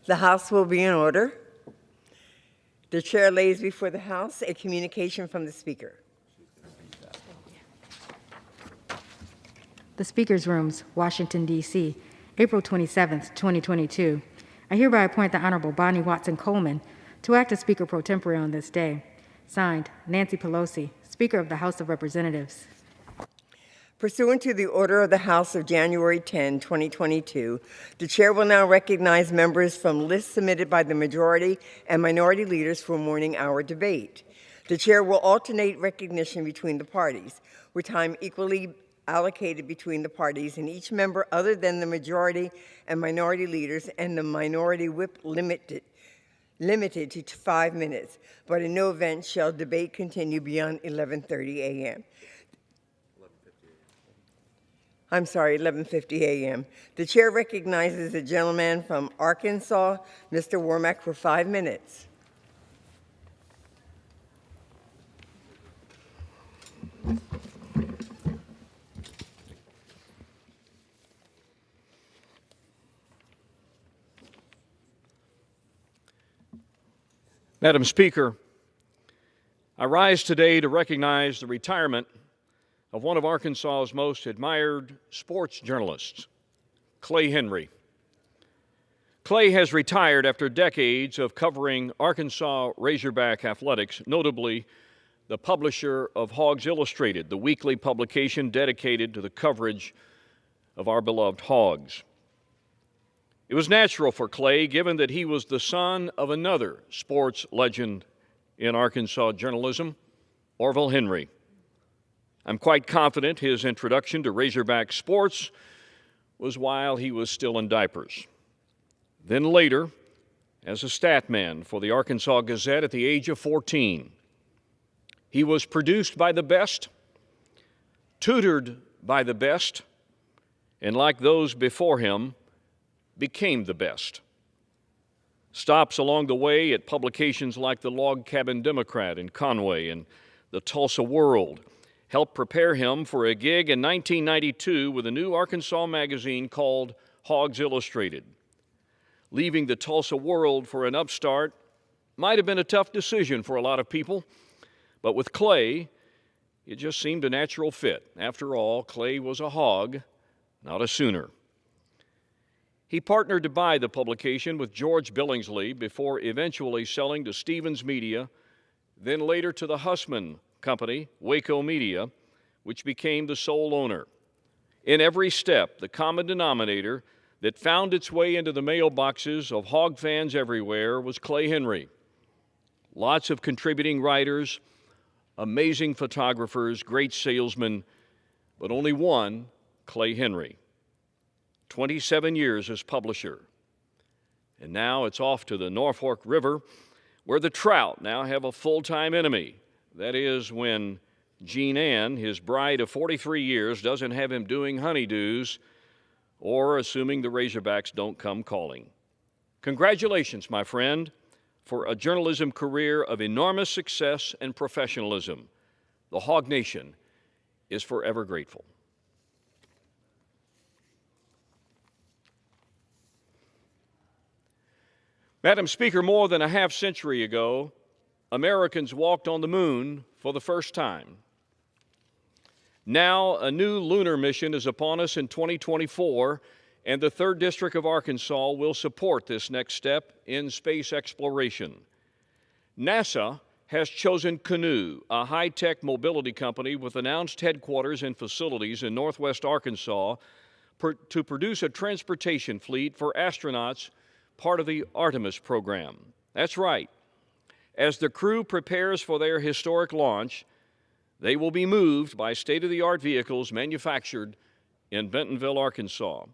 The House will be in order. The chair lays before the House a communication from the Speaker. The Speaker's Rooms, Washington, D.C., April 27, 2022. I hereby appoint the Honorable Bonnie Watson Coleman to act as Speaker pro tempore on this day. Signed, Nancy Pelosi, Speaker of the House of Representatives. Pursuant to the order of the House of January 10, 2022, the chair will now recognize members from lists submitted by the majority and minority leaders for morning hour debate. The chair will alternate recognition between the parties, with time equally allocated between the parties, and each member other than the majority and minority leaders and the minority whip limited to 5 minutes, but in no event shall debate continue beyond 11:30 a.m. 11:50 a.m. The chair recognizes the gentleman from Arkansas, Mr. Wormack, for 5 minutes. Madam Speaker, I rise today to recognize the retirement of one of Arkansas's most admired sports journalists, Clay Henry. Clay has retired after decades of covering Arkansas Razorback athletics, notably the publisher of Hogs Illustrated, the weekly publication dedicated to the coverage of our beloved Hogs. It was natural for Clay, given that he was the son of another sports legend in Arkansas journalism, Orville Henry. I'm quite confident his introduction to Razorback sports was while he was still in diapers. Then later, as a stat man for the Arkansas Gazette at the age of 14. He was produced by the best, tutored by the best, and like those before him, became the best. Stops along the way at publications like the Log Cabin Democrat in Conway and the Tulsa World helped prepare him for a gig in 1992 with a new Arkansas magazine called Hogs Illustrated. Leaving the Tulsa World for an upstart might have been a tough decision for a lot of people, but with Clay, it just seemed a natural fit. After all, Clay was a hog, not a Sooner. He partnered to buy the publication with George Billingsley before eventually selling to Stevens Media, then later to the Hussman Company, Waco Media, which became the sole owner. In every step, the common denominator that found its way into the mailboxes of hog fans everywhere was Clay Henry. Lots of contributing writers, amazing photographers, great salesmen, but only one, Clay Henry. 27 years as publisher. And now it's off to the Norfolk River, where the trout now have a full-time enemy. That is when Jean Ann, his bride of 43 years, doesn't have him doing honeydews or assuming the Razorbacks don't come calling. Congratulations, my friend, for a journalism career of enormous success and professionalism. The Hog Nation is forever grateful. Madam Speaker, more than a half century ago, Americans walked on the moon for the first time. Now, a new lunar mission is upon us in 2024, and the 3rd District of Arkansas will support this next step in space exploration. NASA has chosen Canoe, a high-tech mobility company with announced headquarters and facilities in northwest Arkansas, to produce a transportation fleet for astronauts, part of the Artemis program. That's right. As the crew prepares for their historic launch, they will be moved by state-of-the-art vehicles manufactured in Bentonville, Arkansas.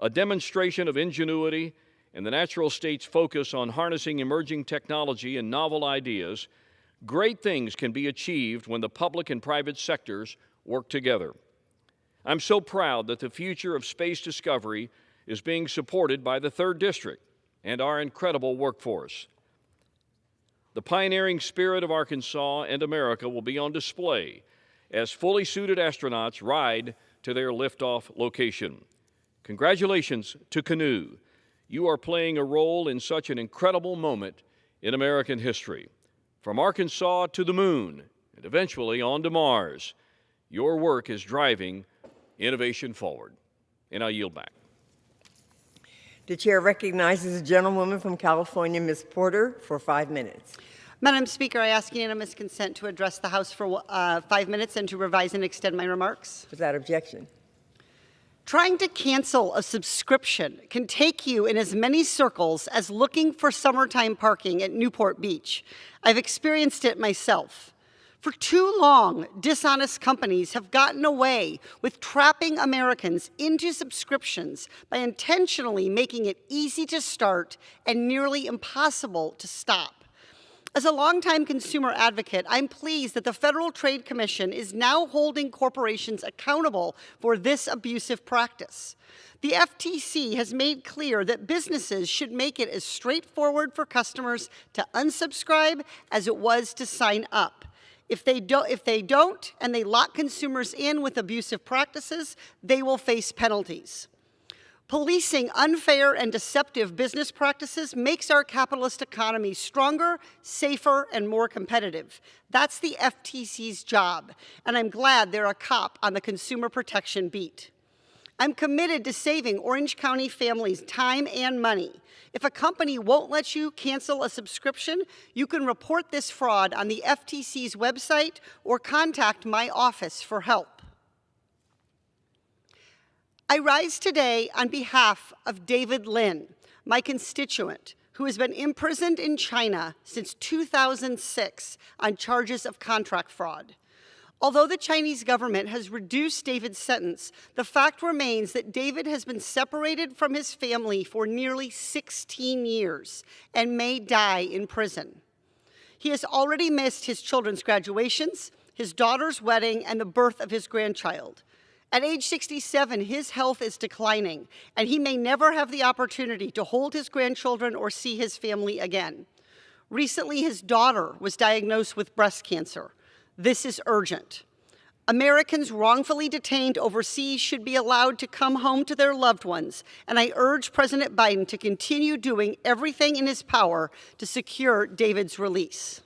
A demonstration of ingenuity and the natural state's focus on harnessing emerging technology and novel ideas, great things can be achieved when the public and private sectors work together. I'm so proud that the future of space discovery is being supported by the 3rd District and our incredible workforce. The pioneering spirit of Arkansas and America will be on display as fully suited astronauts ride to their liftoff location. Congratulations to Canoe. you are playing a role in such an incredible moment in American history. From Arkansas to the moon, and eventually on to Mars, your work is driving innovation forward. And I yield back. The chair recognizes the gentlewoman from California, Ms. Porter, for 5 minutes. Madam Speaker, I ask unanimous consent to address the House for 5 minutes and to revise and extend my remarks. Without objection. Trying to cancel a subscription can take you in as many circles as looking for summertime parking at Newport Beach. I've experienced it myself. For too long, dishonest companies have gotten away with trapping Americans into subscriptions by intentionally making it easy to start and nearly impossible to stop. As a longtime consumer advocate, I'm pleased that the Federal Trade Commission is now holding corporations accountable for this abusive practice. The FTC has made clear that businesses should make it as straightforward for customers to unsubscribe as it was to sign up. If they don't and they lock consumers in with abusive practices, they will face penalties. Policing unfair and deceptive business practices makes our capitalist economy stronger, safer, and more competitive. That's the FTC's job, and I'm glad they're a cop on the consumer protection beat. I'm committed to saving Orange County families time and money. If a company won't let you cancel a subscription, you can report this fraud on the FTC's website or contact my office for help. I rise today on behalf of David Lin, my constituent, who has been imprisoned in China since 2006 on charges of contract fraud. Although the Chinese government has reduced David's sentence, the fact remains that David has been separated from his family for nearly 16 years and may die in prison. He has already missed his children's graduations, his daughter's wedding, and the birth of his grandchild. At age 67, his health is declining, and he may never have the opportunity to hold his grandchildren or see his family again. Recently, his daughter was diagnosed with breast cancer. This is urgent. Americans wrongfully detained overseas should be allowed to come home to their loved ones, and I urge President Biden to continue doing everything in his power to secure David's release.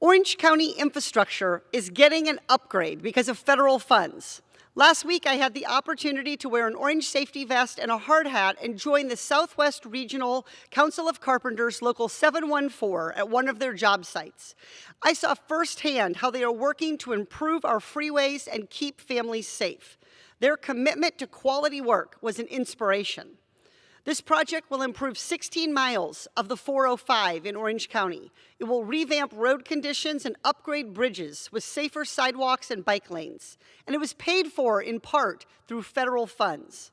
Orange County infrastructure is getting an upgrade because of federal funds. Last week, I had the opportunity to wear an orange safety vest and a hard hat and join the Southwest Regional Council of Carpenters Local 714 at one of their job sites. I saw firsthand how they are working to improve our freeways and keep families safe. Their commitment to quality work was an inspiration. This project will improve 16 miles of the 405 in Orange County. It will revamp road conditions and upgrade bridges with safer sidewalks and bike lanes. And it was paid for in part through federal funds.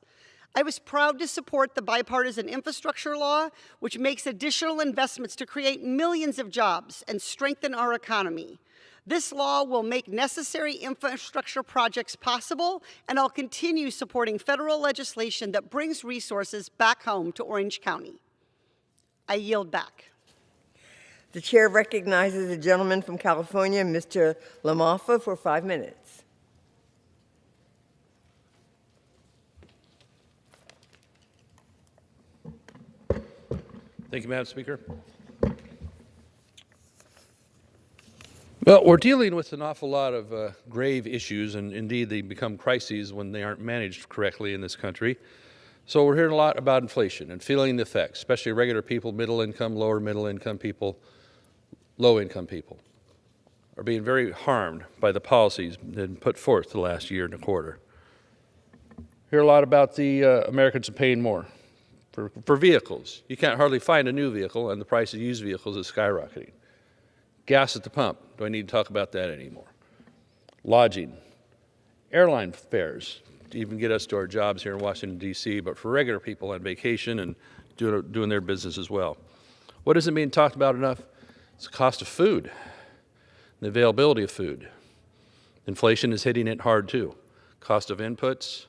I was proud to support the bipartisan infrastructure law, which makes additional investments to create millions of jobs and strengthen our economy. This law will make necessary infrastructure projects possible, and I'll continue supporting federal legislation that brings resources back home to Orange County. I yield back. The chair recognizes the gentleman from California, Mr. LaMalfa, for 5 minutes. Thank you, Madam Speaker. Well, we're dealing with an awful lot of grave issues, and indeed they become crises when they aren't managed correctly in this country. So we're hearing a lot about inflation and feeling the effects, especially regular people, middle income, lower middle income people, low income people are being very harmed by the policies that have been put forth the last year and a quarter. Hear a lot about the Americans are paying more for vehicles. You can't hardly find a new vehicle, and the price of used vehicles is skyrocketing. Gas at the pump, do I need to talk about that anymore? Lodging, airline fares to even get us to our jobs here in Washington, D.C., but for regular people on vacation and doing their business as well. What isn't being talked about enough? It's the cost of food, the availability of food. Inflation is hitting it hard too. Cost of inputs.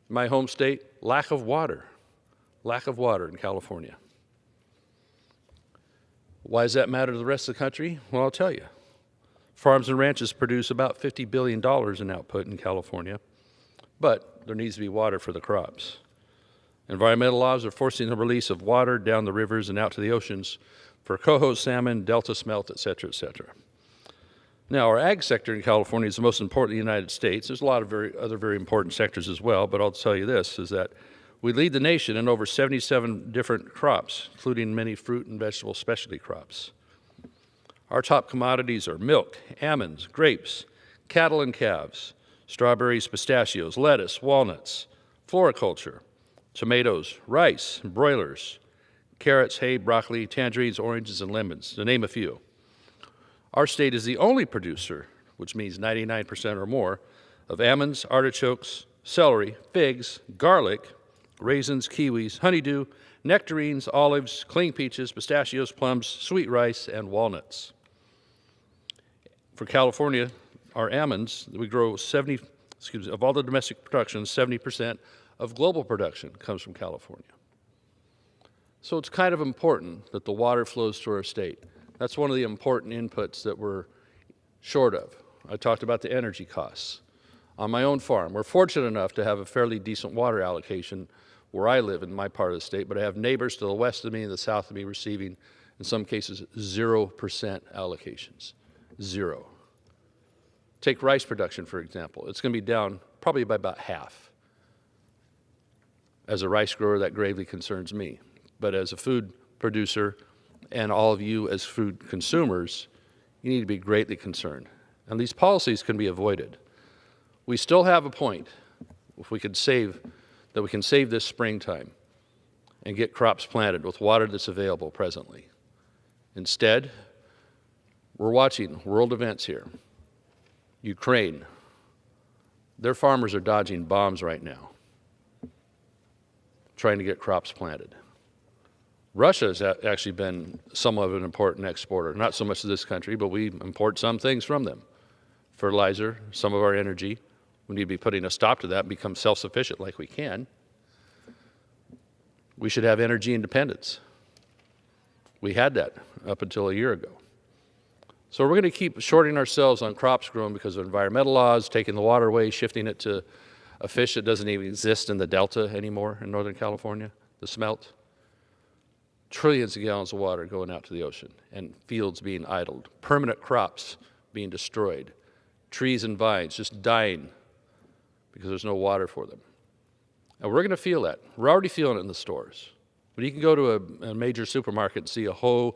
My home state, lack of water in California. Why does that matter to the rest of the country? Well, I'll tell you. Farms and ranches produce about $50 billion in output in California, but there needs to be water for the crops. Environmental laws are forcing the release of water down the rivers and out to the oceans for coho salmon, delta smelt, et cetera, et cetera. Now, our ag sector in California is the most important in the United States. There's a lot of other very important sectors as well, but I'll tell you this, is that we lead the nation in over 77 different crops, including many fruit and vegetable specialty crops. Our top commodities are milk, almonds, grapes, cattle and calves, strawberries, pistachios, lettuce, walnuts, floriculture, tomatoes, rice, broilers, carrots, hay, broccoli, tangerines, oranges, and lemons, to name a few. Our state is the only producer, which means 99% or more, of almonds, artichokes, celery, figs, garlic, raisins, kiwis, honeydew, nectarines, olives, cling peaches, pistachios, plums, sweet rice, and walnuts. For California, our almonds, we grow of all the domestic production, 70% of global production comes from California. So it's kind of important that the water flows to our state. That's one of the important inputs that we're short of. I talked about the energy costs. On my own farm, we're fortunate enough to have a fairly decent water allocation where I live in my part of the state, but I have neighbors to the west of me and the south of me receiving, in some cases, 0% allocations. Zero. Take rice production, for example. It's going to be down probably by about half. As a rice grower, that gravely concerns me. But as a food producer, and all of you as food consumers, you need to be greatly concerned. And these policies can be avoided. We still have a point, if we can save this springtime and get crops planted with water that's available presently. Instead, we're watching world events here. Ukraine, their farmers are dodging bombs right now, trying to get crops planted. Russia has actually been somewhat of an important exporter, not so much to this country, but we import some things from them. Fertilizer, some of our energy. We need to be putting a stop to that and become self-sufficient like we can. We should have energy independence. We had that up until a year ago. So we're going to keep shorting ourselves on crops grown because of environmental laws, taking the water away, shifting it to a fish that doesn't even exist in the Delta anymore in Northern California, the smelt. Trillions of gallons of water going out to the ocean and fields being idled, permanent crops being destroyed, trees and vines just dying because there's no water for them. And we're going to feel that. We're already feeling it in the stores. When you can go to a major supermarket and see a whole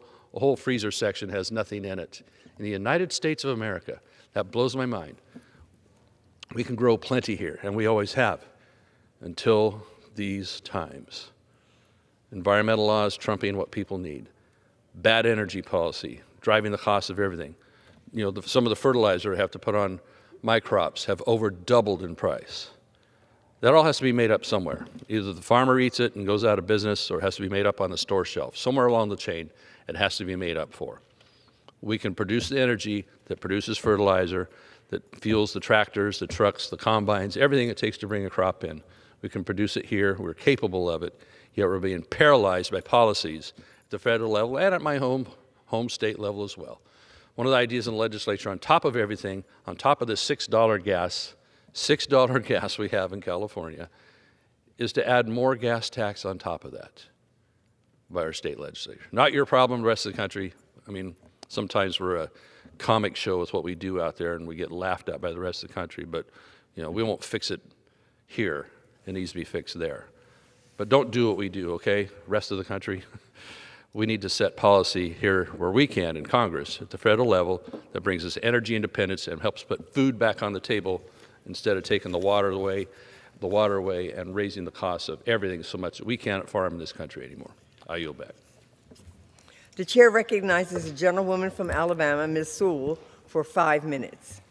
freezer section has nothing in it. In the United States of America, that blows my mind. We can grow plenty here, and we always have, until these times. Environmental laws trumping what people need. Bad energy policy, driving the cost of everything. You know, some of the fertilizer I have to put on my crops have over doubled in price. That all has to be made up somewhere. Either the farmer eats it and goes out of business, or it has to be made up on the store shelf. Somewhere along the chain, it has to be made up for. We can produce the energy that produces fertilizer, that fuels the tractors, the trucks, the combines, everything it takes to bring a crop in. We can produce it here. We're capable of it. Yet we're being paralyzed by policies at the federal level and at my home state level as well. One of the ideas in the legislature, on top of everything, on top of the $6 gas we have in California, is to add more gas tax on top of that by our state legislature. Not your problem, the rest of the country. I mean, sometimes we're a comic show with what we do out there and we get laughed at by the rest of the country, but you know, we won't fix it here. It needs to be fixed there. But don't do what we do, okay? Rest of the country. We need to set policy here where we can in Congress at the federal level that brings us energy independence and helps put food back on the table instead of taking the water away and raising the cost of everything so much that we can't farm in this country anymore. I yield back. The chair recognizes the gentlewoman from Alabama, Ms. Sewell, for 5 minutes.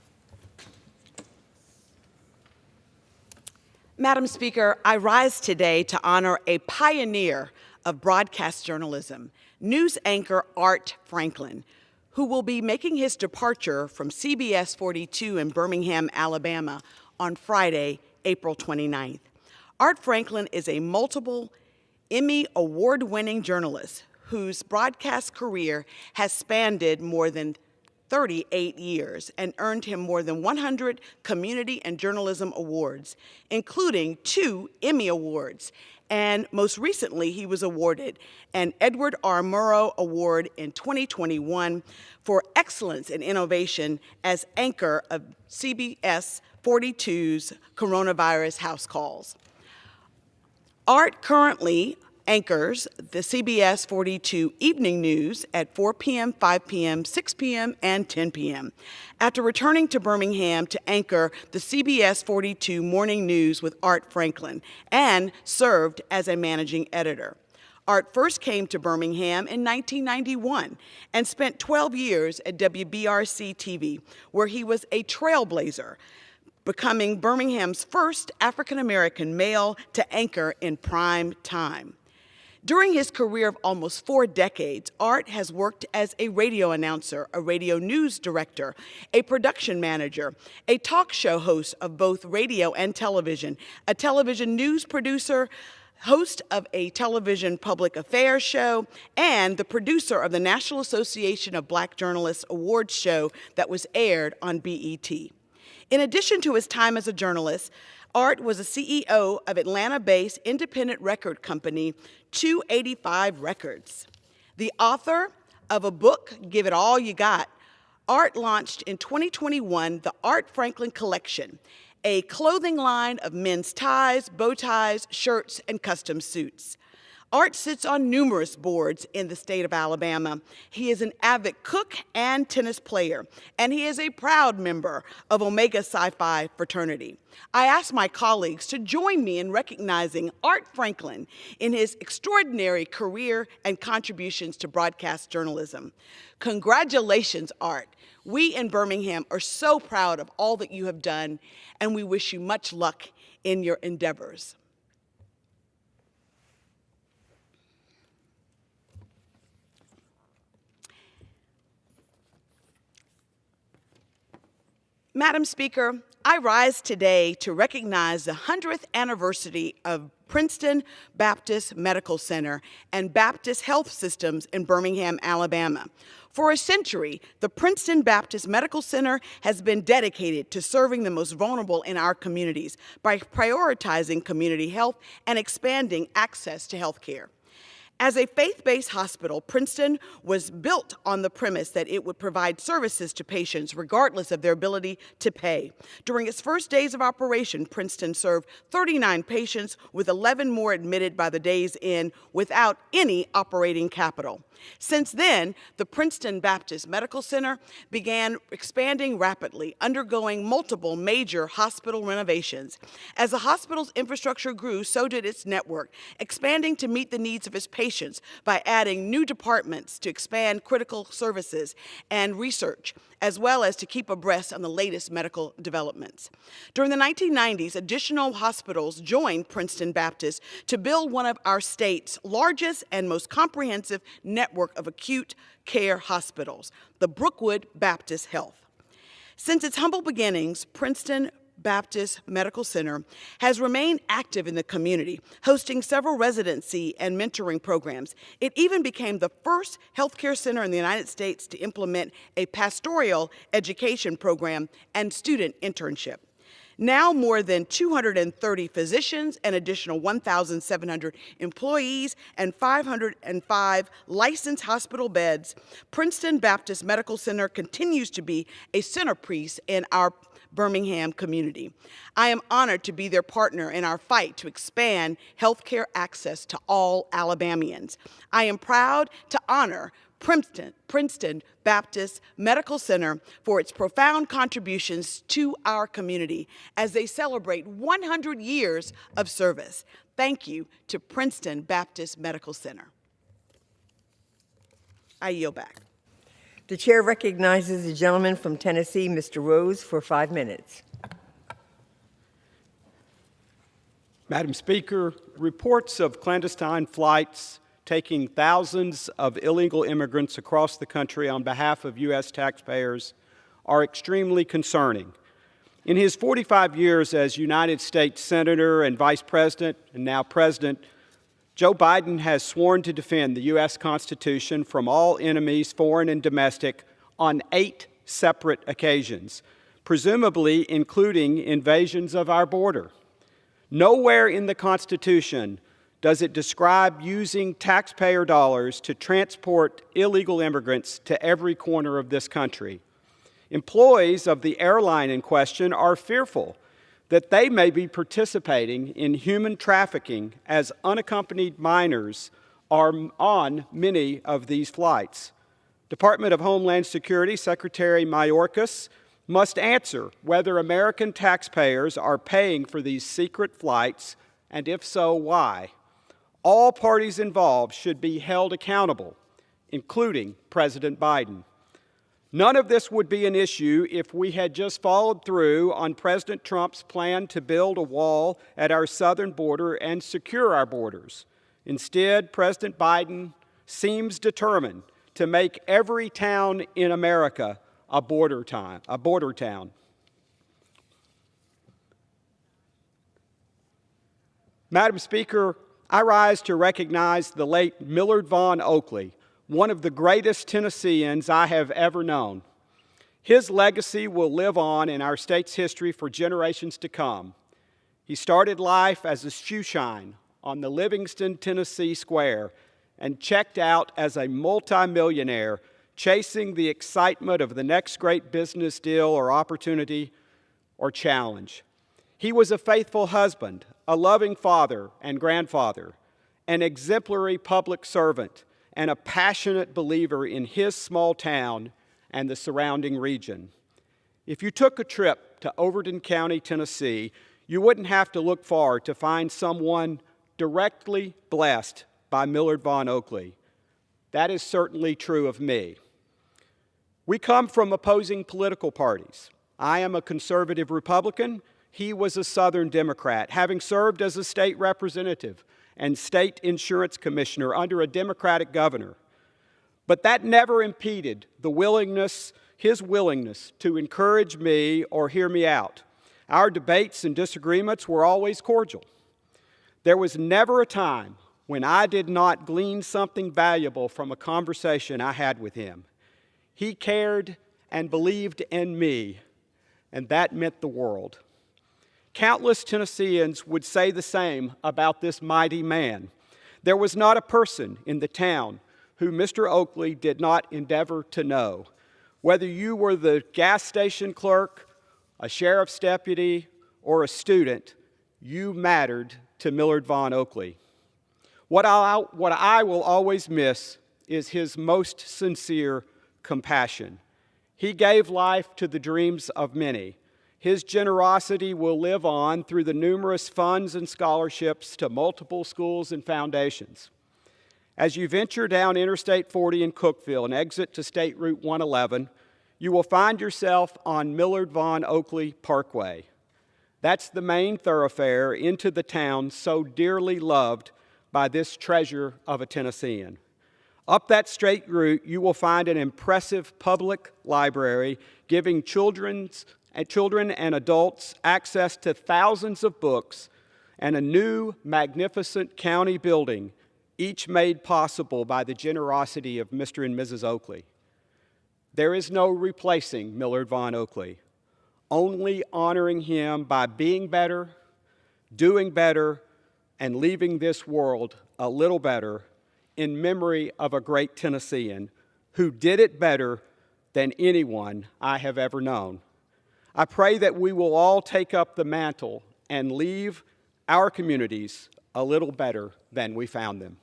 Madam Speaker, I rise today to honor a pioneer of broadcast journalism, news anchor Art Franklin, who will be making his departure from CBS 42 in Birmingham, Alabama on Friday, April 29th. Art Franklin is a multiple Emmy award-winning journalist whose broadcast career has spanned more than 38 years and earned him more than 100 community and journalism awards, including 2 Emmy Awards. And most recently, he was awarded an Edward R. Murrow Award in 2021 for excellence in innovation as anchor of CBS 42's Coronavirus House Calls. Art currently anchors the CBS 42 Evening News at 4 p.m., 5 p.m., 6 p.m., and 10 p.m. After returning to Birmingham to anchor the CBS 42 Morning News with Art Franklin and served as a managing editor. Art first came to Birmingham in 1991 and spent 12 years at WBRC TV, where he was a trailblazer, becoming Birmingham's first African-American male to anchor in prime time. During his career of almost 4 decades, Art has worked as a radio announcer, a radio news director, a production manager, a talk show host of both radio and television, a television news producer, host of a television public affairs show, and the producer of the National Association of Black Journalists Awards show that was aired on BET. In addition to his time as a journalist, Art was a CEO of Atlanta-based independent record company 285 Records. The author of a book, Give It All You Got, Art launched in 2021 the Art Franklin Collection, a clothing line of men's ties, bow ties, shirts, and custom suits. Art sits on numerous boards in the state of Alabama. He is an avid cook and tennis player, and he is a proud member of Omega Psi Phi fraternity. I asked my colleagues to join me in recognizing Art Franklin in his extraordinary career and contributions to broadcast journalism. Congratulations, Art. We in Birmingham are so proud of all that you have done, and we wish you much luck in your endeavors. Madam Speaker, I rise today to recognize the 100th anniversary of Princeton Baptist Medical Center and Baptist Health Systems in Birmingham, Alabama. For a century, the Princeton Baptist Medical Center has been dedicated to serving the most vulnerable in our communities by prioritizing community health and expanding access to health care. As a faith-based hospital, Princeton was built on the premise that it would provide services to patients regardless of their ability to pay. During its first days of operation, Princeton served 39 patients, with 11 more admitted by the day's end without any operating capital. Since then, the Princeton Baptist Medical Center began expanding rapidly, undergoing multiple major hospital renovations. As the hospital's infrastructure grew, so did its network, expanding to meet the needs of its patients by adding new departments to expand critical services and research, as well as to keep abreast on the latest medical developments. During the 1990s, additional hospitals joined Princeton Baptist to build one of our state's largest and most comprehensive network of acute care hospitals, the Brookwood Baptist Health. Since its humble beginnings, Princeton Baptist Medical Center has remained active in the community, hosting several residency and mentoring programs. It even became the first healthcare center in the United States to implement a pastoral education program and student internship. Now more than 230 physicians, an additional 1,700 employees, and 505 licensed hospital beds, Princeton Baptist Medical Center continues to be a centerpiece in our Birmingham community. I am honored to be their partner in our fight to expand healthcare access to all Alabamians. I am proud to honor Princeton Baptist Medical Center for its profound contributions to our community as they celebrate 100 years of service. Thank you to Princeton Baptist Medical Center. I yield back. The chair recognizes the gentleman from Tennessee, Mr. Rose, for 5 minutes. Madam Speaker, reports of clandestine flights taking thousands of illegal immigrants across the country on behalf of U.S. taxpayers are extremely concerning. In his 45 years as United States Senator and Vice President and now President, Joe Biden has sworn to defend the U.S. Constitution from all enemies, foreign and domestic, on 8 separate occasions, presumably including invasions of our border. Nowhere in the Constitution does it describe using taxpayer dollars to transport illegal immigrants to every corner of this country. Employees of the airline in question are fearful that they may be participating in human trafficking as unaccompanied minors are on many of these flights. Department of Homeland Security Secretary Mayorkas must answer whether American taxpayers are paying for these secret flights, and if so, why. All parties involved should be held accountable, including President Biden. None of this would be an issue if we had just followed through on President Trump's plan to build a wall at our southern border and secure our borders. Instead, President Biden seems determined to make every town in America a border town. Madam Speaker, I rise to recognize the late Millard Vaughn Oakley, one of the greatest Tennesseans I have ever known. His legacy will live on in our state's history for generations to come. He started life as a shoeshine on the Livingston, Tennessee Square and checked out as a multimillionaire chasing the excitement of the next great business deal or opportunity or challenge. He was a faithful husband, a loving father and grandfather, an exemplary public servant, and a passionate believer in his small town and the surrounding region. If you took a trip to Overton County, Tennessee, you wouldn't have to look far to find someone directly blessed by Millard Vaughn Oakley. That is certainly true of me. We come from opposing political parties. I am a conservative Republican. He was a Southern Democrat, having served as a state representative and state insurance commissioner under a Democratic governor. But that never impeded his willingness to encourage me or hear me out. Our debates and disagreements were always cordial. There was never a time when I did not glean something valuable from a conversation I had with him. He cared and believed in me, and that meant the world. Countless Tennesseans would say the same about this mighty man. There was not a person in the town who Mr. Oakley did not endeavor to know. Whether you were the gas station clerk, a sheriff's deputy, or a student, you mattered to Millard Vaughn Oakley. What I will always miss is his most sincere compassion. He gave life to the dreams of many. His generosity will live on through the numerous funds and scholarships to multiple schools and foundations. As you venture down Interstate 40 in Cookeville and exit to State Route 111, you will find yourself on Millard Vaughn Oakley Parkway. That's the main thoroughfare into the town so dearly loved by this treasure of a Tennessean. Up that straight route, you will find an impressive public library giving children and adults access to thousands of books and a new magnificent county building, each made possible by the generosity of Mr. and Mrs. Oakley. There is no replacing Millard Vaughn Oakley, only honoring him by being better, doing better, and leaving this world a little better in memory of a great Tennessean who did it better than anyone I have ever known. I pray that we will all take up the mantle and leave our communities a little better than we found them.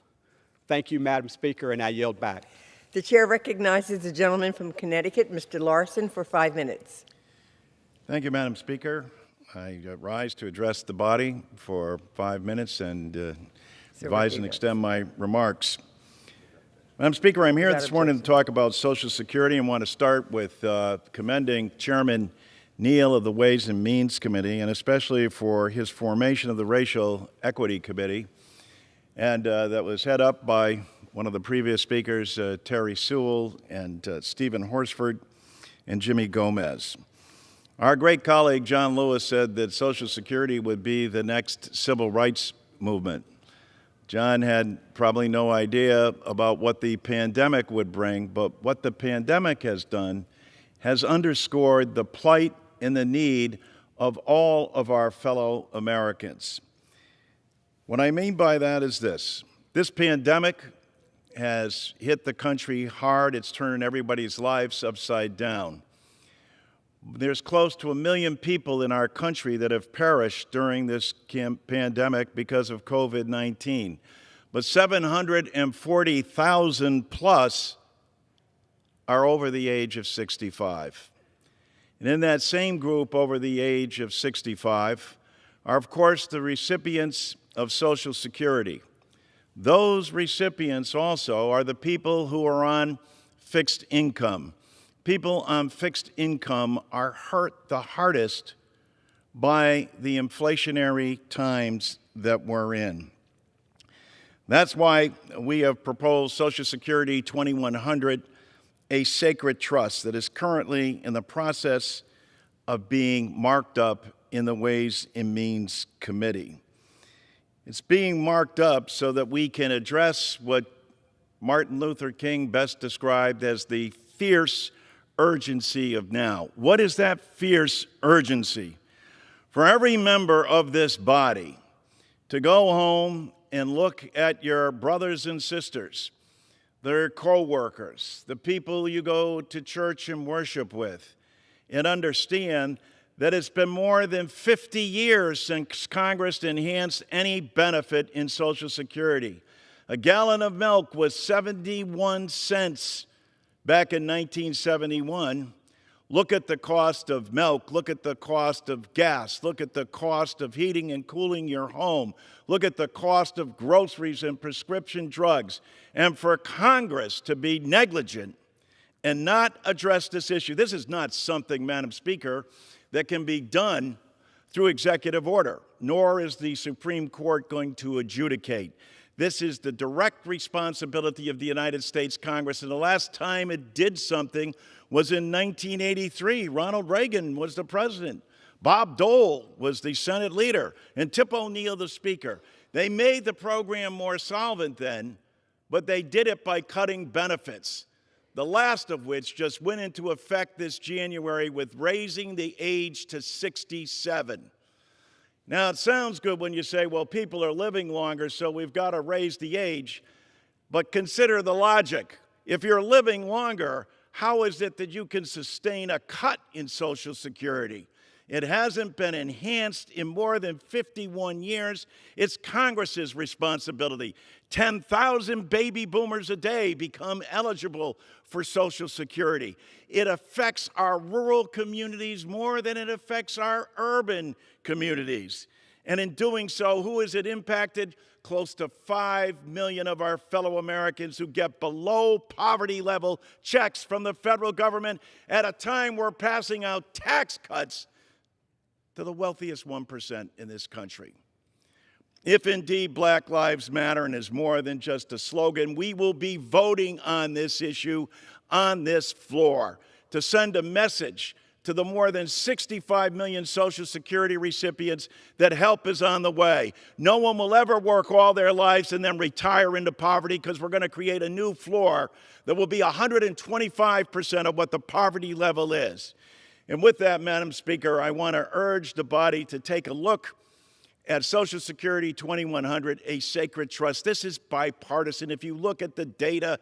Thank you, Madam Speaker, and I yield back. The chair recognizes the gentleman from Connecticut, Mr. Larson, for 5 minutes. Thank you, Madam Speaker. I rise to address the body for 5 minutes and revise and extend my remarks. Madam Speaker, I'm here this morning to talk about Social Security and want to start with commending Chairman Neal of the Ways and Means Committee, and especially for his formation of the Racial Equity Committee, and that was head up by one of the previous speakers, Terry Sewell and Stephen Horsford and Jimmy Gomez. Our great colleague John Lewis said that Social Security would be the next civil rights movement. John had probably no idea about what the pandemic would bring, but what the pandemic has done has underscored the plight and the need of all of our fellow Americans. What I mean by that is this. This pandemic has hit the country hard. It's turning everybody's lives upside down. There's close to 1 million people in our country that have perished during this pandemic because of COVID-19. But 740,000 plus are over the age of 65. And in that same group over the age of 65 are, of course, the recipients of Social Security. Those recipients also are the people who are on fixed income. People on fixed income are hurt the hardest by the inflationary times that we're in. That's why we have proposed Social Security 2100, a sacred trust that is currently in the process of being marked up in the Ways and Means Committee. It's being marked up so that we can address what Martin Luther King best described as the fierce urgency of now. What is that fierce urgency? For every member of this body to go home and look at your brothers and sisters, their co-workers, the people you go to church and worship with, and understand that it's been more than 50 years since Congress enhanced any benefit in Social Security. A gallon of milk was 71 cents back in 1971. Look at the cost of milk. Look at the cost of gas. Look at the cost of heating and cooling your home. Look at the cost of groceries and prescription drugs. And for Congress to be negligent and not address this issue, this is not something, Madam Speaker, that can be done through executive order, nor is the Supreme Court going to adjudicate. This is the direct responsibility of the United States Congress, and the last time it did something was in 1983. Ronald Reagan was the president. Bob Dole was the Senate leader, and Tip O'Neill the Speaker. They made the program more solvent then, but they did it by cutting benefits, the last of which just went into effect this January with raising the age to 67. Now, it sounds good when you say, well, people are living longer, so we've got to raise the age. But consider the logic. If you're living longer, how is it that you can sustain a cut in Social Security? It hasn't been enhanced in more than 51 years. It's Congress's responsibility. 10,000 baby boomers a day become eligible for Social Security. It affects our rural communities more than it affects our urban communities. And in doing so, who is it impacted? Close to 5 million of our fellow Americans who get below poverty level checks from the federal government at a time we're passing out tax cuts to the wealthiest 1% in this country. If indeed Black Lives Matter and is more than just a slogan, we will be voting on this issue on this floor to send a message to the more than 65 million Social Security recipients that help is on the way. No one will ever work all their lives and then retire into poverty, because we're going to create a new floor that will be 125% of what the poverty level is. And with that, Madam Speaker, I want to urge the body to take a look at Social Security 2100, a sacred trust. This is bipartisan. If you look at the data,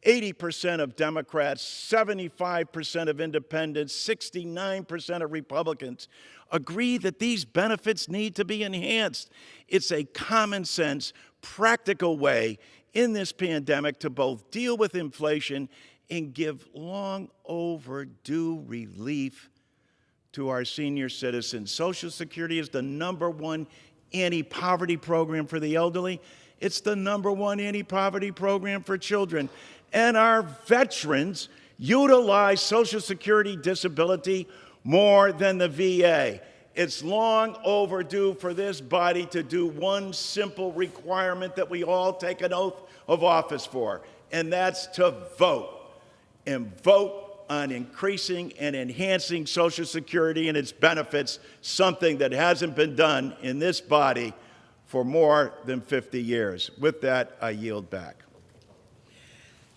80% of Democrats, 75% of independents, 69% of Republicans agree that these benefits need to be enhanced. It's a common sense, practical way in this pandemic to both deal with inflation and give long overdue relief to our senior citizens. Social Security is the #1 anti-poverty program for the elderly. It's the #1 anti-poverty program for children. And our veterans utilize Social Security disability more than the VA. It's long overdue for this body to do one simple requirement that we all take an oath of office for, and that's to vote. And vote on increasing and enhancing Social Security and its benefits, something that hasn't been done in this body for more than 50 years. With that, I yield back.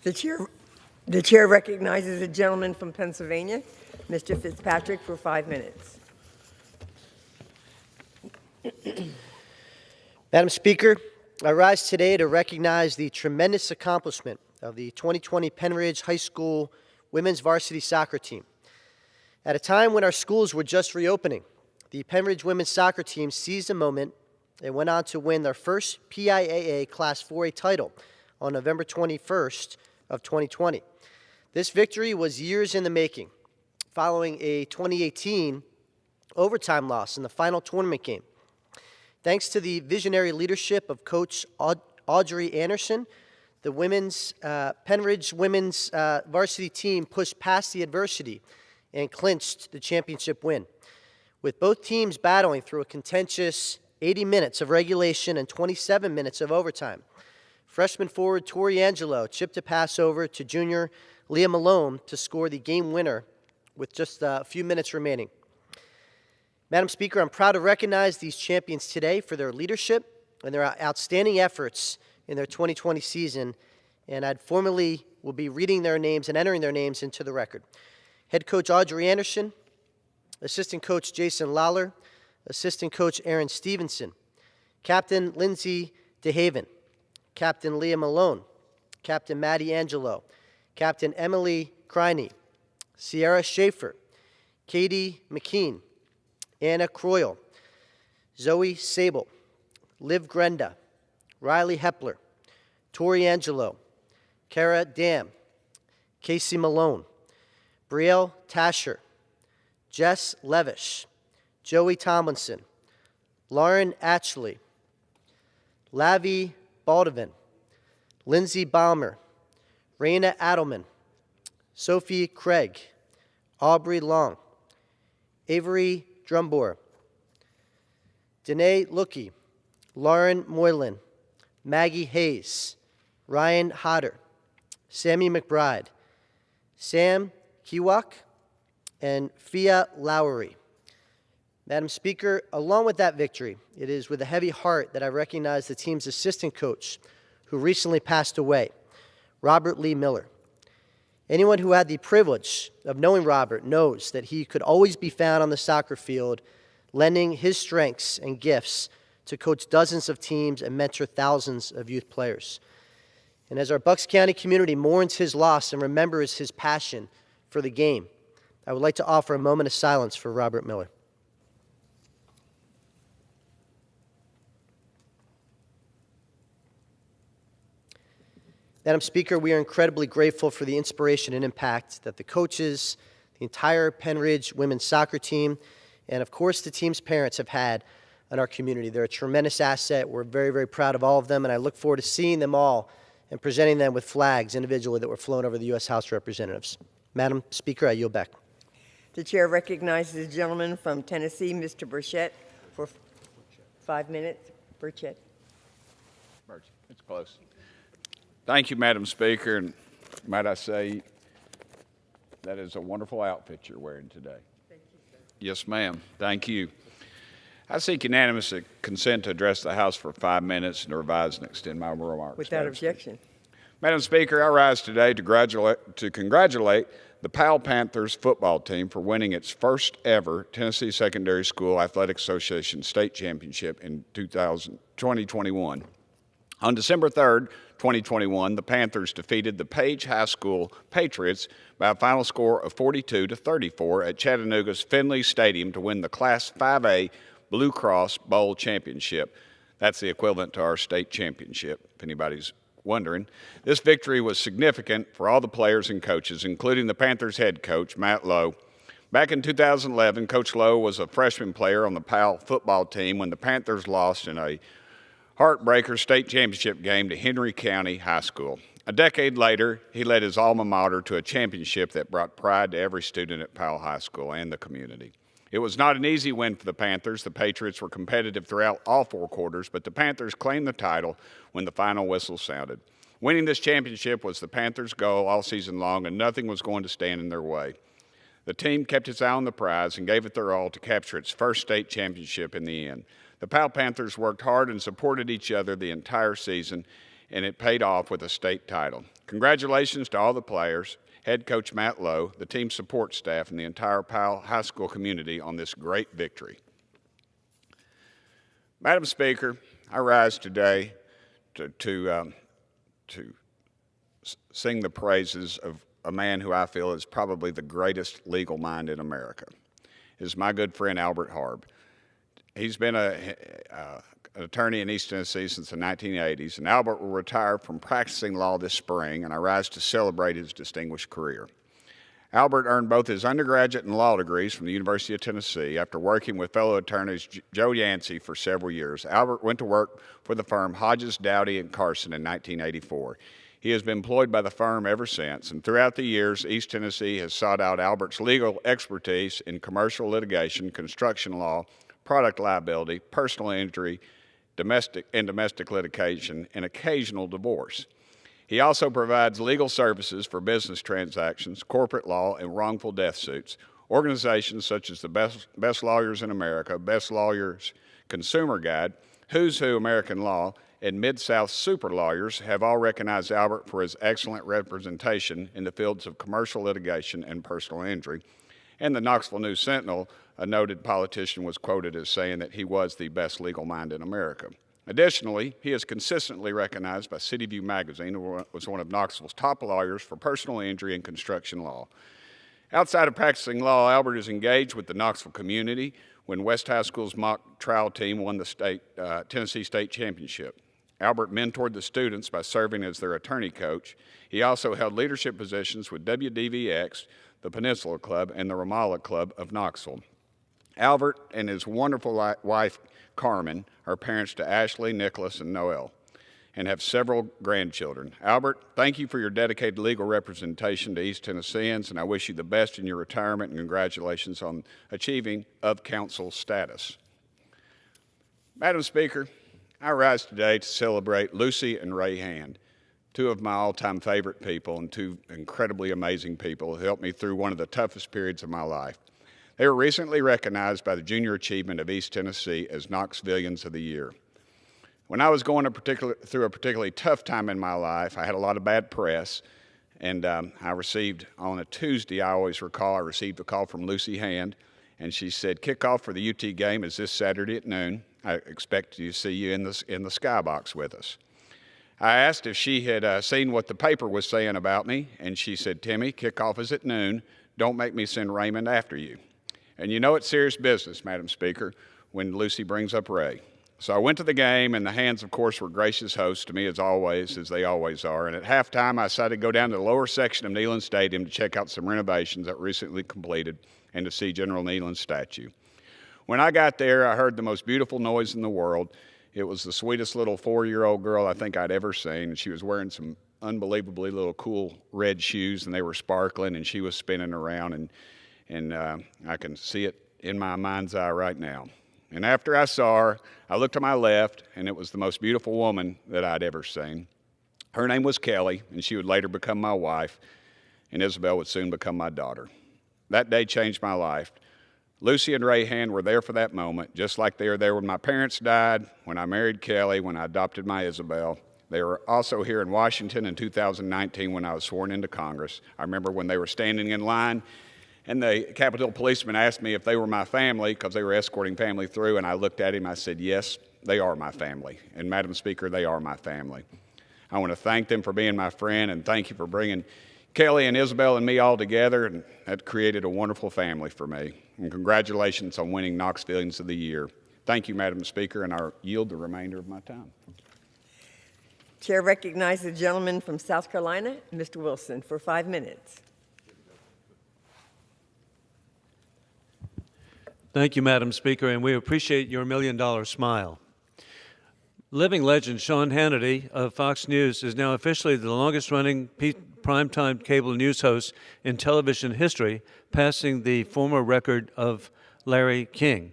The chair recognizes a gentleman from Pennsylvania. Mr. Fitzpatrick for 5 minutes. Madam Speaker, I rise today to recognize the tremendous accomplishment of the 2020 Penridge High School women's varsity soccer team. At a time when our schools were just reopening, the Penridge women's soccer team seized a moment and went on to win their first PIAA Class 4A title on November 21st of 2020. This victory was years in the making, following a 2018 overtime loss in the final tournament game. Thanks to the visionary leadership of Coach Audrey Anderson, the Penridge women's varsity team pushed past the adversity and clinched the championship win. With both teams battling through a contentious 80 minutes of regulation and 27 minutes of overtime, freshman forward Tori Angelo chipped a pass over to junior Leah Malone to score the game winner with just a few minutes remaining. Madam Speaker, I'm proud to recognize these champions today for their leadership and their outstanding efforts in their 2020 season, and I'd formally will be reading their names and entering their names into the record. Head Coach Audrey Anderson, Assistant Coach Jason Lawler, Assistant Coach Aaron Stevenson, Captain Lindsay DeHaven, Captain Leah Malone, Captain Maddie Angelo, Captain Emily Criney, Sierra Schaefer, Katie McKean, Anna Croyle, Zoe Sable, Liv Grenda, Riley Hepler, Tori Angelo, Kara Dam, Casey Malone, Brielle Tasher, Jess Levish, Joey Tomlinson, Lauren Atchley, Lavi Baldwin, Lindsay Balmer, Raina Adelman, Sophie Craig, Aubrey Long, Avery Drumbor, Danae Lookie, Lauren Moylan, Maggie Hayes, Ryan Hodder, Sammy McBride, Sam Kiwak, and Fia Lowry. Madam Speaker, along with that victory, it is with a heavy heart that I recognize the team's assistant coach who recently passed away, Robert Lee Miller. Anyone who had the privilege of knowing Robert knows that he could always be found on the soccer field, lending his strengths and gifts to coach dozens of teams and mentor thousands of youth players. And as our Bucks County community mourns his loss and remembers his passion for the game, I would like to offer a moment of silence for Robert Miller. Madam Speaker, we are incredibly grateful for the inspiration and impact that the coaches, the entire Penridge women's soccer team, and of course the team's parents have had on our community. They're a tremendous asset. We're very, very proud of all of them, and I look forward to seeing them all and presenting them with flags individually that were flown over the U.S. House of Representatives. Madam Speaker, I yield back. The chair recognizes the gentleman from Tennessee, Mr. Burchett, for 5 minutes. Burchett. It's close. Thank you, Madam Speaker, and might I say, that is a wonderful outfit you're wearing today. Thank you, sir. Yes, ma'am. Thank you. I seek unanimous consent to address the House for 5 minutes and to revise and extend my remarks. Without objection. Madam Speaker, I rise today to congratulate the Powell Panthers football team for winning its first ever Tennessee Secondary School Athletic Association state championship in 2021. On December 3rd, 2021, the Panthers defeated the Page High School Patriots by a final score of 42-34 at Chattanooga's Finley Stadium to win the Class 5A Blue Cross Bowl Championship. That's the equivalent to our state championship, if anybody's wondering. This victory was significant for all the players and coaches, including the Panthers head coach, Matt Lowe. Back in 2011, Coach Lowe was a freshman player on the Powell football team when the Panthers lost in a heartbreaker state championship game to Henry County High School. A decade later, he led his alma mater to a championship that brought pride to every student at Powell High School and the community. It was not an easy win for the Panthers. The Patriots were competitive throughout all 4 quarters, but the Panthers claimed the title when the final whistle sounded. Winning this championship was the Panthers' goal all season long, and nothing was going to stand in their way. The team kept its eye on the prize and gave it their all to capture its first state championship in the end. The Powell Panthers worked hard and supported each other the entire season, and it paid off with a state title. Congratulations to all the players head coach Matt Lowe, the team support staff, and the entire Powell High School community on this great victory. Madam Speaker, I rise today to sing the praises of a man who I feel is probably the greatest legal mind in America. Is my good friend Albert Harb. He's been an attorney in East Tennessee since the 1980s, and Albert will retire from practicing law this spring, and I rise to celebrate his distinguished career. Albert earned both his undergraduate and law degrees from the University of Tennessee after working with fellow attorneys Joe Yancey for several years. Albert went to work for the firm Hodges, Dowdy & Carson in 1984. He has been employed by the firm ever since, and throughout the years, East Tennessee has sought out Albert's legal expertise in commercial litigation, construction law, product liability, personal injury, domestic litigation, and occasional divorce. He also provides legal services for business transactions, corporate law, and wrongful death suits. Organizations such as the Best Lawyers in America, Best Lawyers Consumer Guide, Who's Who American Law, and Mid-South Super Lawyers have all recognized Albert for his excellent representation in the fields of commercial litigation and personal injury. And the Knoxville News Sentinel, a noted politician, was quoted as saying that he was the best legal mind in America. Additionally, he is consistently recognized by City View magazine, who was one of Knoxville's top lawyers for personal injury and construction law. Outside of practicing law, Albert is engaged with the Knoxville community when West High School's mock trial team won the Tennessee State Championship. Albert mentored the students by serving as their attorney coach. He also held leadership positions with WDVX, the Peninsula Club, and the Ramallah Club of Knoxville. Albert and his wonderful wife, Carmen, are parents to Ashley, Nicholas, and Noel, and have several grandchildren. Albert, thank you for your dedicated legal representation to East Tennesseans, and I wish you the best in your retirement, and congratulations on achieving of counsel status. Madam Speaker, I rise today to celebrate Lucy and Ray Hand, two of my all-time favorite people and two incredibly amazing people who helped me through one of the toughest periods of my life. They were recently recognized by the Junior Achievement of East Tennessee as Knoxvillians of the Year. When I was going through a particularly tough time in my life, I had a lot of bad press, and I received, on a Tuesday, I always recall, I received a call from Lucy Hand, and she said, kickoff for the UT game is this Saturday at noon. I expect to see you in the skybox with us. I asked if she had seen what the paper was saying about me, and she said, Timmy, kickoff is at noon. Don't make me send Raymond after you. And you know it's serious business, Madam Speaker, when Lucy brings up Ray. So I went to the game, and the Hands, of course, were gracious hosts to me as always, as they always are. And at halftime, I decided to go down to the lower section of Neyland Stadium to check out some renovations that were recently completed and to see General Neyland's statue. When I got there, I heard the most beautiful noise in the world. It was the sweetest little 4-year-old girl I think I'd ever seen. And she was wearing some unbelievably little cool red shoes, and they were sparkling, and she was spinning around, and I can see it in my mind's eye right now. And after I saw her, I looked to my left, and it was the most beautiful woman that I'd ever seen. Her name was Kelly, and she would later become my wife, and Isabel would soon become my daughter. That day changed my life. Lucy and Ray Hand were there for that moment, just like they were there when my parents died, when I married Kelly, when I adopted my Isabel. They were also here in Washington in 2019 when I was sworn into Congress. I remember when they were standing in line, and the Capitol policeman asked me if they were my family because they were escorting family through, and I looked at him. I said, yes, they are my family. And Madam Speaker, they are my family. I want to thank them for being my friend, and thank you for bringing Kelly and Isabel and me all together, and that created a wonderful family for me. And congratulations on winning Knoxvillians of the Year. Thank you, Madam Speaker, and I'll yield the remainder of my time. Chair recognizes the gentleman from South Carolina, Mr. Wilson, for 5 minutes. Thank you, Madam Speaker, and we appreciate your $1 million smile. Living legend Sean Hannity of Fox News is now officially the longest-running primetime cable news host in television history, passing the former record of Larry King.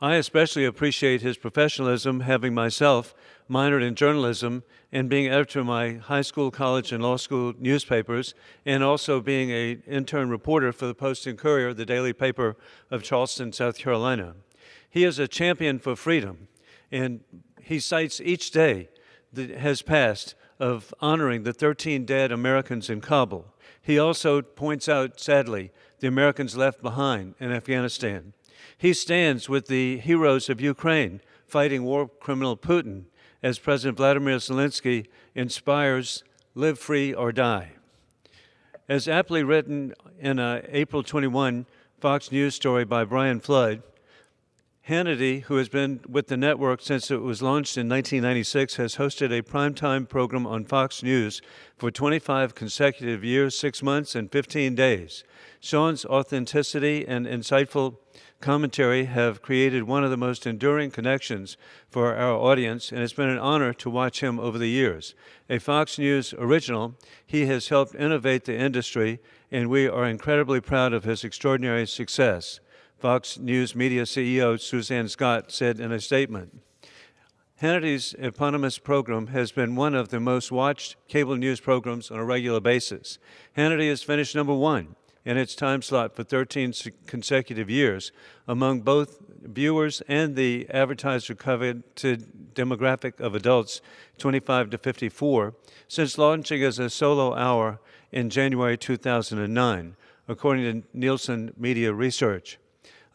I especially appreciate his professionalism, having myself minored in journalism and being editor of my high school, college, and law school newspapers, and also being an intern reporter for the Post and Courier, the daily paper of Charleston, South Carolina. He is a champion for freedom, and he cites each day that has passed of honoring the 13 dead Americans in Kabul. He also points out, sadly, the Americans left behind in Afghanistan. He stands with the heroes of Ukraine fighting war criminal Putin as President Vladimir Zelensky inspires live free or die. As aptly written in an April 21 Fox News story by Brian Flood, Hannity, who has been with the network since it was launched in 1996, has hosted a primetime program on Fox News for 25 consecutive years, 6 months, and 15 days. Sean's authenticity and insightful commentary have created one of the most enduring connections for our audience, and it's been an honor to watch him over the years. A Fox News original, he has helped innovate the industry, and we are incredibly proud of his extraordinary success. Fox News Media CEO Suzanne Scott said in a statement, Hannity's eponymous program has been one of the most watched cable news programs on a regular basis. Hannity has finished #1 in its time slot for 13 consecutive years among both viewers and the advertiser-coveted demographic of adults 25 to 54 since launching as a solo hour in January 2009, according to Nielsen Media Research.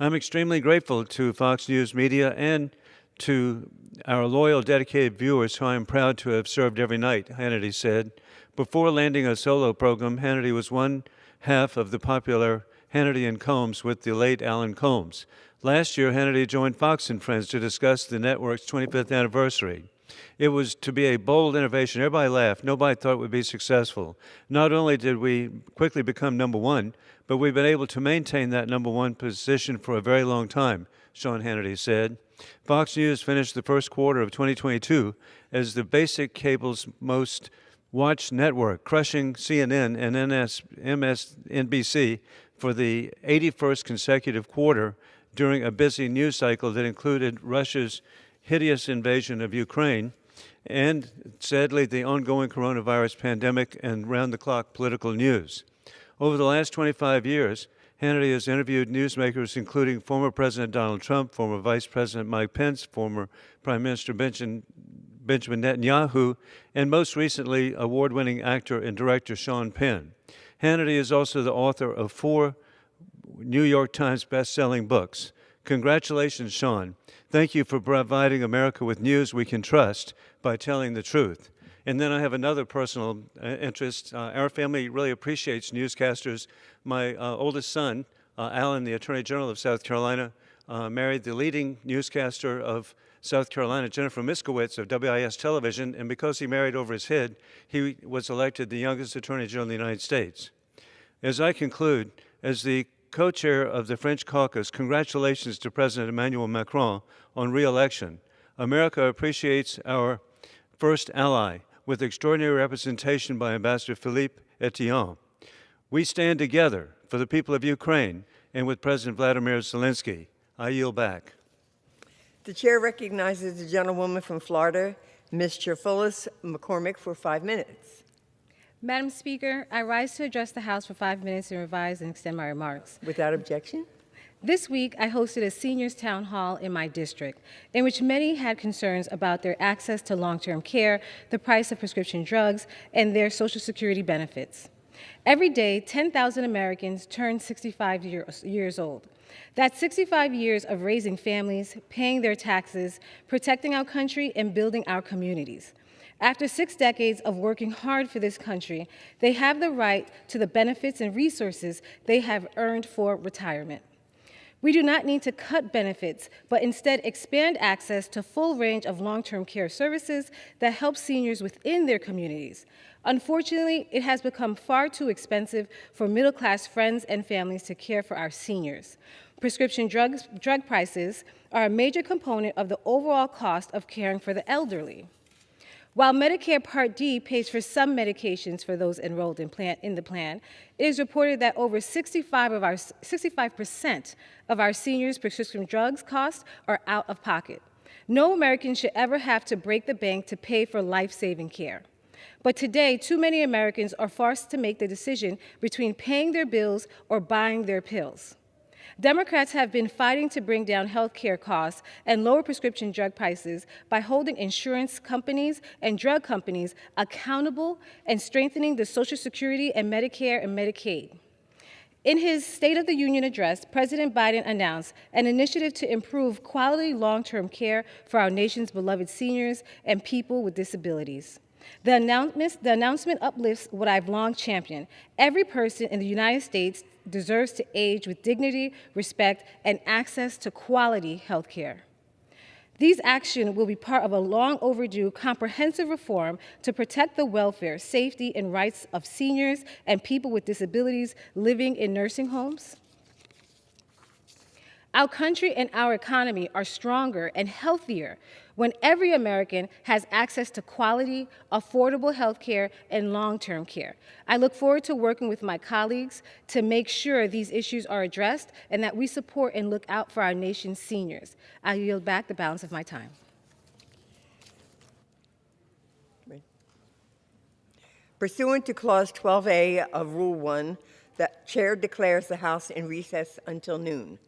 I'm extremely grateful to Fox News Media and to our loyal, dedicated viewers who I am proud to have served every night, Hannity said. Before landing a solo program, Hannity was one half of the popular Hannity and Combs with the late Alan Combs. Last year, Hannity joined Fox and Friends to discuss the network's 25th anniversary. It was to be a bold innovation. Everybody laughed. Nobody thought it would be successful. Not only did we quickly become #1, but we've been able to maintain that #1 position for a very long time, Sean Hannity said. Fox News finished the first quarter of 2022 as the basic cable's most watched network, crushing CNN and MSNBC for the 81st consecutive quarter during a busy news cycle that included Russia's hideous invasion of Ukraine and, sadly, the ongoing coronavirus pandemic and round-the-clock political news. Over the last 25 years, Hannity has interviewed newsmakers including former President Donald Trump, former Vice President Mike Pence, former Prime Minister Benjamin Netanyahu, and most recently, award-winning actor and director Sean Penn. Hannity is also the author of 4 New York Times best-selling books. Congratulations, Sean. Thank you for providing America with news we can trust by telling the truth. And then I have another personal interest. Our family really appreciates newscasters. My oldest son, Alan, the Attorney General of South Carolina, married the leading newscaster of South Carolina, Jennifer Miskowitz of WIS Television, and because he married over his head, he was elected the youngest Attorney General in the United States. As I conclude, as the co-chair of the French caucus, congratulations to President Emmanuel Macron on re-election. America appreciates our first ally with extraordinary representation by Ambassador Philippe Etienne. We stand together for the people of Ukraine and with President Vladimir Zelensky. I yield back. The chair recognizes the gentlewoman from Florida, Ms. Cherfulis McCormick, for 5 minutes. Madam Speaker, I rise to address the House for 5 minutes and revise and extend my remarks. Without objection. This week, I hosted a seniors town hall in my district, in which many had concerns about their access to long-term care, the price of prescription drugs, and their Social Security benefits. Every day, 10,000 Americans turn 65 years old. That's 65 years of raising families, paying their taxes, protecting our country, and building our communities. After 6 decades of working hard for this country, they have the right to the benefits and resources they have earned for retirement. We do not need to cut benefits, but instead expand access to full range of long-term care services that help seniors within their communities. Unfortunately, it has become far too expensive for middle-class friends and families to care for our seniors. Prescription drug prices are a major component of the overall cost of caring for the elderly. While Medicare Part D pays for some medications for those enrolled in the plan, it is reported that over 65% of our seniors' prescription drugs costs are out of pocket. No American should ever have to break the bank to pay for life-saving care. But today, too many Americans are forced to make the decision between paying their bills or buying their pills. Democrats have been fighting to bring down health care costs and lower prescription drug prices by holding insurance companies and drug companies accountable and strengthening the Social Security and Medicare and Medicaid. In his State of the Union address, President Biden announced an initiative to improve quality long-term care for our nation's beloved seniors and people with disabilities. The announcement uplifts what I've long championed. Every person in the United States deserves to age with dignity, respect, and access to quality health care. These actions will be part of a long overdue comprehensive reform to protect the welfare, safety, and rights of seniors and people with disabilities living in nursing homes. Our country and our economy are stronger and healthier when every American has access to quality, affordable health care and long-term care. I look forward to working with my colleagues to make sure these issues are addressed and that we support and look out for our nation's seniors. I yield back the balance of my time. Pursuant to Clause 12A of Rule 1, the Chair declares the House in recess until noon.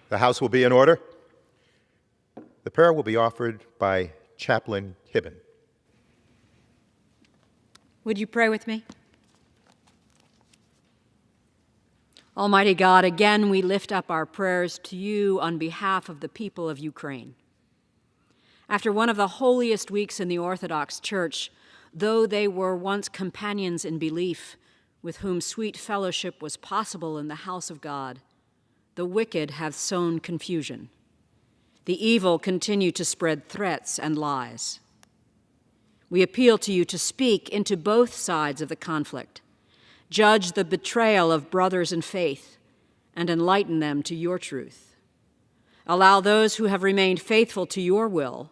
The House will be in order. The prayer will be offered by Chaplain Hibben. Would you pray with me? Almighty God, again we lift up our prayers to you on behalf of the people of Ukraine. After one of the holiest weeks in the Orthodox Church, though they were once companions in belief, with whom sweet fellowship was possible in the house of God, the wicked have sown confusion. The evil continue to spread threats and lies. We appeal to you to speak into both sides of the conflict, judge the betrayal of brothers in faith, and enlighten them to your truth. Allow those who have remained faithful to your will,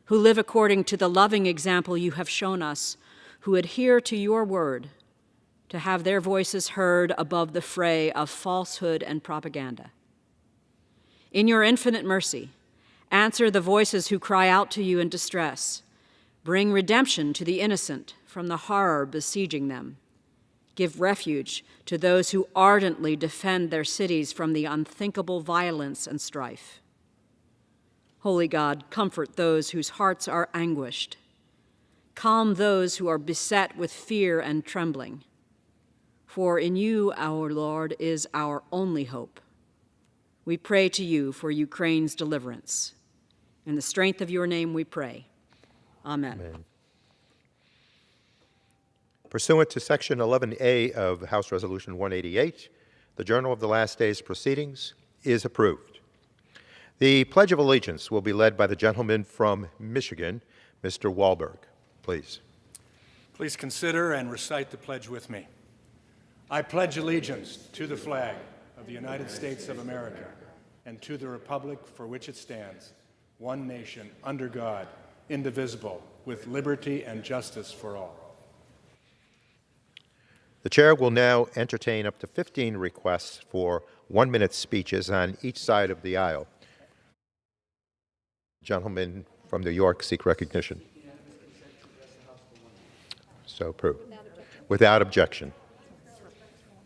who live according to the loving example you have shown us, who adhere to your word, to have their voices heard above the fray of falsehood and propaganda. In your infinite mercy, answer the voices who cry out to you in distress. Bring redemption to the innocent from the horror besieging them. Give refuge to those who ardently defend their cities from the unthinkable violence and strife. Holy God, comfort those whose hearts are anguished. Calm those who are beset with fear and trembling. For in you, our Lord, is our only hope. We pray to you for Ukraine's deliverance. In the strength of your name we pray. Amen. Amen. Pursuant to Section 11A of House Resolution 188, the Journal of the Last Day's Proceedings is approved. The Pledge of Allegiance will be led by the gentleman from Michigan, Mr. Wahlberg. Please. Please consider and recite the pledge with me. I pledge allegiance to the flag of the United States of America and to the republic for which it stands, one nation, under God, indivisible, with liberty and justice for all. The chair will now entertain up to 15 requests for 1-minute speeches on each side of the aisle. Gentlemen from New York seek recognition. So approved. Without objection.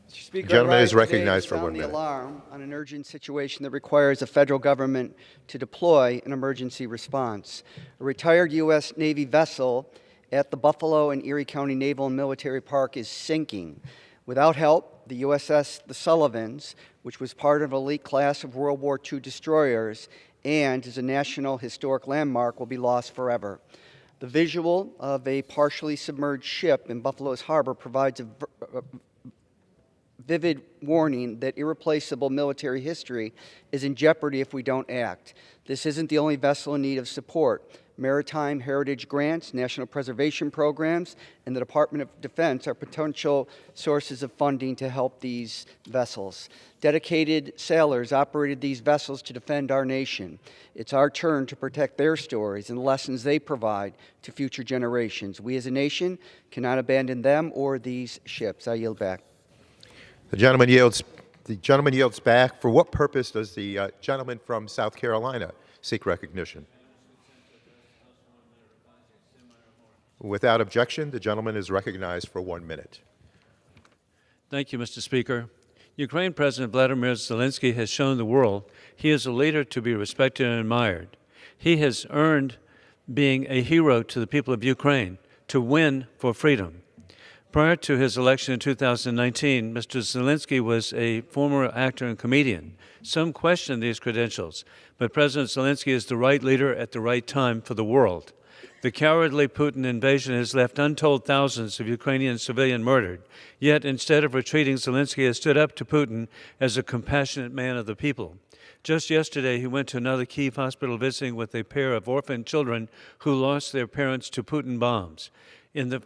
Speaker, the gentleman is today recognized to for 1 sound minute. the alarm on an urgent situation that requires the federal government to deploy an emergency response. A retired U.S. Navy vessel at the Buffalo and Erie County Naval and Military Park is sinking. Without help, the USS The Sullivans, which was part of an elite class of World War II destroyers and is a National Historic Landmark, will be lost forever. The visual of a partially submerged ship in Buffalo's harbor provides a vivid warning that irreplaceable military history is in jeopardy if we don't act. This isn't the only vessel in need of support. Maritime heritage grants, national preservation programs, and the Department of Defense are potential sources of funding to help these vessels. Dedicated sailors operated these vessels to defend our nation. It's our turn to protect their stories and the lessons they provide to future generations. We as a nation cannot abandon them or these ships. I yield back. The gentleman yields back. For what purpose does the gentleman from South Carolina seek recognition? Without objection, the gentleman is recognized for 1 minute. Thank you, Mr. Speaker. Ukraine President Vladimir Zelensky has shown the world he is a leader to be respected and admired. He has earned being a hero to the people of Ukraine, to win for freedom. Prior to his election in 2019, Mr. Zelensky was a former actor and comedian. Some question these credentials, but President Zelensky is the right leader at the right time for the world. The cowardly Putin invasion has left untold thousands of Ukrainian civilians murdered. Yet, instead of retreating, Zelensky has stood up to Putin as a compassionate man of the people. Just yesterday, he went to another Kyiv hospital visiting with a pair of orphaned children who lost their parents to Putin bombs. In the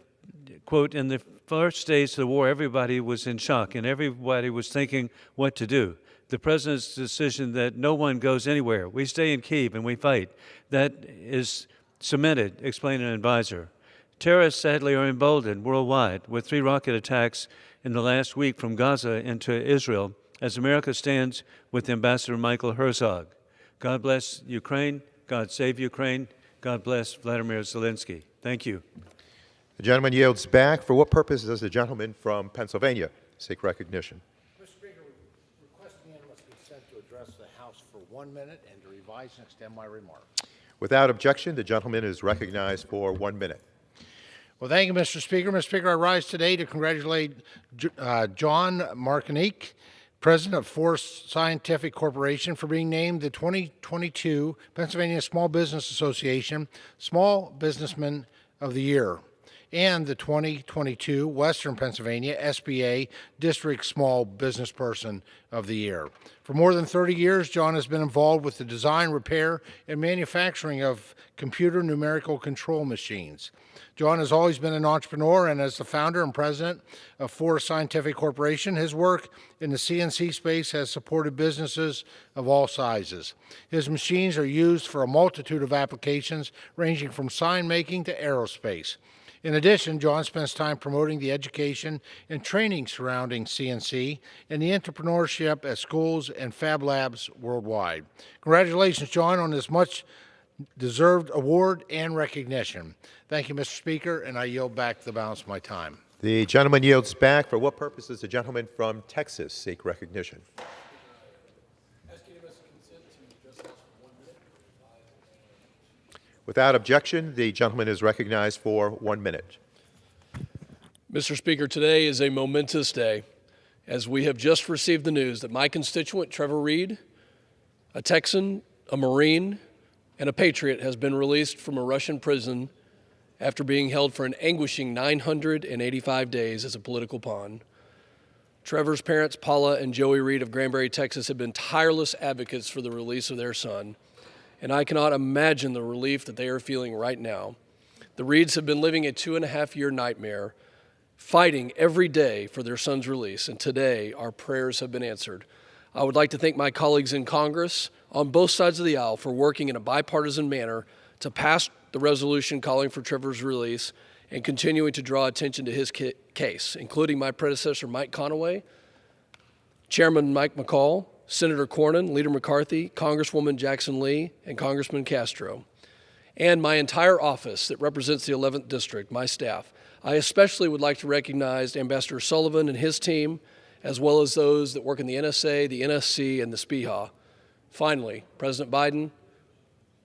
first days of the war, everybody was in shock and everybody was thinking what to do. The president's decision that no one goes anywhere, we stay in Kyiv and we fight, that is cemented, explained an advisor. Terrorists sadly are emboldened worldwide with 3 rocket attacks in the last week from Gaza into Israel as America stands with Ambassador Michael Herzog. God bless Ukraine. God save Ukraine. God bless Vladimir Zelensky. Thank you. The gentleman yields back. For what purpose does the gentleman from Pennsylvania seek recognition? Mr. Speaker, request unanimous consent to address the House House for 1 minute and to revise and extend my remarks. Without objection, the gentleman is recognized for 1 minute. Well, thank you, Mr. Speaker. Mr. Speaker, I rise today to congratulate John Marcinique, President of Forest Scientific Corporation, for being named the 2022 Pennsylvania Small Business Association Small Businessman of the Year and the 2022 Western Pennsylvania SBA District Small Business Person of the Year. For more than 30 years, John has been involved with the design, repair, and manufacturing of computer numerical control machines. John has always been an entrepreneur, and as the founder and president of Forest Scientific Corporation, his work in the CNC space has supported businesses of all sizes. His machines are used for a multitude of applications, ranging from sign making to aerospace. In addition, John spends time promoting the education and training surrounding CNC and the entrepreneurship at schools and fab labs worldwide. Congratulations, John, on this much-deserved award and recognition. Thank you, Mr. Speaker, and I yield back the balance of my time. The gentleman yields back. For what purpose does the gentleman from Texas seek recognition? Without objection, the gentleman is recognized for 1 minute. Mr. Speaker, today is a momentous day as we have just received the news that my constituent, Trevor Reed, a Texan, a Marine, and a patriot, has been released from a Russian prison after being held for an anguishing 985 days as a political pawn. Trevor's parents, Paula and Joey Reed of Granbury, Texas, have been tireless advocates for the release of their son, and I cannot imagine the relief that they are feeling right now. The Reeds have been living a 2.5-year nightmare, fighting every day for their son's release, and today our prayers have been answered. I would like to thank my colleagues in Congress on both sides of the aisle for working in a bipartisan manner to pass the resolution calling for Trevor's release and continuing to draw attention to his case, including my predecessor, Mike Conaway, Chairman Mike McCall, Senator Cornyn, Leader McCarthy, Congresswoman Jackson Lee, and Congressman Castro, and my entire office that represents the 11th District, my staff. I especially would like to recognize Ambassador Sullivan and his team, as well as those that work in the NSA, the NSC, and the SPIHA. Finally, President Biden,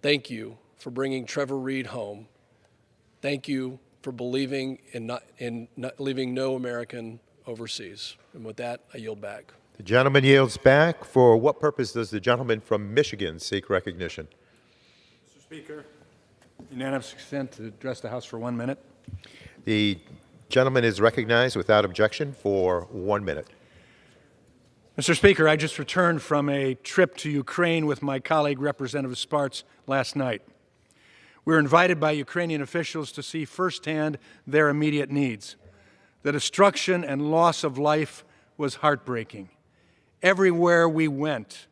thank you for bringing Trevor Reed home. Thank you for believing in not leaving no American overseas. And with that, I yield back. The gentleman yields back. For what purpose does the gentleman from Michigan seek recognition? Mr. Speaker, unanimous consent to address the House for 1 minute. The gentleman is recognized without objection for 1 minute. Mr. Speaker, I just returned from a trip to Ukraine with my colleague, Representative Sparts, last night. We were invited by Ukrainian officials to see firsthand their immediate needs. The destruction and loss of life was heartbreaking. Everywhere we went,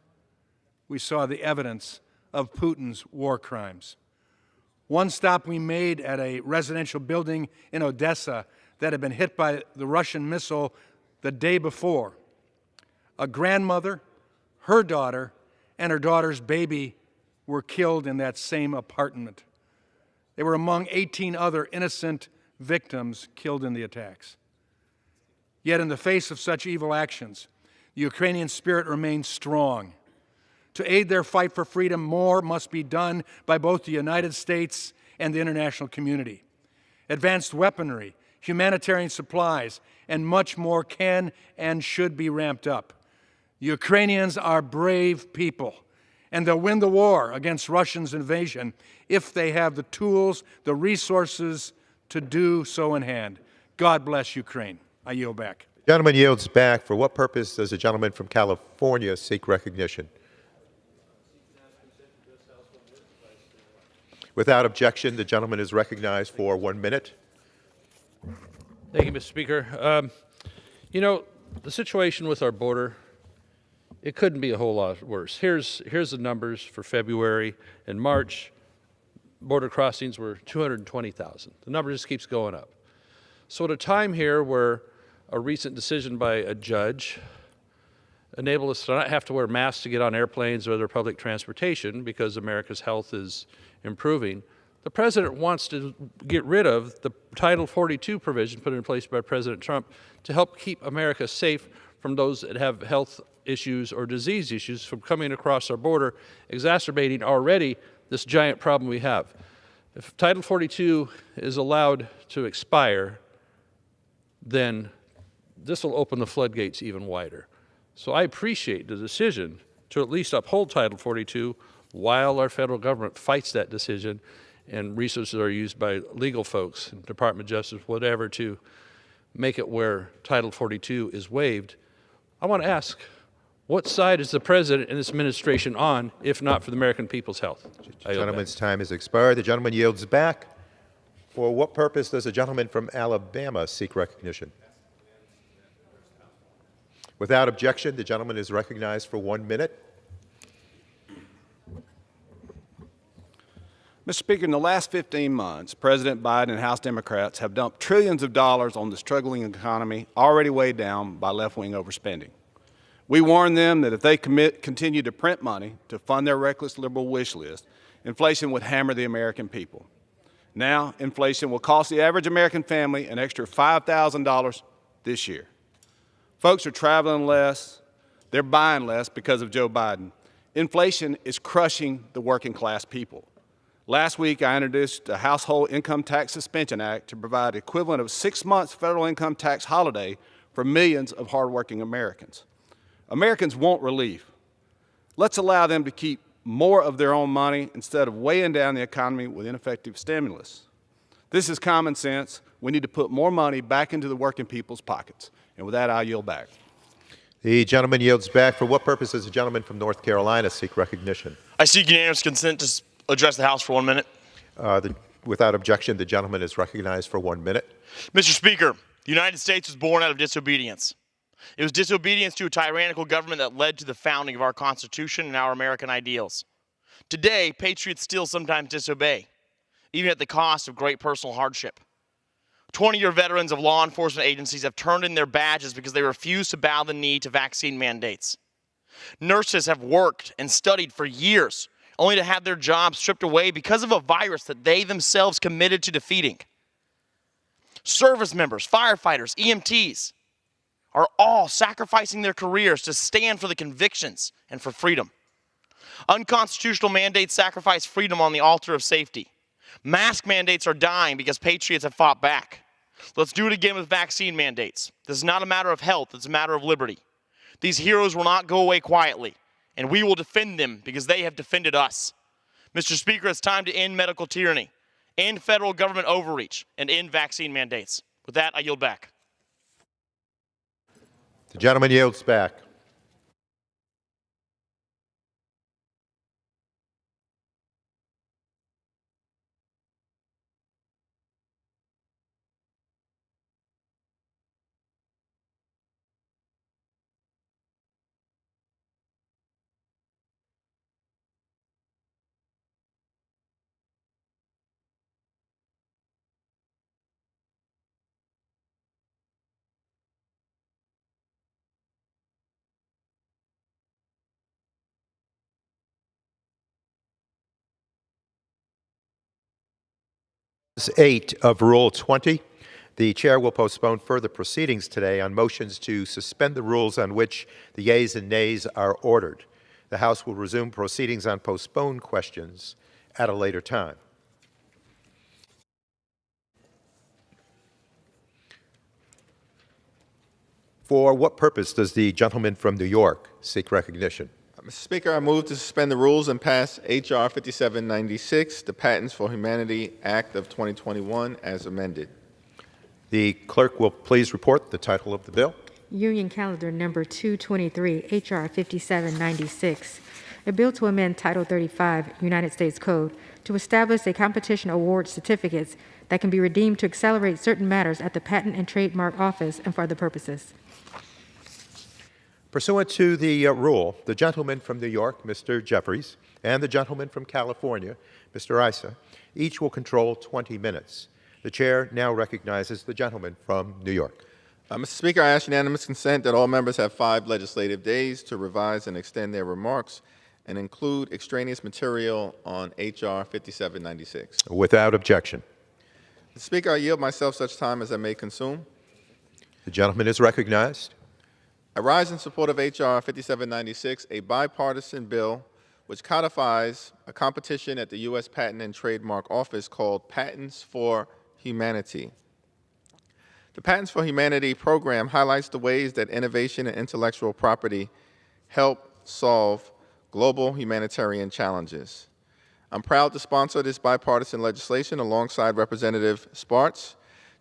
we saw the evidence of Putin's war crimes. One stop we made at a residential building in Odessa that had been hit by the Russian missile the day before. A grandmother, her daughter, and her daughter's baby were killed in that same apartment. They were among 18 other innocent victims killed in the attacks. Yet in the face of such evil actions, the Ukrainian spirit remains strong. To aid their fight for freedom, more must be done by both the United States and the international community. Advanced weaponry, humanitarian supplies, and much more can and should be ramped up. The Ukrainians are brave people, and they'll win the war against Russia's invasion if they have the tools, the resources to do so in hand. God bless Ukraine. I yield back. The gentleman yields back. For what purpose does the gentleman from California seek recognition? Without objection, the gentleman is recognized for 1 minute. Thank you, Mr. Speaker. You know, the situation with our border, it couldn't be a whole lot worse. Here's the numbers for February and March. Border crossings were 220,000. The number just keeps going up. So at a time here where a recent decision by a judge enabled us to not have to wear masks to get on airplanes or other public transportation because America's health is improving, the president wants to get rid of the Title 42 provision put in place by President Trump to help keep America safe from those that have health issues or disease issues from coming across our border, exacerbating already this giant problem we have. If Title 42 is allowed to expire, then this will open the floodgates even wider. So I appreciate the decision to at least uphold Title 42 while our federal government fights that decision and resources are used by legal folks, Department of Justice, whatever, to make it where Title 42 is waived. I want to ask, what side is the President and this administration on, if not for the American people's health? The gentleman's time has expired. The gentleman yields back. For what purpose does the gentleman from Alabama seek recognition? Without objection, the gentleman is recognized for 1 minute. Mr. Speaker, in the last 15 months, President Biden and House Democrats have dumped trillions of dollars on the struggling economy already weighed down by left-wing overspending. We warned them that if they continue to print money to fund their reckless liberal wish list, inflation would hammer the American people. Now, inflation will cost the average American family an extra $5,000 this year. Folks are traveling less, they're buying less because of Joe Biden. Inflation is crushing the working class people. Last week, I introduced a Household Income Tax Suspension Act to provide the equivalent of 6 months federal income tax holiday for millions of hardworking Americans. Americans want relief. Let's allow them to keep more of their own money instead of weighing down the economy with ineffective stimulus. This is common sense. We need to put more money back into the working people's pockets. And with that, I'll yield back. The gentleman yields back. For what purpose does the gentleman from North Carolina seek recognition? I seek unanimous consent to address the House for 1 minute. Without objection, the gentleman is recognized for 1 minute. Mr. Speaker, the United States was born out of disobedience. It was disobedience to a tyrannical government that led to the founding of our Constitution and our American ideals. Today, patriots still sometimes disobey, even at the cost of great personal hardship. 20-year veterans of law enforcement agencies have turned in their badges because they refuse to bow the knee to vaccine mandates. Nurses have worked and studied for years, only to have their jobs stripped away because of a virus that they themselves committed to defeating. Service members, firefighters, EMTs are all sacrificing their careers to stand for the convictions and for freedom. Unconstitutional mandates sacrifice freedom on the altar of safety. Mask mandates are dying because patriots have fought back. Let's do it again with vaccine mandates. This is not a matter of health, it's a matter of liberty. These heroes will not go away quietly, and we will defend them because they have defended us. Mr. Speaker, it's time to end medical tyranny, end federal government overreach, and end vaccine mandates. With that, I yield back. The gentleman yields back. Clause 8 of Rule 20. The chair will postpone further proceedings today on motions to suspend the rules on which the yeas and nays are ordered. The House will resume proceedings on postponed questions at a later time. For what purpose does the gentleman from New York seek recognition? Mr. Speaker, I move to suspend the rules and pass H.R. 5796, the Patents for Humanity Act of 2021, as amended. The clerk will please report the title of the bill. Union Calendar Number 223, H.R. 5796, a bill to amend Title 35, United States Code, to establish a competition award certificates that can be redeemed to accelerate certain matters at the Patent and Trademark Office and for other purposes. Pursuant to the rule, the gentleman from New York, Mr. Jeffries, and the gentleman from California, Mr. Issa, each will control 20 minutes. The chair now recognizes the gentleman from New York. Mr. Speaker, I ask unanimous consent that all members have 5 legislative days to revise and extend their remarks and include extraneous material on H.R. 5796. Without objection. Mr. Speaker, I yield myself such time as I may consume. The gentleman is recognized. I rise in support of H.R. 5796, a bipartisan bill which codifies a competition at the U.S. Patent and Trademark Office called Patents for Humanity. The Patents for Humanity program highlights the ways that innovation and intellectual property help solve global humanitarian challenges. I'm proud to sponsor this bipartisan legislation alongside Representative Spartz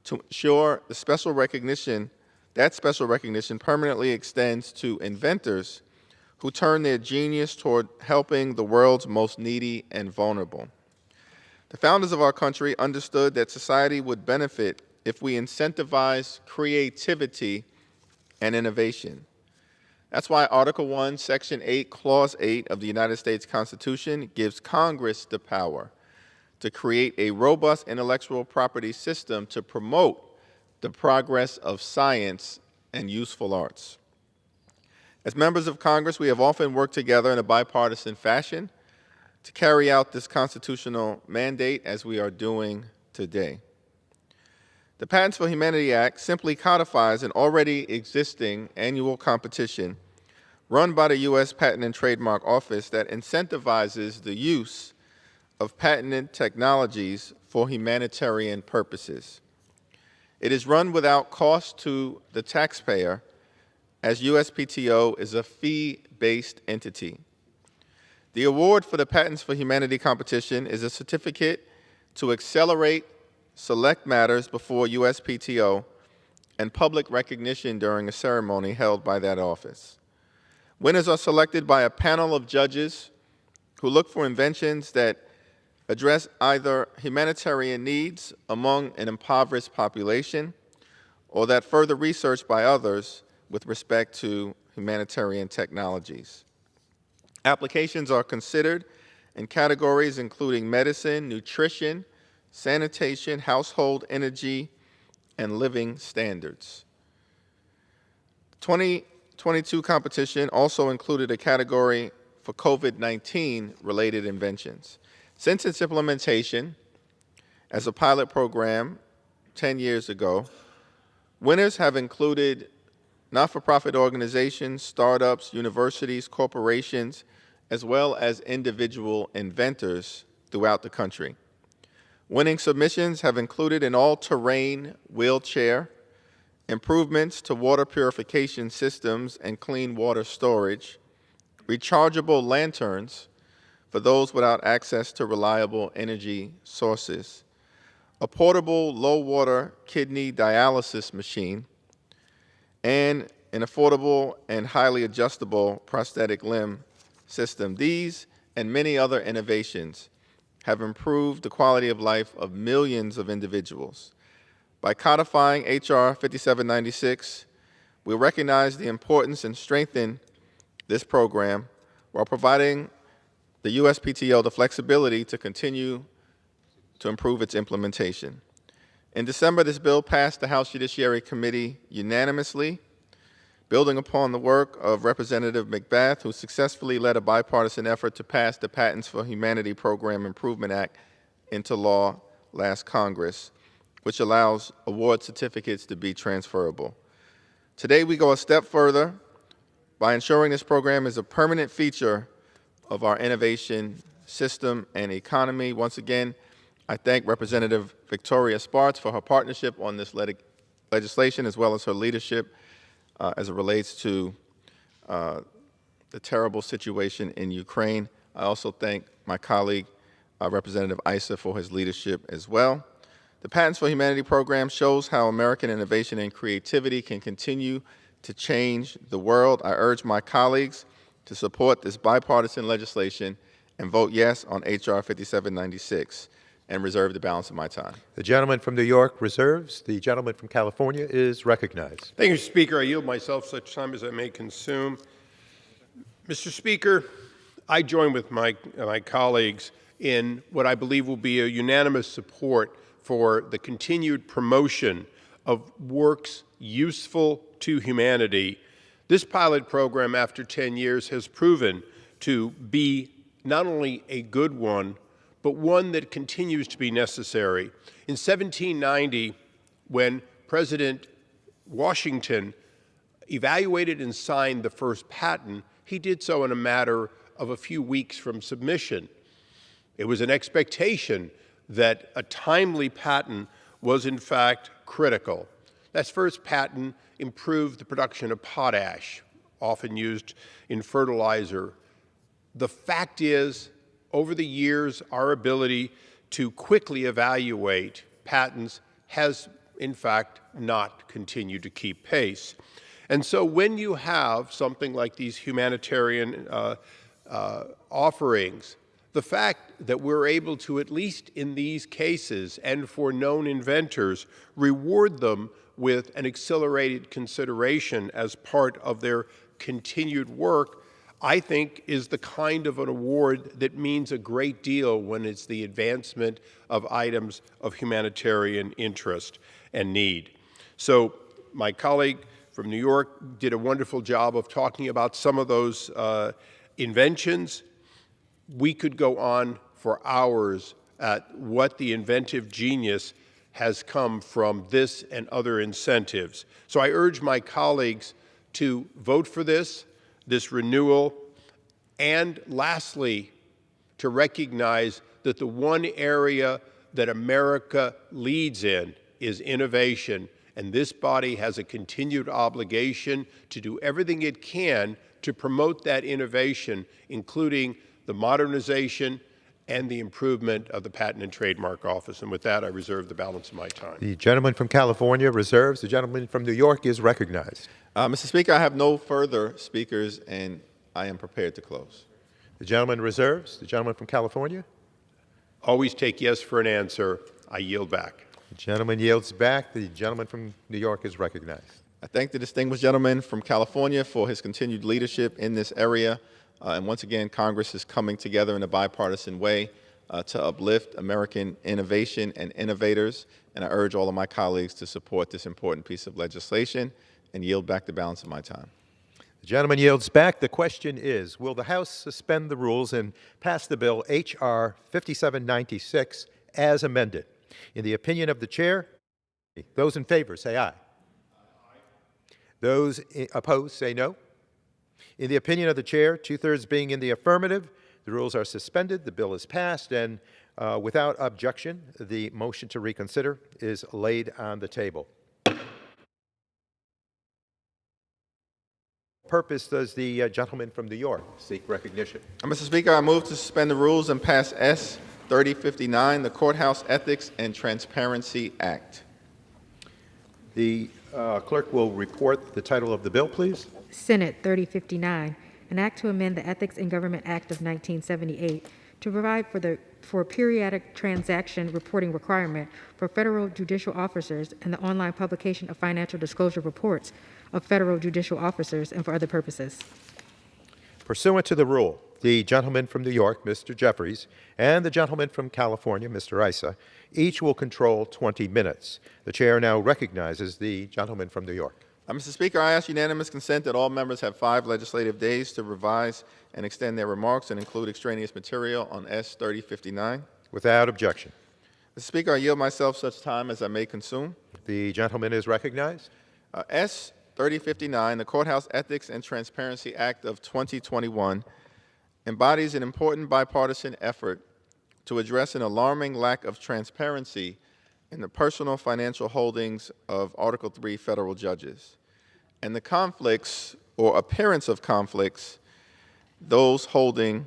to ensure that special recognition permanently extends to inventors who turn their genius toward helping the world's most needy and vulnerable. The founders of our country understood that society would benefit if we incentivize creativity and innovation. That's why Article 1, Section 8, Clause 8 of the United States Constitution gives Congress the power to create a robust intellectual property system to promote the progress of science and useful arts. As members of Congress, we have often worked together in a bipartisan fashion to carry out this constitutional mandate as we are doing today. The Patents for Humanity Act simply codifies an already existing annual competition run by the U.S. Patent and Trademark Office that incentivizes the use of patented technologies for humanitarian purposes. It is run without cost to the taxpayer, as USPTO is a fee-based entity. The award for the Patents for Humanity competition is a certificate to accelerate select matters before USPTO and public recognition during a ceremony held by that office. Winners are selected by a panel of judges who look for inventions that address either humanitarian needs among an impoverished population or that further research by others with respect to humanitarian technologies. Applications are considered in categories including medicine, nutrition, sanitation, household energy, and living standards. 2022 competition also included a category for COVID-19 related inventions. Since its implementation as a pilot program 10 years ago, winners have included not-for-profit organizations, startups, universities, corporations, as well as individual inventors throughout the country. Winning submissions have included an all-terrain wheelchair, improvements to water purification systems and clean water storage, rechargeable lanterns for those without access to reliable energy sources, a portable low-water kidney dialysis machine, and an affordable and highly adjustable prosthetic limb system. These and many other innovations have improved the quality of life of millions of individuals. By codifying H.R. 5796, we recognize the importance and strengthen this program while providing the USPTO the flexibility to continue to improve its implementation. In December, this bill passed the House Judiciary Committee unanimously, building upon the work of Representative McBath, who successfully led a bipartisan effort to pass the Patents for Humanity Program Improvement Act into law last Congress, which allows award certificates to be transferable. Today, we go a step further by ensuring this program is a permanent feature of our innovation system and economy. Once again, I thank Representative Victoria Spartz for her partnership on this legislation, as well as her leadership as it relates to the terrible situation in Ukraine. I also thank my colleague, Representative Issa, for his leadership as well. The Patents for Humanity program shows how American innovation and creativity can continue to change the world. I urge my colleagues to support this bipartisan legislation and vote yes on H.R. 5796 and reserve the balance of my time. The gentleman from New York reserves. The gentleman from California is recognized. Thank you, Speaker. I yield myself such time as I may consume. Mr. Speaker, I join with my colleagues in what I believe will be a unanimous support for the continued promotion of works useful to humanity. This pilot program, after 10 years, has proven to be not only a good one, but one that continues to be necessary. In 1790, when President Washington evaluated and signed the first patent, he did so in a matter of a few weeks from submission. It was an expectation that a timely patent was in fact critical. That first patent improved the production of potash, often used in fertilizer. The fact is, over the years, our ability to quickly evaluate patents has, in fact, not continued to keep pace. And so when you have something like these humanitarian offerings, the fact that we're able to, at least in these cases and for known inventors, reward them with an accelerated consideration as part of their continued work, I think is the kind of an award that means a great deal when it's the advancement of items of humanitarian interest and need. So my colleague from New York did a wonderful job of talking about some of those inventions. We could go on for hours at what the inventive genius has come from this and other incentives. So I urge my colleagues to vote for this renewal, and lastly, to recognize that the one area that America leads in is innovation, and this body has a continued obligation to do everything it can to promote that innovation, including the modernization and the improvement of the Patent and Trademark Office. And with that, I reserve the balance of my time. The gentleman from California reserves. The gentleman from New York is recognized. Mr. Speaker, I have no further speakers, and I am prepared to close. The gentleman reserves. The gentleman from California. Always take yes for an answer. I yield back. The gentleman yields back. The gentleman from New York is recognized. I thank the distinguished gentleman from California for his continued leadership in this area. And once again, Congress is coming together in a bipartisan way to uplift American innovation and innovators. And I urge all of my colleagues to support this important piece of legislation and yield back the balance of my time. The gentleman yields back. The question is, will the House suspend the rules and pass the bill H.R. 5796 as amended? In the opinion of the chair, those in favor say aye. Those opposed say no. In the opinion of the chair, two-thirds being in the affirmative, the rules are suspended, the bill is passed, and without objection, the motion to reconsider is laid on the table. Purpose does the gentleman from New York seek recognition? Mr. Speaker, I move to suspend the rules and pass S. 3059, the Courthouse Ethics and Transparency Act. The clerk will report the title of the bill, please. Senate 3059, an act to amend the Ethics in Government Act of 1978 to provide for periodic transaction reporting requirement for federal judicial officers and the online publication of financial disclosure reports of federal judicial officers and for other purposes. Pursuant to the rule, the gentleman from New York, Mr. Jeffries, and the gentleman from California, Mr. Issa, each will control 20 minutes. The chair now recognizes the gentleman from New York. Mr. Speaker, I ask unanimous consent that all members have 5 legislative days to revise and extend their remarks and include extraneous material on S. 3059. Without objection. Mr. Speaker, I yield myself such time as I may consume. The gentleman is recognized. S. 3059, the Courthouse Ethics and Transparency Act of 2021, embodies an important bipartisan effort to address an alarming lack of transparency in the personal financial holdings of Article III federal judges, and the conflicts or appearance of conflicts those holdings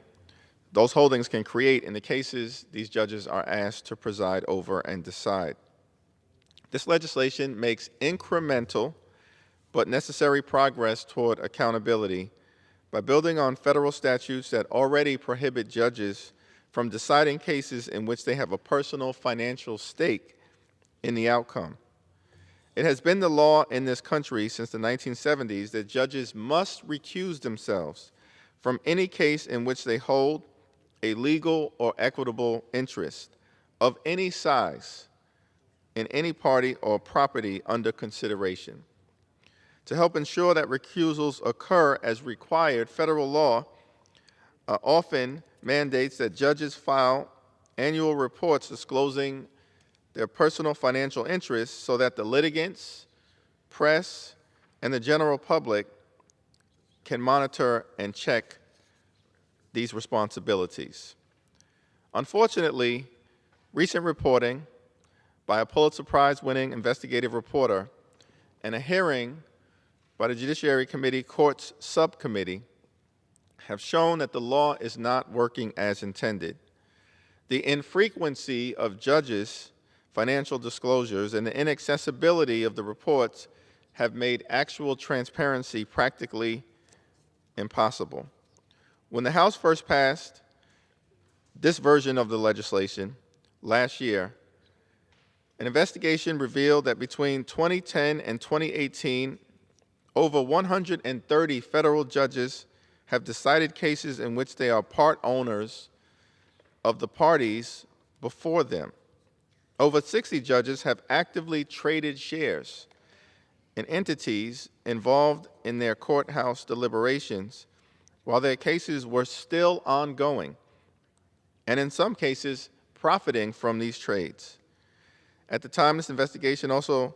can create in the cases these judges are asked to preside over and decide. This legislation makes incremental but necessary progress toward accountability by building on federal statutes that already prohibit judges from deciding cases in which they have a personal financial stake in the outcome. It has been the law in this country since the 1970s that judges must recuse themselves from any case in which they hold a legal or equitable interest of any size in any party or property under consideration. To help ensure that recusals occur as required, federal law often mandates that judges file annual reports disclosing their personal financial interests so that the litigants, press, and the general public can monitor and check these responsibilities. Unfortunately, recent reporting by a Pulitzer Prize-winning investigative reporter and a hearing by the Judiciary Committee Courts Subcommittee have shown that the law is not working as intended. The infrequency of judges' financial disclosures and the inaccessibility of the reports have made actual transparency practically impossible. When the House first passed this version of the legislation last year, an investigation revealed that between 2010 and 2018, over 130 federal judges have decided cases in which they are part owners of the parties before them. Over 60 judges have actively traded shares in entities involved in their courthouse deliberations while their cases were still ongoing, and in some cases, profiting from these trades. At the time, this investigation also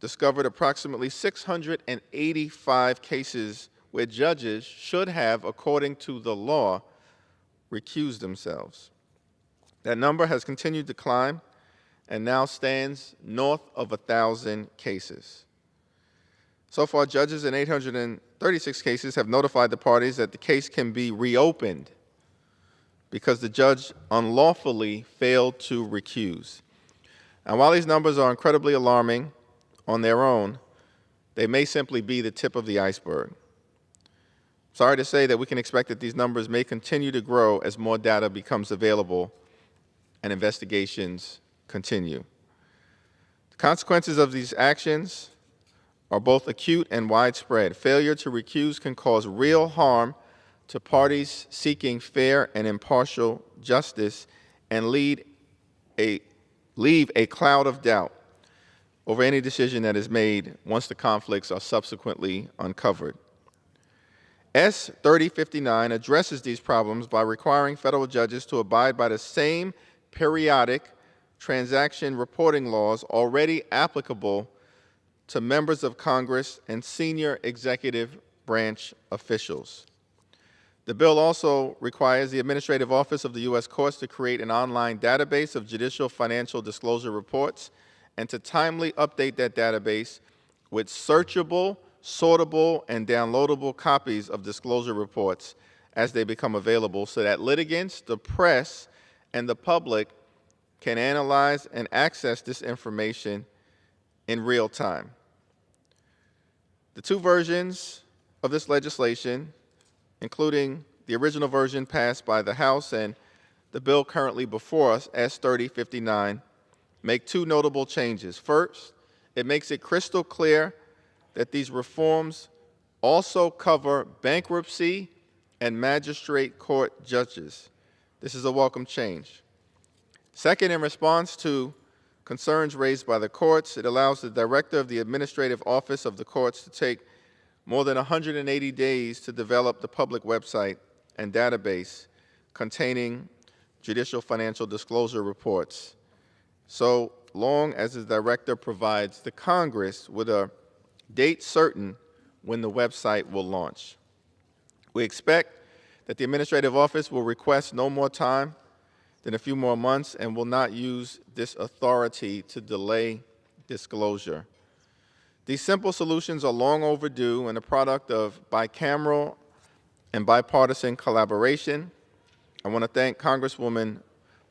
discovered approximately 685 cases where judges should have, according to the law, recused themselves. That number has continued to climb and now stands north of 1,000 cases. So far, judges in 836 cases have notified the parties that the case can be reopened because the judge unlawfully failed to recuse. And while these numbers are incredibly alarming on their own, they may simply be the tip of the iceberg. Sorry to say that we can expect that these numbers may continue to grow as more data becomes available and investigations continue. The consequences of these actions are both acute and widespread. Failure to recuse can cause real harm to parties seeking fair and impartial justice and leave a cloud of doubt over any decision that is made once the conflicts are subsequently uncovered. S. 3059 addresses these problems by requiring federal judges to abide by the same periodic transaction reporting laws already applicable to members of Congress and senior executive branch officials. The bill also requires the Administrative Office of the U.S. Courts to create an online database of judicial financial disclosure reports and to timely update that database with searchable, sortable, and downloadable copies of disclosure reports as they become available so that litigants, the press, and the public can analyze and access this information in real time. The two versions of this legislation, including the original version passed by the House and the bill currently before us, S. 3059, make two notable changes. First, it makes it crystal clear that these reforms also cover bankruptcy and magistrate court judges. This is a welcome change. Second, in response to concerns raised by the courts, it allows the director of the administrative office of the courts to take more than 180 days to develop the public website and database containing judicial financial disclosure reports, so long as the director provides the Congress with a date certain when the website will launch. We expect that the administrative office will request no more time than a few more months and will not use this authority to delay disclosure. These simple solutions are long overdue and a product of bicameral and bipartisan collaboration. I want to thank Congresswoman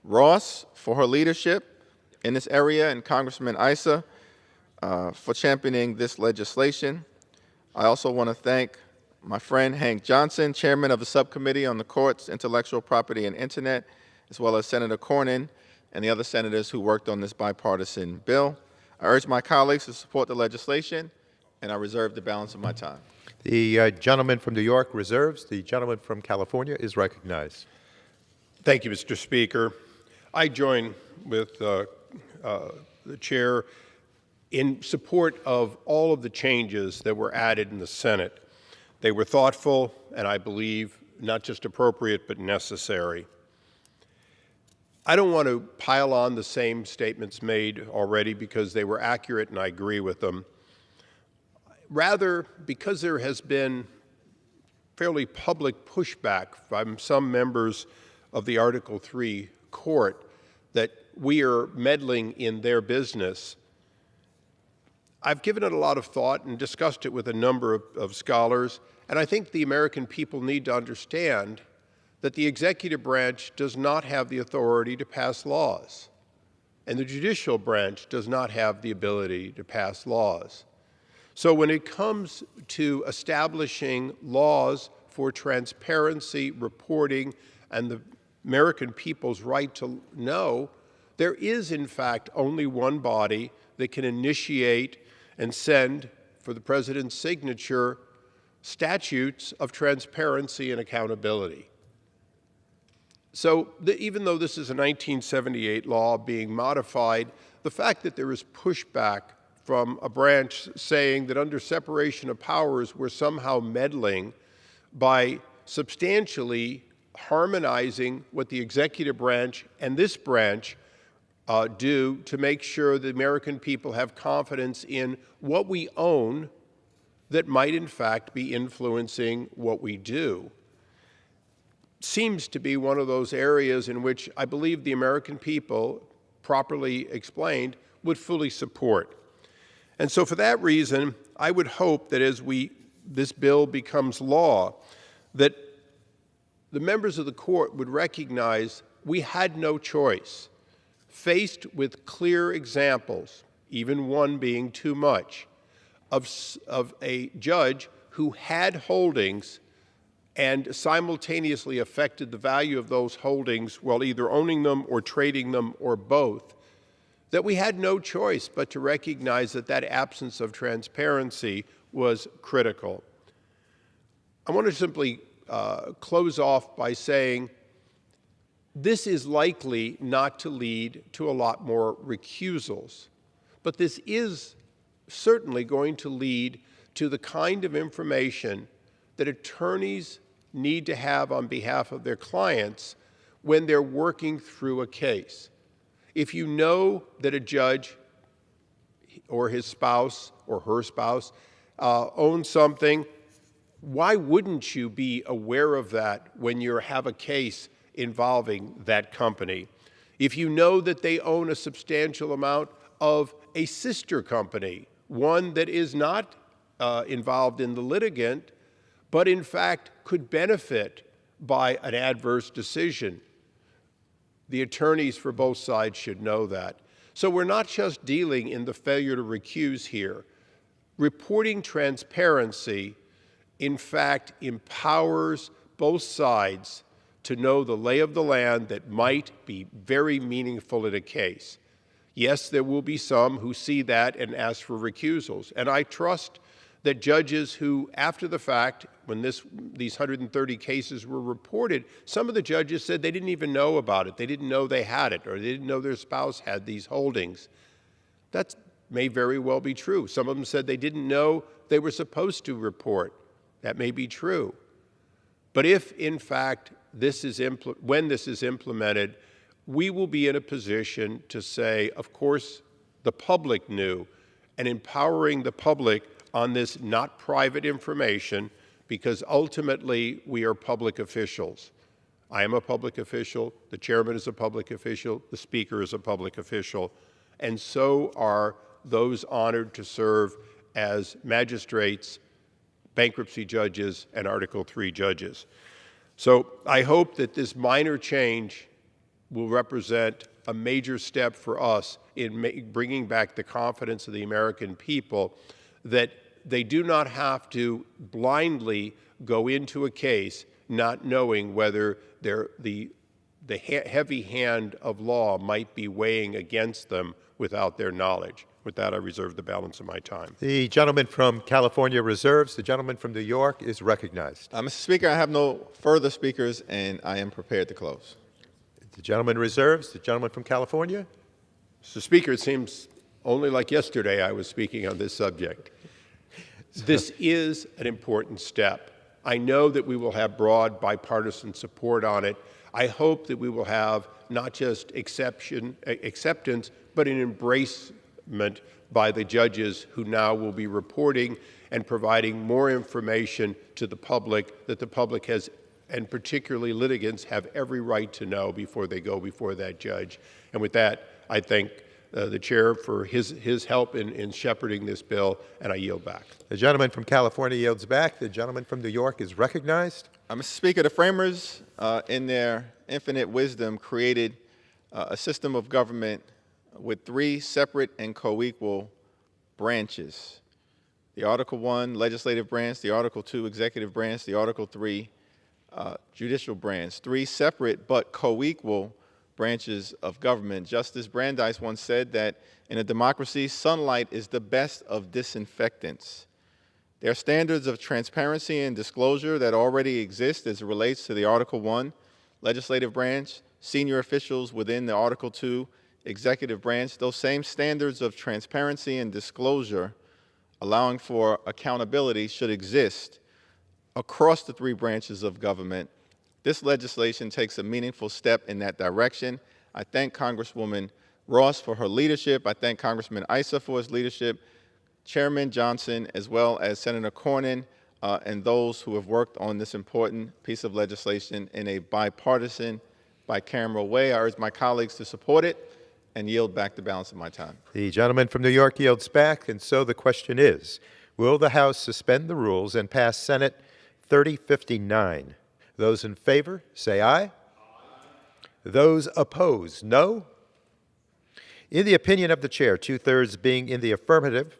Ross for her leadership in this area and Congressman Issa for championing this legislation. I also want to thank my friend Hank Johnson, chairman of the subcommittee on the courts, intellectual property, and internet, as well as Senator Cornyn and the other senators who worked on this bipartisan bill. I urge my colleagues to support the legislation, and I reserve the balance of my time. The gentleman from New York reserves. The gentleman from California is recognized. Thank you, Mr. Speaker. I join with the chair in support of all of the changes that were added in the Senate. They were thoughtful and, I believe, not just appropriate but necessary. I don't want to pile on the same statements made already because they were accurate and I agree with them. rather, because there has been fairly public pushback from some members of the Article 3 court that we are meddling in their business, I've given it a lot of thought and discussed it with a number of scholars, and I think the American people need to understand that the executive branch does not have the authority to pass laws, and the judicial branch does not have the ability to pass laws. So when it comes to establishing laws for transparency, reporting, and the American people's right to know, there is, in fact, only one body that can initiate and send, for the President's signature, statutes of transparency and accountability. So even though this is a 1978 law being modified, the fact that there is pushback from a branch saying that under separation of powers we're somehow meddling by substantially harmonizing what the executive branch and this branch do to make sure the American people have confidence in what we own that might in fact be influencing what we do, seems to be one of those areas in which I believe the American people, properly explained, would fully support. And so for that reason, I would hope that as this bill becomes law, that the members of the court would recognize we had no choice. Faced with clear examples, even one being too much, of a judge who had holdings and simultaneously affected the value of those holdings while either owning them or trading them or both, that we had no choice but to recognize that that absence of transparency was critical. I want to simply close off by saying this is likely not to lead to a lot more recusals, but this is certainly going to lead to the kind of information that attorneys need to have on behalf of their clients when they're working through a case. If you know that a judge or his spouse or her spouse owns something, why wouldn't you be aware of that when you have a case involving that company? If you know that they own a substantial amount of a sister company, one that is not involved in the litigant, but in fact could benefit by an adverse decision, the attorneys for both sides should know that. So we're not just dealing in the failure to recuse here. Reporting transparency, in fact, empowers both sides to know the lay of the land that might be very meaningful in a case. Yes, there will be some who see that and ask for recusals. And I trust that judges who, after the fact, when these 130 cases were reported, some of the judges said they didn't even know about it. They didn't know they had it, or they didn't know their spouse had these holdings. That may very well be true. Some of them said they didn't know they were supposed to report. That may be true. But if, in fact, when this is implemented, we will be in a position to say, of course, the public knew, and empowering the public on this not private information, because ultimately we are public officials. I am a public official, the chairman is a public official, the speaker is a public official, and so are those honored to serve as magistrates, bankruptcy judges, and Article 3 judges. So I hope that this minor change will represent a major step for us in bringing back the confidence of the American people that they do not have to blindly go into a case not knowing whether the heavy hand of law might be weighing against them without their knowledge. With that, I reserve the balance of my time. The gentleman from California reserves. The gentleman from New York is recognized. Mr. Speaker, I have no further speakers, and I am prepared to close. The gentleman reserves. The gentleman from California. Mr. Speaker, it seems only like yesterday I was speaking on this subject. This is an important step. I know that we will have broad bipartisan support on it. I hope that we will have not just acceptance, but an embracement by the judges who now will be reporting, and providing more information to the public that the public has, and particularly litigants, have every right to know before they go before that judge. And with that, I thank the chair for his help in shepherding this bill, and I yield back. The gentleman from California yields back. The gentleman from New York is recognized. Mr. Speaker, the framers, in their infinite wisdom, created a system of government with three separate and co-equal branches: the Article I legislative branch, the Article II executive branch, the Article III judicial branch. Three separate but co-equal branches of government. Justice Brandeis once said that in a democracy, sunlight is the best of disinfectants. There are standards of transparency and disclosure that already exist as it relates to the Article I legislative branch, senior officials within the Article II executive branch. Those same standards of transparency and disclosure, allowing for accountability, should exist across the three branches of government. This legislation takes a meaningful step in that direction. I thank Congresswoman Ross for her leadership. I thank Congressman Issa for his leadership, Chairman Johnson, as well as Senator Cornyn, and those who have worked on this important piece of legislation in a bipartisan, bicameral way. I urge my colleagues to support it and yield back the balance of my time. The gentleman from New York yields back, and so the question is, will the House suspend the rules and pass Senate 3059? Those in favor, say aye. Those opposed, no. In the opinion of the chair, 2/3 being in the affirmative,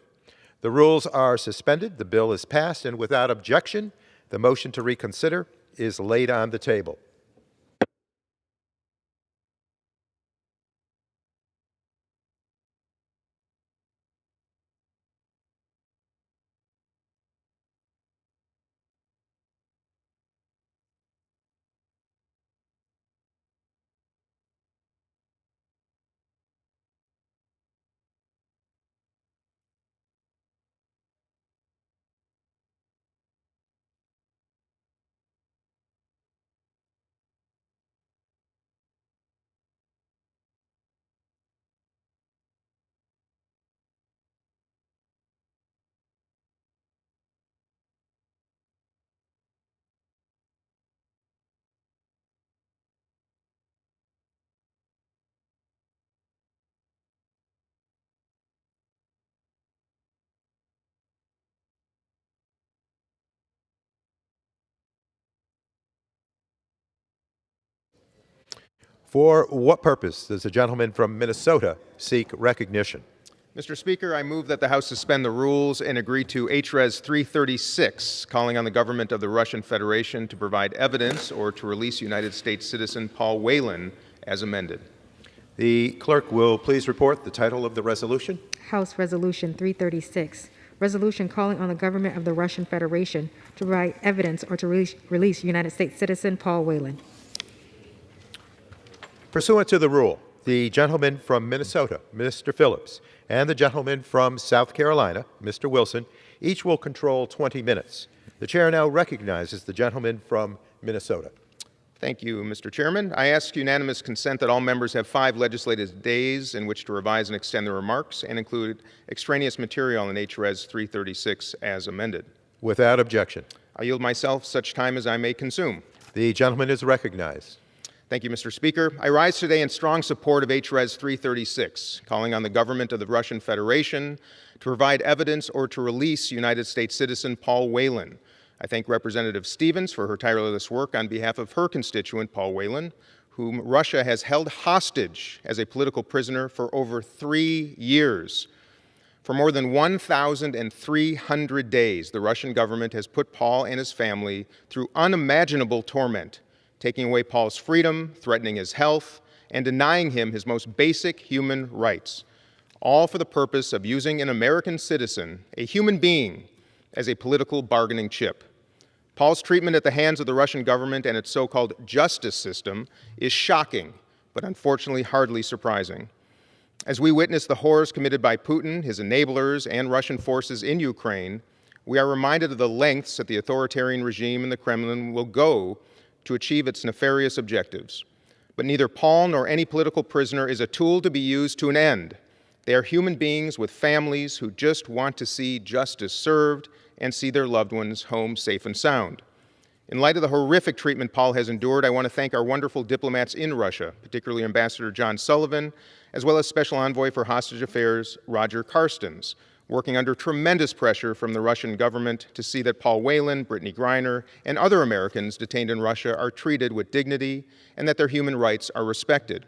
the rules are suspended, the bill is passed, and without objection, the motion to reconsider is laid on the table. For what purpose does the gentleman from Minnesota seek recognition? Mr. Speaker, I move that the House suspend the rules and agree to HRES 336, calling on the government of the Russian Federation to provide evidence or to release United States citizen Paul Whelan, as amended. The clerk will please report the title of the resolution. House Resolution 336, resolution calling on the government of the Russian Federation to provide evidence or to release United States citizen Paul Whelan. Pursuant to the rule, the gentleman from Minnesota, Mr. Phillips, and the gentleman from South Carolina, Mr. Wilson, each will control 20 minutes. The chair now recognizes the gentleman from Minnesota. Thank you, Mr. Chairman. I ask unanimous consent that all members have 5 legislative days in which to revise and extend their remarks and include extraneous material in HRES 336 as amended. Without objection. I yield myself such time as I may consume. The gentleman is recognized. Thank you, Mr. Speaker. I rise today in strong support of HRES 336, calling on the government of the Russian Federation to provide evidence or to release United States citizen Paul Whelan. I thank Representative Stevens for her tireless work on behalf of her constituent, Paul Whelan, whom Russia has held hostage as a political prisoner for over 3 years. For more than 1,300 days, the Russian government has put Paul and his family through unimaginable torment, taking away Paul's freedom, threatening his health, and denying him his most basic human rights, all for the purpose of using an American citizen, a human being, as a political bargaining chip. Paul's treatment at the hands of the Russian government and its so-called justice system is shocking, but unfortunately hardly surprising. As we witness the horrors committed by Putin, his enablers, and Russian forces in Ukraine, we are reminded of the lengths that the authoritarian regime in the Kremlin will go to achieve its nefarious objectives. But neither Paul nor any political prisoner is a tool to be used to an end. They are human beings with families who just want to see justice served and see their loved ones home safe and sound. In light of the horrific treatment Paul has endured, I want to thank our wonderful diplomats in Russia, particularly Ambassador John Sullivan, as well as Special Envoy for Hostage Affairs Roger Karstens, working under tremendous pressure from the Russian government to see that Paul Whelan, Brittany Griner, and other Americans detained in Russia are treated with dignity and that their human rights are respected.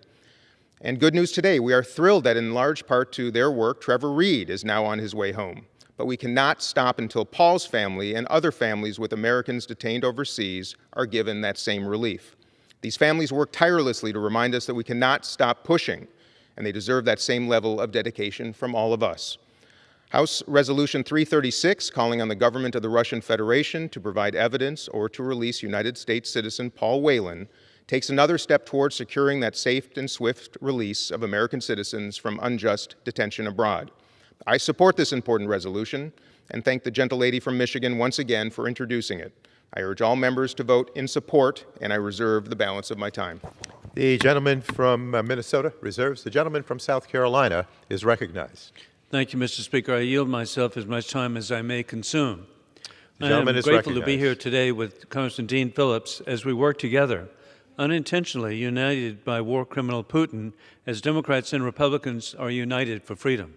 And good news today, we are thrilled that in large part to their work, Trevor Reed is now on his way home. But we cannot stop until Paul's family and other families with Americans detained overseas are given that same relief. These families work tirelessly to remind us that we cannot stop pushing, and they deserve that same level of dedication from all of us. House Resolution 336, calling on the government of the Russian Federation to provide evidence or to release United States citizen Paul Whelan, takes another step towards securing that safe and swift release of American citizens from unjust detention abroad. I support this important resolution and thank the gentle lady from Michigan once again for introducing it. I urge all members to vote in support, and I reserve the balance of my time. The gentleman from Minnesota reserves. The gentleman from South Carolina is recognized. Thank you, Mr. Speaker. I yield myself as much time as I may consume. The gentleman is I am grateful to be recognized. here today with Congressman Dean Phillips as we work together, unintentionally united by war criminal Putin, as Democrats and Republicans are united for freedom.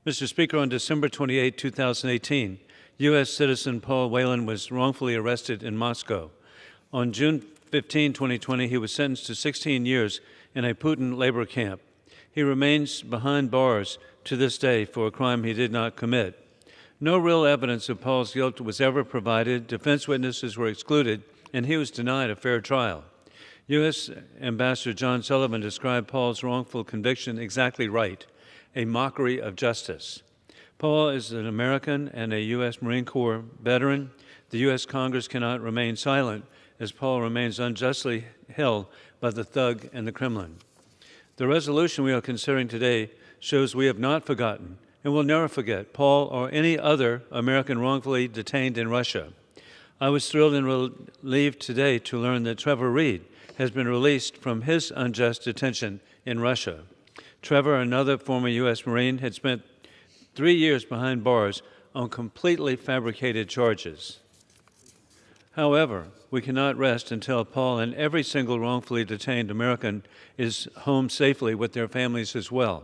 Mr. Speaker, on December 28, 2018, U.S. citizen Paul Whelan was wrongfully arrested in Moscow. On June 15, 2020, he was sentenced to 16 years in a Putin labor camp. He remains behind bars to this day for a crime he did not commit. No real evidence of Paul's guilt was ever provided, defense witnesses were excluded, and he was denied a fair trial. U.S. Ambassador John Sullivan described Paul's wrongful conviction exactly right: a mockery of justice. Paul is an American and a U.S. Marine Corps veteran. The U.S. Congress cannot remain silent as Paul remains unjustly held by the thug and the Kremlin. The resolution we are considering today shows we have not forgotten and will never forget Paul or any other American wrongfully detained in Russia. I was thrilled and relieved today to learn that Trevor Reed has been released from his unjust detention in Russia. Trevor, another former U.S. Marine, had spent 3 years behind bars on completely fabricated charges. However, we cannot rest until Paul and every single wrongfully detained American is home safely with their families as well.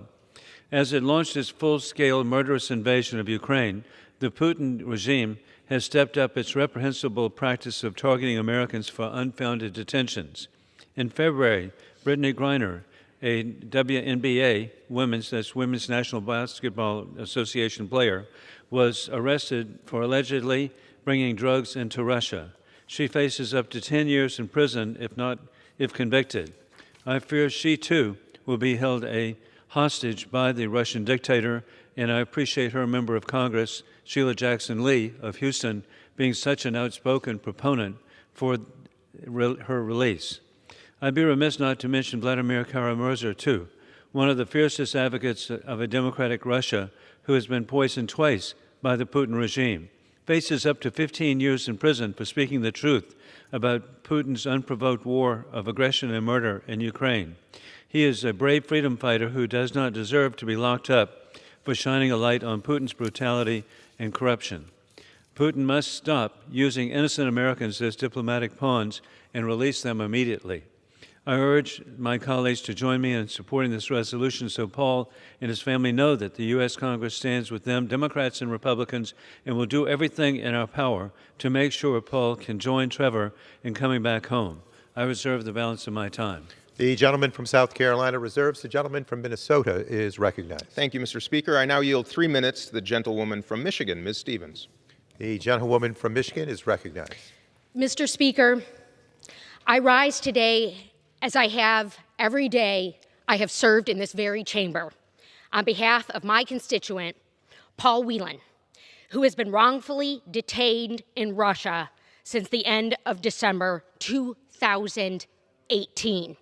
As it launched its full-scale murderous invasion of Ukraine, the Putin regime has stepped up its reprehensible practice of targeting Americans for unfounded detentions. In February, Brittany Griner, a WNBA, Women's National Basketball Association player, was arrested for allegedly bringing drugs into Russia. She faces up to 10 years in prison if convicted. I fear she too will be held a hostage by the Russian dictator, and I appreciate her member of Congress, Sheila Jackson Lee of Houston, being such an outspoken proponent for her release. I'd be remiss not to mention Vladimir Kara-Murza, too, one of the fiercest advocates of a democratic Russia who has been poisoned twice by the Putin regime, faces up to 15 years in prison for speaking the truth about Putin's unprovoked war of aggression and murder in Ukraine. He is a brave freedom fighter who does not deserve to be locked up for shining a light on Putin's brutality and corruption. Putin must stop using innocent Americans as diplomatic pawns and release them immediately. I urge my colleagues to join me in supporting this resolution so Paul and his family know that the U.S. Congress stands with them, Democrats and Republicans, and will do everything in our power to make sure Paul can join Trevor in coming back home. I reserve the balance of my time. The gentleman from South Carolina reserves. The gentleman from Minnesota is recognized. Thank you, Mr. Speaker. I now yield 3 minutes to the gentlewoman from Michigan, Ms. Stevens. The gentlewoman from Michigan is recognized. Mr. Speaker, I rise today as I have every day I have served in this very chamber on behalf of my constituent, Paul Whelan, who has been wrongfully detained in Russia since the end of December 2018.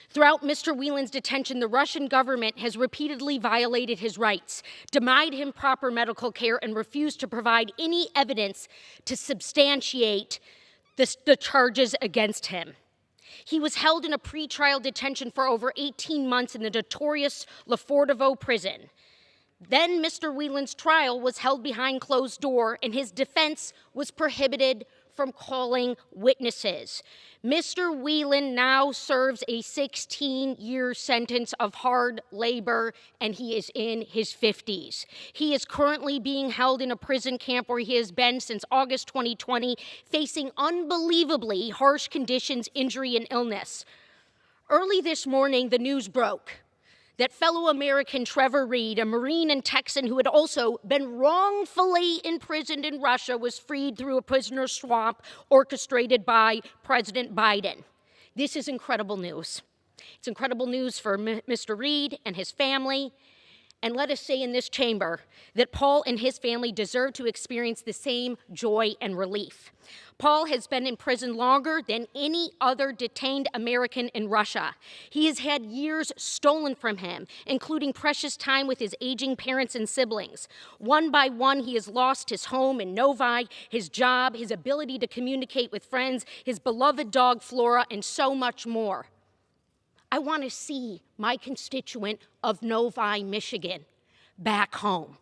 Throughout Mr. Whelan's detention, the Russian government has repeatedly violated his rights, denied him proper medical care, and refused to provide any evidence to substantiate the charges against him. He was held in a pretrial detention for over 18 months in the notorious Lefortovo prison. Then Mr. Whelan's trial was held behind closed door, and his defense was prohibited from calling witnesses. Mr. Whelan now serves a 16-year sentence of hard labor, and he is in his 50s. He is currently being held in a prison camp where he has been since August 2020, facing unbelievably harsh conditions, injury, and illness. Early this morning, the news broke that fellow American Trevor Reed, a Marine and Texan who had also been wrongfully imprisoned in Russia, was freed through a prisoner swap orchestrated by President Biden. This is incredible news. It's incredible news for Mr. Reed and his family. And let us say in this chamber that Paul and his family deserve to experience the same joy and relief. Paul has been in prison longer than any other detained American in Russia. He has had years stolen from him, including precious time with his aging parents and siblings. One by one, he has lost his home in Novi, his job, his ability to communicate with friends, his beloved dog Flora, and so much more. I want to see my constituent of Novi, Michigan, back home.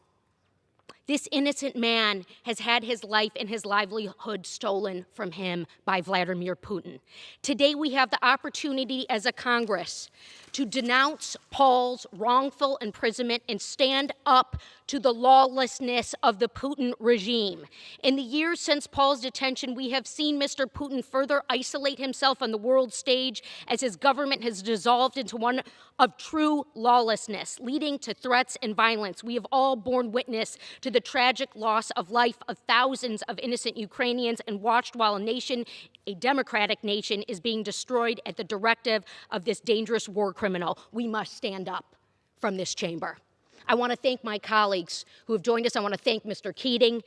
This innocent man has had his life and his livelihood stolen from him by Vladimir Putin. Today we have the opportunity as a Congress to denounce Paul's wrongful imprisonment and stand up to the lawlessness of the Putin regime. In the years since Paul's detention, we have seen Mr. Putin further isolate himself on the world stage as his government has dissolved into one of true lawlessness, leading to threats and violence. We have all borne witness to the tragic loss of life of thousands of innocent Ukrainians and watched while a democratic nation, is being destroyed at the directive of this dangerous war criminal. We must stand up from this chamber. I want to thank my colleagues who have joined us. I want to thank Mr. Keating,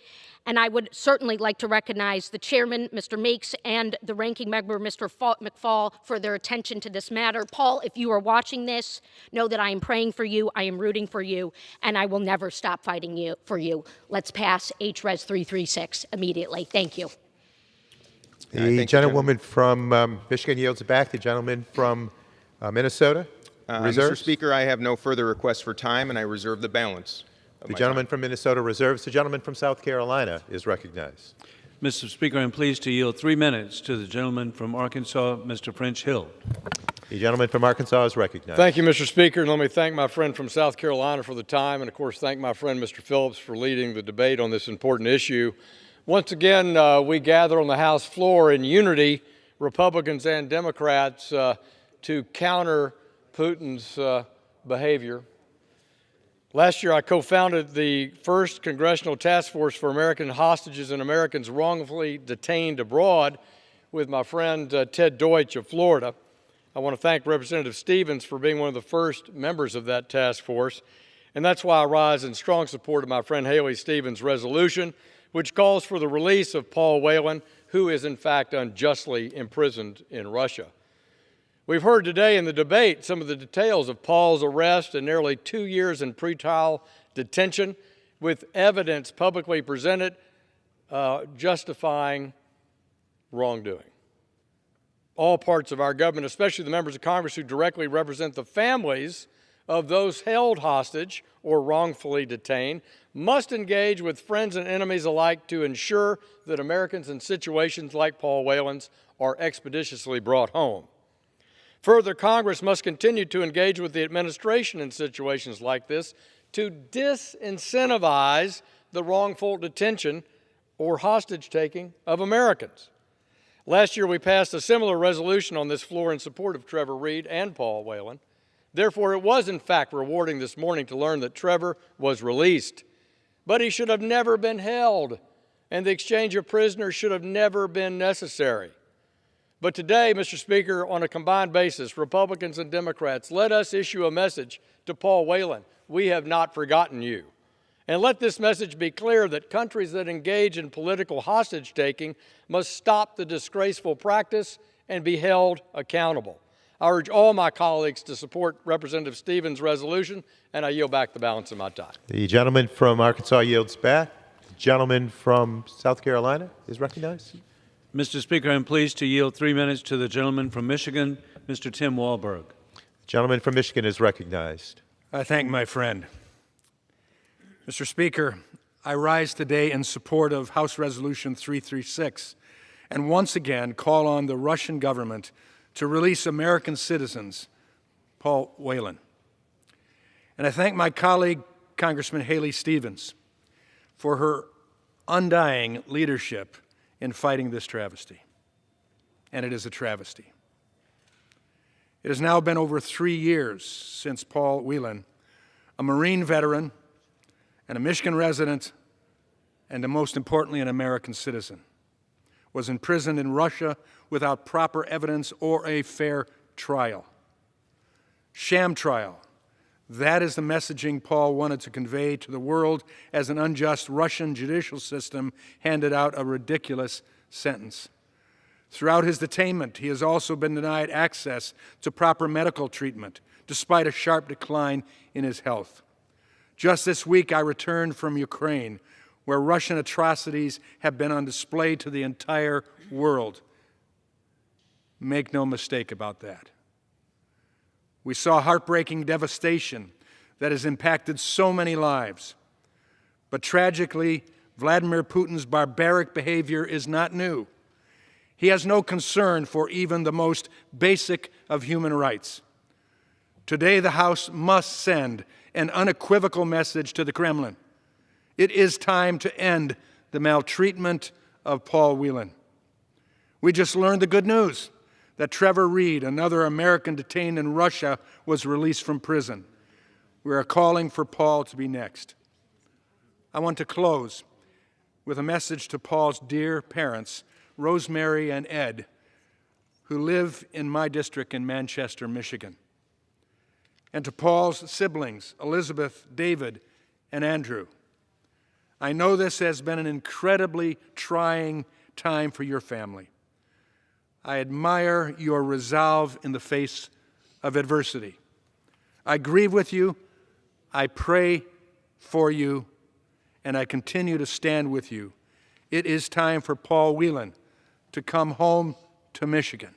and I would certainly like to recognize the chairman, Mr. Meeks, and the ranking member, Mr. McFall, for their attention to this matter. Paul, if you are watching this, know that I am praying for you, I am rooting for you, and I will never stop fighting for you. Let's pass HRES 336 immediately. Thank you. The gentlewoman from Michigan yields back. The gentleman from Minnesota reserves. Mr. Speaker, I have no further requests for time, and I reserve the balance. The gentleman from Minnesota reserves. The gentleman from South Carolina is recognized. Mr. Speaker, I'm pleased to yield 3 minutes to the gentleman from Arkansas, Mr. French Hill. The gentleman from Arkansas is recognized. Thank you, Mr. Speaker, and let me thank my friend from South Carolina for the time, and of course thank my friend Mr. Phillips for leading the debate on this important issue. Once again, we gather on the House floor in unity, Republicans and Democrats, to counter Putin's behavior. Last year, I co-founded the first Congressional Task Force for American Hostages and Americans Wrongfully Detained Abroad with my friend Ted Deutsch of Florida. I want to thank Representative Stevens for being one of the first members of that task force, and that's why I rise in strong support of my friend Haley Stevens' resolution, which calls for the release of Paul Whelan, who is in fact unjustly imprisoned in Russia. We've heard today in the debate some of the details of Paul's arrest and nearly 2 years in pretrial detention, with evidence publicly presented justifying wrongdoing. All parts of our government, especially the members of Congress who directly represent the families of those held hostage or wrongfully detained, must engage with friends and enemies alike to ensure that Americans in situations like Paul Whelan's are expeditiously brought home. Further, Congress must continue to engage with the administration in situations like this to disincentivize the wrongful detention or hostage-taking of Americans. Last year, we passed a similar resolution on this floor in support of Trevor Reed and Paul Whelan. Therefore, it was in fact rewarding this morning to learn that Trevor was released. But he should have never been held, and the exchange of prisoners should have never been necessary. But today, Mr. Speaker, on a combined basis, Republicans and Democrats, let us issue a message to Paul Whelan. We have not forgotten you. And let this message be clear that countries that engage in political hostage-taking must stop the disgraceful practice and be held accountable. I urge all my colleagues to support Representative Stevens' resolution, and I yield back the balance of my time. The gentleman from Arkansas yields back. The gentleman from South Carolina is recognized. Mr. Speaker, I'm pleased to yield 3 minutes to the gentleman from Michigan, Mr. Tim Walberg. The gentleman from Michigan is recognized. I thank my friend. Mr. Speaker, I rise today in support of House Resolution 336 and once again call on the Russian government to release American citizens Paul Whelan. And I thank my colleague, Congressman Haley Stevens, for her undying leadership in fighting this travesty. And it is a travesty. It has now been over 3 years since Paul Whelan, a Marine veteran and a Michigan resident, and most importantly, an American citizen, was imprisoned in Russia without proper evidence or a fair trial. Sham trial. That is the messaging Paul wanted to convey to the world as an unjust Russian judicial system handed out a ridiculous sentence. Throughout his detainment, he has also been denied access to proper medical treatment, despite a sharp decline in his health. Just this week, I returned from Ukraine, where Russian atrocities have been on display to the entire world. Make no mistake about that. We saw heartbreaking devastation that has impacted so many lives. But tragically, Vladimir Putin's barbaric behavior is not new. He has no concern for even the most basic of human rights. Today, the House must send an unequivocal message to the Kremlin. It is time to end the maltreatment of Paul Whelan. We just learned the good news that Trevor Reed, another American detained in Russia, was released from prison. We are calling for Paul to be next. I want to close with a message to Paul's dear parents, Rosemary and Ed, who live in my district in Manchester, Michigan, and to Paul's siblings, Elizabeth, David, and Andrew. I know this has been an incredibly trying time for your family. I admire your resolve in the face of adversity. I grieve with you, I pray for you, and I continue to stand with you. It is time for Paul Whelan to come home to Michigan.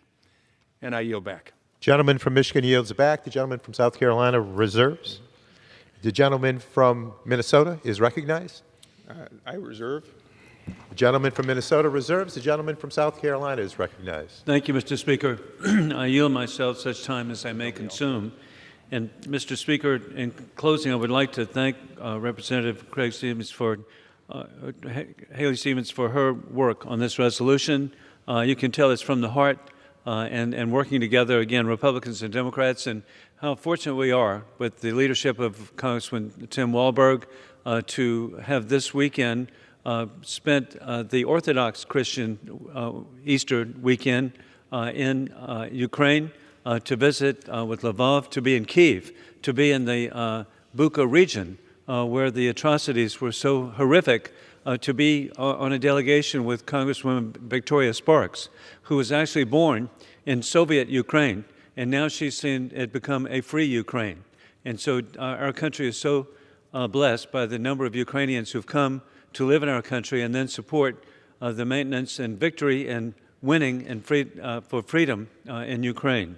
And I yield back. Gentleman from Michigan yields back. The gentleman from South Carolina reserves. The gentleman from Minnesota is recognized. I reserve. The gentleman from Minnesota reserves. The gentleman from South Carolina is recognized. Thank you, Mr. Speaker. I yield myself such time as I may consume. And, Mr. Speaker, in closing, I would like to thank Representative Haley Stevens for her work on this resolution. You can tell it's from the heart, and working together, again, Republicans and Democrats, and how fortunate we are with the leadership of Congressman Tim Walberg to have this weekend spent the Orthodox Christian Easter weekend in Ukraine, to visit with Lvov, to be in Kyiv, to be in the Bucha region where the atrocities were so horrific, to be on a delegation with Congresswoman Victoria Sparks, who was actually born in Soviet Ukraine, and now she's seen it become a free Ukraine. And so our country is so blessed by the number of Ukrainians who've come to live in our country and then support the maintenance and victory and winning and for freedom in Ukraine.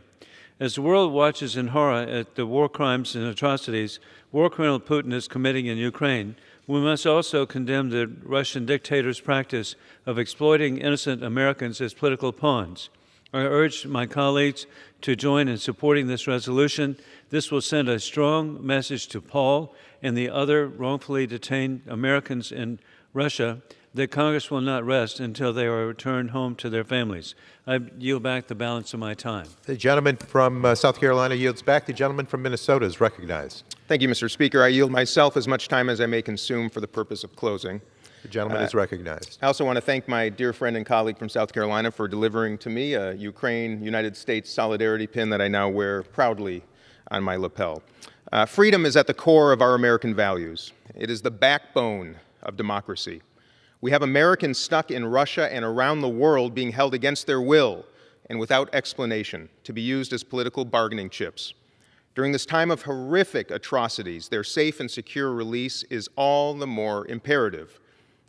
As the world watches in horror at the war crimes and atrocities war criminal Putin is committing in Ukraine, we must also condemn the Russian dictator's practice of exploiting innocent Americans as political pawns. I urge my colleagues to join in supporting this resolution. This will send a strong message to Paul and the other wrongfully detained Americans in Russia that Congress will not rest until they are returned home to their families. I yield back the balance of my time. The gentleman from South Carolina yields back. The gentleman from Minnesota is recognized. Thank you, Mr. Speaker. I yield myself as much time as I may consume for the purpose of closing. The gentleman is recognized. I also want to thank my dear friend and colleague from South Carolina for delivering to me a Ukraine-United States solidarity pin that I now wear proudly on my lapel. Freedom is at the core of our American values. It is the backbone of democracy. We have Americans stuck in Russia and around the world being held against their will and without explanation to be used as political bargaining chips. During this time of horrific atrocities, their safe and secure release is all the more imperative.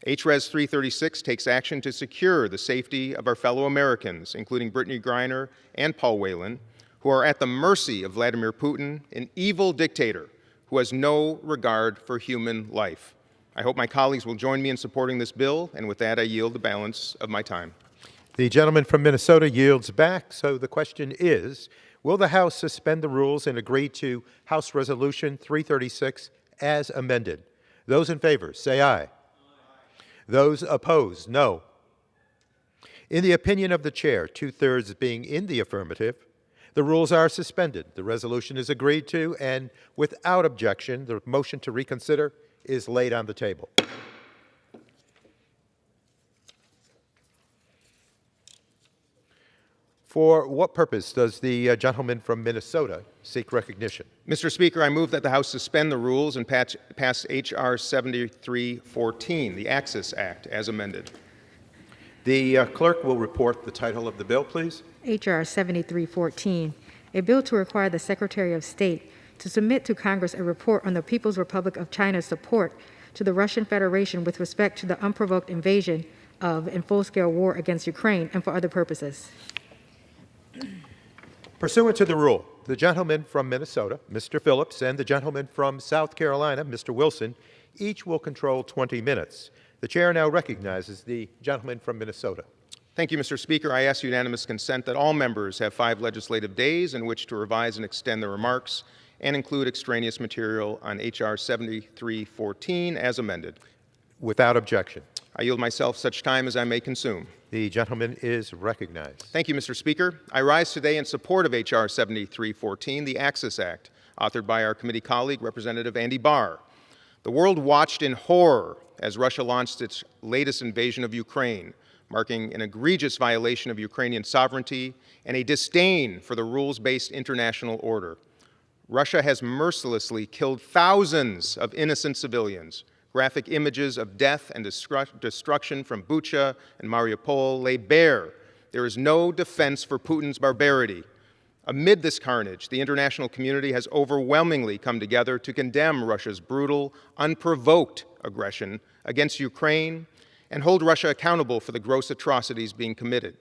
HRES 336 takes action to secure the safety of our fellow Americans, including Brittany Griner and Paul Whelan, who are at the mercy of Vladimir Putin, an evil dictator who has no regard for human life. I hope my colleagues will join me in supporting this bill, and with that, I yield the balance of my time. The gentleman from Minnesota yields back, so the question is, will the House suspend the rules and agree to House Resolution 336 as amended? Those in favor, say aye. Those opposed, no. In the opinion of the chair, 2/3 being in the affirmative, the rules are suspended. The resolution is agreed to, and without objection, the motion to reconsider is laid on the table. For what purpose does the gentleman from Minnesota seek recognition? Mr. Speaker, I move that the House suspend the rules and pass H.R. 7314, the Access Act, as amended. The clerk will report the title of the bill, please. H.R. 7314, a bill to require the Secretary of State to submit to Congress a report on the People's Republic of China's support to the Russian Federation with respect to the unprovoked invasion of and full-scale war against Ukraine and for other purposes. Pursuant to the rule, the gentleman from Minnesota, Mr. Phillips, and the gentleman from South Carolina, Mr. Wilson, each will control 20 minutes. The chair now recognizes the gentleman from Minnesota. Thank you, Mr. Speaker. I ask unanimous consent that all members have 5 legislative days in which to revise and extend their remarks and include extraneous material on H.R. 7314 as amended. Without objection. I yield myself such time as I may consume. The gentleman is recognized. Thank you, Mr. Speaker. I rise today in support of H.R. 7314, the Access Act, authored by our committee colleague, Representative Andy Barr. The world watched in horror as Russia launched its latest invasion of Ukraine, marking an egregious violation of Ukrainian sovereignty and a disdain for the rules-based international order. Russia has mercilessly killed thousands of innocent civilians. Graphic images of death and destruction from Bucha and Mariupol lay bare. There is no defense for Putin's barbarity. Amid this carnage, the international community has overwhelmingly come together to condemn Russia's brutal, unprovoked aggression against Ukraine and hold Russia accountable for the gross atrocities being committed.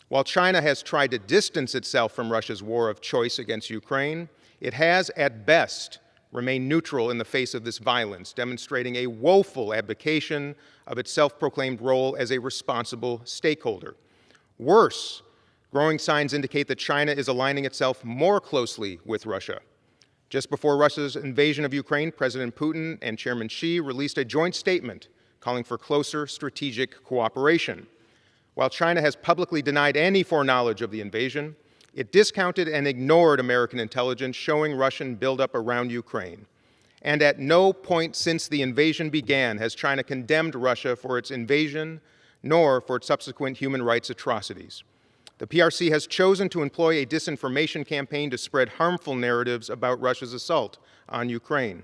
While China has tried to distance itself from Russia's war of choice against Ukraine, it has, at best, remained neutral in the face of this violence, demonstrating a woeful abdication of its self-proclaimed role as a responsible stakeholder. Worse, growing signs indicate that China is aligning itself more closely with Russia. Just before Russia's invasion of Ukraine, President Putin and Chairman Xi released a joint statement calling for closer strategic cooperation. While China has publicly denied any foreknowledge of the invasion, it discounted and ignored American intelligence showing Russian buildup around Ukraine. And at no point since the invasion began has China condemned Russia for its invasion, nor for its subsequent human rights atrocities. The PRC has chosen to employ a disinformation campaign to spread harmful narratives about Russia's assault on Ukraine.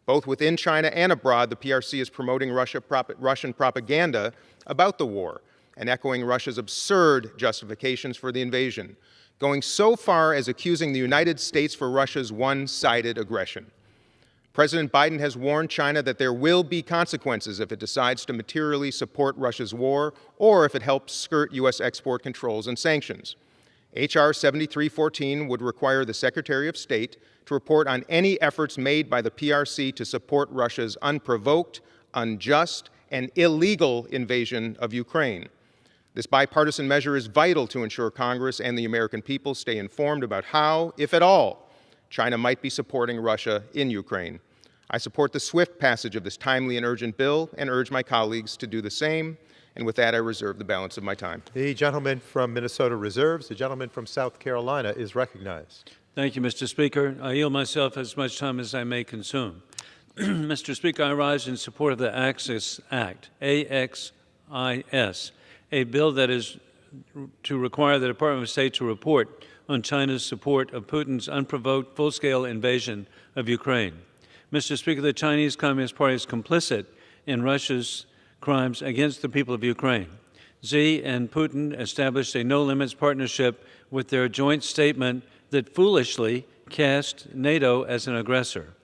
Both within China and abroad, the PRC is promoting Russian propaganda about the war and echoing Russia's absurd justifications for the invasion, going so far as accusing the United States for Russia's one-sided aggression. President Biden has warned China that there will be consequences if it decides to materially support Russia's war or if it helps skirt U.S. export controls and sanctions. H.R. 7314 would require the Secretary of State to report on any efforts made by the PRC to support Russia's unprovoked, unjust, and illegal invasion of Ukraine. This bipartisan measure is vital to ensure Congress and the American people stay informed about how, if at all, China might be supporting Russia in Ukraine. I support the swift passage of this timely and urgent bill and urge my colleagues to do the same. And with that, I reserve the balance of my time. The gentleman from Minnesota reserves. The gentleman from South Carolina is recognized. Thank you, Mr. Speaker. I yield myself as much time as I may consume. Mr. Speaker, I rise in support of the Access Act, AXIS, a bill that is to require the Department of State to report on China's support of Putin's unprovoked full-scale invasion of Ukraine. Mr. Speaker, the Chinese Communist Party is complicit in Russia's crimes against the people of Ukraine. Xi and Putin established a no-limits partnership with their joint statement that foolishly cast NATO as an aggressor.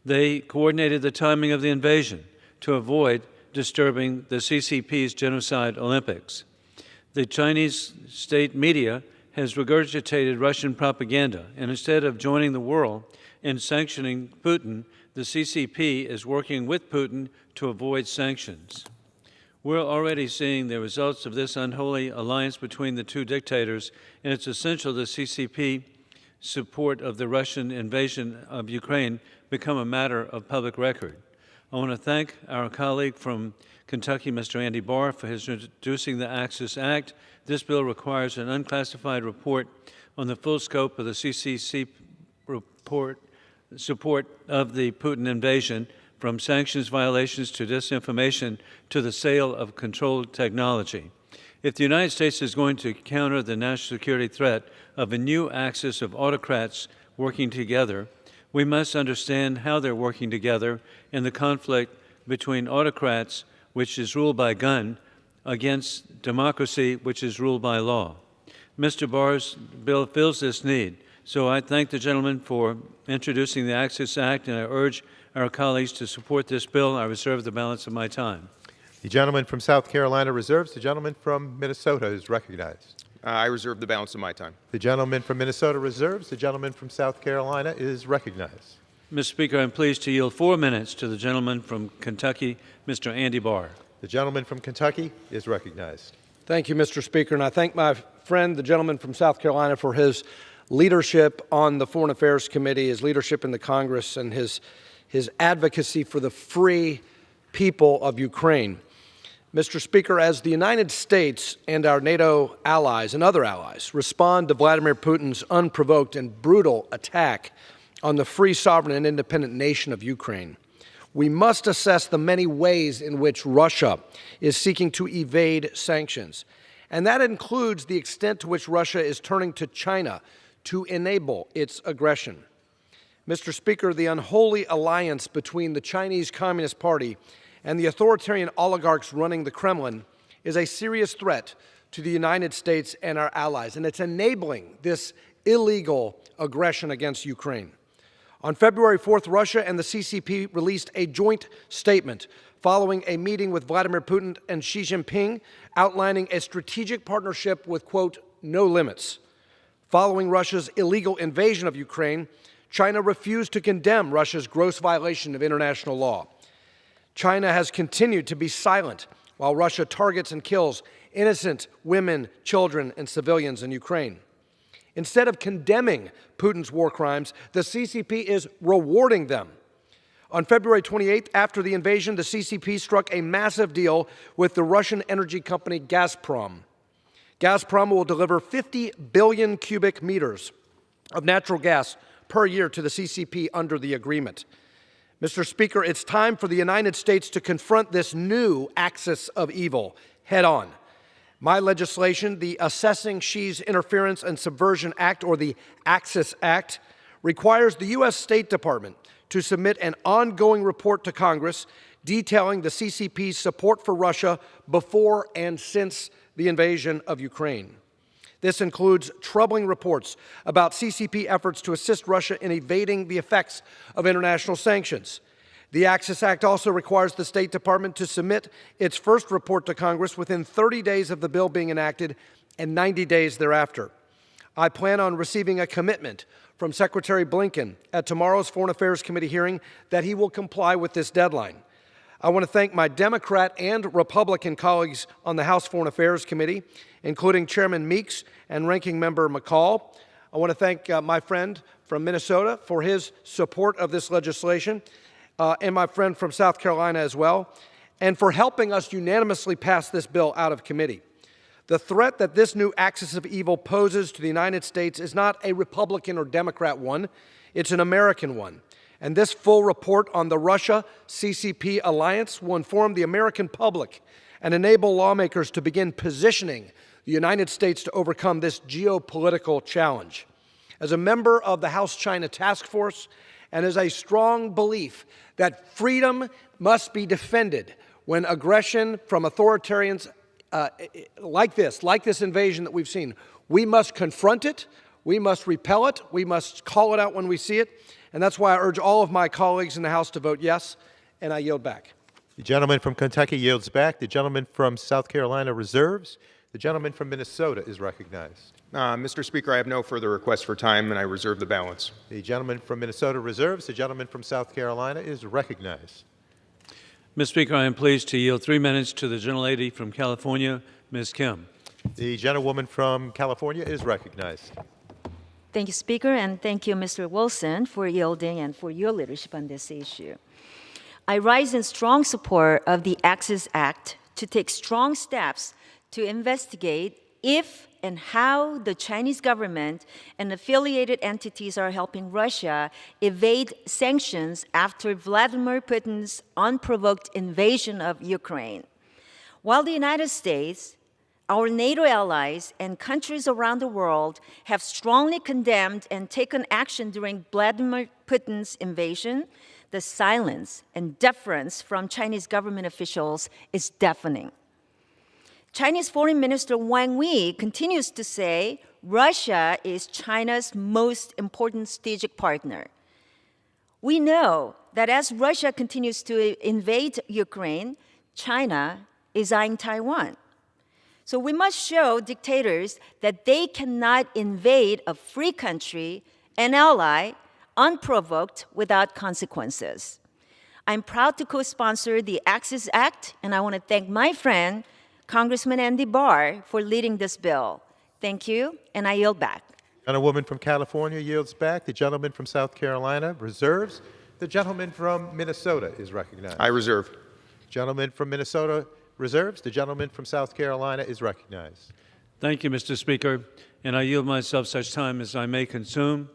They coordinated the timing of the invasion to avoid disturbing the CCP's Genocide Olympics. The Chinese state media has regurgitated Russian propaganda, and instead of joining the world in sanctioning Putin, the CCP is working with Putin to avoid sanctions. We're already seeing the results of this unholy alliance between the two dictators, and it's essential the CCP support of the Russian invasion of Ukraine become a matter of public record. I want to thank our colleague from Kentucky, Mr. Andy Barr, for his introducing the Access Act. This bill requires an unclassified report on the full scope of the CCC support of the Putin invasion, from sanctions violations to disinformation to the sale of controlled technology. If the United States is going to counter the national security threat of a new axis of autocrats working together, we must understand how they're working together in the conflict between autocrats, which is ruled by gun, against democracy, which is ruled by law. Mr. Barr's bill fills this need, so I thank the gentleman for introducing the Access Act, and I urge our colleagues to support this bill. I reserve the balance of my time. The gentleman from South Carolina reserves. The gentleman from Minnesota is recognized. I reserve the balance of my time. The gentleman from Minnesota reserves. The gentleman from South Carolina is recognized. Mr. Speaker, I'm pleased to yield 4 minutes to the gentleman from Kentucky, Mr. Andy Barr. The gentleman from Kentucky is recognized. Thank you, Mr. Speaker, and I thank my friend, the gentleman from South Carolina, for his leadership on the Foreign Affairs Committee, his leadership in the Congress, and his advocacy for the free people of Ukraine. Mr. Speaker, as the United States and our NATO allies and other allies respond to Vladimir Putin's unprovoked and brutal attack on the free, sovereign, and independent nation of Ukraine, we must assess the many ways in which Russia is seeking to evade sanctions. And that includes the extent to which Russia is turning to China to enable its aggression. Mr. Speaker, the unholy alliance between the Chinese Communist Party and the authoritarian oligarchs running the Kremlin is a serious threat to the United States and our allies, and it's enabling this illegal aggression against Ukraine. On February 4th, Russia and the CCP released a joint statement following a meeting with Vladimir Putin and Xi Jinping, outlining a strategic partnership with, quote, no limits. Following Russia's illegal invasion of Ukraine, China refused to condemn Russia's gross violation of international law. China has continued to be silent while Russia targets and kills innocent women, children, and civilians in Ukraine. Instead of condemning Putin's war crimes, the CCP is rewarding them. On February 28th, after the invasion, the CCP struck a massive deal with the Russian energy company Gazprom. Gazprom will deliver 50 billion cubic meters of natural gas per year to the CCP under the agreement. Mr. Speaker, it's time for the United States to confront this new axis of evil head on. My legislation, the Assessing Xi's Interference and Subversion Act, or the Access Act, requires the U.S. State Department to submit an ongoing report to Congress detailing the CCP's support for Russia before and since the invasion of Ukraine. This includes troubling reports about CCP efforts to assist Russia in evading the effects of international sanctions. The Access Act also requires the State Department to submit its first report to Congress within 30 days of the bill being enacted and 90 days thereafter. I plan on receiving a commitment from Secretary Blinken at tomorrow's Foreign Affairs Committee hearing that he will comply with this deadline. I want to thank my Democrat and Republican colleagues on the House Foreign Affairs Committee, including Chairman Meeks and Ranking Member McCall. I want to thank my friend from Minnesota for his support of this legislation, and my friend from South Carolina as well, and for helping us unanimously pass this bill out of committee. The threat that this new axis of evil poses to the United States is not a Republican or Democrat one, it's an American one. And this full report on the Russia-CCP alliance will inform the American public and enable lawmakers to begin positioning the United States to overcome this geopolitical challenge. As a member of the House China Task Force, and as a strong belief that freedom must be defended when aggression from authoritarians like this invasion that we've seen, we must confront it, we must repel it, we must call it out when we see it, and that's why I urge all of my colleagues in the House to vote yes, and I yield back. The gentleman from Kentucky yields back. The gentleman from South Carolina reserves. The gentleman from Minnesota is recognized. Mr. Speaker, I have no further requests for time, and I reserve the balance. The gentleman from Minnesota reserves. The gentleman from South Carolina is recognized. Mr. Speaker, I am pleased to yield 3 minutes to the gentlelady from California, Ms. Kim. The gentlewoman from California is recognized. Thank you, Speaker, and thank you, Mr. Wilson, for yielding and for your leadership on this issue. I rise in strong support of the Access Act to take strong steps to investigate if and how the Chinese government and affiliated entities are helping Russia evade sanctions after Vladimir Putin's unprovoked invasion of Ukraine. While the United States, our NATO allies, and countries around the world have strongly condemned and taken action during Vladimir Putin's invasion, the silence and deference from Chinese government officials is deafening. Chinese Foreign Minister Wang Yi continues to say Russia is China's most important strategic partner. We know that as Russia continues to invade Ukraine, China is eyeing Taiwan. So we must show dictators that they cannot invade a free country, an ally, unprovoked without consequences. I'm proud to co-sponsor the Access Act, and I want to thank my friend, Congressman Andy Barr, for leading this bill. Thank you, and I yield back. And a woman from California yields back. The gentleman from South Carolina reserves. The gentleman from Minnesota is recognized. I reserve. Gentleman from Minnesota reserves. The gentleman from South Carolina is recognized. Thank you, Mr. Speaker, and I yield myself such time as I may consume.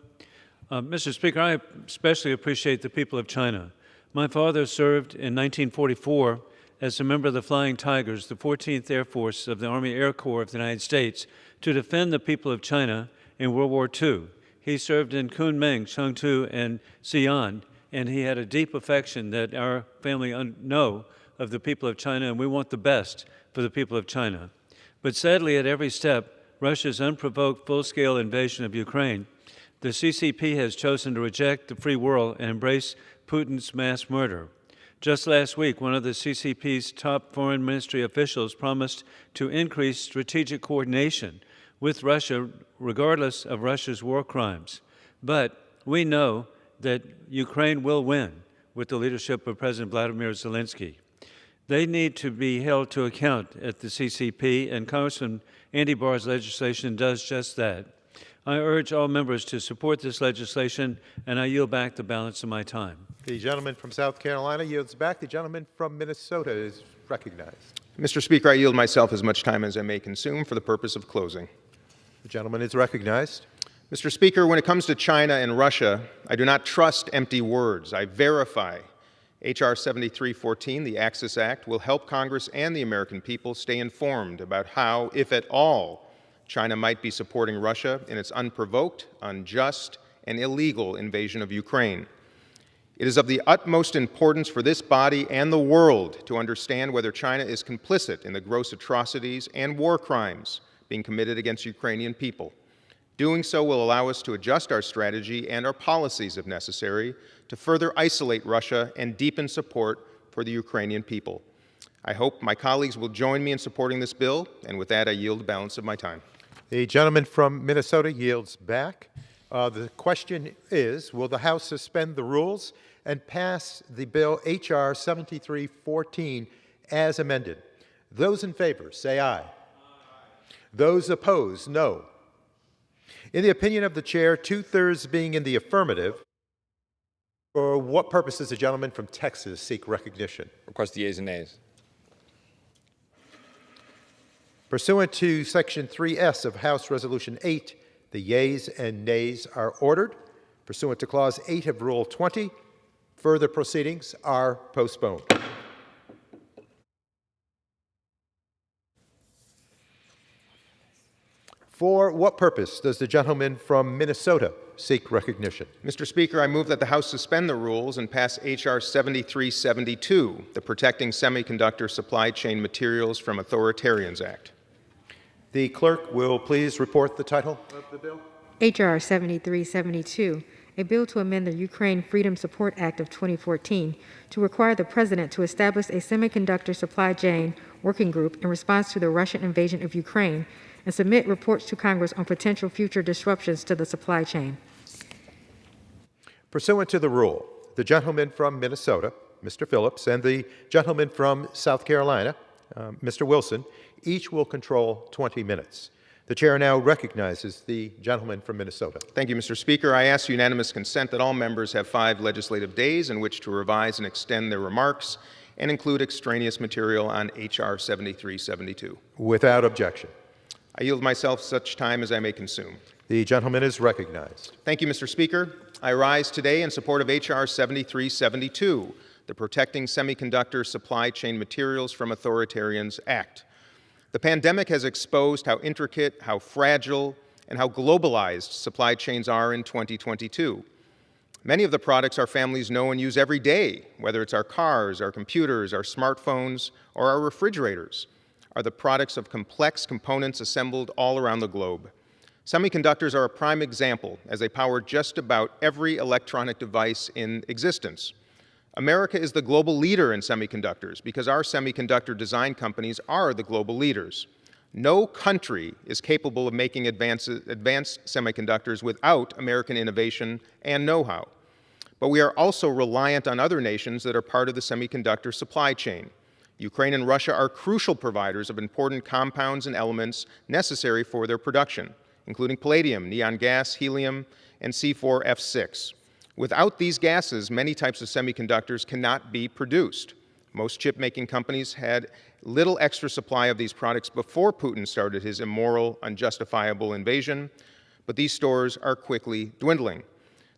Mr. Speaker, I especially appreciate the people of China. My father served in 1944 as a member of the Flying Tigers, the 14th Air Force of the Army Air Corps of the United States, to defend the people of China in World War II. He served in Kunming, Chengdu, and Xi'an, and he had a deep affection that our family know of the people of China, and we want the best for the people of China. But sadly, at every step, Russia's unprovoked full-scale invasion of Ukraine, the CCP has chosen to reject the free world and embrace Putin's mass murder. Just last week, one of the CCP's top foreign ministry officials promised to increase strategic coordination with Russia, regardless of Russia's war crimes. But we know that Ukraine will win with the leadership of President Vladimir Zelensky. They need to be held to account at the CCP, and Congressman Andy Barr's legislation does just that. I urge all members to support this legislation, and I yield back the balance of my time. The gentleman from South Carolina yields back. The gentleman from Minnesota is recognized. Mr. Speaker, I yield myself as much time as I may consume for the purpose of closing. The gentleman is recognized. Mr. Speaker, when it comes to China and Russia, I do not trust empty words. I verify. H.R. 7314, the Access Act, will help Congress and the American people stay informed about how, if at all, China might be supporting Russia in its unprovoked, unjust, and illegal invasion of Ukraine. It is of the utmost importance for this body and the world to understand whether China is complicit in the gross atrocities and war crimes being committed against Ukrainian people. Doing so will allow us to adjust our strategy and our policies, if necessary, to further isolate Russia and deepen support for the Ukrainian people. I hope my colleagues will join me in supporting this bill, and with that, I yield the balance of my time. The gentleman from Minnesota yields back. The question is, will the House suspend the rules and pass the bill H.R. 7314 as amended? Those in favor, say aye. Aye. Those opposed, no. In the opinion of the chair, 2/3 being in the affirmative, for what purpose does the gentleman from Texas seek recognition? Request the yeas and nays. Pursuant to Section 3S of House Resolution 8, the yeas and nays are ordered. Pursuant to Clause 8 of Rule 20, further proceedings are postponed. For what purpose does the gentleman from Minnesota seek recognition? Mr. Speaker, I move that the House suspend the rules and pass H.R. 7372, the Protecting Semiconductor Supply Chain Materials from Authoritarians Act. The clerk will please report the title of the bill. H.R. 7372, a bill to amend the Ukraine Freedom Support Act of 2014 to require the President to establish a semiconductor supply chain working group in response to the Russian invasion of Ukraine and submit reports to Congress on potential future disruptions to the supply chain. Pursuant to the rule, the gentleman from Minnesota, Mr. Phillips, and the gentleman from South Carolina, Mr. Wilson, each will control 20 minutes. The chair now recognizes the gentleman from Minnesota. Thank you, Mr. Speaker. I ask unanimous consent that all members have 5 legislative days in which to revise and extend their remarks and include extraneous material on H.R. 7372. Without objection. I yield myself such time as I may consume. The gentleman is recognized. Thank you, Mr. Speaker. I rise today in support of H.R. 7372, the Protecting Semiconductor Supply Chain Materials from Authoritarians Act. The pandemic has exposed how intricate, how fragile, and how globalized supply chains are in 2022. Many of the products our families know and use every day, whether it's our cars, our computers, our smartphones, or our refrigerators, are the products of complex components assembled all around the globe. Semiconductors are a prime example, as they power just about every electronic device in existence. America is the global leader in semiconductors because our semiconductor design companies are the global leaders. No country is capable of making advanced semiconductors without American innovation and know-how. But we are also reliant on other nations that are part of the semiconductor supply chain. Ukraine and Russia are crucial providers of important compounds and elements necessary for their production, including palladium, neon gas, helium, and C4F6. Without these gases, many types of semiconductors cannot be produced. Most chip-making companies had little extra supply of these products before Putin started his immoral, unjustifiable invasion, but these stores are quickly dwindling.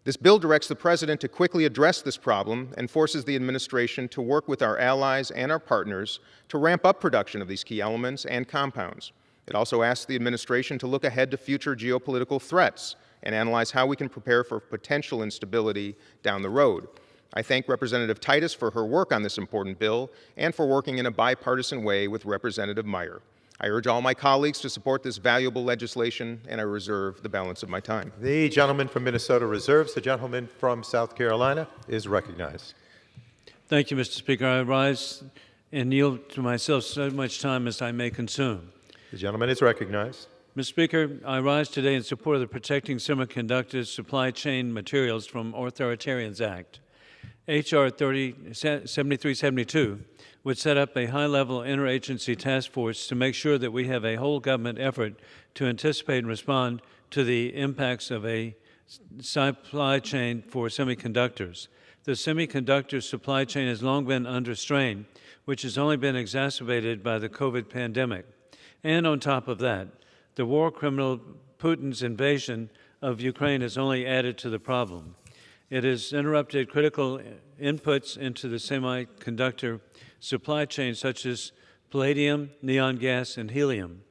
This bill directs the President to quickly address this problem and forces the administration to work with our allies and our partners to ramp up production of these key elements and compounds. It also asks the administration to look ahead to future geopolitical threats and analyze how we can prepare for potential instability down the road. I thank Representative Titus for her work on this important bill and for working in a bipartisan way with Representative Meyer. I urge all my colleagues to support this valuable legislation, and I reserve the balance of my time. The gentleman from Minnesota reserves. The gentleman from South Carolina is recognized. Thank you, Mr. Speaker. I rise and yield to myself so much time as I may consume. The gentleman is recognized. Mr. Speaker, I rise today in support of the Protecting Semiconductor Supply Chain Materials from Authoritarians Act. H.R. 7372 would set up a high-level interagency task force to make sure that we have a whole government effort to anticipate and respond to the impacts of a supply chain for semiconductors. The semiconductor supply chain has long been under strain, which has only been exacerbated by the COVID pandemic. And on top of that, the war criminal Putin's invasion of Ukraine has only added to the problem. It has interrupted critical inputs into the semiconductor supply chain, such as palladium, neon gas, and helium.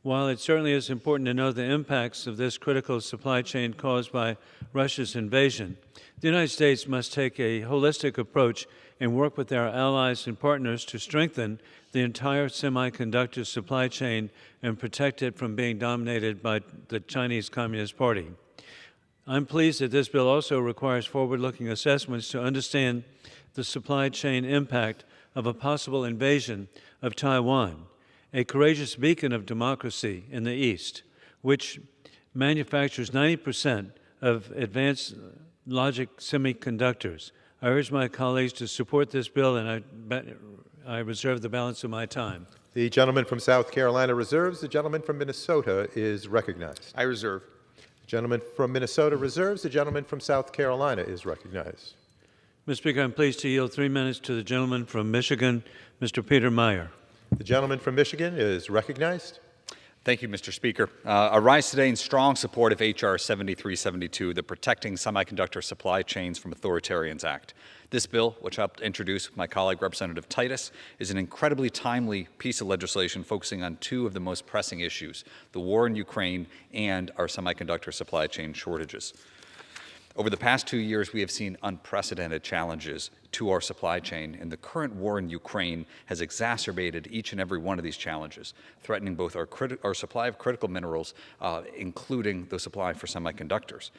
While it certainly is important to know the impacts of this critical supply chain caused by Russia's invasion, the United States must take a holistic approach and work with our allies and partners to strengthen the entire semiconductor supply chain and protect it from being dominated by the Chinese Communist Party. I'm pleased that this bill also requires forward-looking assessments to understand the supply chain impact of a possible invasion of Taiwan, a courageous beacon of democracy in the East, which manufactures 90% of advanced logic semiconductors. I urge my colleagues to support this bill, and I reserve the balance of my time. The gentleman from South Carolina reserves. The gentleman from Minnesota is recognized. I reserve. The gentleman from Minnesota reserves. The gentleman from South Carolina is recognized. Mr. Speaker, I'm pleased to yield 3 minutes to the gentleman from Michigan, Mr. Peter Meyer. The gentleman from Michigan is recognized. Thank you, Mr. Speaker. I rise today in strong support of H.R. 7372, the Protecting Semiconductor Supply Chains from Authoritarians Act. This bill, which I helped introduce with my colleague Representative Titus, is an incredibly timely piece of legislation focusing on two of the most pressing issues, the war in Ukraine and our semiconductor supply chain shortages. Over the past 2 years, we have seen unprecedented challenges to our supply chain, and the current war in Ukraine has exacerbated each and every one of these challenges, threatening both our supply of critical minerals, including the supply for semiconductors.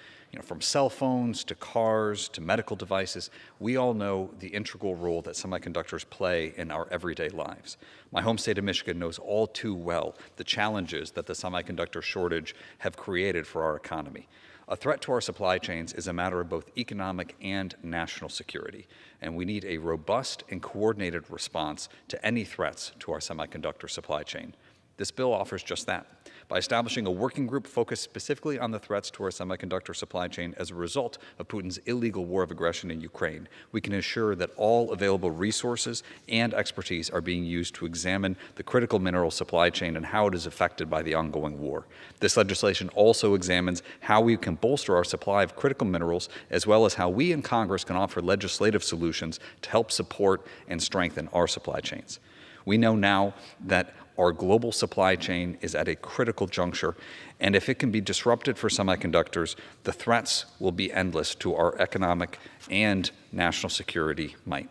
From cell phones to cars to medical devices, we all know the integral role that semiconductors play in our everyday lives. My home state of Michigan knows all too well the challenges that the semiconductor shortage have created for our economy. A threat to our supply chains is a matter of both economic and national security, and we need a robust and coordinated response to any threats to our semiconductor supply chain. This bill offers just that. By establishing a working group focused specifically on the threats to our semiconductor supply chain as a result of Putin's illegal war of aggression in Ukraine, we can ensure that all available resources and expertise are being used to examine the critical mineral supply chain and how it is affected by the ongoing war. This legislation also examines how we can bolster our supply of critical minerals, as well as how we in Congress can offer legislative solutions to help support and strengthen our supply chains. We know now that our global supply chain is at a critical juncture, and if it can be disrupted for semiconductors, the threats will be endless to our economic and national security might.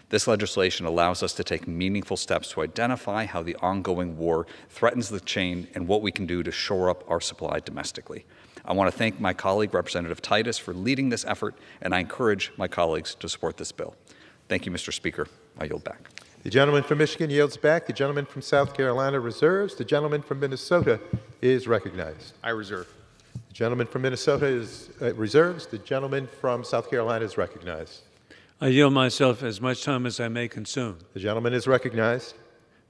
This legislation allows us to take meaningful steps to identify how the ongoing war threatens the chain and what we can do to shore up our supply domestically. I want to thank my colleague, Representative Titus, for leading this effort, and I encourage my colleagues to support this bill. Thank you, Mr. Speaker. I yield back. The gentleman from Michigan yields back. The gentleman from South Carolina reserves. The gentleman from Minnesota is recognized. I reserve. The gentleman from Minnesota is reserves. The gentleman from South Carolina is recognized. I yield myself as much time as I may consume. The gentleman is recognized.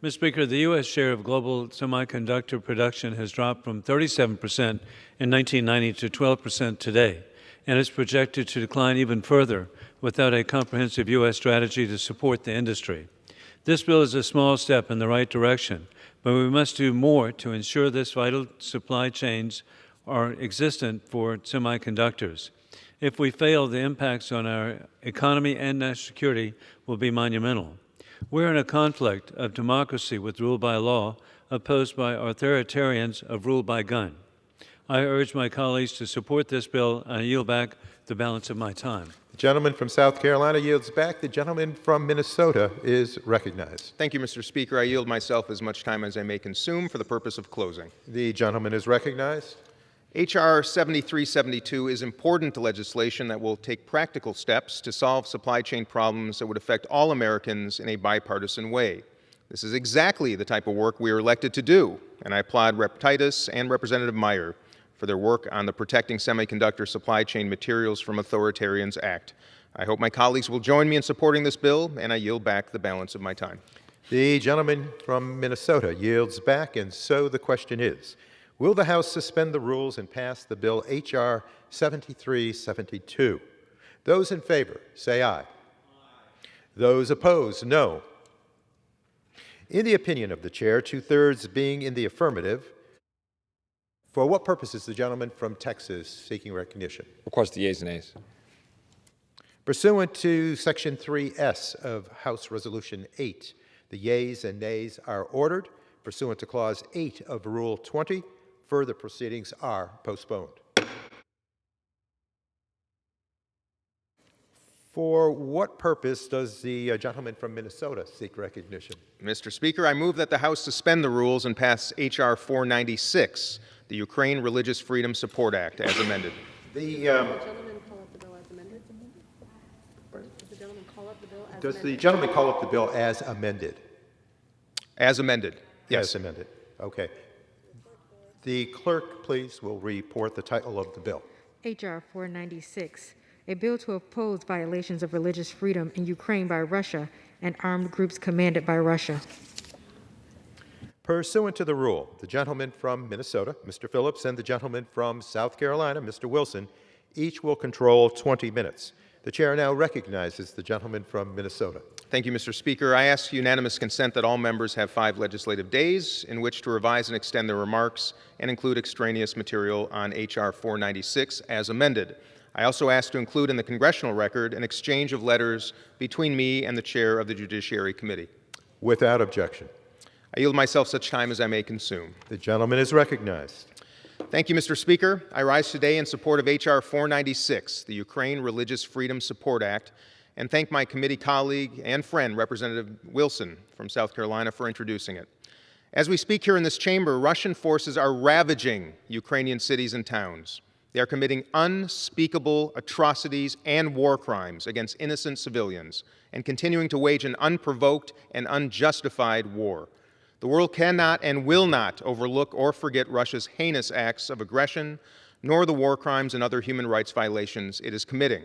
Mr. Speaker, the U.S. share of global semiconductor production has dropped from 37% in 1990 to 12% today, and is projected to decline even further without a comprehensive U.S. strategy to support the industry. This bill is a small step in the right direction, but we must do more to ensure this vital supply chains are existent for semiconductors. If we fail, the impacts on our economy and national security will be monumental. We're in a conflict of democracy with rule by law, opposed by authoritarians of rule by gun. I urge my colleagues to support this bill, and I yield back the balance of my time. The gentleman from South Carolina yields back. The gentleman from Minnesota is recognized. Thank you, Mr. Speaker. I yield myself as much time as I may consume for the purpose of closing. The gentleman is recognized. H.R. 7372 is important legislation that will take practical steps to solve supply chain problems that would affect all Americans in a bipartisan way. This is exactly the type of work we are elected to do, and I applaud Rep. Titus and Representative Meyer for their work on the Protecting Semiconductor Supply Chain Materials from Authoritarians Act. I hope my colleagues will join me in supporting this bill, and I yield back the balance of my time. The gentleman from Minnesota yields back, and so the question is, will the House suspend the rules and pass the bill H.R. 7372? Those in favor, say aye. Those opposed, no. In the opinion of the chair, 2/3 being in the affirmative, for what purpose is the gentleman from Texas seeking recognition? Request the yeas and nays. Pursuant to Section 3S of House Resolution 8, the yeas and nays are ordered. Pursuant to Clause 8 of Rule 20, further proceedings are postponed. For what purpose does the gentleman from Minnesota seek recognition? Mr. Speaker, I move that the House suspend the rules and pass H.R. 496, the Ukraine Religious Freedom Support Act, as amended. Does the gentleman call up the bill as amended? As amended, yes. As amended, okay. The clerk, please, will report the title of the bill. H.R. 496, a bill to oppose violations of religious freedom in Ukraine by Russia and armed groups commanded by Russia. Pursuant to the rule, the gentleman from Minnesota, Mr. Phillips, and the gentleman from South Carolina, Mr. Wilson, each will control 20 minutes. The chair now recognizes the gentleman from Minnesota. Thank you, Mr. Speaker. I ask unanimous consent that all members have 5 legislative days in which to revise and extend their remarks and include extraneous material on H.R. 496 as amended. I also ask to include in the congressional record an exchange of letters between me and the chair of the Judiciary Committee. Without objection. I yield myself such time as I may consume. The gentleman is recognized. Thank you, Mr. Speaker. I rise today in support of H.R. 496, the Ukraine Religious Freedom Support Act, and thank my committee colleague and friend, Representative Wilson from South Carolina, for introducing it. As we speak here in this chamber, Russian forces are ravaging Ukrainian cities and towns. They are committing unspeakable atrocities and war crimes against innocent civilians and continuing to wage an unprovoked and unjustified war. The world cannot and will not overlook or forget Russia's heinous acts of aggression, nor the war crimes and other human rights violations it is committing.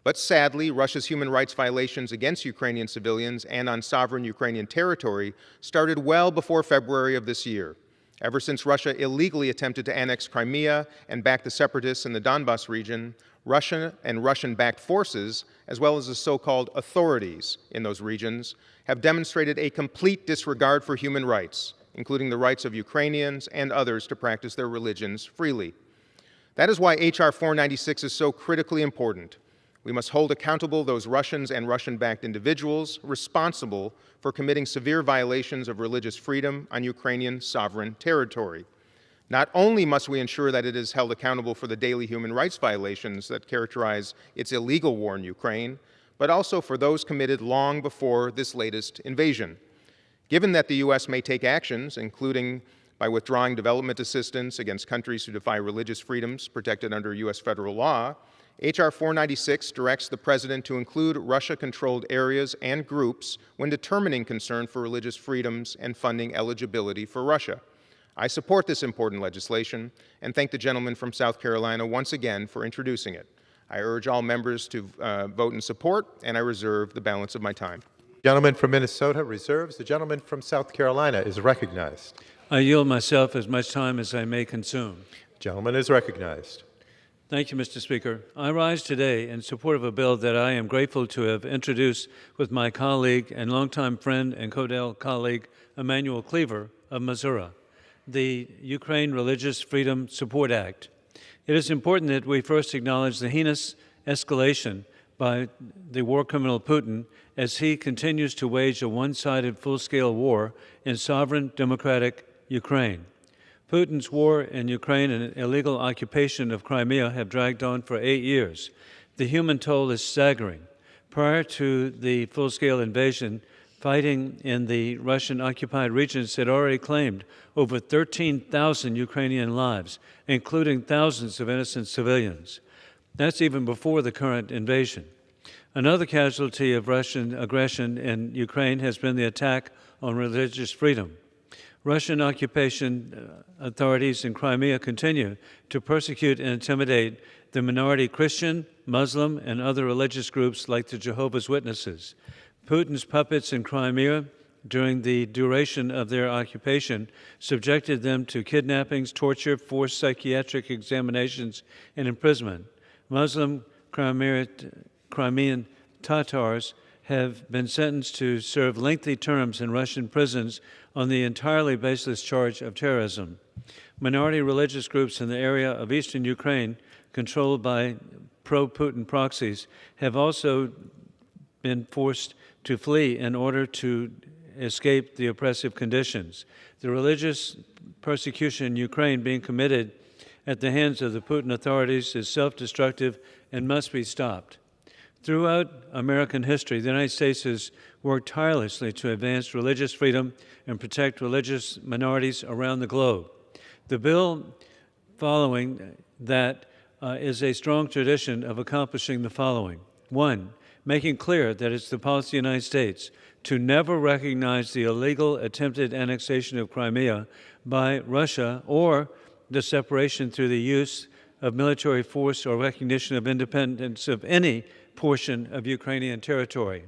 But sadly, Russia's human rights violations against Ukrainian civilians and on sovereign Ukrainian territory started well before February of this year. Ever since Russia illegally attempted to annex Crimea and back the separatists in the Donbas region, Russia and Russian-backed forces, as well as the so-called authorities in those regions, have demonstrated a complete disregard for human rights, including the rights of Ukrainians and others to practice their religions freely. That is why H.R. 496 is so critically important. We must hold accountable those Russians and Russian-backed individuals responsible for committing severe violations of religious freedom on Ukrainian sovereign territory. Not only must we ensure that it is held accountable for the daily human rights violations that characterize its illegal war in Ukraine, but also for those committed long before this latest invasion. Given that the U.S. may take actions, including by withdrawing development assistance against countries who defy religious freedoms protected under U.S. federal law, H.R. 496 directs the President to include Russia-controlled areas and groups when determining concern for religious freedoms and funding eligibility for Russia. I support this important legislation and thank the gentleman from South Carolina once again for introducing it. I urge all members to vote in support, and I reserve the balance of my time. Gentleman from Minnesota reserves. The gentleman from South Carolina is recognized. I yield myself as much time as I may consume. Gentleman is recognized. Thank you, Mr. Speaker. I rise today in support of a bill that I am grateful to have introduced with my colleague and longtime friend and Codell colleague, Emmanuel Cleaver of Missouri, the Ukraine Religious Freedom Support Act. It is important that we first acknowledge the heinous escalation by the war criminal Putin as he continues to wage a one-sided full-scale war in sovereign democratic Ukraine. Putin's war in Ukraine and illegal occupation of Crimea have dragged on for 8 years. The human toll is staggering. Prior to the full-scale invasion, fighting in the Russian-occupied regions had already claimed over 13,000 Ukrainian lives, including thousands of innocent civilians. That's even before the current invasion. Another casualty of Russian aggression in Ukraine has been the attack on religious freedom. Russian occupation authorities in Crimea continue to persecute and intimidate the minority Christian, Muslim, and other religious groups like the Jehovah's Witnesses. Putin's puppets in Crimea, during the duration of their occupation, subjected them to kidnappings, torture, forced psychiatric examinations, and imprisonment. Muslim Crimean Tatars have been sentenced to serve lengthy terms in Russian prisons on the entirely baseless charge of terrorism. Minority religious groups in the area of eastern Ukraine, controlled by pro-Putin proxies, have also been forced to flee in order to escape the oppressive conditions. The religious persecution in Ukraine being committed at the hands of the Putin authorities is self-destructive and must be stopped. Throughout American history, the United States has worked tirelessly to advance religious freedom and protect religious minorities around the globe. The bill following that is a strong tradition of accomplishing the following. 1, making clear that it's the policy of the United States to never recognize the illegal attempted annexation of Crimea by Russia or the separation through the use of military force or recognition of independence of any portion of Ukrainian territory.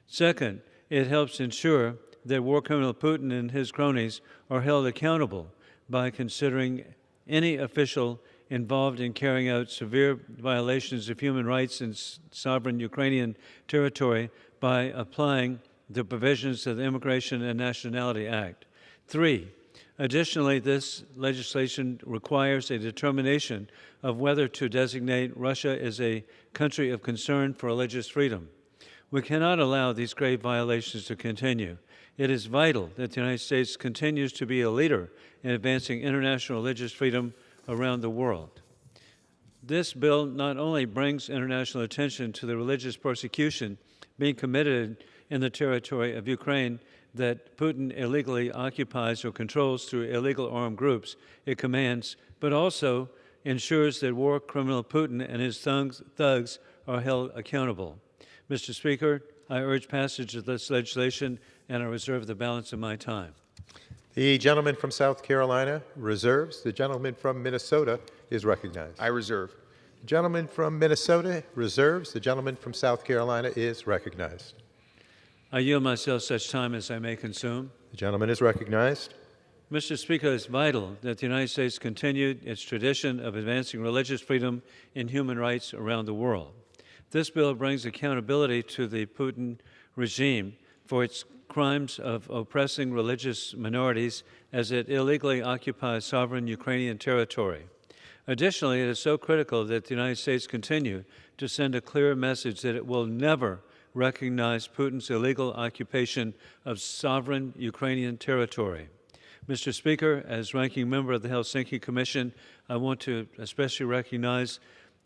Second, it helps ensure that war criminal Putin and his cronies are held accountable by considering any official involved in carrying out severe violations of human rights in sovereign Ukrainian territory by applying the provisions of the Immigration and Nationality Act. 3, additionally, this legislation requires a determination of whether to designate Russia as a country of concern for religious freedom. We cannot allow these grave violations to continue. It is vital that the United States continues to be a leader in advancing international religious freedom around the world. This bill not only brings international attention to the religious persecution being committed in the territory of Ukraine that Putin illegally occupies or controls through illegal armed groups it commands, but also ensures that war criminal Putin and his thugs are held accountable. Mr. Speaker, I urge passage of this legislation, and I reserve the balance of my time. The gentleman from South Carolina reserves. The gentleman from Minnesota is recognized. I reserve. The gentleman from Minnesota reserves. The gentleman from South Carolina is recognized. I yield myself such time as I may consume. The gentleman is recognized. Mr. Speaker, it's vital that the United States continue its tradition of advancing religious freedom and human rights around the world. This bill brings accountability to the Putin regime for its crimes of oppressing religious minorities as it illegally occupies sovereign Ukrainian territory. Additionally, it is so critical that the United States continue to send a clear message that it will never recognize Putin's illegal occupation of sovereign Ukrainian territory. Mr. Speaker, as ranking member of the Helsinki Commission, I want to especially recognize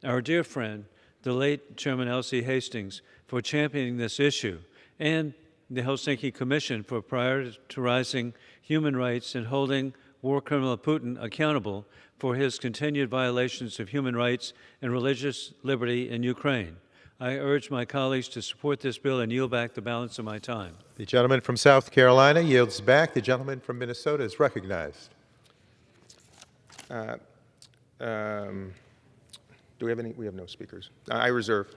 our dear friend, the late Chairman L.C. Hastings, for championing this issue, and the Helsinki Commission for prioritizing human rights and holding war criminal Putin accountable for his continued violations of human rights and religious liberty in Ukraine. I urge my colleagues to support this bill and yield back the balance of my time. The gentleman from South Carolina yields back. The gentleman from Minnesota is recognized. Do we have any? We have no speakers. I reserve.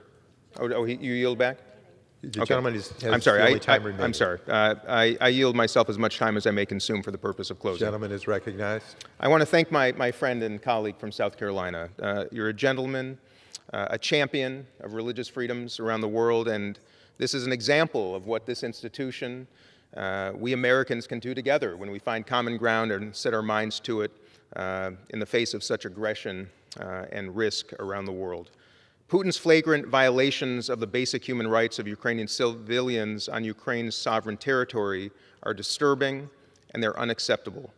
You yield back? The gentleman has I'm sorry. the only time remaining. I'm sorry. I yield myself as much time as I may consume for the purpose of closing. The gentleman is recognized. I want to thank my friend and colleague from South Carolina. You're a gentleman, a champion of religious freedoms around the world, and this is an example of what this institution, we Americans can do together when we find common ground and set our minds to it in the face of such aggression and risk around the world. Putin's flagrant violations of the basic human rights of Ukrainian civilians on Ukraine's sovereign territory are disturbing and they're unacceptable.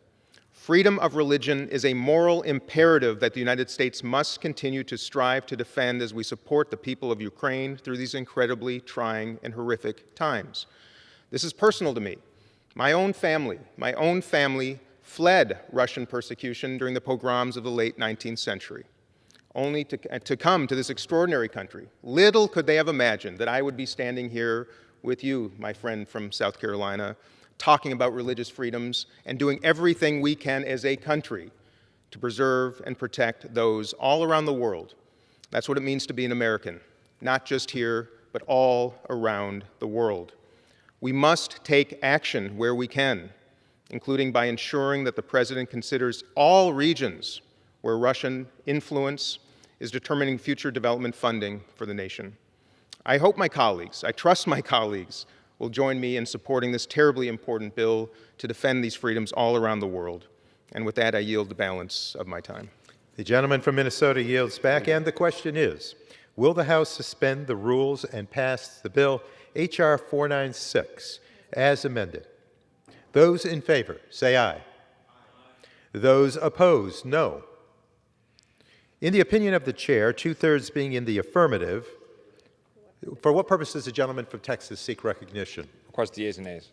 Freedom of religion is a moral imperative that the United States must continue to strive to defend as we support the people of Ukraine through these incredibly trying and horrific times. This is personal to me. My own family fled Russian persecution during the pogroms of the late 19th century, only to come to this extraordinary country. Little could they have imagined that I would be standing here with you, my friend from South Carolina, talking about religious freedoms and doing everything we can as a country to preserve and protect those all around the world. That's what it means to be an American, not just here, but all around the world. We must take action where we can, including by ensuring that the President considers all regions where Russian influence is determining future development funding for the nation. I hope my colleagues, I trust my colleagues, will join me in supporting this terribly important bill to defend these freedoms all around the world. And with that, I yield the balance of my time. The gentleman from Minnesota yields back, and the question is, will the House suspend the rules and pass the bill H.R. 496 as amended? Those in favor, say aye. Those opposed, no. In the opinion of the chair, two-thirds being in the affirmative, for what purpose does the gentleman from Texas seek recognition? Of course, the yeas and nays.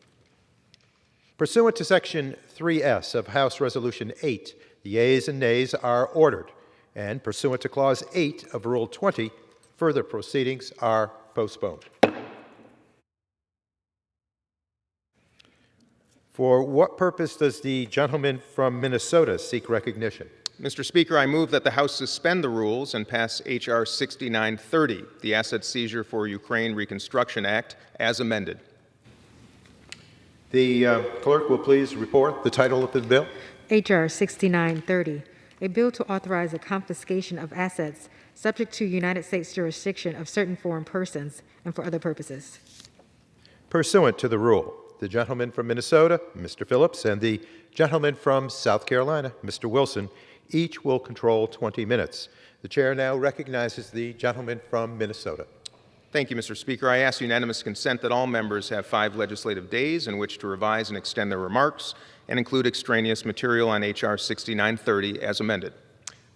Pursuant to Section 3S of House Resolution 8, the yeas and nays are ordered, and pursuant to Clause 8 of Rule 20, further proceedings are postponed. For what purpose does the gentleman from Minnesota seek recognition? Mr. Speaker, I move that the House suspend the rules and pass H.R. 6930, the Asset Seizure for Ukraine Reconstruction Act, as amended. The clerk will please report the title of the bill. H.R. 6930, a bill to authorize the confiscation of assets subject to United States jurisdiction of certain foreign persons and for other purposes. Pursuant to the rule, the gentleman from Minnesota, Mr. Phillips, and the gentleman from South Carolina, Mr. Wilson, each will control 20 minutes. The chair now recognizes the gentleman from Minnesota. Thank you, Mr. Speaker. I ask unanimous consent that all members have 5 legislative days in which to revise and extend their remarks and include extraneous material on H.R. 6930 as amended.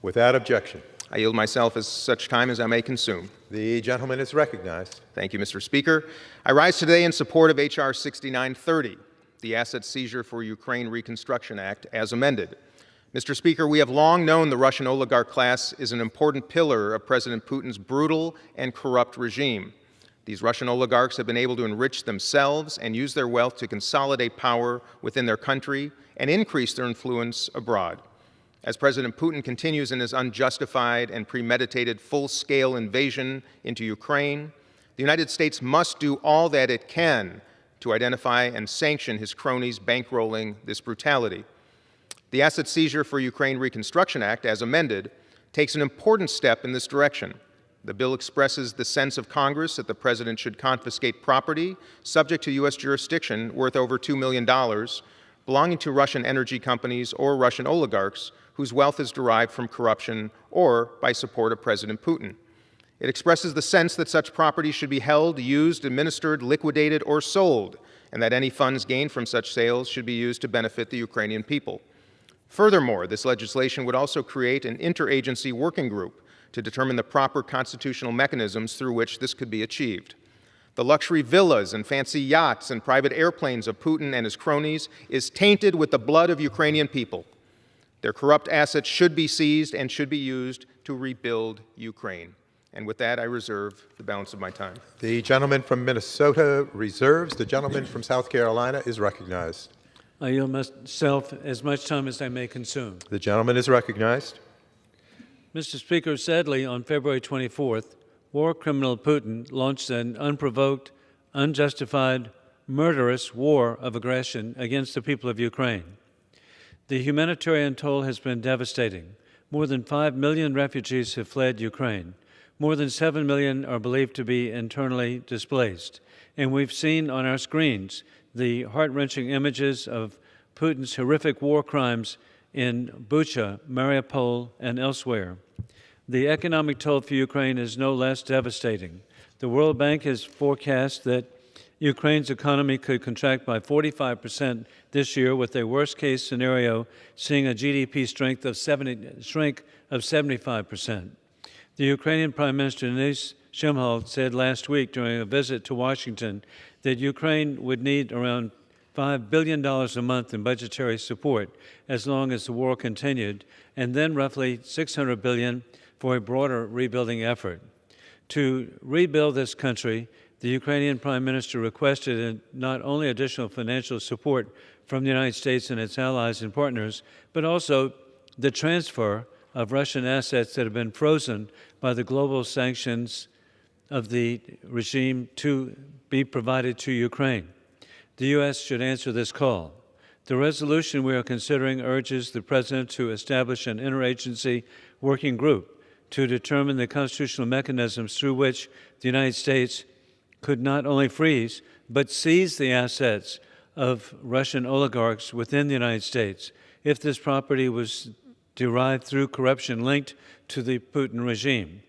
Without objection. I yield myself as such time as I may consume. The gentleman is recognized. Thank you, Mr. Speaker. I rise today in support of H.R. 6930, the Asset Seizure for Ukraine Reconstruction Act, as amended. Mr. Speaker, we have long known the Russian oligarch class is an important pillar of President Putin's brutal and corrupt regime. These Russian oligarchs have been able to enrich themselves and use their wealth to consolidate power within their country and increase their influence abroad. As President Putin continues in his unjustified and premeditated full-scale invasion into Ukraine, the United States must do all that it can to identify and sanction his cronies bankrolling this brutality. The Asset Seizure for Ukraine Reconstruction Act, as amended, takes an important step in this direction. The bill expresses the sense of Congress that the President should confiscate property subject to U.S. jurisdiction worth over $2 million belonging to Russian energy companies or Russian oligarchs whose wealth is derived from corruption or by support of President Putin. It expresses the sense that such property should be held, used, administered, liquidated, or sold, and that any funds gained from such sales should be used to benefit the Ukrainian people. Furthermore, this legislation would also create an interagency working group to determine the proper constitutional mechanisms through which this could be achieved. The luxury villas and fancy yachts and private airplanes of Putin and his cronies is tainted with the blood of Ukrainian people. Their corrupt assets should be seized and should be used to rebuild Ukraine. And with that, I reserve the balance of my time. The gentleman from Minnesota reserves. The gentleman from South Carolina is recognized. I yield myself as much time as I may consume. The gentleman is recognized. Mr. Speaker, sadly, on February 24th, war criminal Putin launched an unprovoked, unjustified, murderous war of aggression against the people of Ukraine. The humanitarian toll has been devastating. More than 5 million refugees have fled Ukraine. More than 7 million are believed to be internally displaced. And we've seen on our screens the heart-wrenching images of Putin's horrific war crimes in Bucha, Mariupol, and elsewhere. The economic toll for Ukraine is no less devastating. The World Bank has forecast that Ukraine's economy could contract by 45% this year, with a worst-case scenario seeing a GDP shrink of 75%. The Ukrainian Prime Minister Denis Shmyhal said last week during a visit to Washington that Ukraine would need around $5 billion a month in budgetary support as long as the war continued, and then roughly $600 billion for a broader rebuilding effort. To rebuild this country, the Ukrainian Prime Minister requested not only additional financial support from the United States and its allies and partners, but also the transfer of Russian assets that have been frozen by the global sanctions of the regime to be provided to Ukraine. The U.S. should answer this call. The resolution we are considering urges the President to establish an interagency working group to determine the constitutional mechanisms through which the United States could not only freeze, but seize the assets of Russian oligarchs within the United States if this property was derived through corruption linked to the Putin regime.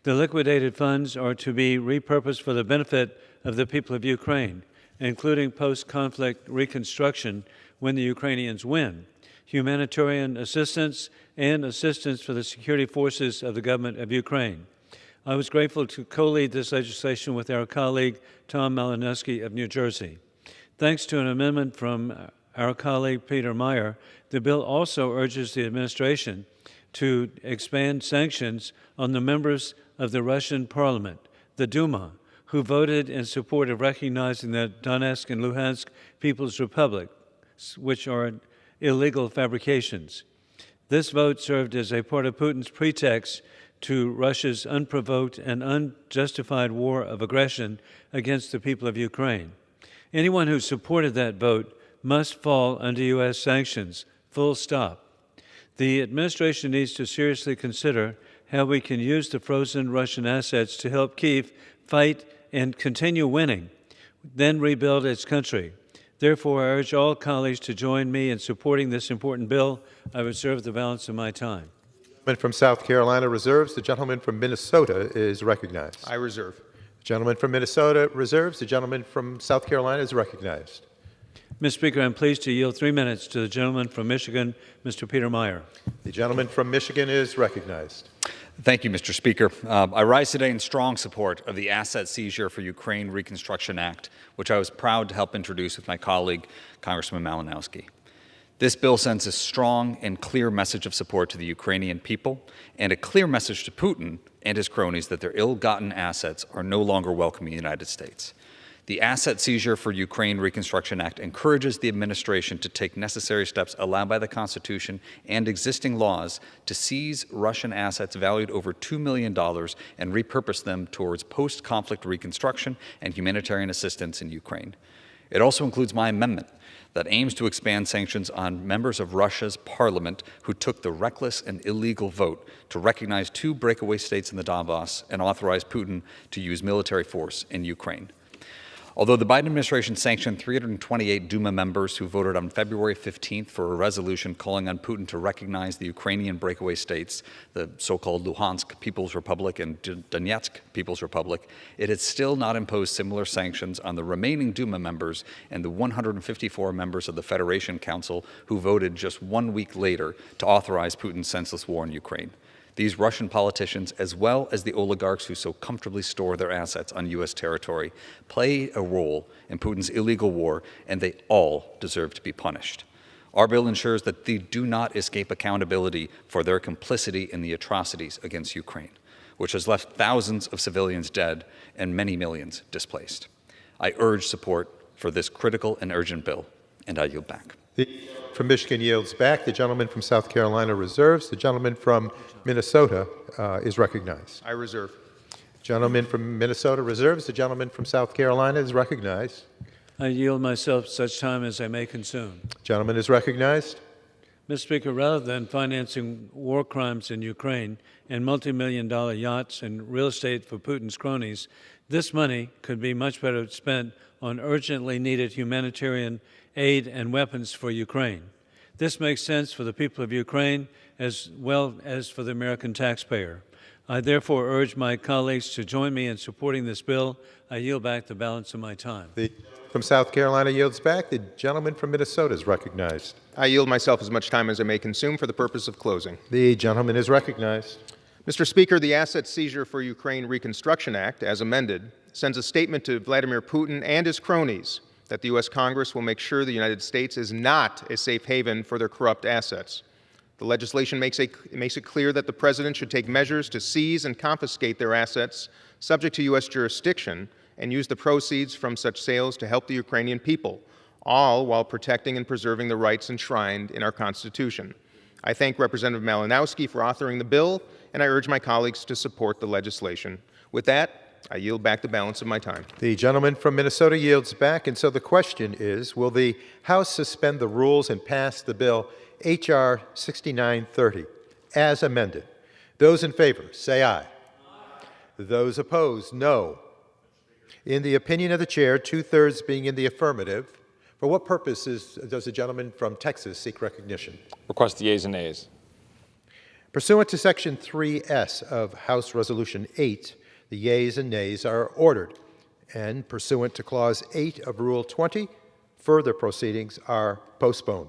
The liquidated funds are to be repurposed for the benefit of the people of Ukraine, including post-conflict reconstruction when the Ukrainians win, humanitarian assistance, and assistance for the security forces of the government of Ukraine. I was grateful to co-lead this legislation with our colleague Tom Malinowski of New Jersey. Thanks to an amendment from our colleague Peter Meyer, the bill also urges the administration to expand sanctions on the members of the Russian parliament, the Duma, who voted in support of recognizing the Donetsk and Luhansk People's Republic, which are illegal fabrications. This vote served as a part of Putin's pretext to Russia's unprovoked and unjustified war of aggression against the people of Ukraine. Anyone who supported that vote must fall under U.S. sanctions, full stop. The administration needs to seriously consider how we can use the frozen Russian assets to help Kyiv fight and continue winning, then rebuild its country. Therefore, I urge all colleagues to join me in supporting this important bill. I reserve the balance of my time. The gentleman from South Carolina reserves. The gentleman from Minnesota is recognized. I reserve. The gentleman from Minnesota reserves. The gentleman from South Carolina is recognized. Mr. Speaker, I'm pleased to yield 3 minutes to the gentleman from Michigan, Mr. Peter Meyer. The gentleman from Michigan is recognized. Thank you, Mr. Speaker. I rise today in strong support of the Asset Seizure for Ukraine Reconstruction Act, which I was proud to help introduce with my colleague, Congressman Malinowski. This bill sends a strong and clear message of support to the Ukrainian people and a clear message to Putin and his cronies that their ill-gotten assets are no longer welcome in the United States. The Asset Seizure for Ukraine Reconstruction Act encourages the administration to take necessary steps allowed by the Constitution and existing laws to seize Russian assets valued over $2 million and repurpose them towards post-conflict reconstruction and humanitarian assistance in Ukraine. It also includes my amendment that aims to expand sanctions on members of Russia's parliament who took the reckless and illegal vote to recognize 2 breakaway states in the Donbass and authorize Putin to use military force in Ukraine. Although the Biden administration sanctioned 328 Duma members who voted on February 15th for a resolution calling on Putin to recognize the Ukrainian breakaway states, the so-called Luhansk People's Republic and Donetsk People's Republic, it has still not imposed similar sanctions on the remaining Duma members and the 154 members of the Federation Council who voted just 1 week later to authorize Putin's senseless war in Ukraine. These Russian politicians, as well as the oligarchs who so comfortably store their assets on U.S. territory, play a role in Putin's illegal war, and they all deserve to be punished. Our bill ensures that they do not escape accountability for their complicity in the atrocities against Ukraine, which has left thousands of civilians dead and many millions displaced. I urge support for this critical and urgent bill, and I yield back. The from Michigan yields back. The gentleman from South Carolina reserves. The gentleman from Minnesota is recognized. I reserve. Gentleman from Minnesota reserves. The gentleman from South Carolina is recognized. I yield myself such time as I may consume. Gentleman is recognized. Mr. Speaker, rather than financing war crimes in Ukraine and multi-million-dollar yachts and real estate for Putin's cronies, this money could be much better spent on urgently needed humanitarian aid and weapons for Ukraine. This makes sense for the people of Ukraine as well as for the American taxpayer. I therefore urge my colleagues to join me in supporting this bill. I yield back the balance of my time. The from South Carolina yields back. The gentleman from Minnesota is recognized. I yield myself as much time as I may consume for the purpose of closing. The gentleman is recognized. Mr. Speaker, the Asset Seizure for Ukraine Reconstruction Act, as amended, sends a statement to Vladimir Putin and his cronies that the U.S. Congress will make sure the United States is not a safe haven for their corrupt assets. The legislation makes it clear that the President should take measures to seize and confiscate their assets subject to U.S. jurisdiction and use the proceeds from such sales to help the Ukrainian people, all while protecting and preserving the rights enshrined in our Constitution. I thank Representative Malinowski for authoring the bill, and I urge my colleagues to support the legislation. With that, I yield back the balance of my time. The gentleman from Minnesota yields back, and so the question is, will the House suspend the rules and pass the bill H.R. 6930 as amended? Those in favor, say aye. Aye. Those opposed, no. In the opinion of the chair, 2/3 being in the affirmative, for what purposes does the gentleman from Texas seek recognition? Request the yeas and nays. Pursuant to Section 3S of House Resolution 8, the yeas and nays are ordered, and pursuant to Clause 8 of Rule 20, further proceedings are postponed.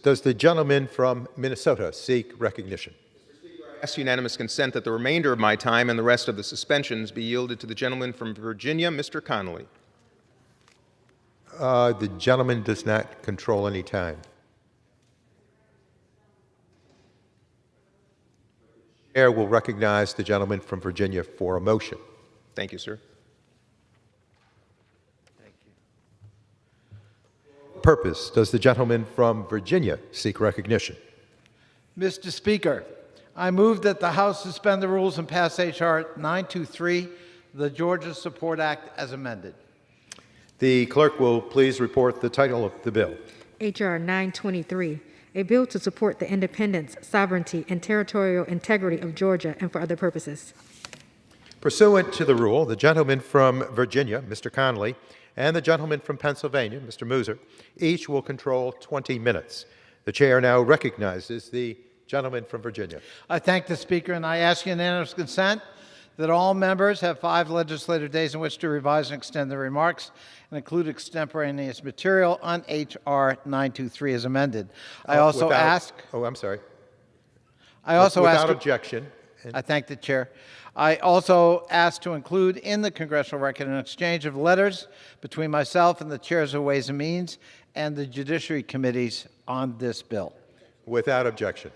Does the gentleman from Minnesota seek recognition? I ask unanimous consent that the remainder of my time and the rest of the suspensions be yielded to the gentleman from Virginia, Mr. Connolly. The gentleman does not control any time. The chair will recognize the gentleman from Virginia for a motion. Thank you, sir. Purpose does the gentleman from Virginia seek recognition? Mr. Speaker, I move that the House suspend the rules and pass H.R. 923, the Georgia Support Act, as amended. The clerk will please report the title of the bill. H.R. 923, a bill to support the independence, sovereignty, and territorial integrity of Georgia and for other purposes. Pursuant to the rule, the gentleman from Virginia, Mr. Conley, and the gentleman from Pennsylvania, Mr. Muser, each will control 20 minutes. The chair now recognizes the gentleman from Virginia. I thank the Speaker, and I ask unanimous consent that all members have 5 legislative days in which to revise and extend their remarks and include extemporaneous material on H.R. 923 as amended. I also ask... Oh, I'm sorry. I also without ask... objection. I thank the chair. I also ask to include in the congressional record an exchange of letters between myself and the chairs of Ways and Means and the Judiciary Committees on this bill. Without objection.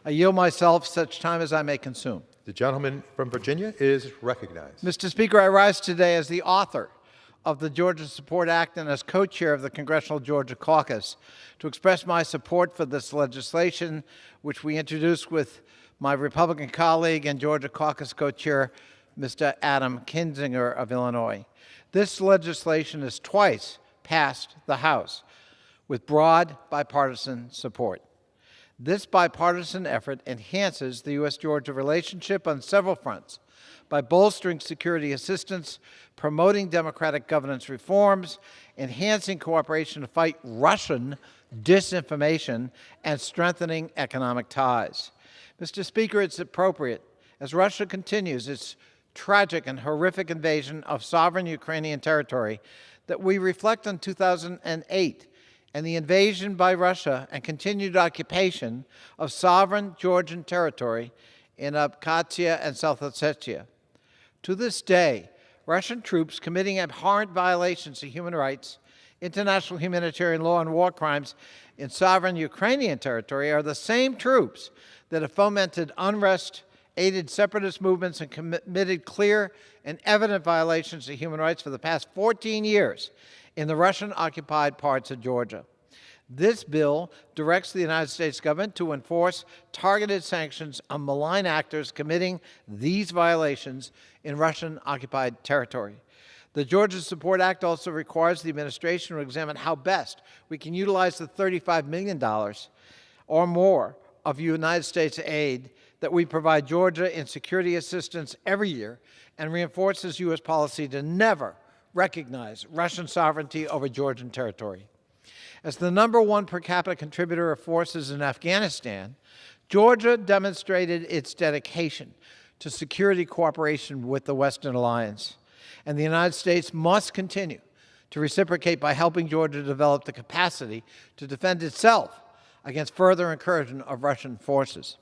I yield myself such time as I may consume. The gentleman from Virginia is recognized. Mr. Speaker, I rise today as the author of the Georgia Support Act and as co-chair of the Congressional Georgia Caucus to express my support for this legislation, which we introduced with my Republican colleague and Georgia Caucus co-chair, Mr. Adam Kinzinger of Illinois. This legislation has twice passed the House with broad bipartisan support. This bipartisan effort enhances the U.S.-Georgia relationship on several fronts by bolstering security assistance, promoting democratic governance reforms, enhancing cooperation to fight Russian disinformation, and strengthening economic ties. Mr. Speaker, it's appropriate, as Russia continues its tragic and horrific invasion of sovereign Ukrainian territory, that we reflect on 2008 and the invasion by Russia and continued occupation of sovereign Georgian territory in Abkhazia and South Ossetia. To this day, Russian troops committing abhorrent violations of human rights, international humanitarian law, and war crimes in sovereign Ukrainian territory are the same troops that have fomented unrest, aided separatist movements, and committed clear and evident violations of human rights for the past 14 years in the Russian-occupied parts of Georgia. This bill directs the United States government to enforce targeted sanctions on malign actors committing these violations in Russian-occupied territory. The Georgia Support Act also requires the administration to examine how best we can utilize the $35 million or more of United States aid that we provide Georgia in security assistance every year, and reinforces U.S. policy to never recognize Russian sovereignty over Georgian territory. As the #1 per capita contributor of forces in Afghanistan, Georgia demonstrated its dedication to security cooperation with the Western Alliance, and the United States must continue to reciprocate by helping Georgia develop the capacity to defend itself against further incursion of Russian forces.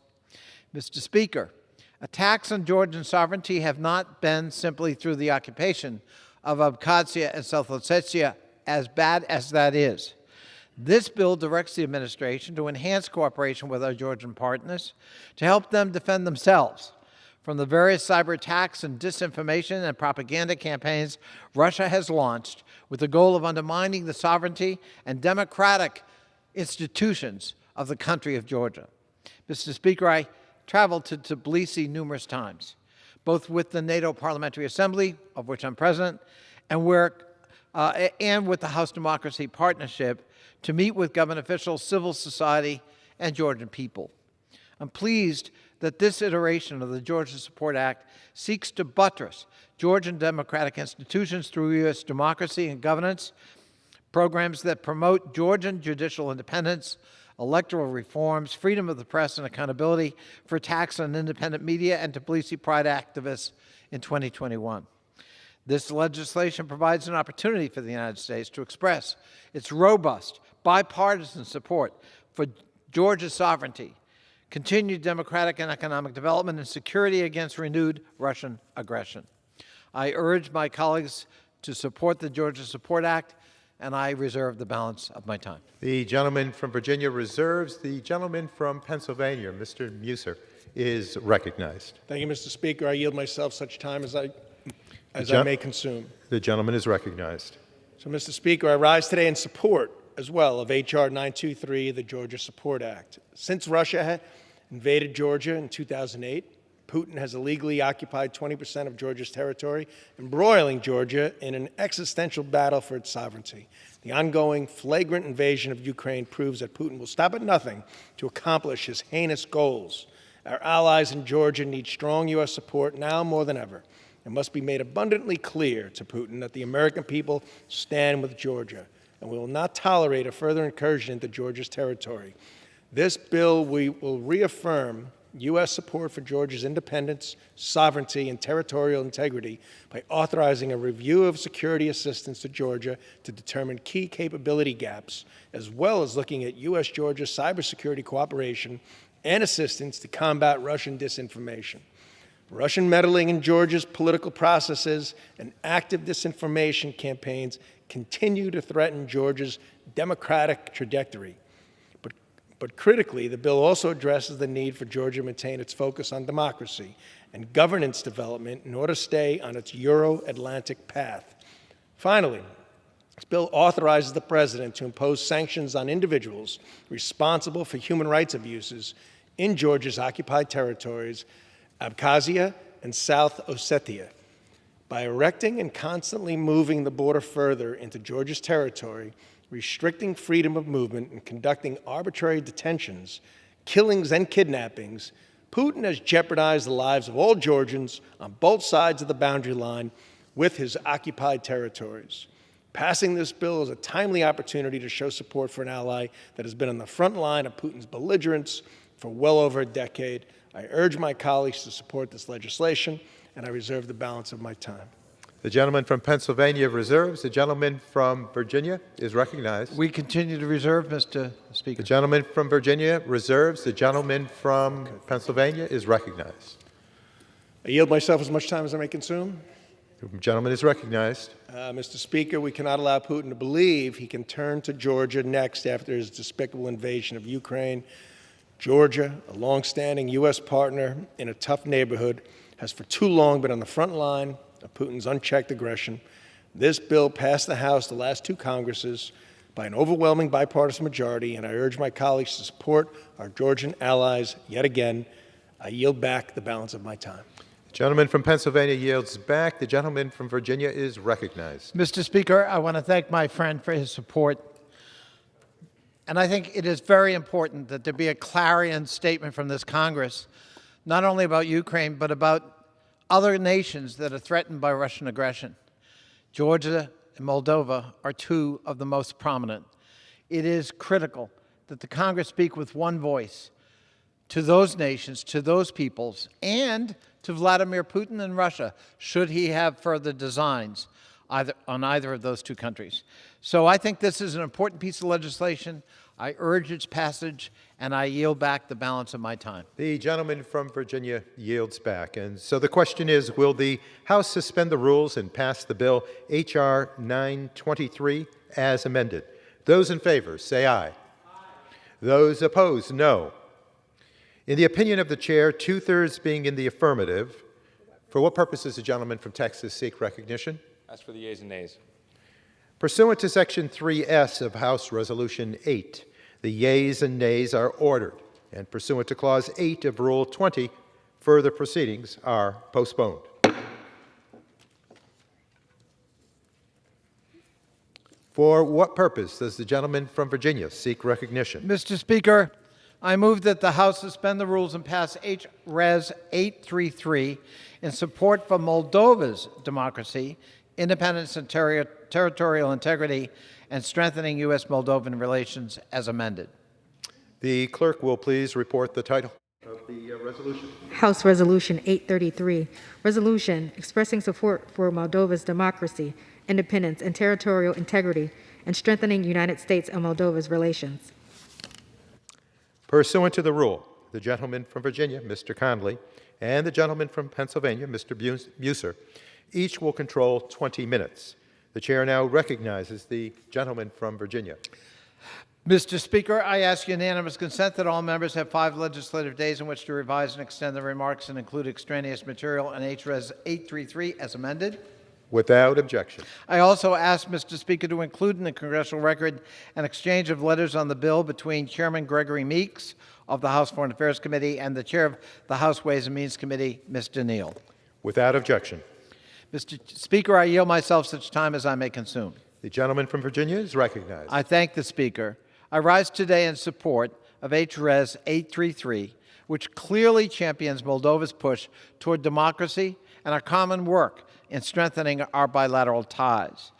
Mr. Speaker, attacks on Georgian sovereignty have not been simply through the occupation of Abkhazia and South Ossetia, as bad as that is. This bill directs the administration to enhance cooperation with our Georgian partners to help them defend themselves from the various cyber attacks and disinformation and propaganda campaigns Russia has launched with the goal of undermining the sovereignty and democratic institutions of the country of Georgia. Mr. Speaker, I traveled to Tbilisi numerous times, both with the NATO Parliamentary Assembly, of which I'm president, and with the House Democracy Partnership to meet with government officials, civil society, and Georgian people. I'm pleased that this iteration of the Georgia Support Act seeks to buttress Georgian democratic institutions through U.S. democracy and governance, programs that promote Georgian judicial independence, electoral reforms, freedom of the press, and accountability for attacks on independent media and Tbilisi Pride activists in 2021. This legislation provides an opportunity for the United States to express its robust, bipartisan support for Georgia's sovereignty, continued democratic and economic development, and security against renewed Russian aggression. I urge my colleagues to support the Georgia Support Act, and I reserve the balance of my time. The gentleman from Virginia reserves. The gentleman from Pennsylvania, Mr. Muser, is recognized. Thank you, Mr. Speaker. I yield myself such time as I may consume. The gentleman is recognized. So, Mr. Speaker, I rise today in support as well of H.R. 923, the Georgia Support Act. Since Russia had invaded Georgia in 2008, Putin has illegally occupied 20% of Georgia's territory, embroiling Georgia in an existential battle for its sovereignty. The ongoing flagrant invasion of Ukraine proves that Putin will stop at nothing to accomplish his heinous goals. Our allies in Georgia need strong U.S. support now more than ever. It must be made abundantly clear to Putin that the American people stand with Georgia, and we will not tolerate a further incursion into Georgia's territory. This bill will reaffirm U.S. support for Georgia's independence, sovereignty, and territorial integrity by authorizing a review of security assistance to Georgia to determine key capability gaps, as well as looking at U.S.-Georgia cybersecurity cooperation and assistance to combat Russian disinformation. Russian meddling in Georgia's political processes and active disinformation campaigns continue to threaten Georgia's democratic trajectory. But critically, the bill also addresses the need for Georgia to maintain its focus on democracy and governance development in order to stay on its Euro-Atlantic path. Finally, this bill authorizes the president to impose sanctions on individuals responsible for human rights abuses in Georgia's occupied territories, Abkhazia and South Ossetia. By erecting and constantly moving the border further into Georgia's territory, restricting freedom of movement and conducting arbitrary detentions, killings, and kidnappings, Putin has jeopardized the lives of all Georgians on both sides of the boundary line with his occupied territories. Passing this bill is a timely opportunity to show support for an ally that has been on the front line of Putin's belligerence for well over a decade. I urge my colleagues to support this legislation, and I reserve the balance of my time. The gentleman from Pennsylvania reserves. The gentleman from Virginia is recognized. We continue to reserve, Mr. Speaker. The gentleman from Virginia reserves. The gentleman from Pennsylvania is recognized. I yield myself as much time as I may consume. The gentleman is recognized. Mr. Speaker, we cannot allow Putin to believe he can turn to Georgia next after his despicable invasion of Ukraine. Georgia, a longstanding U.S. partner in a tough neighborhood, has for too long been on the front line of Putin's unchecked aggression. This bill passed the House the last two Congresses by an overwhelming bipartisan majority, and I urge my colleagues to support our Georgian allies yet again. I yield back the balance of my time. The gentleman from Pennsylvania yields back. The gentleman from Virginia is recognized. Mr. Speaker, I want to thank my friend for his support. And I think it is very important that there be a clarion statement from this Congress, not only about Ukraine, but about other nations that are threatened by Russian aggression. Georgia and Moldova are two of the most prominent. It is critical that the Congress speak with one voice to those nations, to those peoples, and to Vladimir Putin and Russia, should he have further designs on either of those two countries. So I think this is an important piece of legislation. I urge its passage, and I yield back the balance of my time. The gentleman from Virginia yields back. And so the question is, will the House suspend the rules and pass the bill H.R. 923 as amended? Those in favor, say aye. Aye. Those opposed, no. In the opinion of the chair, two-thirds being in the affirmative, for what purpose does the gentleman from Texas seek recognition? As for the yeas and nays. Pursuant to Section 3S of House Resolution 8, the yeas and nays are ordered, and pursuant to Clause 8 of Rule 20, further proceedings are postponed. For what purpose does the gentleman from Virginia seek recognition? Mr. Speaker, I move that the House suspend the rules and pass H.Res. 833 in support for Moldova's democracy, independence and territorial integrity, and strengthening U.S.-Moldovan relations as amended. The clerk will please report the title of the resolution. House Resolution 833, resolution expressing support for Moldova's democracy, independence, and territorial integrity, and strengthening United States and Moldova's relations. Pursuant to the rule, the gentleman from Virginia, Mr. Conley, and the gentleman from Pennsylvania, Mr. Buser, each will control 20 minutes. The chair now recognizes the gentleman from Virginia. Mr. Speaker, I ask unanimous consent that all members have 5 legislative days in which to revise and extend their remarks and include extraneous material on H.Res. 833 as amended. Without objection. I also ask Mr. Speaker to include in the congressional record an exchange of letters on the bill between Chairman Gregory Meeks of the House Foreign Affairs Committee and the Chair of the House Ways and Means Committee, Mr. Neal. Without objection. Mr. Speaker, I yield myself such time as I may consume. The gentleman from Virginia is recognized. I thank the Speaker. I rise today in support of H.Res. 833, which clearly champions Moldova's push toward democracy and our common work in strengthening our bilateral ties.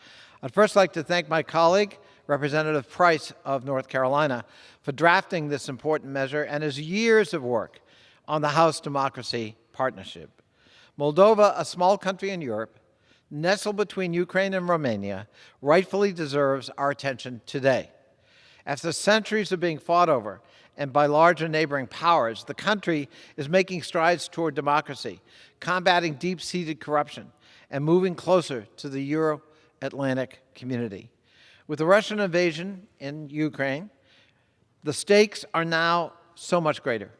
I'd first like to thank my colleague, Representative Price of North Carolina, for drafting this important measure and his years of work on the House Democracy Partnership. Moldova, a small country in Europe, nestled between Ukraine and Romania, rightfully deserves our attention today. After centuries of being fought over and by larger neighboring powers, the country is making strides toward democracy, combating deep-seated corruption, and moving closer to the Euro-Atlantic community. With the Russian invasion in Ukraine, the stakes are now so much greater.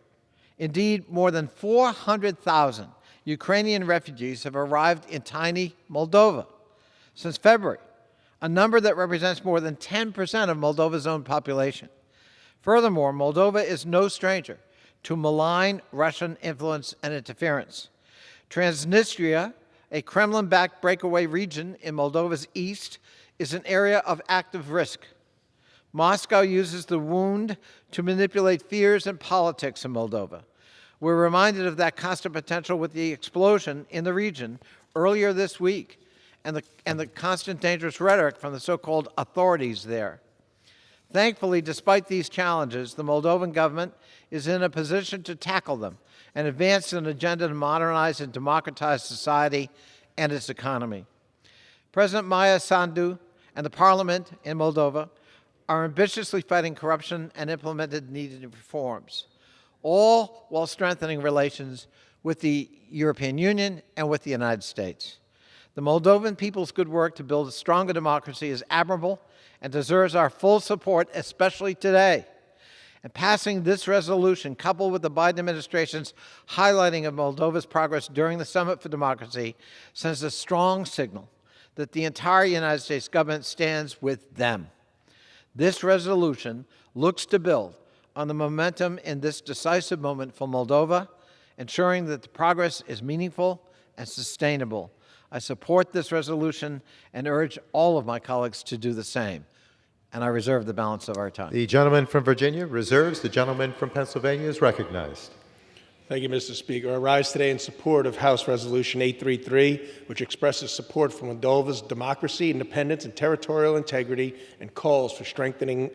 Indeed, more than 400,000 Ukrainian refugees have arrived in tiny Moldova since February, a number that represents more than 10% of Moldova's own population. Furthermore, Moldova is no stranger to malign Russian influence and interference. Transnistria, a Kremlin-backed breakaway region in Moldova's east, is an area of active risk. Moscow uses the wound to manipulate fears and politics in Moldova. We're reminded of that constant potential with the explosion in the region earlier this week and the constant dangerous rhetoric from the so-called authorities there. Thankfully, despite these challenges, the Moldovan government is in a position to tackle them and advance an agenda to modernize and democratize society and its economy. President Maia Sandu and the parliament in Moldova are ambitiously fighting corruption and implemented needed reforms, all while strengthening relations with the European Union and with the United States. The Moldovan people's good work to build a stronger democracy is admirable and deserves our full support, especially today. And passing this resolution, coupled with the Biden administration's highlighting of Moldova's progress during the Summit for Democracy, sends a strong signal that the entire United States government stands with them. This resolution looks to build on the momentum in this decisive moment for Moldova, ensuring that the progress is meaningful and sustainable. I support this resolution and urge all of my colleagues to do the same. And I reserve the balance of our time. The gentleman from Virginia reserves. The gentleman from Pennsylvania is recognized. Thank you, Mr. Speaker. I rise today in support of House Resolution 833, which expresses support for Moldova's democracy, independence, and territorial integrity, and calls for strengthening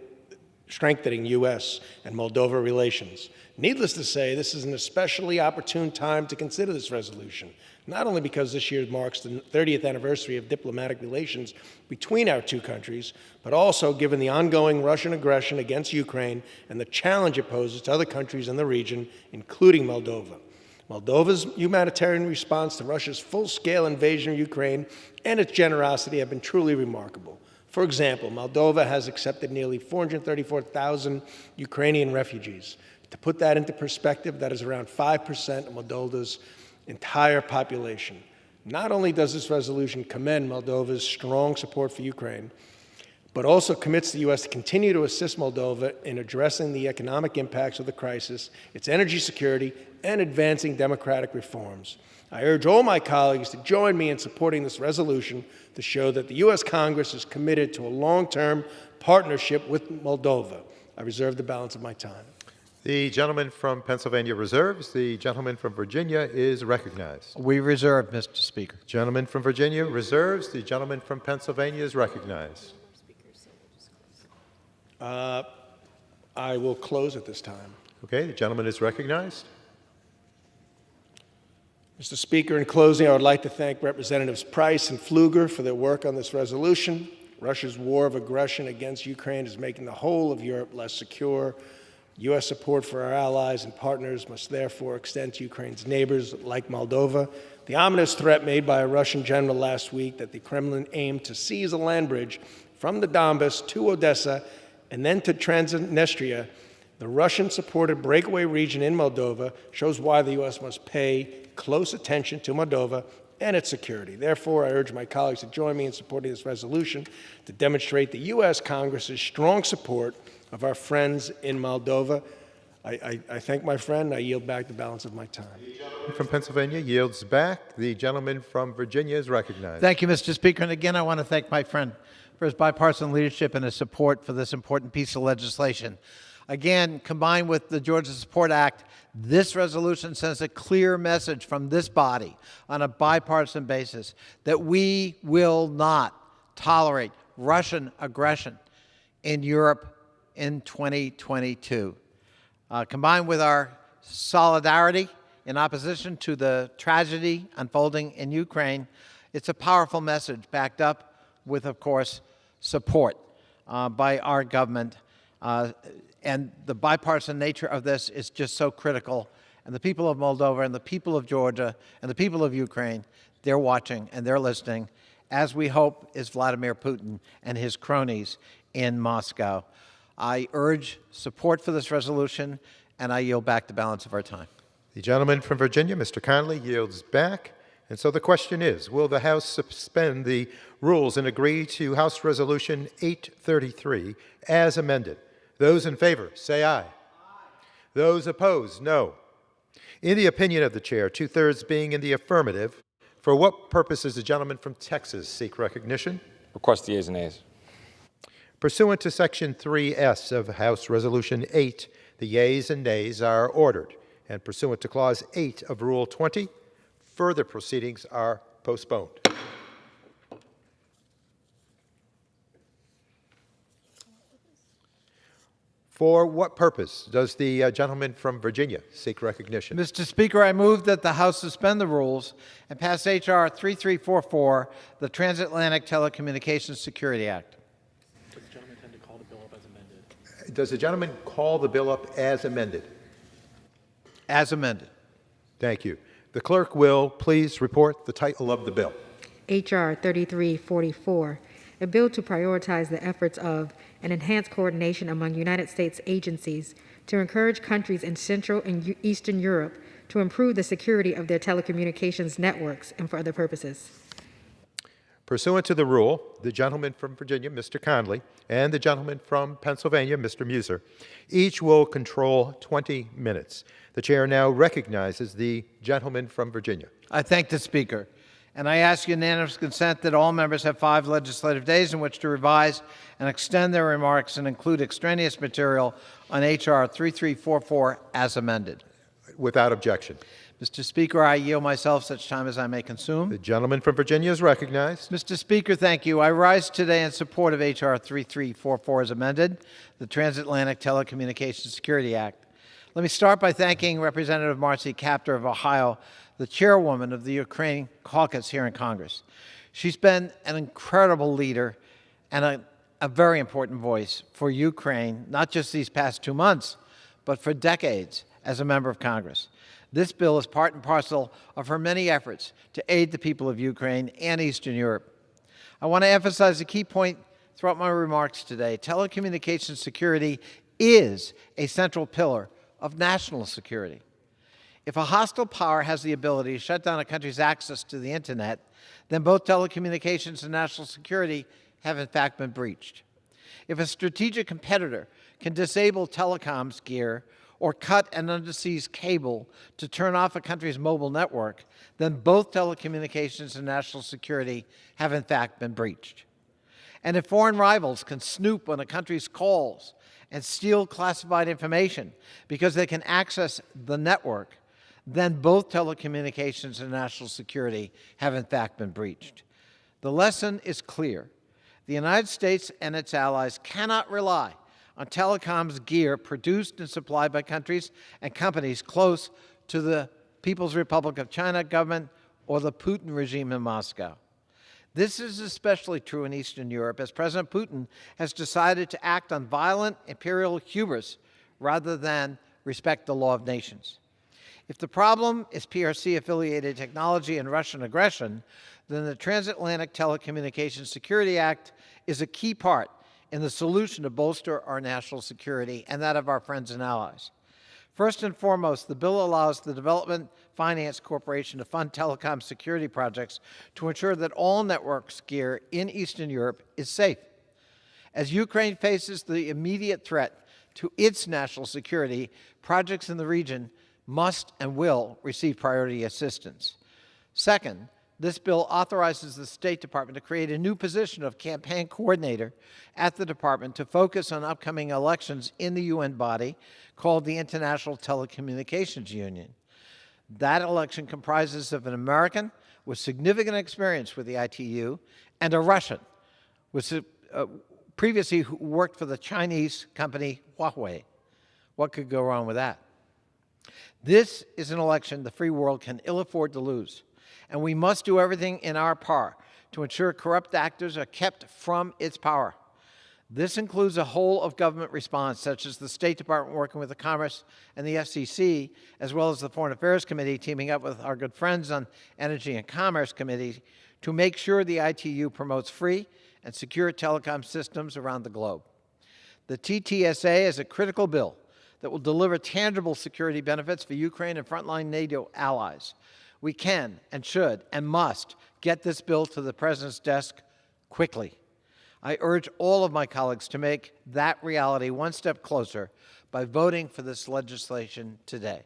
U.S. and Moldova relations. Needless to say, this is an especially opportune time to consider this resolution, not only because this year marks the 30th anniversary of diplomatic relations between our two countries, but also given the ongoing Russian aggression against Ukraine and the challenge it poses to other countries in the region, including Moldova. Moldova's humanitarian response to Russia's full-scale invasion of Ukraine and its generosity have been truly remarkable. For example, Moldova has accepted nearly 434,000 Ukrainian refugees. To put that into perspective, that is around 5% of Moldova's entire population. Not only does this resolution commend Moldova's strong support for Ukraine, but also commits the U.S. to continue to assist Moldova in addressing the economic impacts of the crisis, its energy security, and advancing democratic reforms. I urge all my colleagues to join me in supporting this resolution to show that the U.S. Congress is committed to a long-term partnership with Moldova. I reserve the balance of my time. The gentleman from Pennsylvania reserves. The gentleman from Virginia is recognized. We reserve, Mr. Speaker. Gentleman from Virginia reserves. The gentleman from Pennsylvania is recognized. I will close at this time. Okay, the gentleman is recognized. Mr. Speaker, in closing, I would like to thank Representatives Price and Pfluger for their work on this resolution. Russia's war of aggression against Ukraine is making the whole of Europe less secure. U.S. support for our allies and partners must therefore extend to Ukraine's neighbors like Moldova. The ominous threat made by a Russian general last week that the Kremlin aimed to seize a land bridge from the Donbas to Odessa and then to Transnistria, the Russian-supported breakaway region in Moldova, shows why the U.S. must pay close attention to Moldova and its security. Therefore, I urge my colleagues to join me in supporting this resolution to demonstrate the U.S. Congress's strong support of our friends in Moldova. I thank my friend. I yield back the balance of my time. From Pennsylvania yields back. The gentleman from Virginia is recognized. Thank you, Mr. Speaker. And again, I want to thank my friend for his bipartisan leadership and his support for this important piece of legislation. Again, combined with the Georgia Support Act, this resolution sends a clear message from this body on a bipartisan basis that we will not tolerate Russian aggression in Europe in 2022. Combined with our solidarity in opposition to the tragedy unfolding in Ukraine, it's a powerful message backed up with, of course, support by our government. And the bipartisan nature of this is just so critical. And the people of Moldova and the people of Georgia and the people of Ukraine, they're watching and they're listening, as we hope is Vladimir Putin and his cronies in Moscow. I urge support for this resolution, and I yield back the balance of our time. The gentleman from Virginia, Mr. Conley, yields back. And so the question is, will the House suspend the rules and agree to House Resolution 833 as amended? Those in favor, say aye. Those opposed, no. In the opinion of the chair, 2/3 being in the affirmative, for what purpose does the gentleman from Texas seek recognition? Request the yeas and nays. Pursuant to Section 3S of House Resolution 8, the yeas and nays are ordered. And pursuant to Clause 8 of Rule 20, further proceedings are postponed. For what purpose does the gentleman from Virginia seek recognition? Mr. Speaker, I move that the House suspend the rules and pass H.R. 3344, the Transatlantic Telecommunications Security Act. Does the gentleman intend to call the bill up as amended? Does the gentleman call the bill up as amended? As amended. Thank you. The clerk will please report the title of the bill. H.R. 3344, a bill to prioritize the efforts of and enhance coordination among United States agencies to encourage countries in Central and Eastern Europe to improve the security of their telecommunications networks and for other purposes. Pursuant to the rule, the gentleman from Virginia, Mr. Conley, and the gentleman from Pennsylvania, Mr. Muser, each will control 20 minutes. The chair now recognizes the gentleman from Virginia. I thank the Speaker, and I ask unanimous consent that all members have 5 legislative days in which to revise and extend their remarks and include extraneous material on H.R. 3344 as amended. Without objection. Mr. Speaker, I yield myself such time as I may consume. The gentleman from Virginia is recognized. Mr. Speaker, thank you. I rise today in support of H.R. 3344 as amended, the Transatlantic Telecommunications Security Act. Let me start by thanking Representative Marcy Kaptur of Ohio, the chairwoman of the Ukraine caucus here in Congress. She's been an incredible leader and a very important voice for Ukraine, not just these past 2 months, but for decades as a member of Congress. This bill is part and parcel of her many efforts to aid the people of Ukraine and Eastern Europe. I want to emphasize a key point throughout my remarks today. Telecommunications security is a central pillar of national security. If a hostile power has the ability to shut down a country's access to the internet, then both telecommunications and national security have in fact been breached. If a strategic competitor can disable telecoms gear or cut an underseas cable to turn off a country's mobile network, then both telecommunications and national security have in fact been breached. And if foreign rivals can snoop on a country's calls and steal classified information because they can access the network, then both telecommunications and national security have in fact been breached. The lesson is clear. The United States and its allies cannot rely on telecoms gear produced and supplied by countries and companies close to the People's Republic of China government or the Putin regime in Moscow. This is especially true in Eastern Europe, as President Putin has decided to act on violent imperial hubris rather than respect the law of nations. If the problem is PRC-affiliated technology and Russian aggression, then the Transatlantic Telecommunications Security Act is a key part in the solution to bolster our national security and that of our friends and allies. First and foremost, the bill allows the Development Finance Corporation to fund telecom security projects to ensure that all networks gear in Eastern Europe is safe. As Ukraine faces the immediate threat to its national security, projects in the region must and will receive priority assistance. Second, this bill authorizes the State Department to create a new position of campaign coordinator at the department to focus on upcoming elections in the UN body called the International Telecommunications Union. That election comprises of an American with significant experience with the ITU and a Russian with previously who worked for the Chinese company Huawei. What could go wrong with that? This is an election the free world can ill afford to lose, and we must do everything in our power to ensure corrupt actors are kept from its power. This includes a whole-of-government response, such as the State Department working with the Commerce and the FCC, as well as the Foreign Affairs Committee teaming up with our good friends on Energy and Commerce Committee to make sure the ITU promotes free and secure telecom systems around the globe. The TTSA is a critical bill that will deliver tangible security benefits for Ukraine and frontline NATO allies. We can and should and must get this bill to the President's desk quickly. I urge all of my colleagues to make that reality one step closer by voting for this legislation today.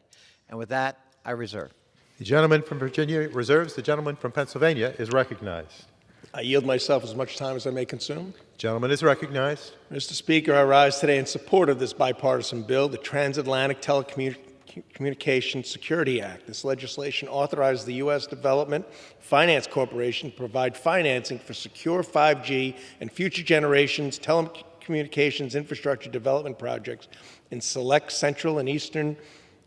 And with that, I reserve. The gentleman from Virginia reserves. The gentleman from Pennsylvania is recognized. I yield myself as much time as I may consume. Gentleman is recognized. Mr. Speaker, I rise today in support of this bipartisan bill, the Transatlantic Telecommunications Security Act. This legislation authorizes the U.S. Development Finance Corporation to provide financing for secure 5G and future generations telecommunications infrastructure development projects in select Central and Eastern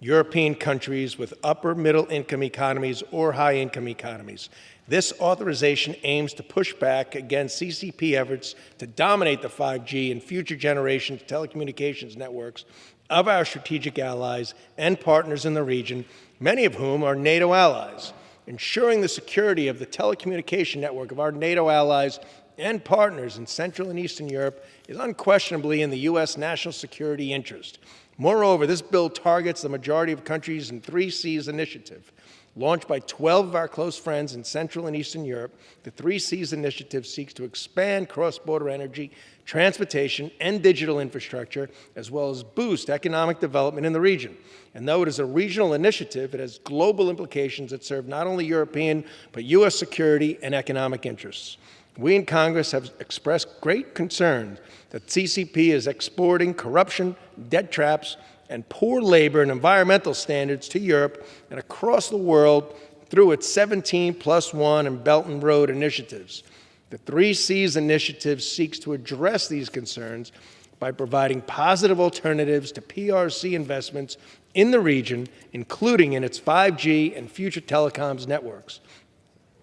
European countries with upper middle income economies or high income economies. This authorization aims to push back against CCP efforts to dominate the 5G and future generations telecommunications networks of our strategic allies and partners in the region, many of whom are NATO allies. Ensuring the security of the telecommunication network of our NATO allies and partners in Central and Eastern Europe is unquestionably in the U.S. national security interest. Moreover, this bill targets the majority of countries in 3Cs initiative. Launched by 12 of our close friends in Central and Eastern Europe, the 3Cs initiative seeks to expand cross-border energy, transportation, and digital infrastructure, as well as boost economic development in the region. And though it is a regional initiative, it has global implications that serve not only European, but U.S. security and economic interests. We in Congress have expressed great concern that CCP is exporting corruption, debt traps, and poor labor and environmental standards to Europe and across the world through its 17+1 and Belt and Road initiatives. The 3Cs initiative seeks to address these concerns by providing positive alternatives to PRC investments in the region, including in its 5G and future telecoms networks.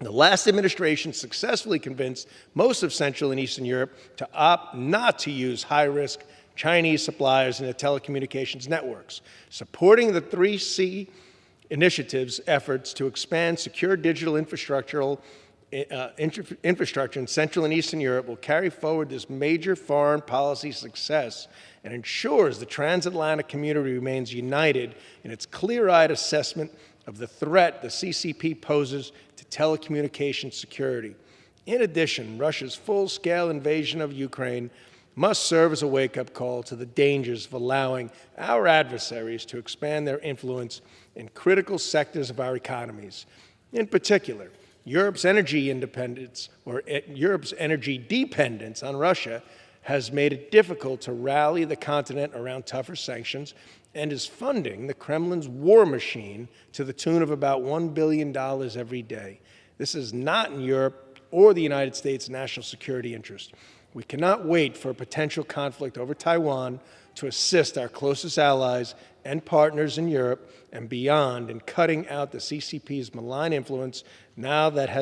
The last administration successfully convinced most of Central and Eastern Europe to opt not to use high-risk Chinese suppliers in the telecommunications networks. Supporting the 3C initiative's efforts to expand secure digital infrastructure in Central and Eastern Europe will carry forward this major foreign policy success and ensures the transatlantic community remains united in its clear-eyed assessment of the threat the CCP poses to telecommunications security. In addition, Russia's full-scale invasion of Ukraine must serve as a wake-up call to the dangers of allowing our adversaries to expand their influence in critical sectors of our economies. In particular, Europe's energy independence or Europe's energy dependence on Russia has made it difficult to rally the continent around tougher sanctions and is funding the Kremlin's war machine to the tune of about $1 billion every day. This is not in Europe or the United States' national security interest. We cannot wait for a potential conflict over Taiwan to assist our closest allies and partners in Europe and beyond in cutting out the CCP's malign influence now that it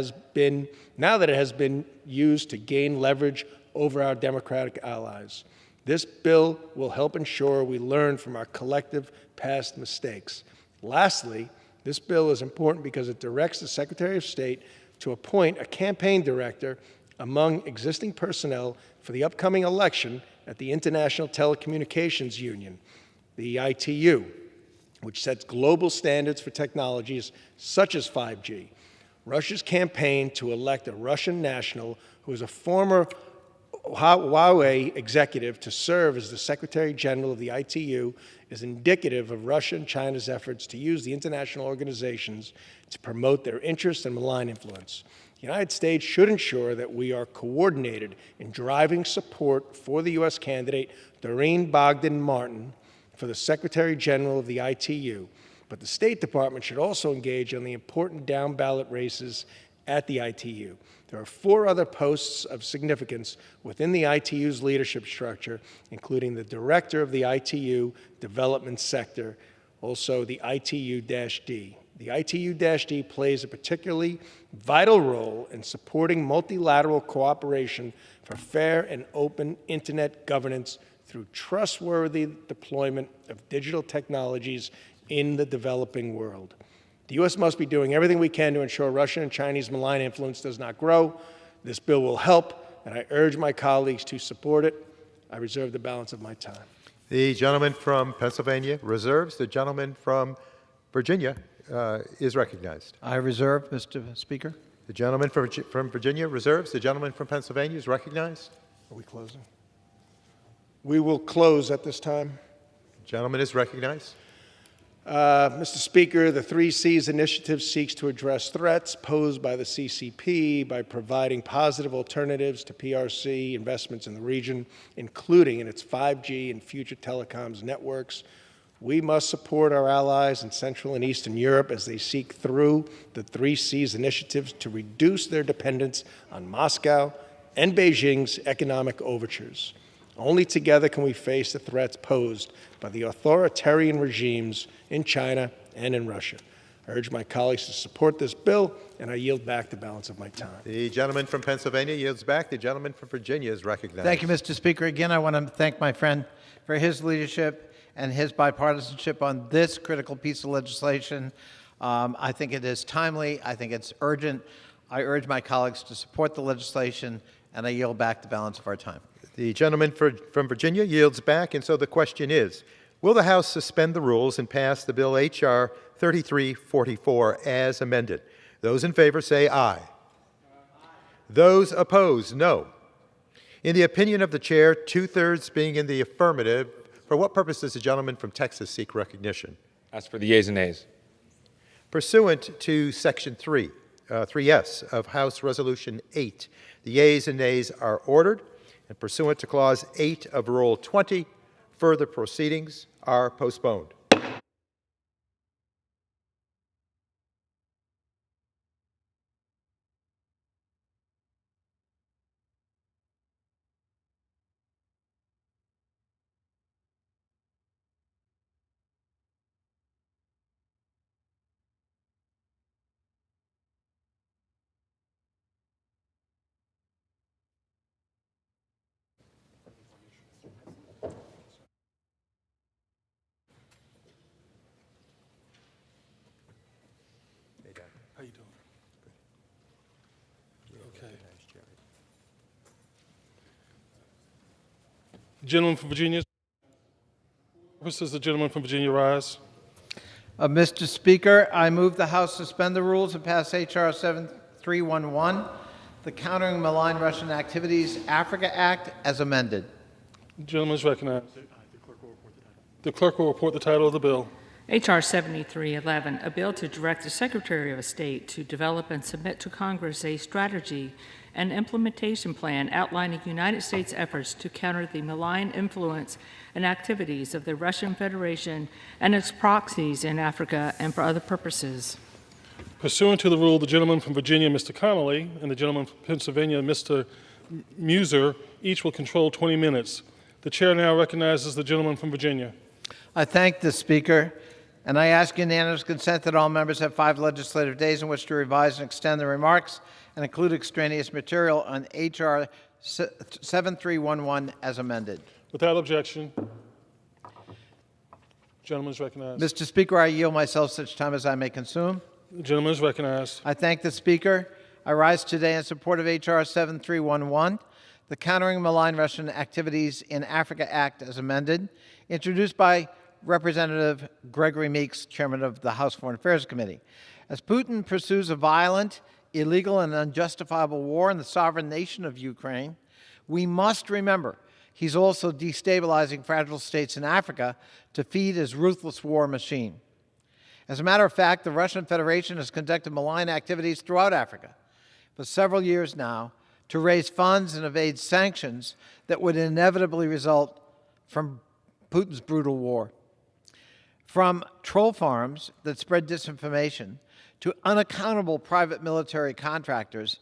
has been used to gain leverage over our democratic allies. This bill will help ensure we learn from our collective past mistakes. Lastly, this bill is important because it directs the Secretary of State to appoint a campaign director among existing personnel for the upcoming election at the International Telecommunications Union, the ITU. which sets global standards for technologies such as 5G. Russia's campaign to elect a Russian national who is a former Huawei executive to serve as the Secretary General of the ITU is indicative of Russia and China's efforts to use the international organizations to promote their interests and malign influence. The United States should ensure that we are coordinated in driving support for the U.S. candidate Doreen Bogdan Martin for the Secretary General of the ITU, but the State Department should also engage on the important down-ballot races at the ITU. There are 4 other posts of significance within the ITU's leadership structure, including the Director of the ITU Development Sector, also the ITU-D. The ITU-D plays a particularly vital role in supporting multilateral cooperation for fair and open Internet governance through trustworthy deployment of digital technologies in the developing world. The U.S. must be doing everything we can to ensure Russian and Chinese malign influence does not grow. This bill will help, and I urge my colleagues to support it. I reserve the balance of my time. The gentleman from Pennsylvania reserves. The gentleman from Virginia is recognized. I reserve, Mr. Speaker. The gentleman from Virginia reserves. The gentleman from Pennsylvania is recognized. Are we closing? We will close at this time. The gentleman is recognized. Mr. Speaker, the 3 Cs initiative seeks to address threats posed by the CCP by providing positive alternatives to PRC investments in the region, including in its 5G and future telecoms networks. We must support our allies in Central and Eastern Europe as they seek through the 3 Cs initiatives to reduce their dependence on Moscow and Beijing's economic overtures. Only together can we face the threats posed by the authoritarian regimes in China and in Russia. I urge my colleagues to support this bill, and I yield back the balance of my time. The gentleman from Pennsylvania yields back. The gentleman from Virginia is recognized. Thank you, Mr. Speaker. Again, I want to thank my friend for his leadership and his bipartisanship on this critical piece of legislation. I think it is timely. I think it's urgent. I urge my colleagues to support the legislation, and I yield back the balance of our time. The gentleman from Virginia yields back, and so the question is, will the House suspend the rules and pass the bill H.R. 3344 as amended? Those in favor say aye. Aye. Those opposed, no. In the opinion of the chair, 2/3 being in the affirmative, for what purpose does the gentleman from Texas seek recognition? As for the yeas and nays. Pursuant to Section 3S of House Resolution 8, the yeas and nays are ordered, and pursuant to Clause 8 of Rule 20, further proceedings are postponed. How you doing? Okay. Gentleman from Virginia. Does the gentleman from Virginia rise? Mr. Speaker, I move the House suspend the rules and pass H.R. 7311, the Countering Malign Russian Activities Africa Act, as amended. The gentleman is recognized. The clerk will report the title of the bill. H.R. 7311, a bill to direct the Secretary of State to develop and submit to Congress a strategy and implementation plan outlining United States efforts to counter the malign influence and activities of the Russian Federation and its proxies in Africa and for other purposes. Pursuant to the rule, the gentleman from Virginia, Mr. Connolly, and the gentleman from Pennsylvania, Mr. Muser, each will control 20 minutes. The chair now recognizes the gentleman from Virginia. I thank the Speaker, and I ask unanimous consent that all members have 5 legislative days in which to revise and extend their remarks and include extraneous material on H.R. 7311 as amended. Without objection, gentleman is recognized. Mr. Speaker, I yield myself such time as I may consume. The gentleman is recognized. I thank the Speaker. I rise today in support of H.R. 7311, the Countering Malign Russian Activities in Africa Act as amended, introduced by Representative Gregory Meeks, Chairman of the House Foreign Affairs Committee. As Putin pursues a violent, illegal, and unjustifiable war in the sovereign nation of Ukraine, we must remember he's also destabilizing fragile states in Africa to feed his ruthless war machine. As a matter of fact, the Russian Federation has conducted malign activities throughout Africa for several years now to raise funds and evade sanctions that would inevitably result from Putin's brutal war. From troll farms that spread disinformation to unaccountable private military contractors,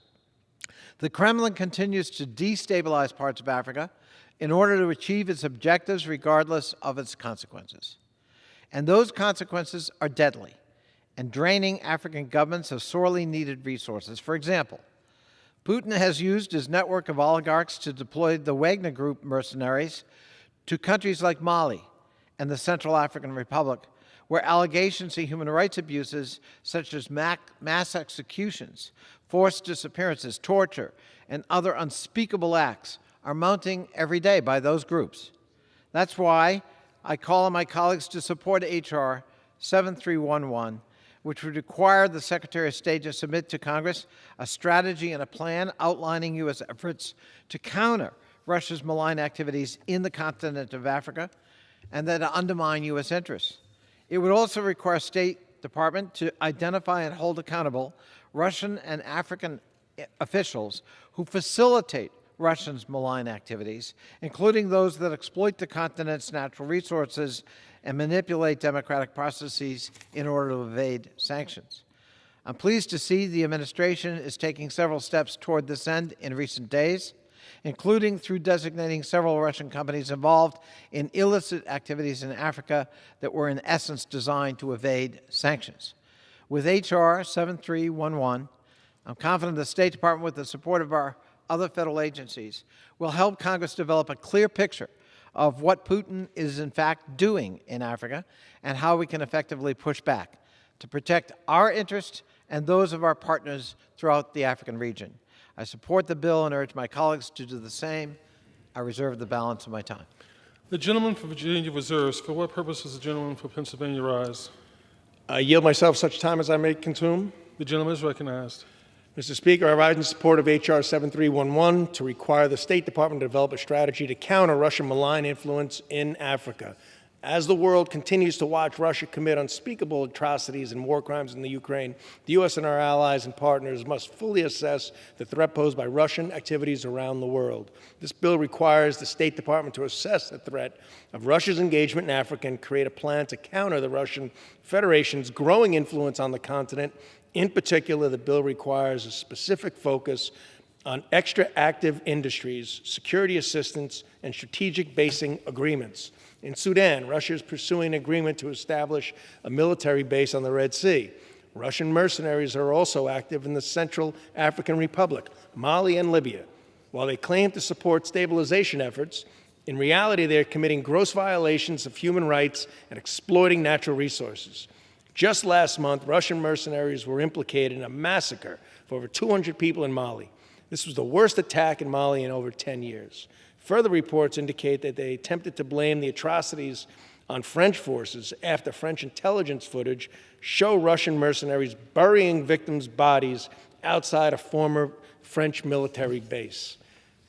the Kremlin continues to destabilize parts of Africa in order to achieve its objectives regardless of its consequences. And those consequences are deadly and draining African governments of sorely needed resources. For example, Putin has used his network of oligarchs to deploy the Wagner Group mercenaries to countries like Mali and the Central African Republic, where allegations of human rights abuses such as mass executions, forced disappearances, torture, and other unspeakable acts are mounting every day by those groups. That's why I call on my colleagues to support H.R. 7311, which would require the Secretary of State to submit to Congress a strategy and a plan outlining U.S. efforts to counter Russia's malign activities in the continent of Africa and that undermine U.S. interests. It would also require State Department to identify and hold accountable Russian and African officials who facilitate Russia's malign activities, including those that exploit the continent's natural resources and manipulate democratic processes in order to evade sanctions. I'm pleased to see the administration is taking several steps toward this end in recent days, including through designating several Russian companies involved in illicit activities in Africa that were in essence designed to evade sanctions. With H.R. 7311, I'm confident the State Department, with the support of our other federal agencies, will help Congress develop a clear picture of what Putin is in fact doing in Africa and how we can effectively push back to protect our interests and those of our partners throughout the African region. I support the bill and urge my colleagues to do the same. I reserve the balance of my time. The gentleman from Virginia reserves. For what purpose does the gentleman from Pennsylvania rise? I yield myself such time as I may consume. The gentleman is recognized. Mr. Speaker, I rise in support of H.R. 7311 to require the State Department to develop a strategy to counter Russian malign influence in Africa. As the world continues to watch Russia commit unspeakable atrocities and war crimes in the Ukraine, the U.S. and our allies and partners must fully assess the threat posed by Russian activities around the world. This bill requires the State Department to assess the threat of Russia's engagement in Africa and create a plan to counter the Russian Federation's growing influence on the continent. In particular, the bill requires a specific focus on extra-active industries, security assistance, and strategic basing agreements. In Sudan, Russia is pursuing an agreement to establish a military base on the Red Sea. Russian mercenaries are also active in the Central African Republic, Mali, and Libya. While they claim to support stabilization efforts, in reality they are committing gross violations of human rights and exploiting natural resources. Just last month, Russian mercenaries were implicated in a massacre of over 200 people in Mali. This was the worst attack in Mali in over 10 years. Further reports indicate that they attempted to blame the atrocities on French forces after French intelligence footage show Russian mercenaries burying victims' bodies outside a former French military base.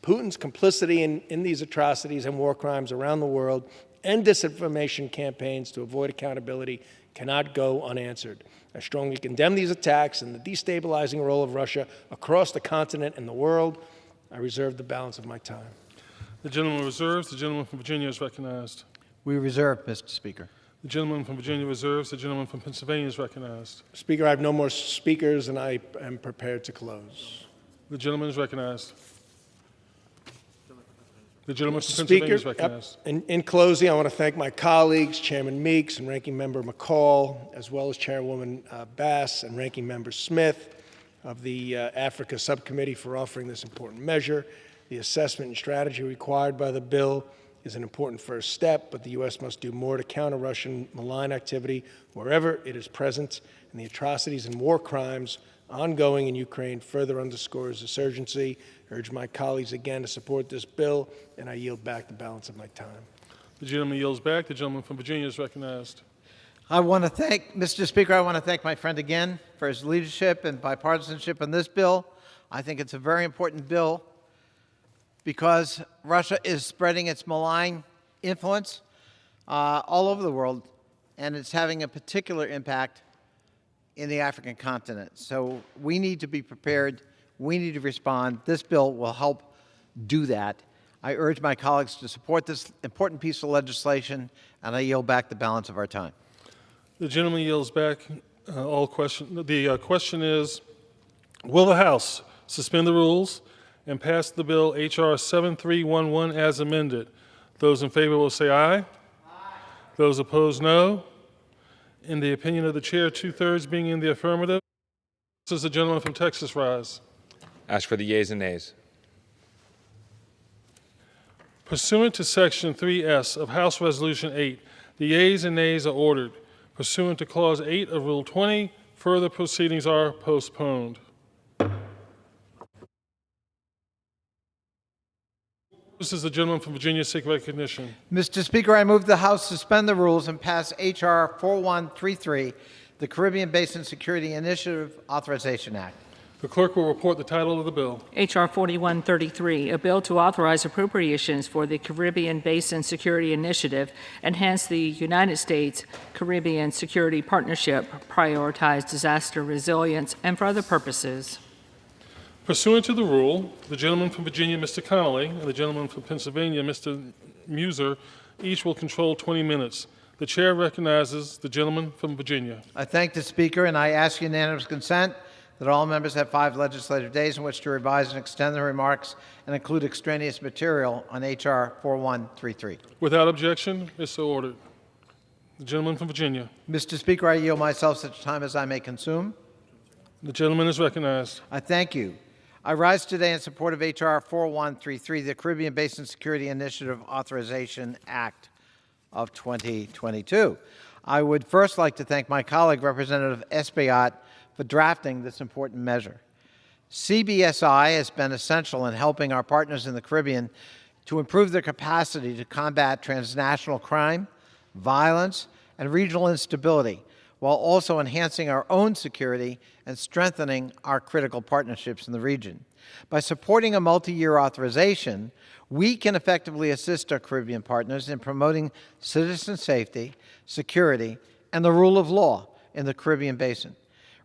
Putin's complicity in these atrocities and war crimes around the world and disinformation campaigns to avoid accountability cannot go unanswered. I strongly condemn these attacks and the destabilizing role of Russia across the continent and the world. I reserve the balance of my time. The gentleman reserves. The gentleman from Virginia is recognized. We reserve, Mr. Speaker. The gentleman from Virginia reserves. The gentleman from Pennsylvania is recognized. Speaker, I have no more speakers, and I am prepared to close. The gentleman is recognized. The gentleman from Pennsylvania is recognized. In closing, I want to thank my colleagues, Chairman Meeks and Ranking Member McCall, as well as Chairwoman Bass and Ranking Member Smith of the Africa Subcommittee for offering this important measure. The assessment and strategy required by the bill is an important first step, but the U.S. must do more to counter Russian malign activity wherever it is present, and the atrocities and war crimes ongoing in Ukraine further underscores this urgency. I urge my colleagues again to support this bill, and I yield back the balance of my time. The gentleman yields back. The gentleman from Virginia is recognized. Mr. Speaker, I want to thank my friend again for his leadership and bipartisanship on this bill. I think it's a very important bill because Russia is spreading its malign influence all over the world, and it's having a particular impact in the African continent. So we need to be prepared. We need to respond. This bill will help do that. I urge my colleagues to support this important piece of legislation, and I yield back the balance of our time. The gentleman yields back. The question is, will the House suspend the rules and pass the bill H.R. 7311 as amended? Those in favor will say aye. Aye. Those opposed, no. In the opinion of the chair, 2/3 being in the affirmative. Does the gentleman from Texas rise? Ask for the yeas and nays. Pursuant to Section 3S of House Resolution 8, the yeas and nays are ordered. Pursuant to Clause 8 of Rule 20, further proceedings are postponed. This is the gentleman from Virginia seek recognition. Mr. Speaker, I move the House suspend the rules and pass H.R. 4133, the Caribbean Basin Security Initiative Authorization Act. The clerk will report the title of the bill. H.R. 4133, a bill to authorize appropriations for the Caribbean Basin Security Initiative, enhance the United States Caribbean Security Partnership, prioritize disaster resilience, and for other purposes. Pursuant to the rule, the gentleman from Virginia, Mr. Connolly, and the gentleman from Pennsylvania, Mr. Muser, each will control 20 minutes. The chair recognizes the gentleman from Virginia. I thank the Speaker, and I ask unanimous consent that all members have 5 legislative days in which to revise and extend their remarks and include extraneous material on H.R. 4133. Without objection, it's so ordered. The gentleman from Virginia. Mr. Speaker, I yield myself such time as I may consume. The gentleman is recognized. I thank you. I rise today in support of H.R. 4133, the Caribbean Basin Security Initiative Authorization Act of 2022. I would first like to thank my colleague, Representative Espaillat, for drafting this important measure. CBSI has been essential in helping our partners in the Caribbean to improve their capacity to combat transnational crime, violence, and regional instability, while also enhancing our own security and strengthening our critical partnerships in the region. By supporting a multi-year authorization, we can effectively assist our Caribbean partners in promoting citizen safety, security, and the rule of law in the Caribbean Basin,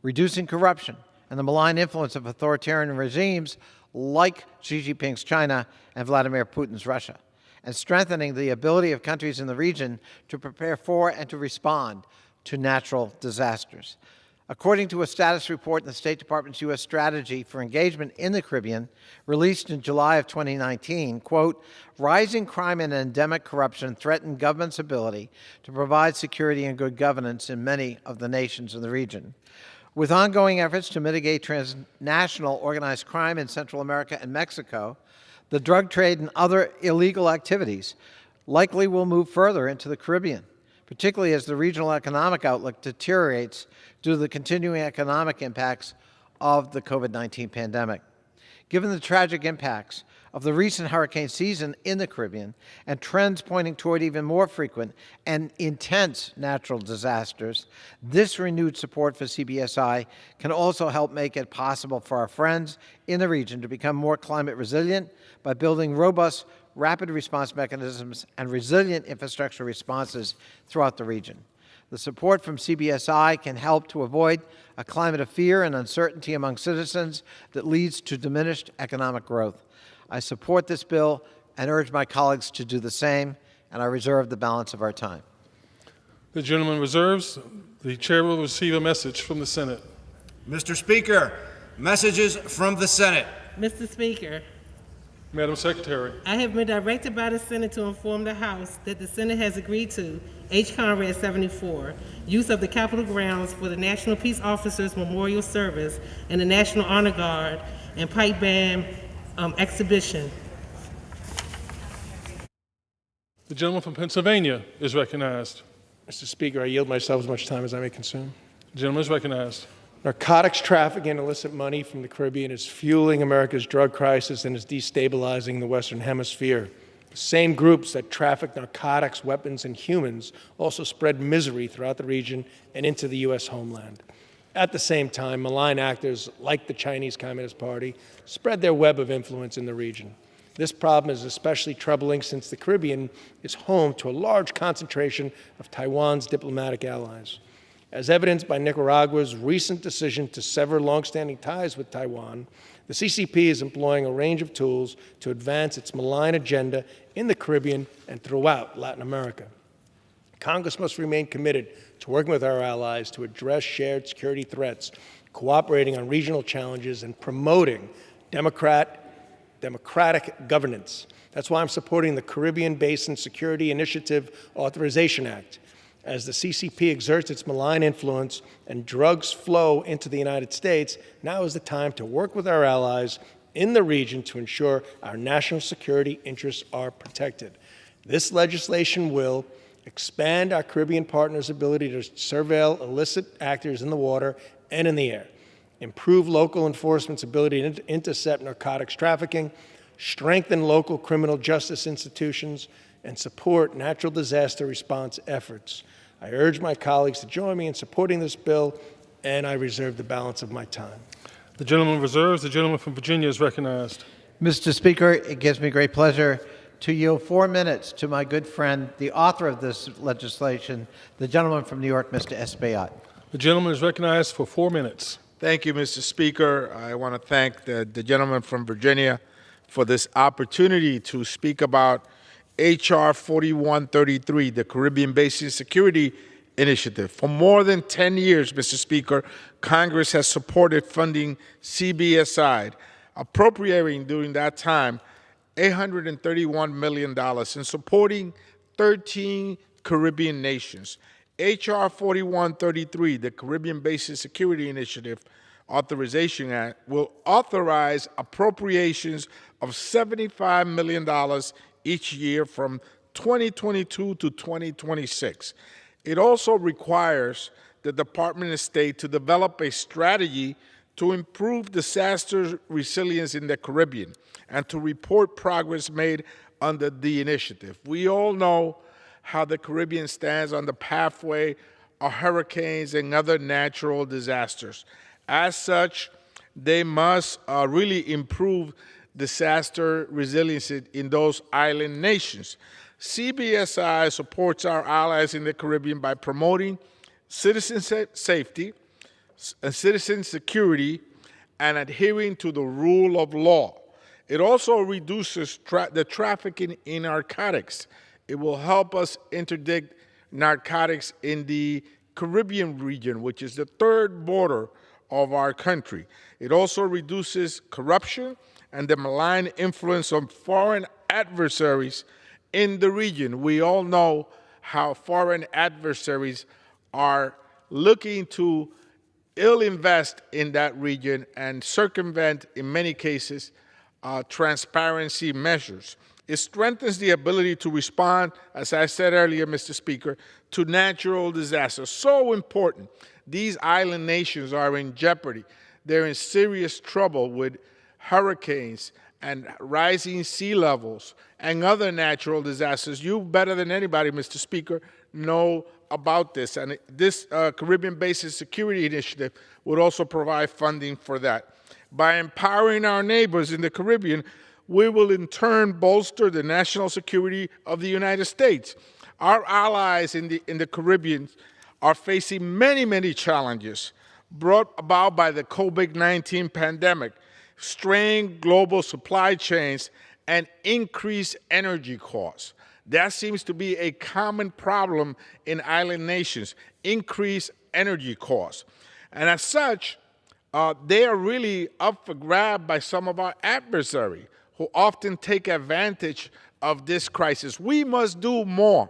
reducing corruption and the malign influence of authoritarian regimes like Xi Jinping's China and Vladimir Putin's Russia, and strengthening the ability of countries in the region to prepare for and to respond to natural disasters. According to a status report in the State Department's U.S. Strategy for Engagement in the Caribbean, released in July of 2019, quote, rising crime and endemic corruption threaten government's ability to provide security and good governance in many of the nations in the region. With ongoing efforts to mitigate transnational organized crime in Central America and Mexico, the drug trade and other illegal activities likely will move further into the Caribbean, particularly as the regional economic outlook deteriorates due to the continuing economic impacts of the COVID-19 pandemic. Given the tragic impacts of the recent hurricane season in the Caribbean and trends pointing toward even more frequent and intense natural disasters, this renewed support for CBSI can also help make it possible for our friends in the region to become more climate resilient by building robust rapid response mechanisms and resilient infrastructure responses throughout the region. The support from CBSI can help to avoid a climate of fear and uncertainty among citizens that leads to diminished economic growth. I support this bill and urge my colleagues to do the same, and I reserve the balance of our time. The gentleman reserves. The chair will receive a message from the Senate. Mr. Speaker, messages from the Senate. Mr. Speaker, Madam Secretary. I have been directed by the Senate to inform the House that the Senate has agreed to H. Conrad 74, use of the Capitol grounds for the National Peace Officers Memorial Service and the National Honor Guard and Pipe Band exhibition. The gentleman from Pennsylvania is recognized. Mr. Speaker, I yield myself as much time as I may consume. The gentleman is recognized. Narcotics trafficking and illicit money from the Caribbean is fueling America's drug crisis and is destabilizing the Western Hemisphere. The same groups that traffic narcotics, weapons, and humans also spread misery throughout the region and into the U.S. homeland. At the same time, malign actors like the Chinese Communist Party spread their web of influence in the region. This problem is especially troubling since the Caribbean is home to a large concentration of Taiwan's diplomatic allies. As evidenced by Nicaragua's recent decision to sever longstanding ties with Taiwan, the CCP is employing a range of tools to advance its malign agenda in the Caribbean and throughout Latin America. Congress must remain committed to working with our allies to address shared security threats, cooperating on regional challenges, and promoting democratic governance. That's why I'm supporting the Caribbean Basin Security Initiative Authorization Act. As the CCP exerts its malign influence and drugs flow into the United States, now is the time to work with our allies in the region to ensure our national security interests are protected. This legislation will expand our Caribbean partners' ability to surveil illicit actors in the water and in the air, improve local enforcement's ability to intercept narcotics trafficking, strengthen local criminal justice institutions, and support natural disaster response efforts. I urge my colleagues to join me in supporting this bill, and I reserve the balance of my time. The gentleman reserves. The gentleman from Virginia is recognized. Mr. Speaker, it gives me great pleasure to yield 4 minutes to my good friend, the author of this legislation, the gentleman from New York, Mr. Espaillat. The gentleman is recognized for 4 minutes. Thank you, Mr. Speaker. I want to thank the gentleman from Virginia for this opportunity to speak about H.R. 4133, the Caribbean Basin Security Initiative. For more than 10 years, Mr. Speaker, Congress has supported funding CBSI, appropriating during that time $831 million in supporting 13 Caribbean nations. H.R. 4133, the Caribbean Basin Security Initiative Authorization Act, will authorize appropriations of $75 million each year from 2022 to 2026. It also requires the Department of State to develop a strategy to improve disaster resilience in the Caribbean and to report progress made under the initiative. We all know how the Caribbean stands on the pathway of hurricanes and other natural disasters. As such, they must really improve disaster resilience in those island nations. CBSI supports our allies in the Caribbean by promoting citizen safety, citizen security, and adhering to the rule of law. It also reduces the trafficking in narcotics. It will help us interdict narcotics in the Caribbean region, which is the third border of our country. It also reduces corruption and the malign influence of foreign adversaries in the region. We all know how foreign adversaries are looking to ill-invest in that region and circumvent, in many cases, transparency measures. It strengthens the ability to respond, as I said earlier, Mr. Speaker, to natural disasters. So important. These island nations are in jeopardy. They're in serious trouble with hurricanes and rising sea levels and other natural disasters. You, better than anybody, Mr. Speaker, know about this. And this Caribbean Basin Security Initiative would also provide funding for that. By empowering our neighbors in the Caribbean, we will in turn bolster the national security of the United States. Our allies in the Caribbean are facing many, many challenges brought about by the COVID-19 pandemic, strained global supply chains, and increased energy costs. That seems to be a common problem in island nations, increased energy costs. And as such, they are really up for grab by some of our adversaries who often take advantage of this crisis. We must do more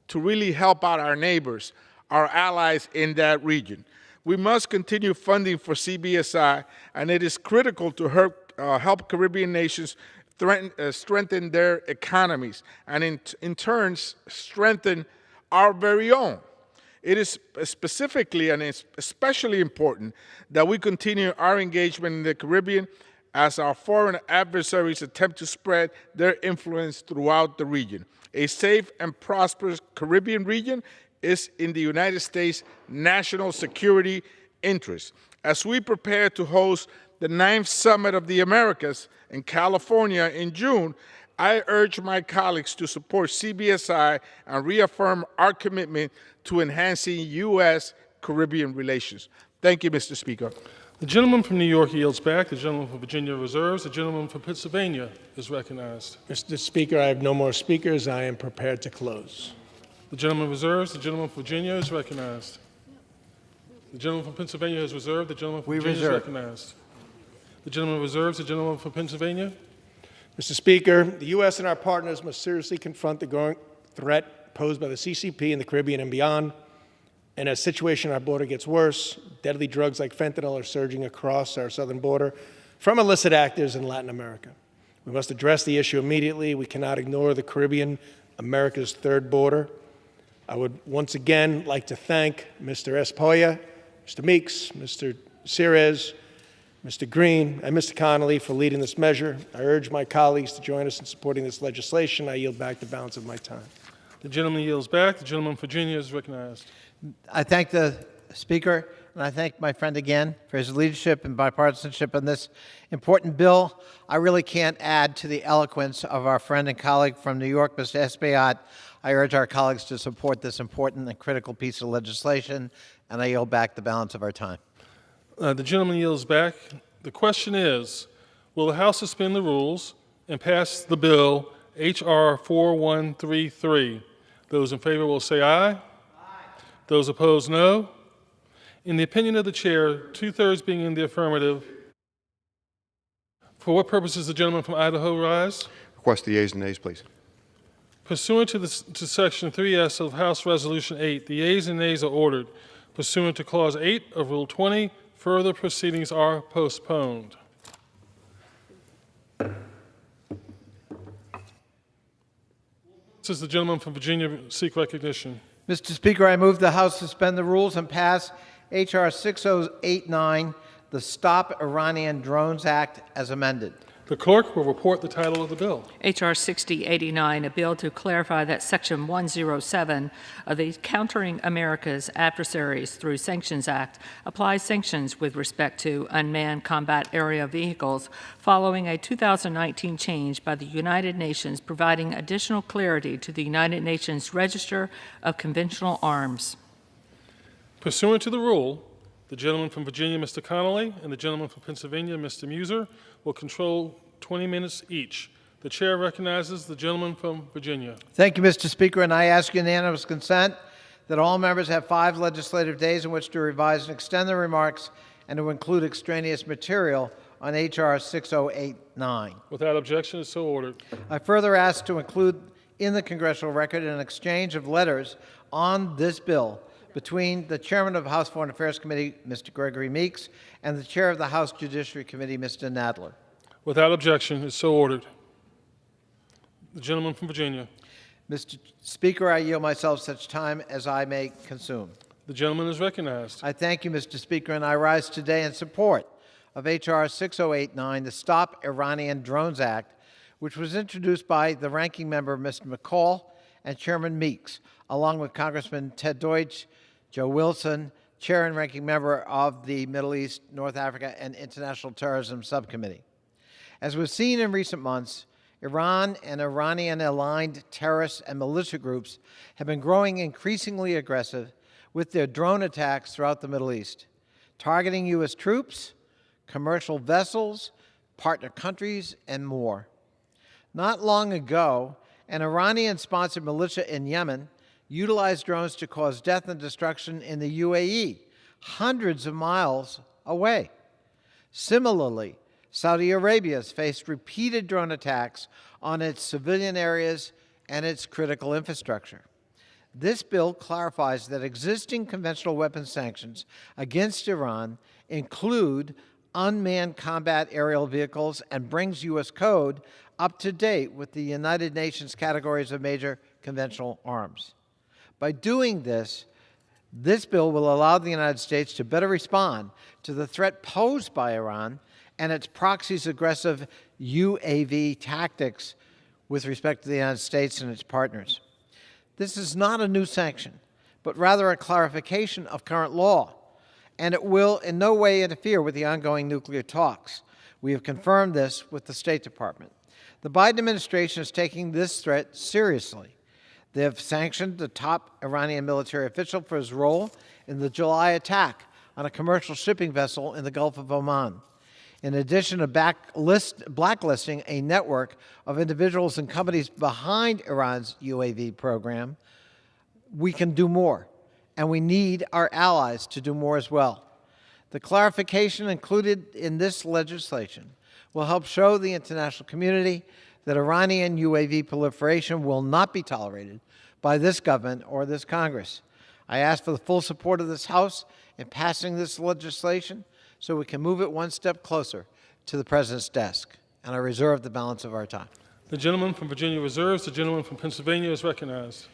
to really help out our neighbors, our allies in that region. We must continue funding for CBSI, and it is critical to help Caribbean nations strengthen their economies and in turn strengthen our very own. It is specifically and especially important that we continue our engagement in the Caribbean as our foreign adversaries attempt to spread their influence throughout the region. A safe and prosperous Caribbean region is in the United States' national security interest. As we prepare to host the 9th Summit of the Americas in California in June, I urge my colleagues to support CBSI and reaffirm our commitment to enhancing U.S.-Caribbean relations. Thank you, Mr. Speaker. The gentleman from New York yields back. The gentleman from Virginia reserves. The gentleman from Pennsylvania is recognized. Mr. Speaker, I have no more speakers. I am prepared to close. The gentleman reserves. The gentleman from Virginia is recognized. The gentleman from Pennsylvania is reserved. The gentleman from Virginia is recognized. The gentleman reserves. The gentleman from Pennsylvania. Mr. Speaker, the U.S. and our partners must seriously confront the growing threat posed by the CCP in the Caribbean and beyond. And as the situation on our border gets worse, deadly drugs like fentanyl are surging across our southern border from illicit actors in Latin America. We must address the issue immediately. We cannot ignore the Caribbean, America's third border. I would once again like to thank Mr. Espoya, Mr. Meeks, Mr. Ceres, Mr. Green, and Mr. Connolly for leading this measure. I urge my colleagues to join us in supporting this legislation. I yield back the balance of my time. The gentleman yields back. The gentleman from Virginia is recognized. I thank the Speaker, and I thank my friend again for his leadership and bipartisanship on this important bill. I really can't add to the eloquence of our friend and colleague from New York, Mr. Espaillat. I urge our colleagues to support this important and critical piece of legislation, and I yield back the balance of our time. The gentleman yields back. The question is, will the House suspend the rules and pass the bill H.R. 4133? Those in favor will say aye. Those opposed, no. In the opinion of the chair, 2/3 being in the affirmative, for what purpose does the gentleman from Idaho rise? Request the yeas and nays, please. Pursuant to Section 3S of House Resolution 8, the yeas and nays are ordered. Pursuant to Clause 8 of Rule 20, further proceedings are postponed. Does the gentleman from Virginia seek recognition? Mr. Speaker, I move the House suspend the rules and pass H.R. 6089, the Stop Iranian Drones Act, as amended. The clerk will report the title of the bill. H.R. 6089, a bill to clarify that Section 107 of the Countering America's Adversaries Through Sanctions Act applies sanctions with respect to unmanned combat area vehicles following a 2019 change by the United Nations providing additional clarity to the United Nations Register of Conventional Arms. Pursuant to the rule, the gentleman from Virginia, Mr. Connolly, and the gentleman from Pennsylvania, Mr. Muser, will control 20 minutes each. The chair recognizes the gentleman from Virginia. Thank you, Mr. Speaker, and I ask unanimous consent that all members have 5 legislative days in which to revise and extend their remarks and to include extraneous material on H.R. 6089. Without objection, is so ordered. I further ask to include in the congressional record an exchange of letters on this bill between the chairman of the House Foreign Affairs Committee, Mr. Gregory Meeks, and the chair of the House Judiciary Committee, Mr. Nadler. Without objection, is so ordered. The gentleman from Virginia. Mr. Speaker, I yield myself such time as I may consume. The gentleman is recognized. I thank you, Mr. Speaker, and I rise today in support of H.R. 6089, the Stop Iranian Drones Act, which was introduced by the ranking member, Mr. McCall, and Chairman Meeks, along with Congressman Ted Deutsch, Joe Wilson, Chair and Ranking Member of the Middle East, North Africa, and International Terrorism Subcommittee. As we've seen in recent months, Iran and Iranian-aligned terrorists and militia groups have been growing increasingly aggressive with their drone attacks throughout the Middle East, targeting U.S. troops, commercial vessels, partner countries, and more. Not long ago, an Iranian-sponsored militia in Yemen utilized drones to cause death and destruction in the UAE, hundreds of miles away. Similarly, Saudi Arabia has faced repeated drone attacks on its civilian areas and its critical infrastructure. This bill clarifies that existing conventional weapons sanctions against Iran include unmanned combat aerial vehicles and brings U.S. code up to date with the United Nations categories of major conventional arms. By doing this, this bill will allow the United States to better respond to the threat posed by Iran and its proxies' aggressive UAV tactics with respect to the United States and its partners. This is not a new sanction, but rather a clarification of current law, and it will in no way interfere with the ongoing nuclear talks. We have confirmed this with the State Department. The Biden administration is taking this threat seriously. They have sanctioned the top Iranian military official for his role in the July attack on a commercial shipping vessel in the Gulf of Oman. In addition to blacklisting a network of individuals and companies behind Iran's UAV program, we can do more, and we need our allies to do more as well. The clarification included in this legislation will help show the international community that Iranian UAV proliferation will not be tolerated by this government or this Congress. I ask for the full support of this House in passing this legislation so we can move it one step closer to the President's desk, and I reserve the balance of our time. The gentleman from Virginia reserves. The gentleman from Pennsylvania is recognized.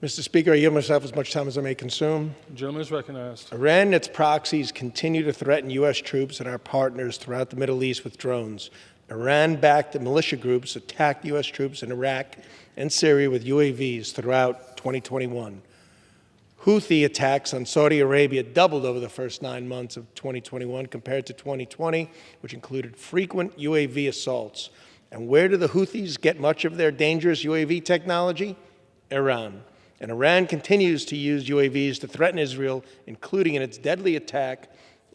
Mr. Speaker, I yield myself as much time as I may consume. The gentleman is recognized. Iran and its proxies continue to threaten U.S. troops and our partners throughout the Middle East with drones. Iran-backed militia groups attacked U.S. troops in Iraq and Syria with UAVs throughout 2021. Houthi attacks on Saudi Arabia doubled over the first 9 months of 2021 compared to 2020, which included frequent UAV assaults. And where do the Houthis get much of their dangerous UAV technology? Iran. And Iran continues to use UAVs to threaten Israel, including in its deadly attack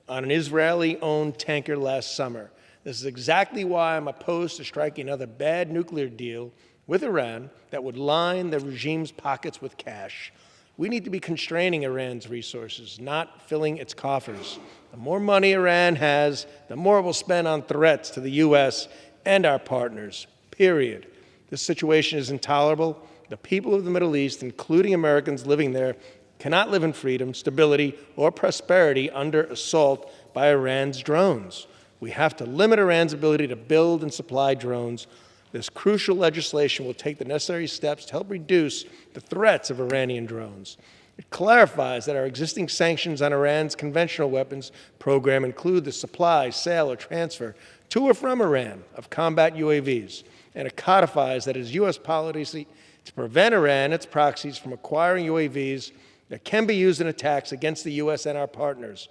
on an Israeli-owned tanker last summer. This is exactly why I'm opposed to striking another bad nuclear deal with Iran that would line the regime's pockets with cash. We need to be constraining Iran's resources, not filling its coffers. The more money Iran has, the more it will spend on threats to the U.S. and our partners, period. This situation is intolerable. The people of the Middle East, including Americans living there, cannot live in freedom, stability, or prosperity under assault by Iran's drones. We have to limit Iran's ability to build and supply drones. This crucial legislation will take the necessary steps to help reduce the threats of Iranian drones. It clarifies that our existing sanctions on Iran's conventional weapons program include the supply, sale, or transfer to or from Iran of combat UAVs. And it codifies that it is U.S. policy to prevent Iran and its proxies from acquiring UAVs that can be used in attacks against the U.S. and our partners.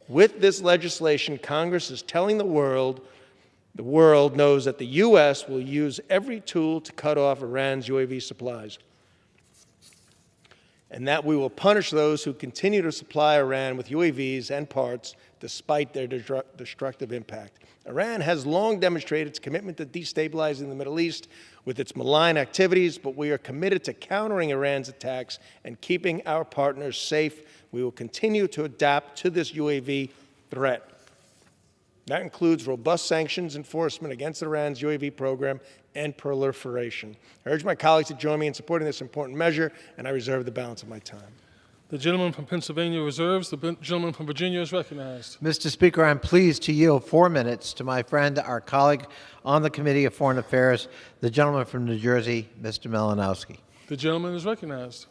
With this legislation, Congress is telling the world knows that the U.S. will use every tool to cut off Iran's UAV supplies, and that we will punish those who continue to supply Iran with UAVs and parts despite their destructive impact. Iran has long demonstrated its commitment to destabilizing the Middle East with its malign activities, but we are committed to countering Iran's attacks and keeping our partners safe. We will continue to adapt to this UAV threat. That includes robust sanctions enforcement against Iran's UAV program and proliferation. I urge my colleagues to join me in supporting this important measure, and I reserve the balance of my time. The gentleman from Pennsylvania reserves. The gentleman from Virginia is recognized. Mr. Speaker, I'm pleased to yield 4 minutes to my friend, our colleague on the Committee of Foreign Affairs, the gentleman from New Jersey, Mr. Malinowski. The gentleman is recognized.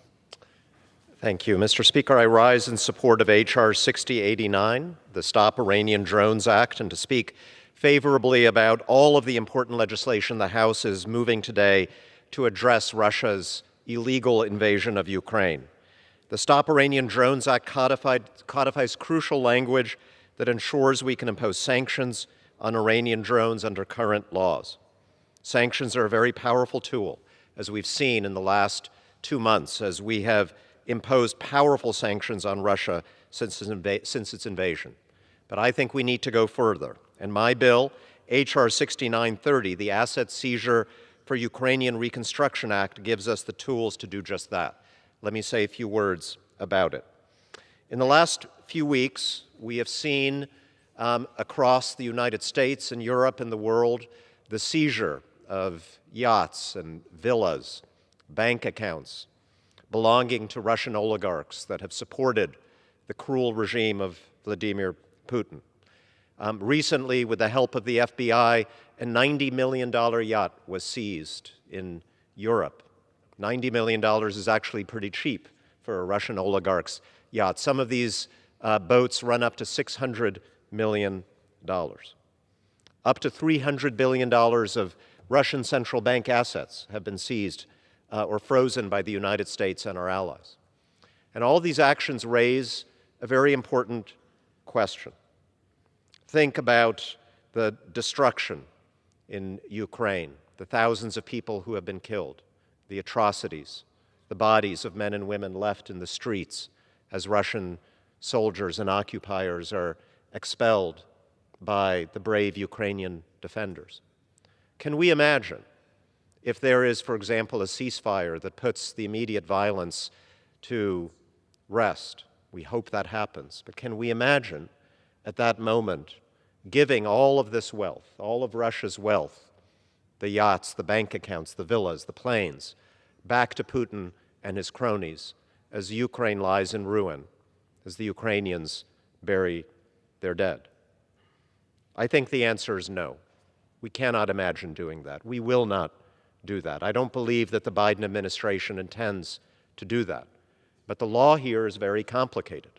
Thank you. Mr. Speaker, I rise in support of H.R. 6089, the Stop Iranian Drones Act, and to speak favorably about all of the important legislation the House is moving today to address Russia's illegal invasion of Ukraine. The Stop Iranian Drones Act codifies crucial language that ensures we can impose sanctions on Iranian drones under current laws. Sanctions are a very powerful tool, as we've seen in the last 2 months, as we have imposed powerful sanctions on Russia since its invasion. But I think we need to go further. And my bill, H.R. 6930, the Asset Seizure for Ukrainian Reconstruction Act, gives us the tools to do just that. Let me say a few words about it. In the last few weeks, we have seen across the United States and Europe and the world the seizure of yachts and villas, bank accounts belonging to Russian oligarchs that have supported the cruel regime of Vladimir Putin. Recently, with the help of the FBI, a $90 million yacht was seized in Europe. $90 million is actually pretty cheap for a Russian oligarch's yacht. Some of these boats run up to $600 million. Up to $300 billion of Russian central bank assets have been seized or frozen by the United States and our allies. And all these actions raise a very important question. Think about the destruction in Ukraine, the thousands of people who have been killed, the atrocities, the bodies of men and women left in the streets as Russian soldiers and occupiers are expelled by the brave Ukrainian defenders. Can we imagine if there is, for example, a ceasefire that puts the immediate violence to rest? We hope that happens. But can we imagine at that moment giving all of this wealth, all of Russia's wealth, the yachts, the bank accounts, the villas, the planes, back to Putin and his cronies as Ukraine lies in ruin, as the Ukrainians bury their dead? I think the answer is no. We cannot imagine doing that. We will not do that. I don't believe that the Biden administration intends to do that. But the law here is very complicated.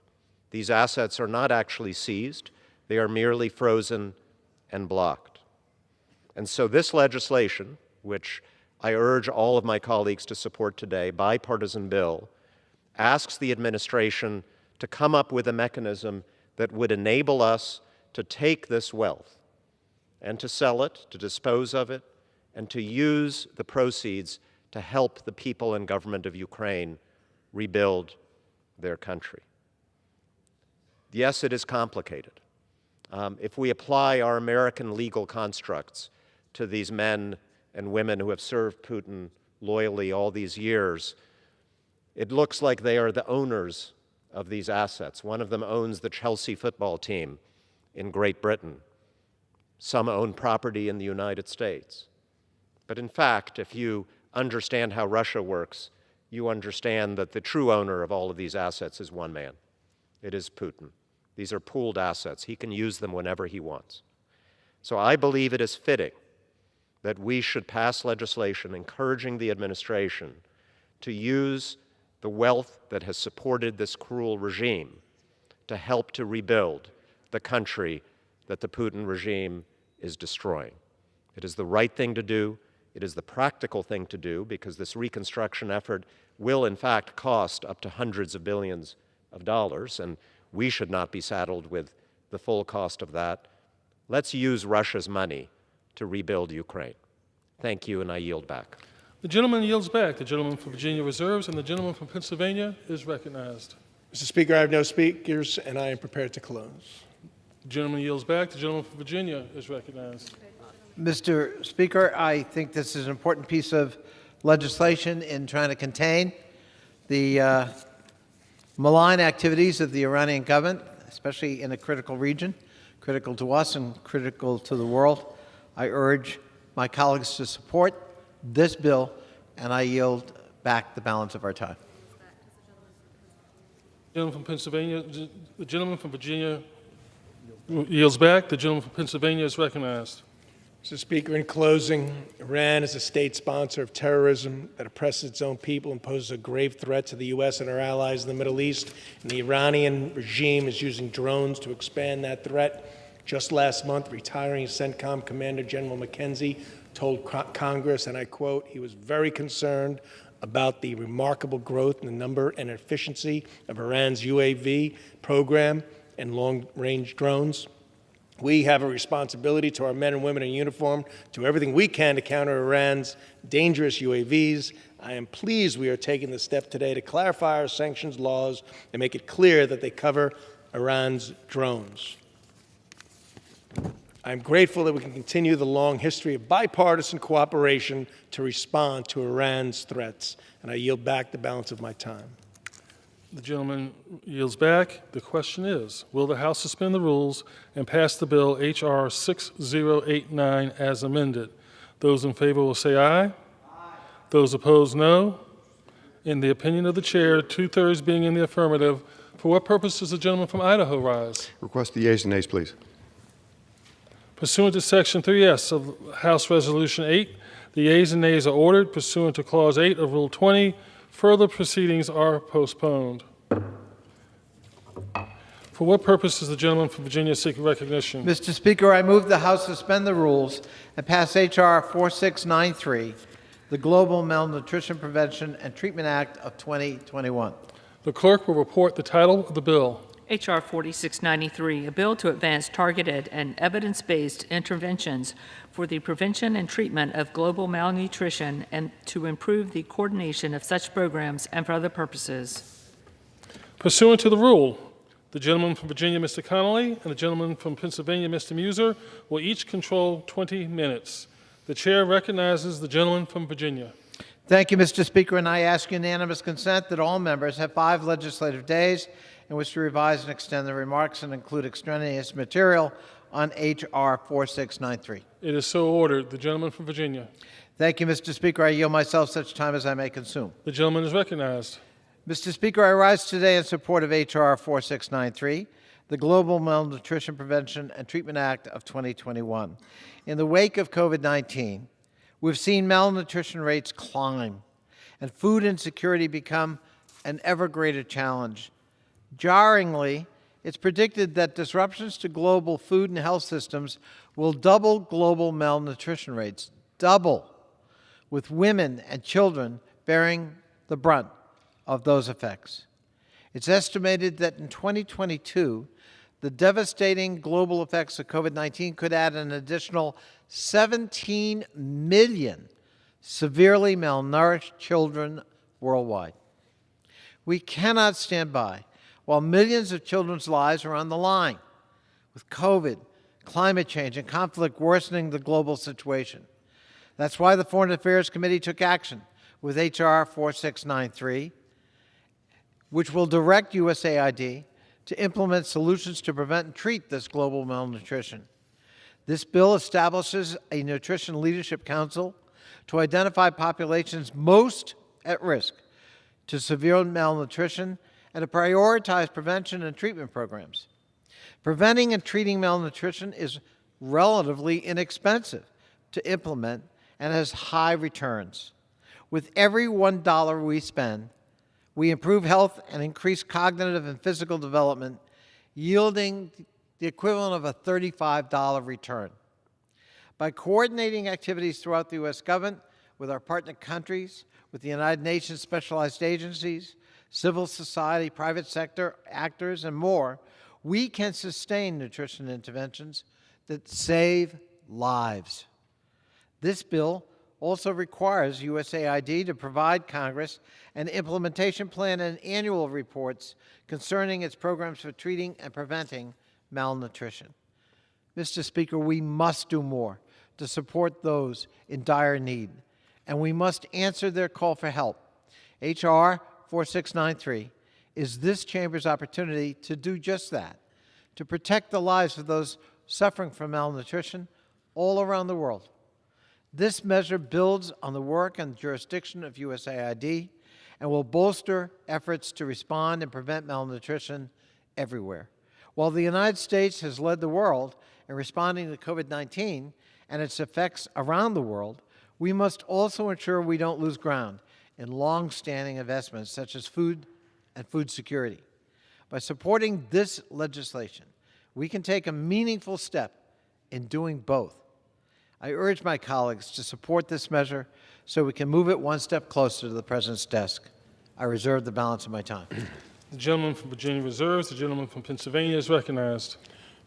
These assets are not actually seized. They are merely frozen and blocked. And so this legislation, which I urge all of my colleagues to support today, bipartisan bill, asks the administration to come up with a mechanism that would enable us to take this wealth and to sell it, to dispose of it, and to use the proceeds to help the people and government of Ukraine rebuild their country. Yes, it is complicated. If we apply our American legal constructs to these men and women who have served Putin loyally all these years, it looks like they are the owners of these assets. One of them owns the Chelsea football team in Great Britain. Some own property in the United States. But in fact, if you understand how Russia works, you understand that the true owner of all of these assets is one man. It is Putin. These are pooled assets. He can use them whenever he wants. So I believe it is fitting that we should pass legislation encouraging the administration to use the wealth that has supported this cruel regime to help to rebuild the country that the Putin regime is destroying. It is the right thing to do. It is the practical thing to do because this reconstruction effort will, in fact, cost up to hundreds of billions of dollars, and we should not be saddled with the full cost of that. Let's use Russia's money to rebuild Ukraine. Thank you, and I yield back. The gentleman yields back. The gentleman from Virginia reserves, and the gentleman from Pennsylvania is recognized. Mr. Speaker, I have no speakers, and I am prepared to close. The gentleman yields back. The gentleman from Virginia is recognized. Mr. Speaker, I think this is an important piece of legislation in trying to contain the malign activities of the Iranian government, especially in a critical region, critical to us and critical to the world. I urge my colleagues to support this bill, and I yield back the balance of our time. The gentleman from Pennsylvania, the gentleman from Virginia yields back. The gentleman from Pennsylvania is recognized. Mr. Speaker, in closing, Iran is a state sponsor of terrorism that oppresses its own people and poses a grave threat to the U.S. and our allies in the Middle East. And the Iranian regime is using drones to expand that threat. Just last month, retiring CENTCOM Commander General McKenzie told Congress, and I quote, he was very concerned about the remarkable growth in the number and efficiency of Iran's UAV program and long-range drones. We have a responsibility to our men and women in uniform to do everything we can to counter Iran's dangerous UAVs. I am pleased we are taking the step today to clarify our sanctions laws and make it clear that they cover Iran's drones. I'm grateful that we can continue the long history of bipartisan cooperation to respond to Iran's threats, and I yield back the balance of my time. The gentleman yields back. The question is, will the House suspend the rules and pass the bill H.R. 6089 as amended? Those in favor will say aye. Aye. Those opposed, no. In the opinion of the chair, 2/3 being in the affirmative, for what purpose does the gentleman from Idaho rise? Request the yeas and nays, please. Pursuant to Section 3S of House Resolution 8, the yeas and nays are ordered. Pursuant to Clause 8 of Rule 20, further proceedings are postponed. For what purpose is the gentleman from Virginia seeking recognition? Mr. Speaker, I move the House suspend the rules and pass H.R. 4693, the Global Malnutrition Prevention and Treatment Act of 2021. The clerk will report the title of the bill. H.R. 4693, a bill to advance targeted and evidence-based interventions for the prevention and treatment of global malnutrition and to improve the coordination of such programs and for other purposes. Pursuant to the rule, the gentleman from Virginia, Mr. Connolly, and the gentleman from Pennsylvania, Mr. Muser, will each control 20 minutes. The chair recognizes the gentleman from Virginia. Thank you, Mr. Speaker, and I ask unanimous consent that all members have 5 legislative days in which to revise and extend their remarks and include extraneous material on H.R. 4693. It is so ordered. The gentleman from Virginia. Thank you, Mr. Speaker. I yield myself such time as I may consume. The gentleman is recognized. Mr. Speaker, I rise today in support of H.R. 4693, the Global Malnutrition Prevention and Treatment Act of 2021. In the wake of COVID-19, we've seen malnutrition rates climb and food insecurity become an ever greater challenge. Jarringly, it's predicted that disruptions to global food and health systems will double global malnutrition rates, double, with women and children bearing the brunt of those effects. It's estimated that in 2022, the devastating global effects of COVID-19 could add an additional 17 million severely malnourished children worldwide. We cannot stand by while millions of children's lives are on the line, with COVID, climate change, and conflict worsening the global situation. That's why the Foreign Affairs Committee took action with H.R. 4693, which will direct USAID to implement solutions to prevent and treat this global malnutrition. This bill establishes a Nutrition Leadership Council to identify populations most at risk to severe malnutrition and to prioritize prevention and treatment programs. Preventing and treating malnutrition is relatively inexpensive to implement and has high returns. With every $1 we spend, we improve health and increase cognitive and physical development, yielding the equivalent of a $35 return. By coordinating activities throughout the U.S. government with our partner countries, with the United Nations specialized agencies, civil society, private sector actors, and more, we can sustain nutrition interventions that save lives. This bill also requires USAID to provide Congress an implementation plan and annual reports concerning its programs for treating and preventing malnutrition. Mr. Speaker, we must do more to support those in dire need, and we must answer their call for help. H.R. 4693 is this Chamber's opportunity to do just that, to protect the lives of those suffering from malnutrition all around the world. This measure builds on the work and jurisdiction of USAID and will bolster efforts to respond and prevent malnutrition everywhere. While the United States has led the world in responding to COVID-19 and its effects around the world, we must also ensure we don't lose ground in long-standing investments such as food and food security. By supporting this legislation, we can take a meaningful step in doing both. I urge my colleagues to support this measure so we can move it one step closer to the President's desk. I reserve the balance of my time. The gentleman from Virginia reserves. The gentleman from Pennsylvania is recognized.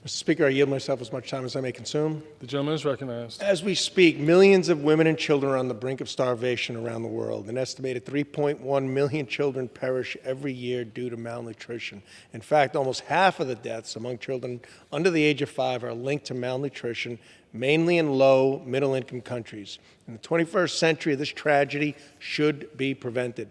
Mr. Speaker, I yield myself as much time as I may consume. The gentleman is recognized. As we speak, millions of women and children are on the brink of starvation around the world. An estimated 3.1 million children perish every year due to malnutrition. In fact, almost half of the deaths among children under the age of 5 are linked to malnutrition, mainly in low, middle-income countries. In the 21st century, this tragedy should be prevented.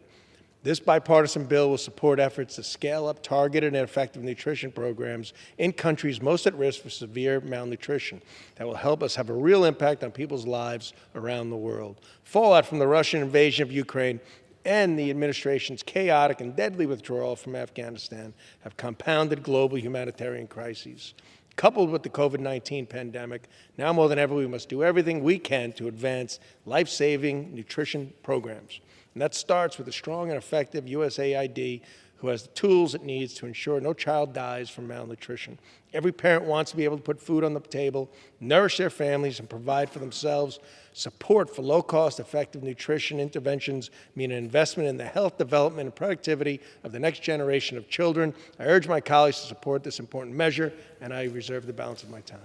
This bipartisan bill will support efforts to scale up targeted and effective nutrition programs in countries most at risk for severe malnutrition that will help us have a real impact on people's lives around the world. Fallout from the Russian invasion of Ukraine and the administration's chaotic and deadly withdrawal from Afghanistan have compounded global humanitarian crises. Coupled with the COVID-19 pandemic, now more than ever, we must do everything we can to advance life-saving nutrition programs. And that starts with a strong and effective USAID who has the tools it needs to ensure no child dies from malnutrition. Every parent wants to be able to put food on the table, nourish their families, and provide for themselves. Support for low-cost, effective nutrition interventions mean an investment in the health, development, and productivity of the next generation of children. I urge my colleagues to support this important measure, and I reserve the balance of my time.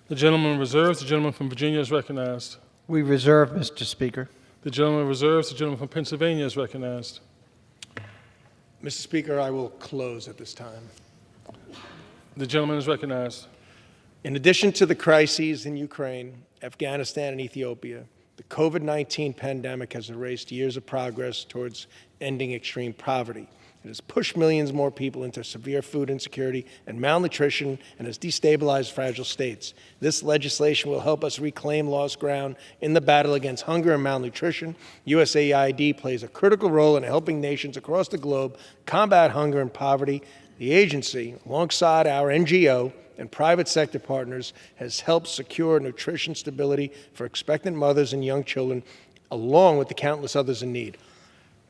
The gentleman reserves. The gentleman from Virginia is recognized. We reserve, Mr. Speaker. The gentleman reserves. The gentleman from Pennsylvania is recognized. Mr. Speaker, I will close at this time. The gentleman is recognized. In addition to the crises in Ukraine, Afghanistan, and Ethiopia, the COVID-19 pandemic has erased years of progress towards ending extreme poverty. It has pushed millions more people into severe food insecurity and malnutrition and has destabilized fragile states. This legislation will help us reclaim lost ground in the battle against hunger and malnutrition. USAID plays a critical role in helping nations across the globe combat hunger and poverty. The agency, alongside our NGO and private sector partners, has helped secure nutrition stability for expectant mothers and young children, along with the countless others in need.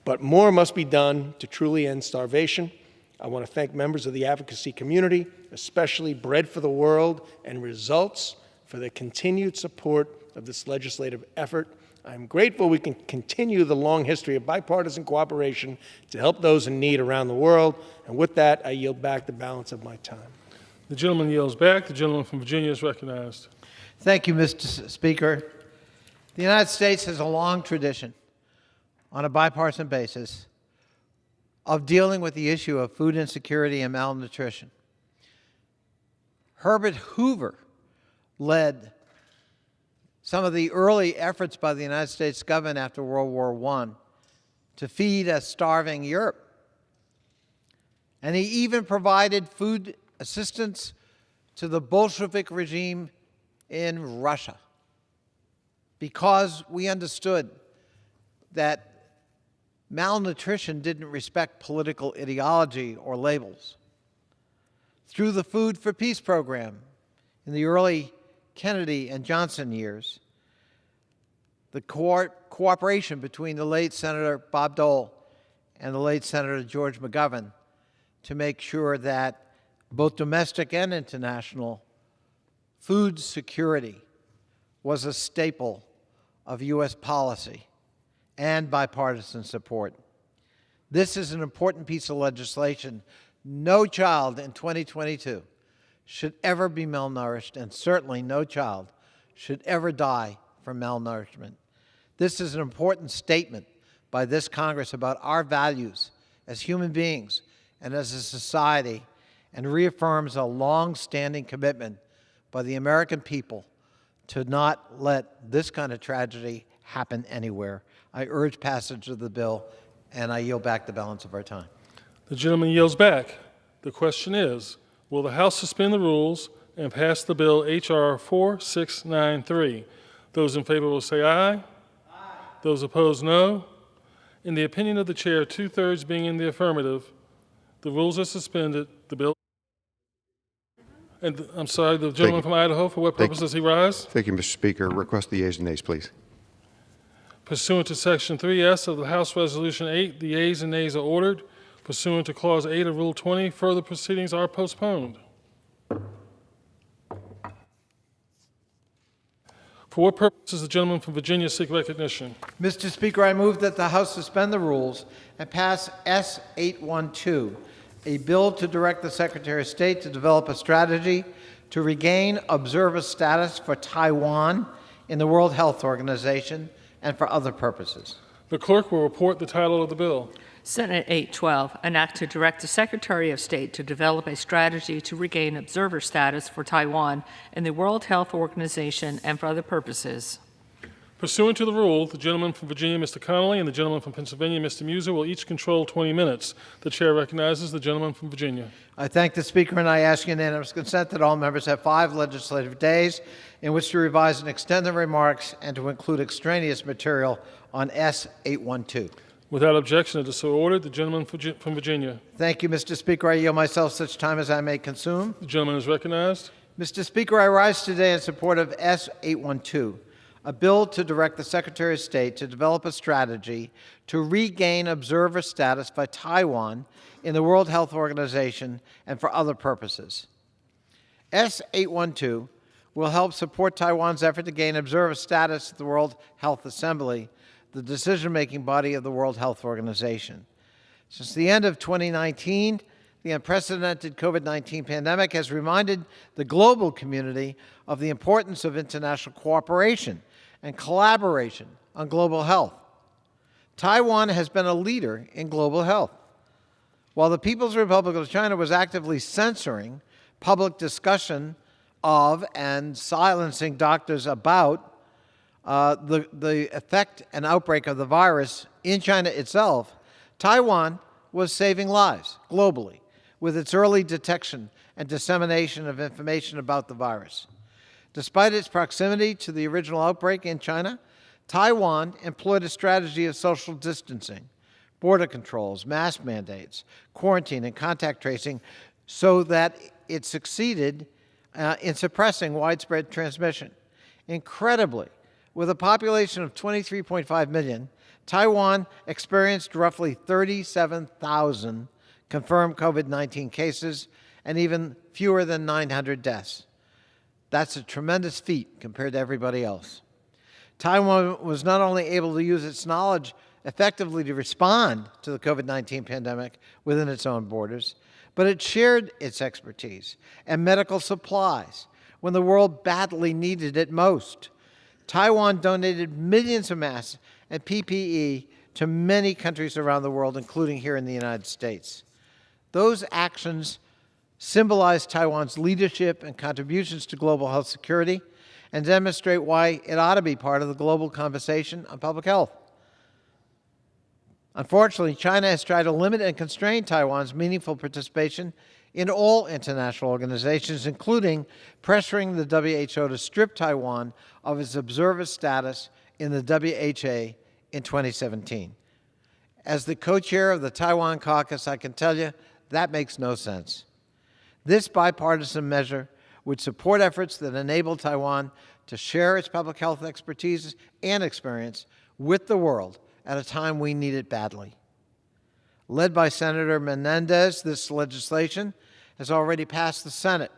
But more must be done to truly end starvation. I want to thank members of the advocacy community, especially Bread for the World and Results, for their continued support of this legislative effort. I'm grateful we can continue the long history of bipartisan cooperation to help those in need around the world. And with that, I yield back the balance of my time. The gentleman yields back. The gentleman from Virginia is recognized. Thank you, Mr. Speaker. The United States has a long tradition on a bipartisan basis of dealing with the issue of food insecurity and malnutrition. Herbert Hoover led some of the early efforts by the United States government after World War I to feed a starving Europe. And he even provided food assistance to the Bolshevik regime in Russia because we understood that malnutrition didn't respect political ideology or labels. Through the Food for Peace program in the early Kennedy and Johnson years, the cooperation between the late Senator Bob Dole and the late Senator George McGovern to make sure that both domestic and international food security was a staple of U.S. policy and bipartisan support. This is an important piece of legislation. No child in 2022 should ever be malnourished, and certainly no child should ever die from malnourishment. This is an important statement by this Congress about our values as human beings and as a society, and reaffirms a long-standing commitment by the American people to not let this kind of tragedy happen anywhere. I urge passage of the bill, and I yield back the balance of our time. The gentleman yields back. The question is, will the House suspend the rules and pass the bill H.R. 4693? Those in favor will say aye. Aye. Those opposed, no. In the opinion of the chair, two-thirds being in the affirmative, the rules are suspended. The bill. And I'm sorry, the gentleman from Idaho, for what purpose does he rise? Thank you, Mr. Speaker. Request the yeas and nays, please. Pursuant to Section 3S of the House Resolution 8, the yeas and nays are ordered. Pursuant to Clause 8 of Rule 20, further proceedings are postponed. For what purpose does the gentleman from Virginia seek recognition? Mr. Speaker, I move that the House suspend the rules and pass S-812, a bill to direct the Secretary of State to develop a strategy to regain observer status for Taiwan in the World Health Organization and for other purposes. The clerk will report the title of the bill. Senate 812, an act to direct the Secretary of State to develop a strategy to regain observer status for Taiwan in the World Health Organization and for other purposes. Pursuant to the rule, the gentleman from Virginia, Mr. Connolly, and the gentleman from Pennsylvania, Mr. Muser, will each control 20 minutes. The chair recognizes the gentleman from Virginia. I thank the Speaker, and I ask unanimous consent that all members have 5 legislative days in which to revise and extend their remarks and to include extraneous material on S-812. Without objection, it is so ordered. The gentleman from Virginia. Thank you, Mr. Speaker. I yield myself such time as I may consume. The gentleman is recognized. Mr. Speaker, I rise today in support of S-812, a bill to direct the Secretary of State to develop a strategy to regain observer status by Taiwan in the World Health Organization and for other purposes. S-812 will help support Taiwan's effort to gain observer status at the World Health Assembly, the decision-making body of the World Health Organization. Since the end of 2019, the unprecedented COVID-19 pandemic has reminded the global community of the importance of international cooperation and collaboration on global health. Taiwan has been a leader in global health. While the People's Republic of China was actively censoring public discussion of and silencing doctors about the effect and outbreak of the virus in China itself, Taiwan was saving lives globally with its early detection and dissemination of information about the virus. Despite its proximity to the original outbreak in China, Taiwan employed a strategy of social distancing, border controls, mask mandates, quarantine, and contact tracing so that it succeeded in suppressing widespread transmission. Incredibly, with a population of 23.5 million, Taiwan experienced roughly 37,000 confirmed COVID-19 cases and even fewer than 900 deaths. That's a tremendous feat compared to everybody else. Taiwan was not only able to use its knowledge effectively to respond to the COVID-19 pandemic within its own borders, but it shared its expertise and medical supplies when the world badly needed it most. Taiwan donated millions of masks and PPE to many countries around the world, including here in the United States. Those actions symbolize Taiwan's leadership and contributions to global health security and demonstrate why it ought to be part of the global conversation on public health. Unfortunately, China has tried to limit and constrain Taiwan's meaningful participation in all international organizations, including pressuring the WHO to strip Taiwan of its observer status in the WHO in 2017. As the co-chair of the Taiwan caucus, I can tell you that makes no sense. This bipartisan measure would support efforts that enable Taiwan to share its public health expertise and experience with the world at a time we need it badly. Led by Senator Menendez, this legislation has already passed the Senate.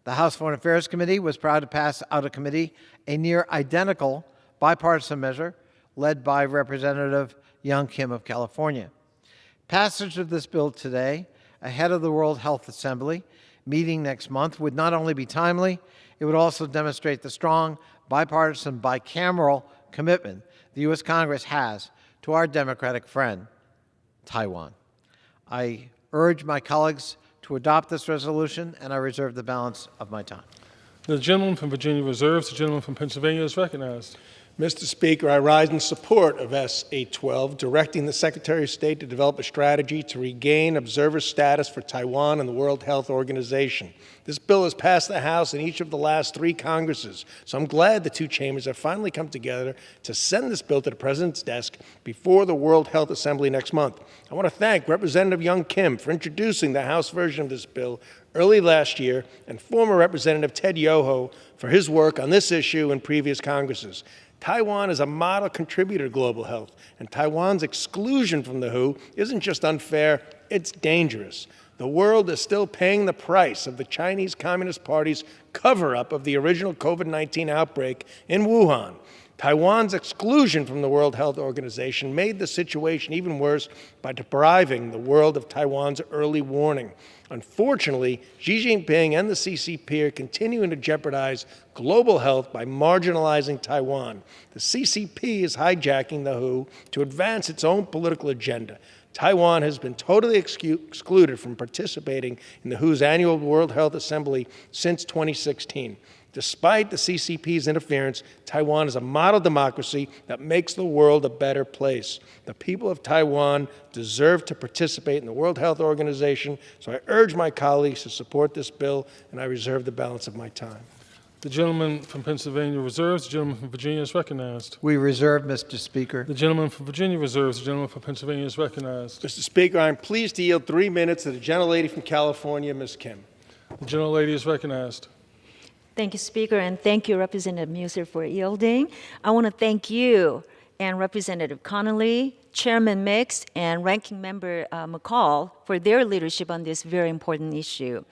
The House Foreign Affairs Committee was proud to pass out of committee a near identical bipartisan measure led by Representative Young Kim of California. Passage of this bill today, ahead of the World Health Assembly meeting next month, would not only be timely, it would also demonstrate the strong bipartisan bicameral commitment the U.S. Congress has to our democratic friend, Taiwan. I urge my colleagues to adopt this resolution, and I reserve the balance of my time. The gentleman from Virginia reserves. The gentleman from Pennsylvania is recognized. Mr. Speaker, I rise in support of S-812, directing the Secretary of State to develop a strategy to regain observer status for Taiwan in the World Health Organization. This bill has passed the House in each of the last 3 Congresses, so I'm glad the 2 chambers have finally come together to send this bill to the President's desk before the World Health Assembly next month. I want to thank Representative Young Kim for introducing the House version of this bill early last year, and former Representative Ted Yoho for his work on this issue in previous Congresses. Taiwan is a model contributor to global health, and Taiwan's exclusion from the WHO isn't just unfair, it's dangerous. The world is still paying the price of the Chinese Communist Party's cover-up of the original COVID-19 outbreak in Wuhan. Taiwan's exclusion from the World Health Organization made the situation even worse by depriving the world of Taiwan's early warning. Unfortunately, Xi Jinping and the CCP are continuing to jeopardize global health by marginalizing Taiwan. The CCP is hijacking the WHO to advance its own political agenda. Taiwan has been totally excluded from participating in the WHO's annual World Health Assembly since 2016. Despite the CCP's interference, Taiwan is a model democracy that makes the world a better place. The people of Taiwan deserve to participate in the World Health Organization, so I urge my colleagues to support this bill, and I reserve the balance of my time. The gentleman from Pennsylvania reserves. The gentleman from Virginia is recognized. We reserve, Mr. Speaker. The gentleman from Virginia reserves. The gentleman from Pennsylvania is recognized. Mr. Speaker, I'm pleased to yield 3 minutes to the gentlelady from California, Ms. Kim. The gentlelady is recognized. Thank you, Speaker, and thank you, Representative Muser, for yielding. I want to thank you and Representative Connolly, Chairman Mix, and Ranking Member McCall for their leadership on this very important issue.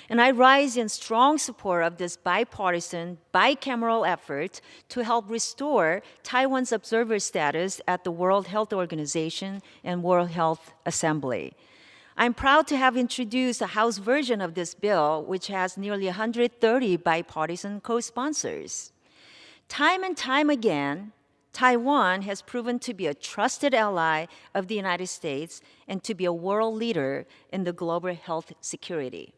And I rise in strong support of this bipartisan, bicameral effort to help restore Taiwan's observer status at the World Health Organization and World Health Assembly. I'm proud to have introduced a House version of this bill, which has nearly 130 bipartisan co-sponsors. Time and time again, Taiwan has proven to be a trusted ally of the United States and to be a world leader in the global health security.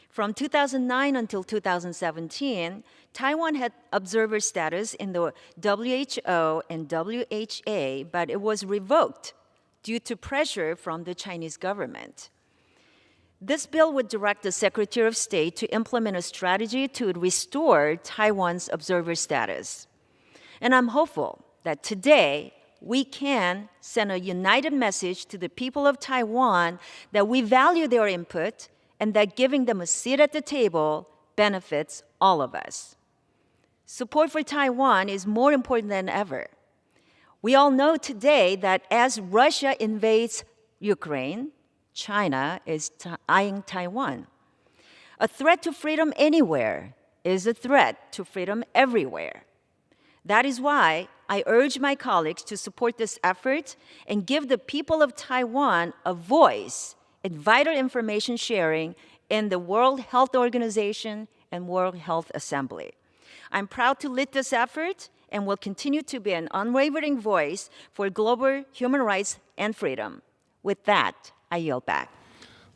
From 2009 until 2017, Taiwan had observer status in the WHO and WHA, but it was revoked due to pressure from the Chinese government. This bill would direct the Secretary of State to implement a strategy to restore Taiwan's observer status. And I'm hopeful that today we can send a united message to the people of Taiwan that we value their input and that giving them a seat at the table benefits all of us. Support for Taiwan is more important than ever. We all know today that as Russia invades Ukraine, China is eyeing Taiwan. A threat to freedom anywhere is a threat to freedom everywhere. That is why I urge my colleagues to support this effort and give the people of Taiwan a voice in vital information sharing in the World Health Organization and World Health Assembly. I'm proud to lead this effort and will continue to be an unwavering voice for global human rights and freedom. With that, I yield back.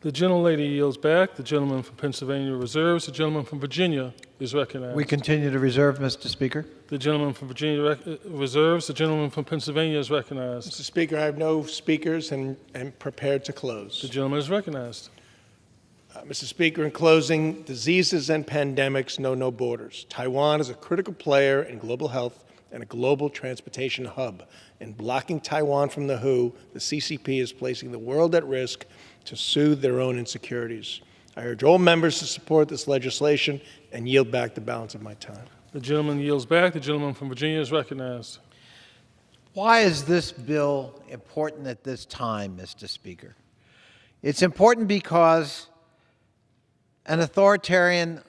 The gentlelady yields back. The gentleman from Pennsylvania reserves. The gentleman from Virginia is recognized. We continue to reserve, Mr. Speaker. The gentleman from Virginia reserves. The gentleman from Pennsylvania is recognized. Mr. Speaker, I have no speakers and am prepared to close. The gentleman is recognized. Mr. Speaker, in closing, diseases and pandemics know no borders. Taiwan is a critical player in global health and a global transportation hub. In blocking Taiwan from the WHO, the CCP is placing the world at risk to soothe their own insecurities. I urge all members to support this legislation and yield back the balance of my time. The gentleman yields back. The gentleman from Virginia is recognized. Why is this bill important at this time, Mr. Speaker? It's important because an authoritarian,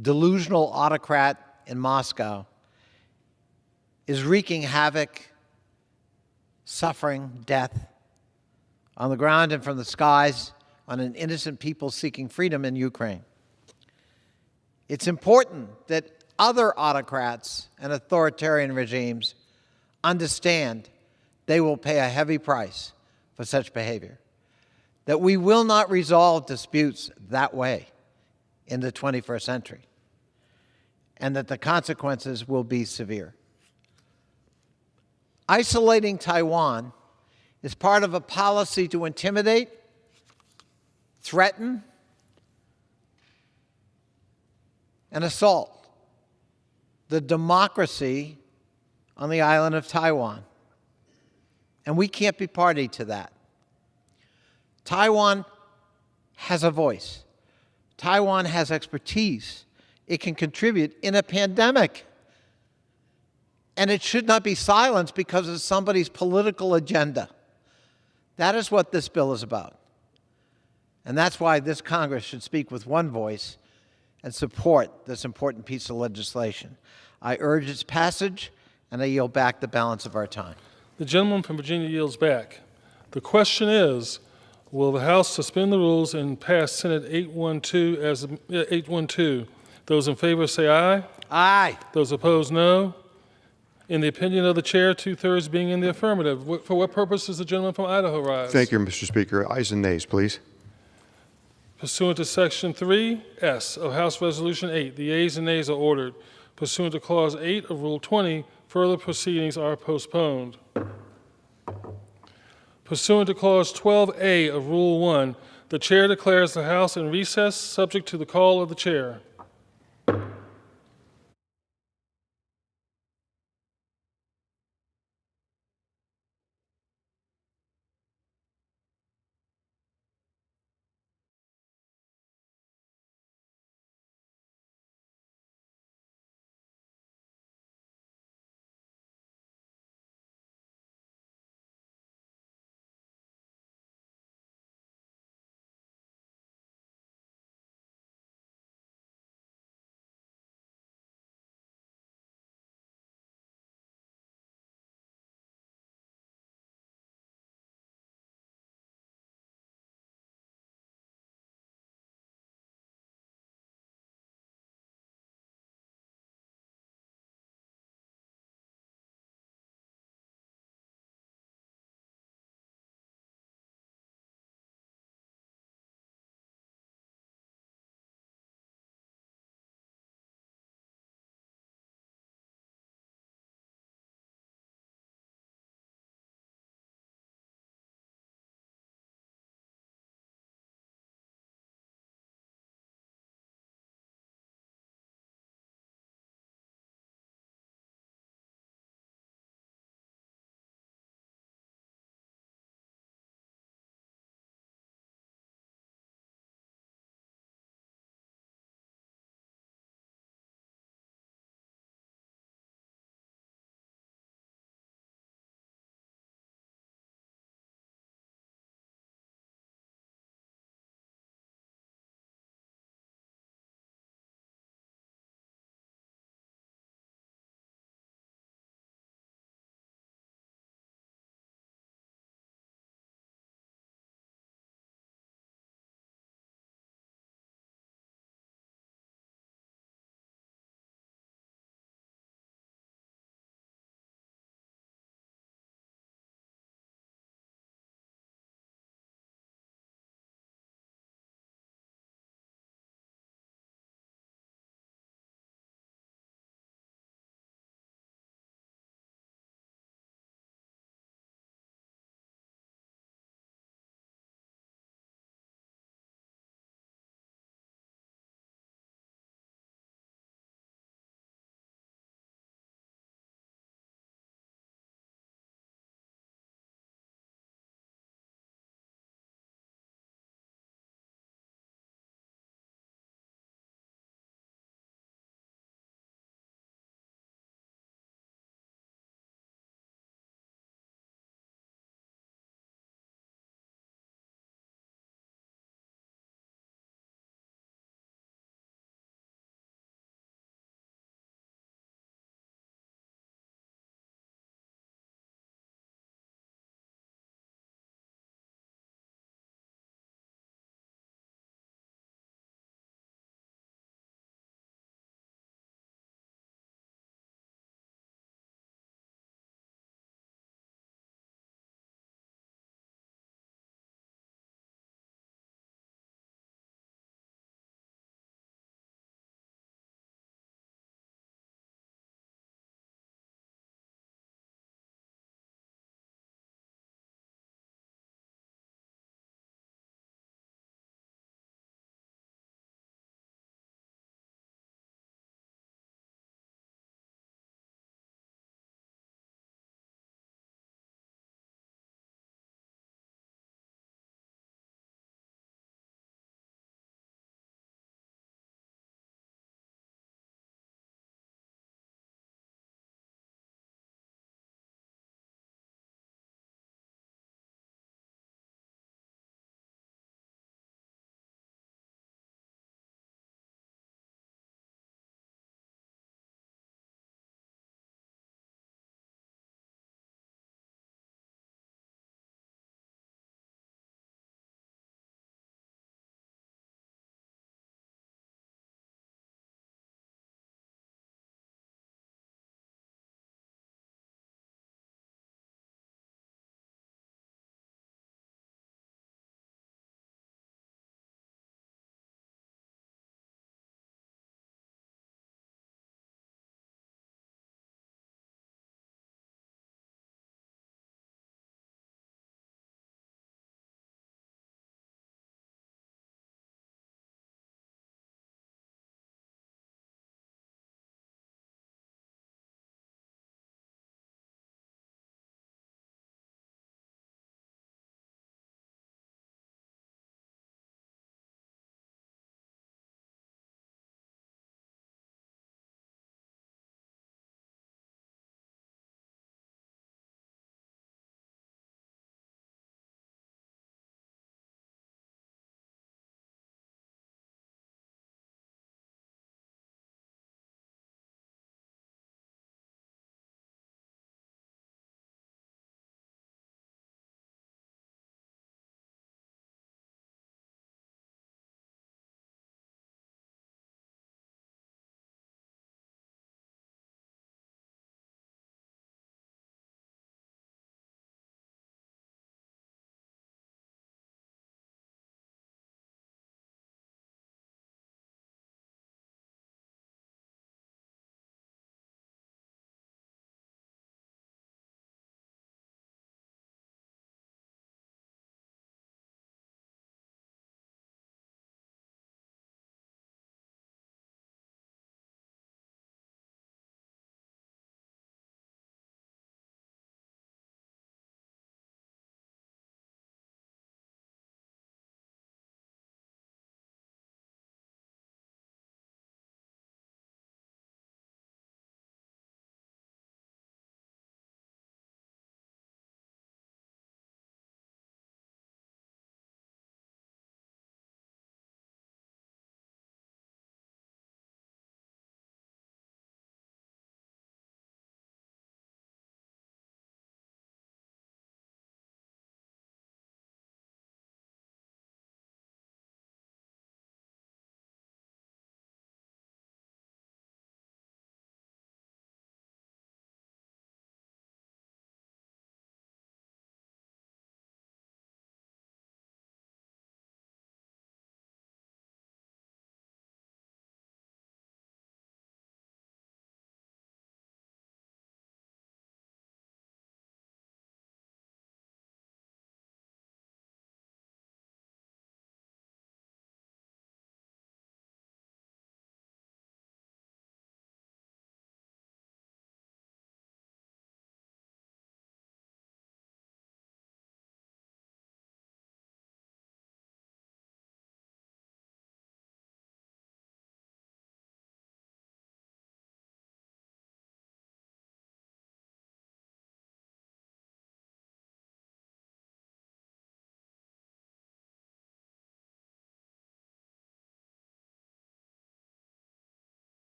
delusional autocrat in Moscow is wreaking havoc, suffering, death on the ground and from the skies on an innocent people seeking freedom in Ukraine. It's important that other autocrats and authoritarian regimes understand they will pay a heavy price for such behavior, that we will not resolve disputes that way in the 21st century, and that the consequences will be severe. Isolating Taiwan is part of a policy to intimidate, threaten, and assault the democracy on the island of Taiwan. And we can't be party to that. Taiwan has a voice. Taiwan has expertise. It can contribute in a pandemic. And it should not be silenced because of somebody's political agenda. That is what this bill is about. And that's why this Congress should speak with one voice and support this important piece of legislation. I urge its passage, and I yield back the balance of our time. The gentleman from Virginia yields back. The question is, will the House suspend the rules and pass Senate 812 as 812? Those in favor say aye. Aye. Those opposed, no. In the opinion of the chair, 2/3 being in the affirmative. For what purpose does the gentleman from Idaho rise? Thank you, Mr. Speaker. Ayes and nays, please. Pursuant to Section 3S of House Resolution 8, the yeas and nays are ordered. Pursuant to Clause 8 of Rule 20, further proceedings are postponed. Pursuant to Clause 12A of Rule 1, the chair declares the House in recess, subject to the call of the chair.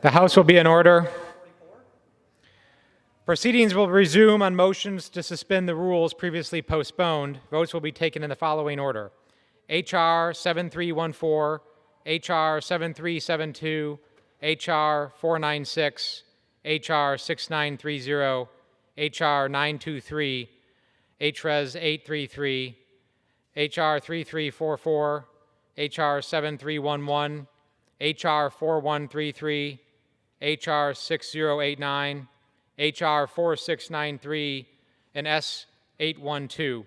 The House will be in order. Proceedings will resume on motions to suspend the rules previously postponed. Votes will be taken in the following order: H.R. 7314, H.R. 7372, H.R. 496, H.R. 6930, H.R. 923, H.Res. 833, H.R. 3344, H.R. 7311, H.R. 4133, H.R. 6089, H.R. 4693, and S. 812.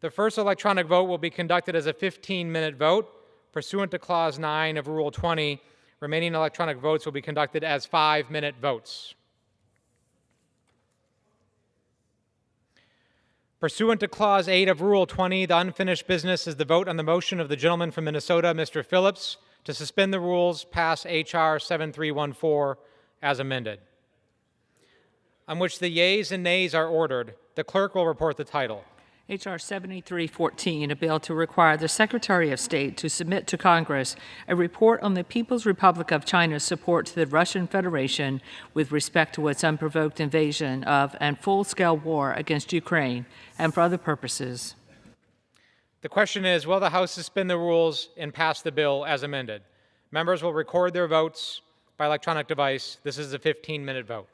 The first electronic vote will be conducted as a 15-minute vote. Pursuant to Clause 9 of Rule 20, remaining electronic votes will be conducted as 5-minute votes. Pursuant to Clause 8 of Rule 20, the unfinished business is the vote on the motion of the gentleman from Minnesota, Mr. Phillips, to suspend the rules, pass H.R. 7314 as amended, on which the yeas and nays are ordered. The clerk will report the title. H.R. 7314, a bill to require the Secretary of State to submit to Congress a report on the People's Republic of China's support to the Russian Federation with respect to its unprovoked invasion of and full-scale war against Ukraine and for other purposes. The question is, will the House suspend the rules and pass the bill as amended? Members will record their votes by electronic device. This is a 15-minute vote.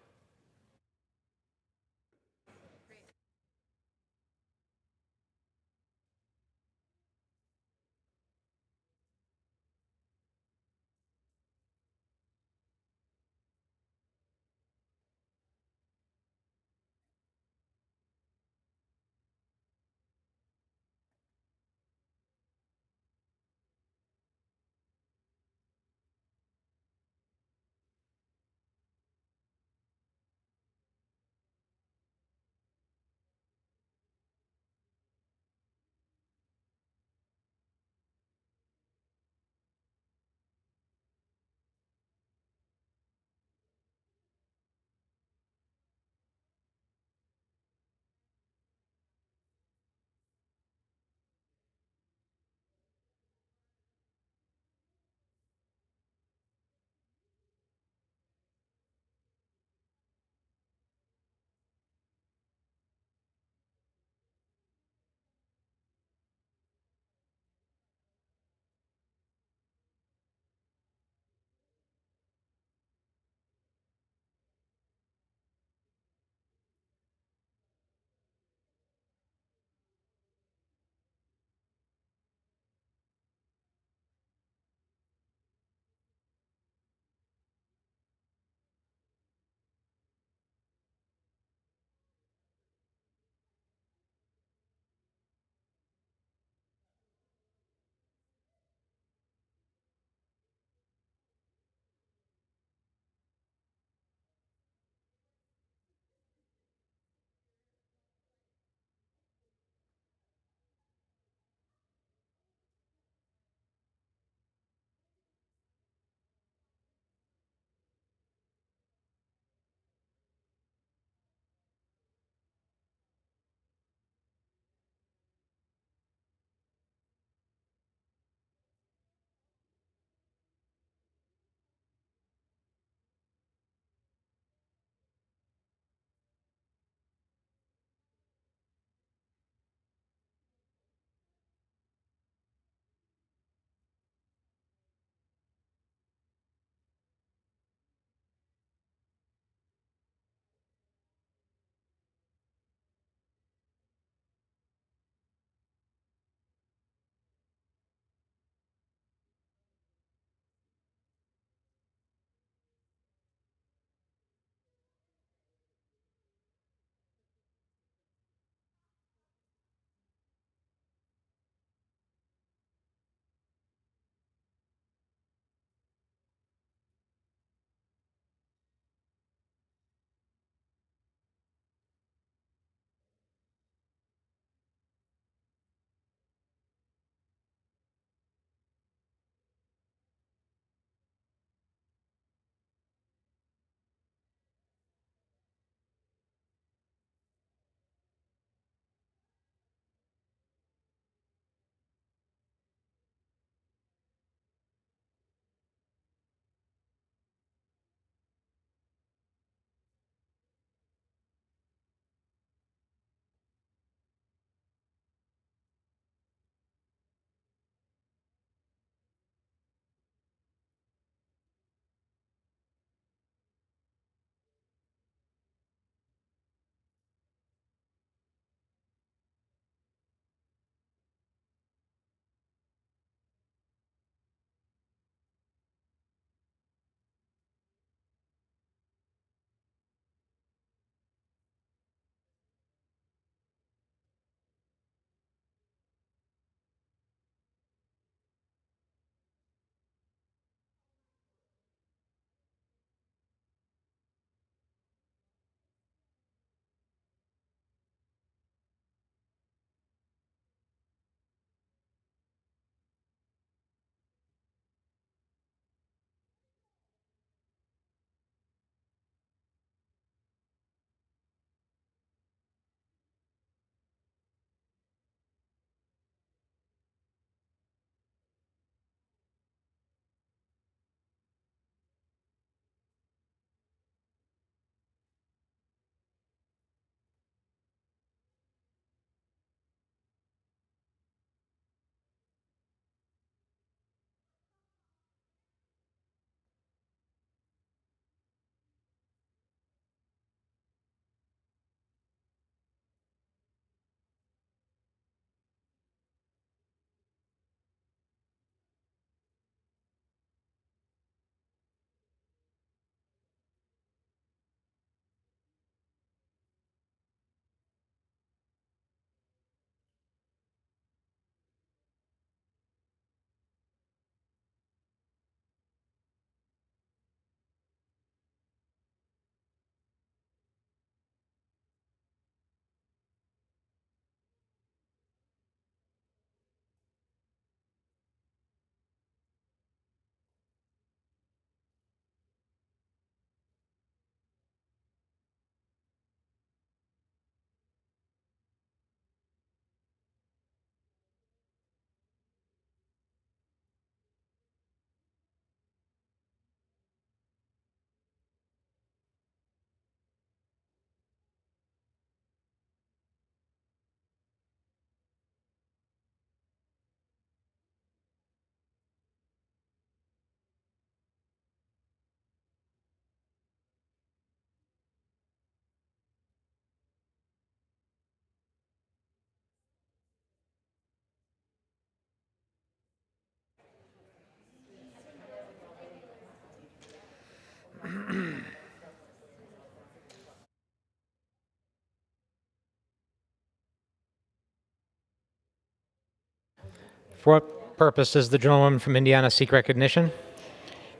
For what purpose does the gentlewoman from Indiana seek recognition?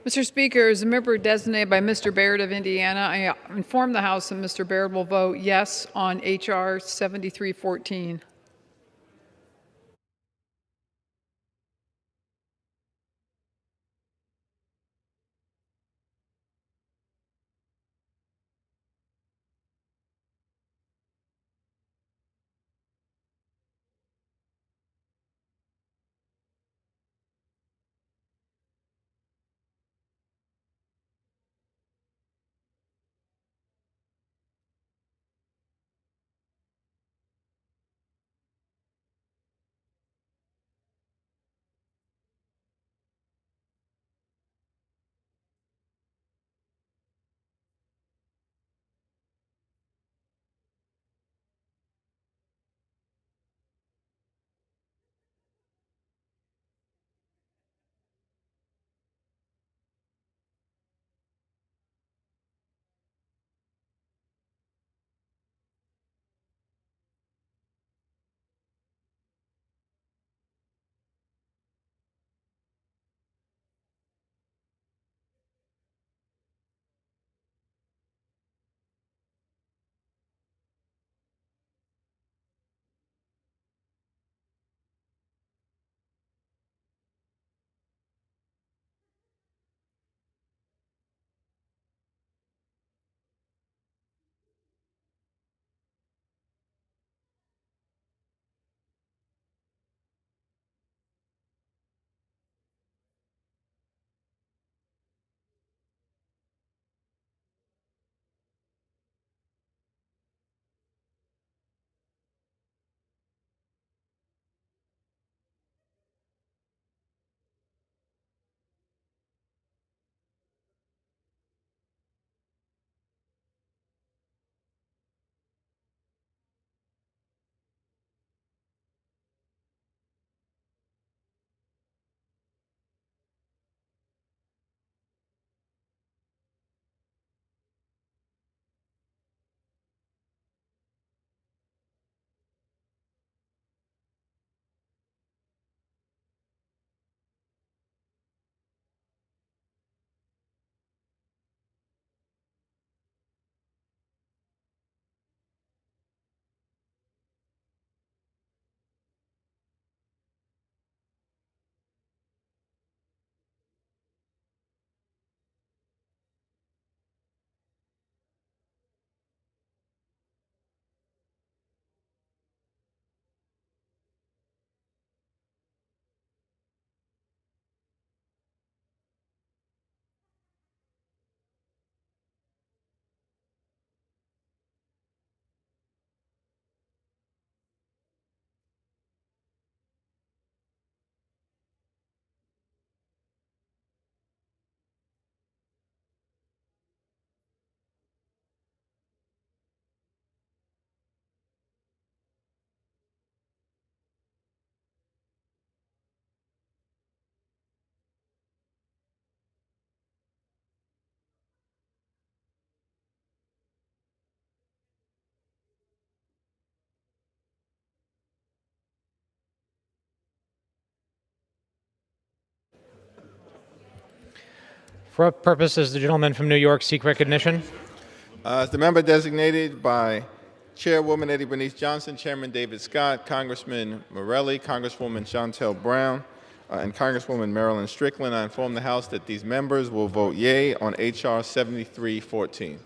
Mr. Speaker, as a member designated by Mr. Baird of Indiana, I inform the House that Mr. Baird will vote yes on H.R. 7314. For what purpose does the gentleman from New York seek recognition? As the member designated by Chairwoman Eddie Bernice Johnson, Chairman David Scott, Congressman Morelli, Congresswoman Shontel Brown, and Congresswoman Marilyn Strickland, I inform the House that these members will vote yea on H.R. 7314.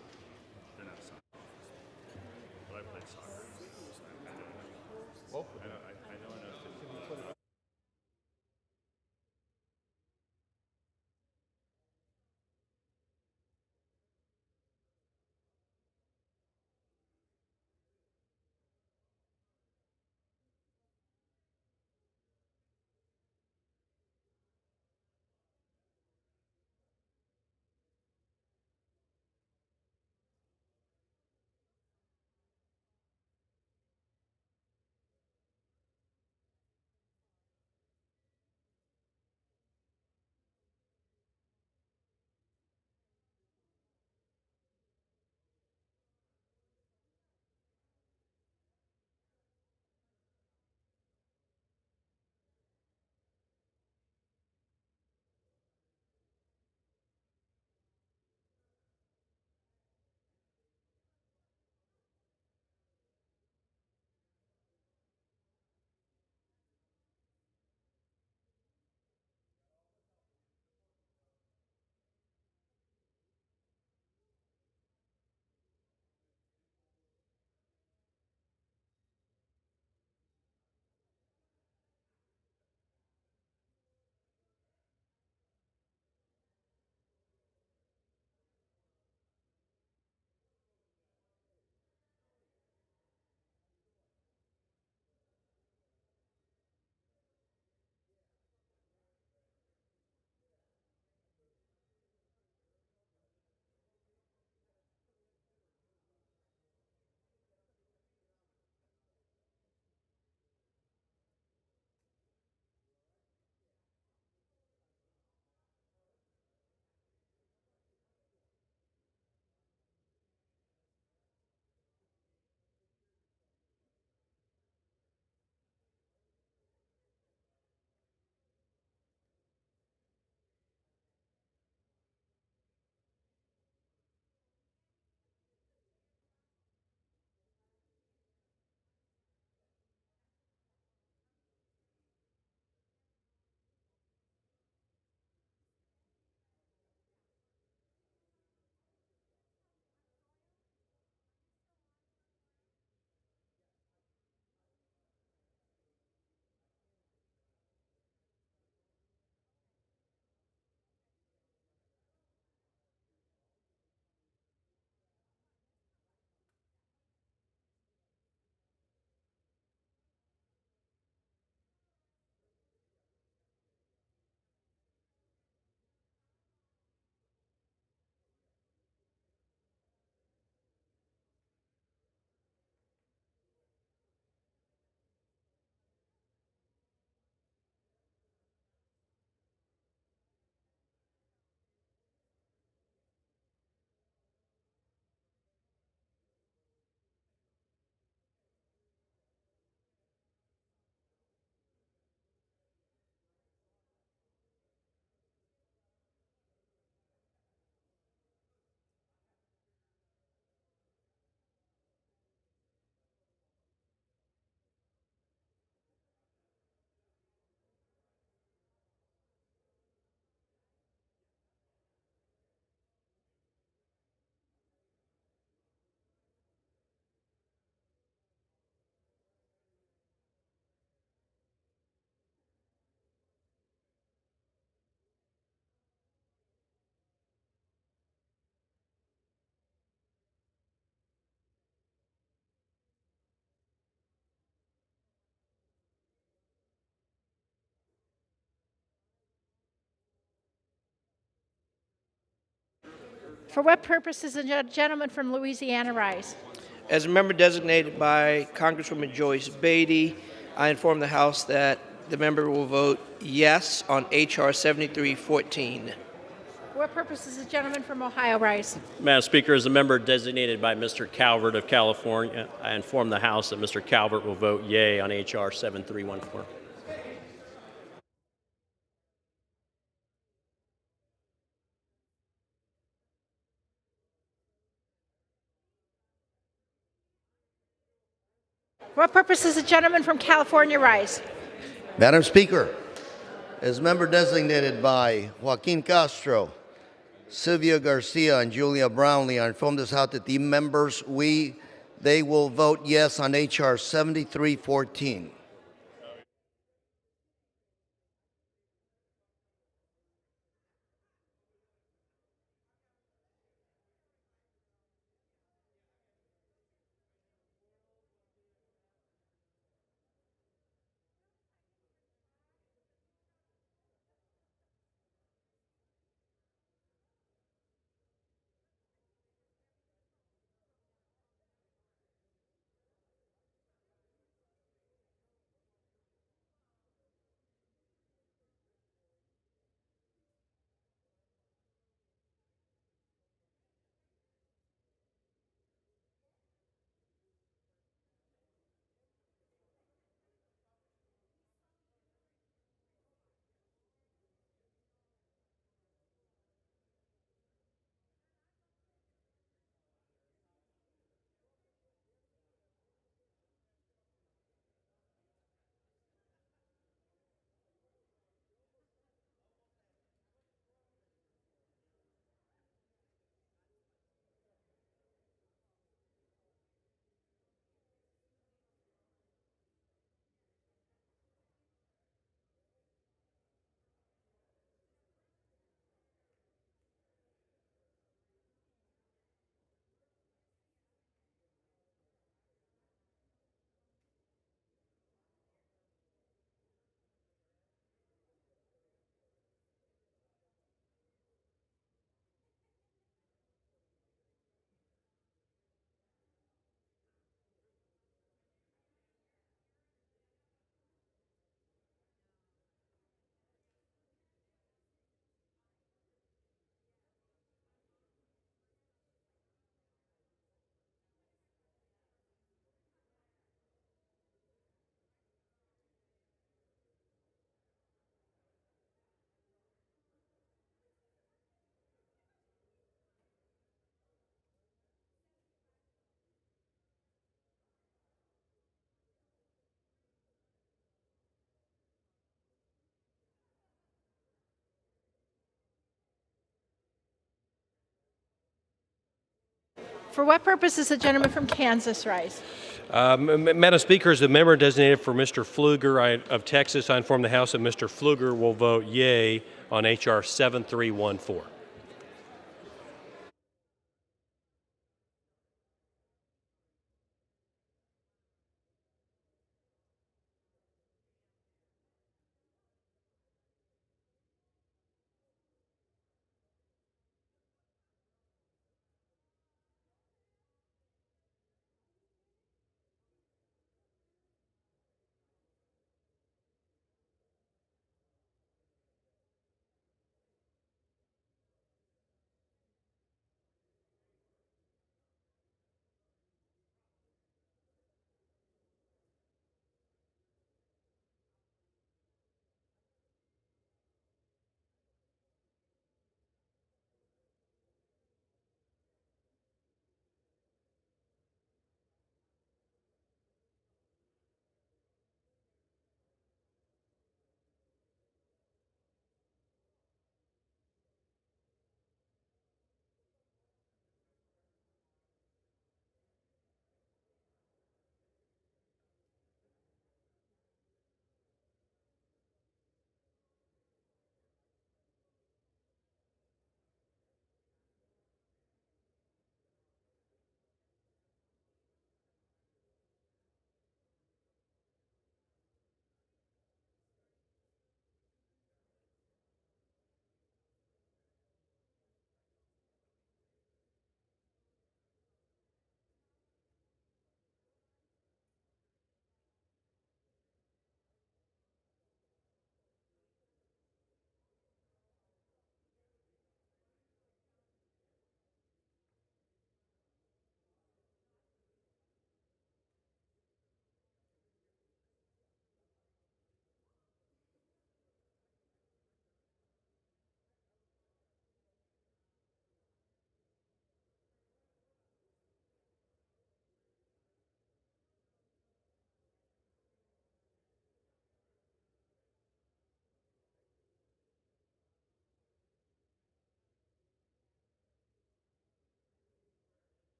For what purpose does the gentleman from Louisiana rise? As a member designated by Congresswoman Joyce Beatty, I inform the House that the member will vote yes on H.R. 7314. For what purpose does the gentleman from Ohio rise? Madam Speaker, as a member designated by Mr. Calvert of California, I inform the House that Mr. Calvert will vote yea on H.R. 7314. For what purpose does the gentleman from California rise? Madam Speaker, as member designated by Joaquin Castro, Sylvia Garcia, and Julia Brownlee, I inform this House that the members, they will vote yes on H.R. 7314. For what purpose does the gentleman from Kansas rise? Madam Speaker, as a member designated for Mr. Pfluger of Texas, I inform the House that Mr. Pfluger will vote yea on H.R. 7314.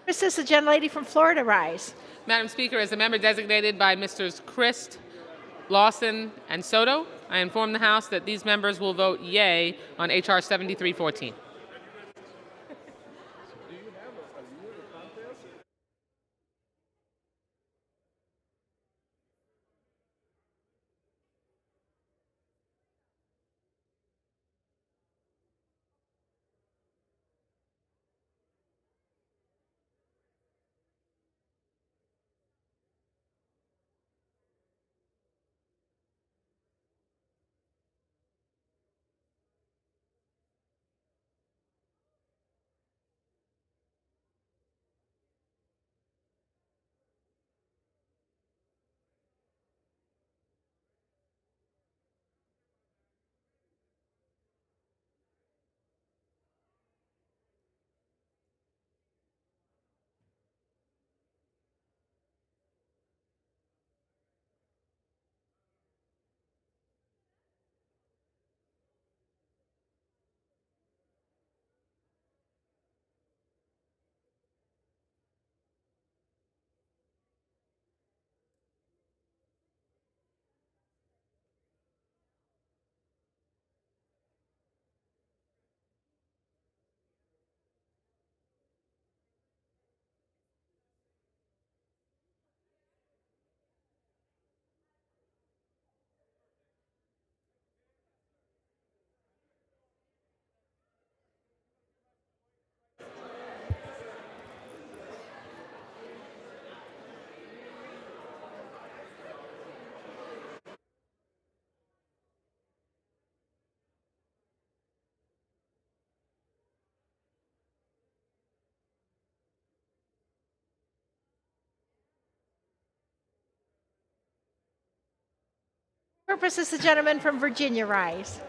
Does the gentlelady from Florida rise? Madam Speaker, as a member designated by Misters Christ, Lawson, and Soto, I inform the House that these members will vote yea on H.R. 7314. Does the gentleman from Virginia rise?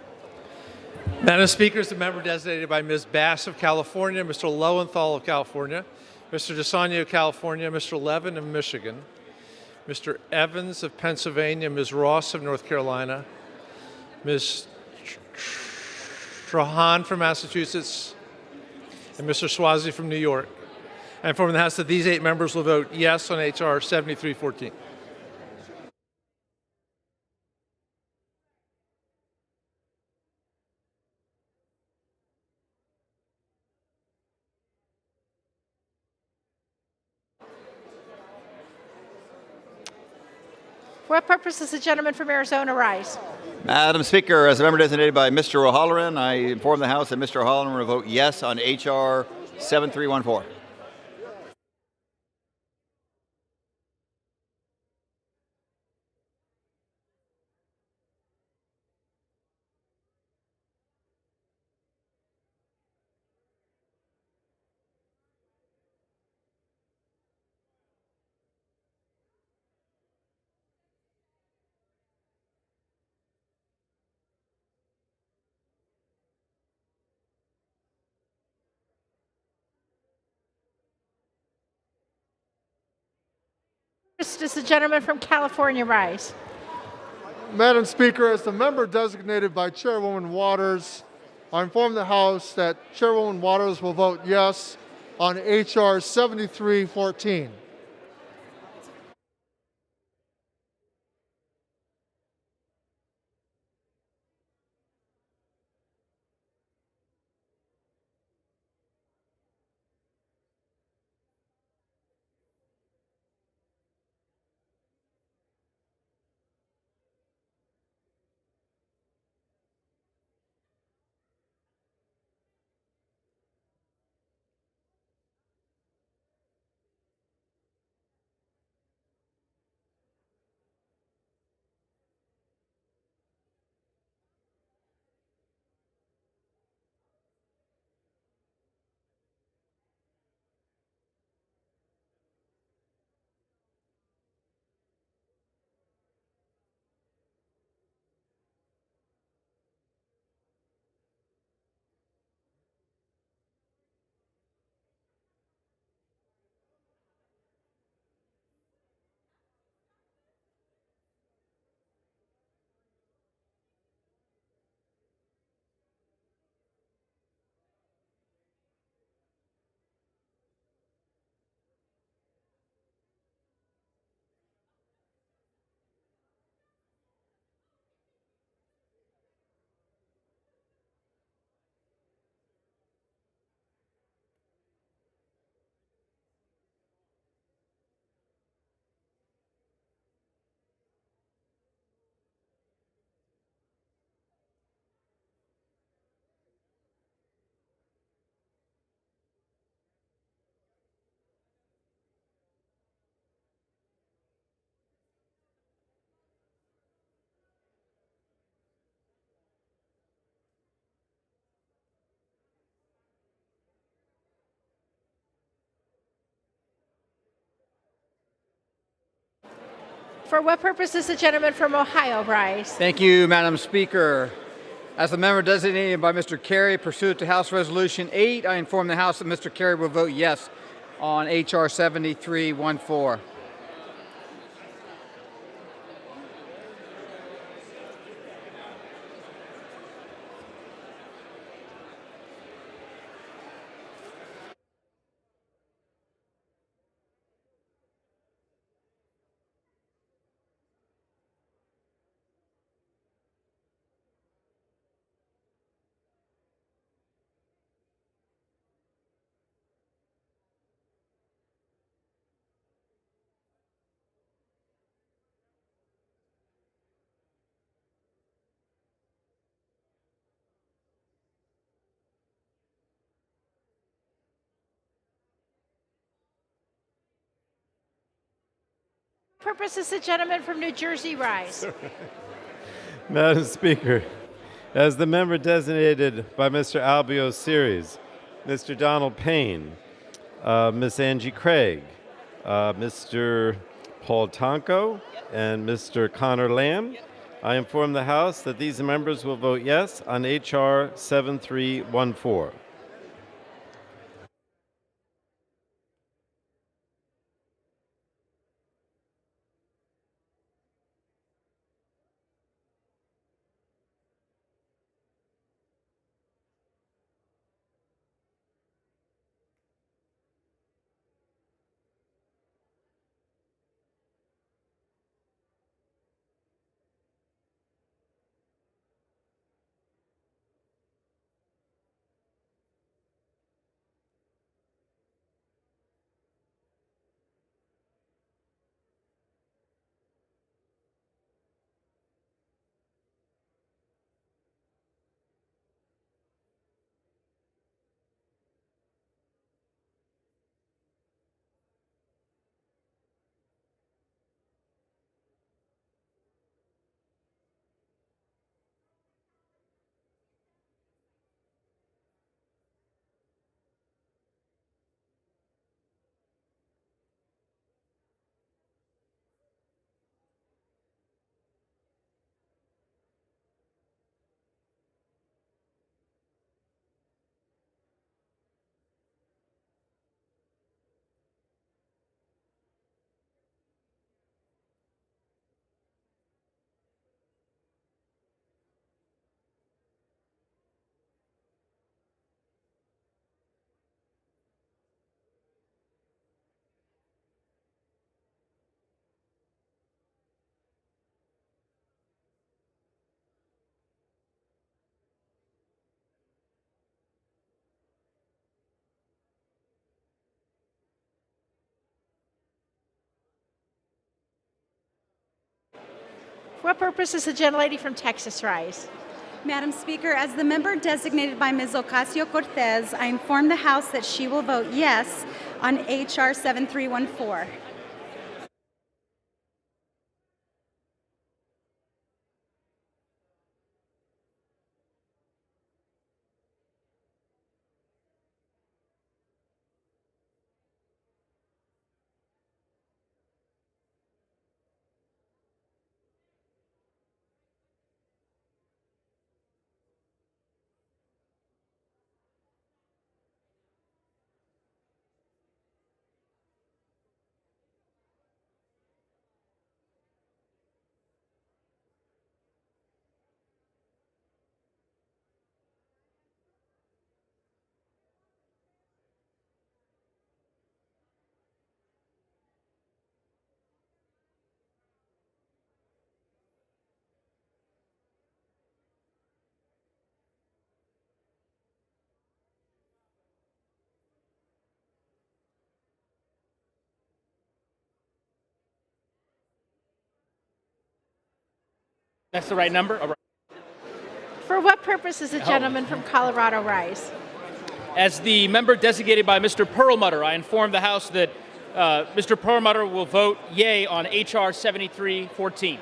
Madam Speaker, is the member designated by Ms. Bass of California, Mr. Lowenthal of California, Mr. DeSanio of California, Mr. Levin of Michigan, Mr. Evans of Pennsylvania, Ms. Ross of North Carolina, Ms. Trahan from Massachusetts, and Mr. Swazi from New York. I inform the House that these 8 members will vote yes on H.R. 7314. For what purpose does the gentleman from Arizona rise? Madam Speaker, as a member designated by Mr. O'Halloran, I inform the House that Mr. O'Halloran will vote yes on H.R. 7314. Does the gentleman from California rise? Madam Speaker, as the member designated by Chairwoman Waters, I inform the House that Chairwoman Waters will vote yes on H.R. 7314. For what purpose does the gentleman from Ohio rise? Thank you, Madam Speaker. As the member designated by Mr. Carey, pursuant to House Resolution 8, I inform the House that Mr. Carey will vote yes on H.R. 7314. For what purpose does the gentleman from New Jersey rise? Madam Speaker, as the member designated by Mr. Albio Series, Mr. Donald Payne, Miss Angie Craig, Mr. Paul Tonko, and Mr. Connor Lamb, I inform the House that these members will vote yes on H.R. 7314. For what purpose does the gentlelady from Texas rise? Madam Speaker, as the member designated by Ms. Ocasio-Cortez, I inform the House that she will vote yes on H.R. 7314. That's the right number? All right. For what purpose does the gentleman from Colorado rise? As the member designated by Mr. Perlmutter, I inform the House that Mr. Perlmutter will vote yay on H.R. 7314.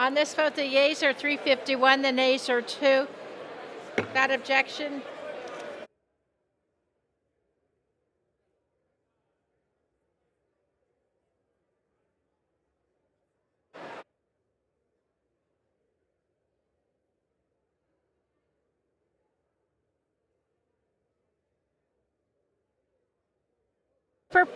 On this vote, the yeas are 351, the nays are 2. Without objection, for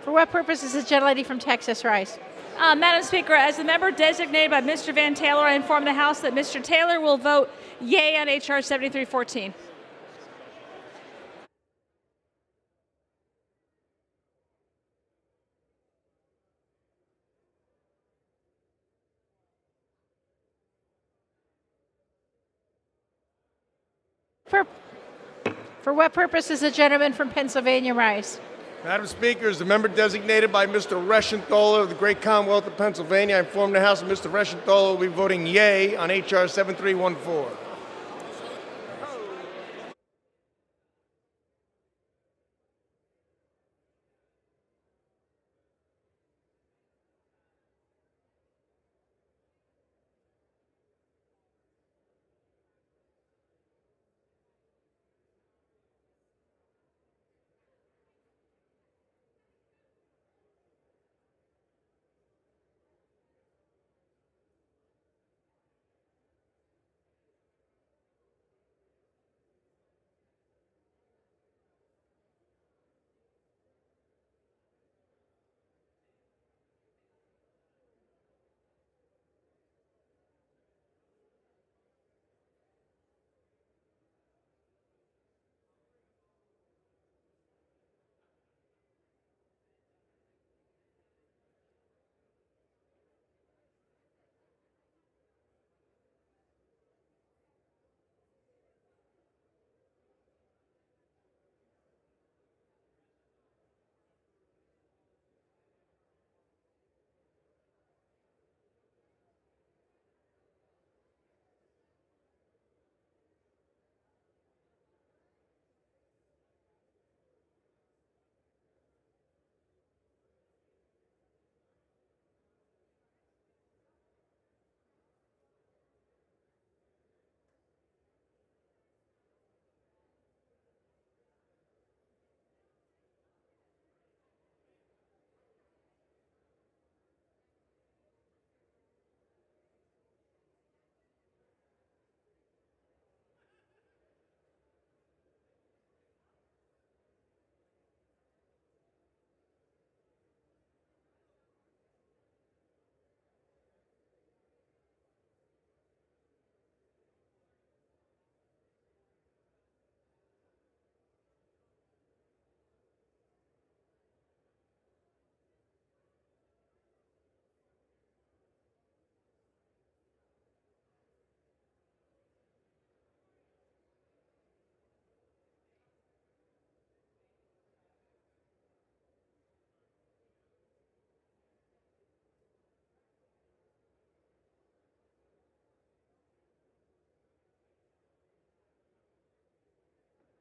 what purpose is the gentlelady from Texas rise? Madam Speaker, as the member designated by Mr. Van Taylor, I inform the House that Mr. Taylor will vote yea on H.R. 7314. For what purpose is the gentleman from Pennsylvania rise? Madam Speaker, as the member designated by Mr. Reschenthaler of the Great Commonwealth of Pennsylvania, I inform the House that Mr. Reschenthaler will be voting yea on H.R. 7314.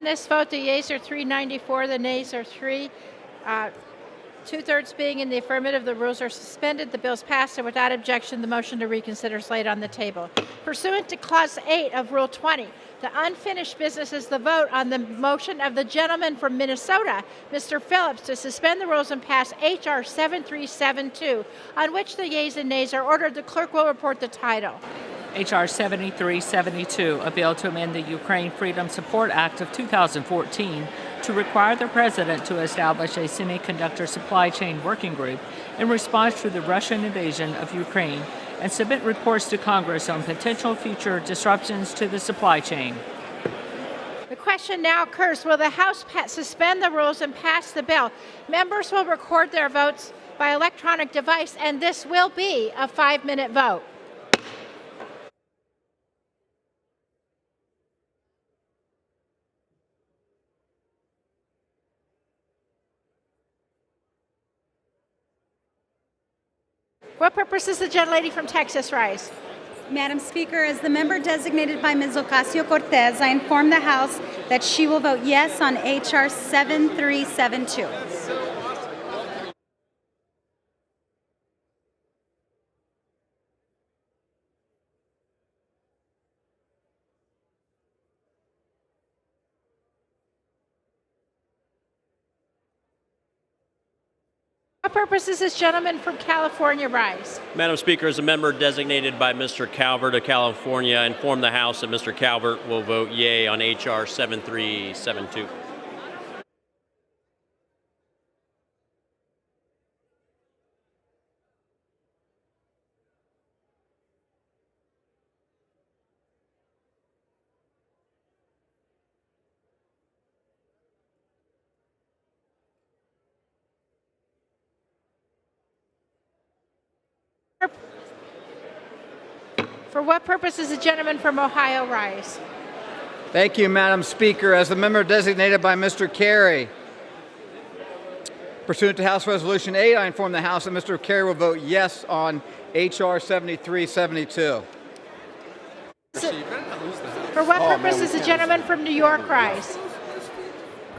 On this vote, the yeas are 394, the nays are 3. Two-thirds being in the affirmative, the rules are suspended. The bill is passed, and without objection, the motion to reconsider is laid on the table. Pursuant to Clause 8 of Rule 20, the unfinished business is the vote on the motion of the gentleman from Minnesota, Mr. Phillips, to suspend the rules and pass H.R. 7372, on which the yeas and nays are ordered. The clerk will report the title. H.R. 7372, a bill to amend the Ukraine Freedom Support Act of 2014 to require the President to establish a semiconductor supply chain working group in response to the Russian invasion of Ukraine and submit reports to Congress on potential future disruptions to the supply chain. The question now occurs, will the House suspend the rules and pass the bill? Members will record their votes by electronic device, and this will be a 5-minute vote. What purpose is the gentlelady from Texas rise? Madam Speaker, as the member designated by Ms. Ocasio-Cortez, I inform the House that she will vote yes on H.R. 7372. What purpose is this gentleman from California rise? Madam Speaker, as a member designated by Mr. Calvert of California, I inform the House that Mr. Calvert will vote yea on H.R. 7372. For what purpose is the gentleman from Ohio rise? Thank you, Madam Speaker. As the member designated by Mr. Carey, pursuant to House Resolution 8, I inform the House that Mr. Carey will vote yes on H.R. 7372. For what purpose is the gentleman from New York rise?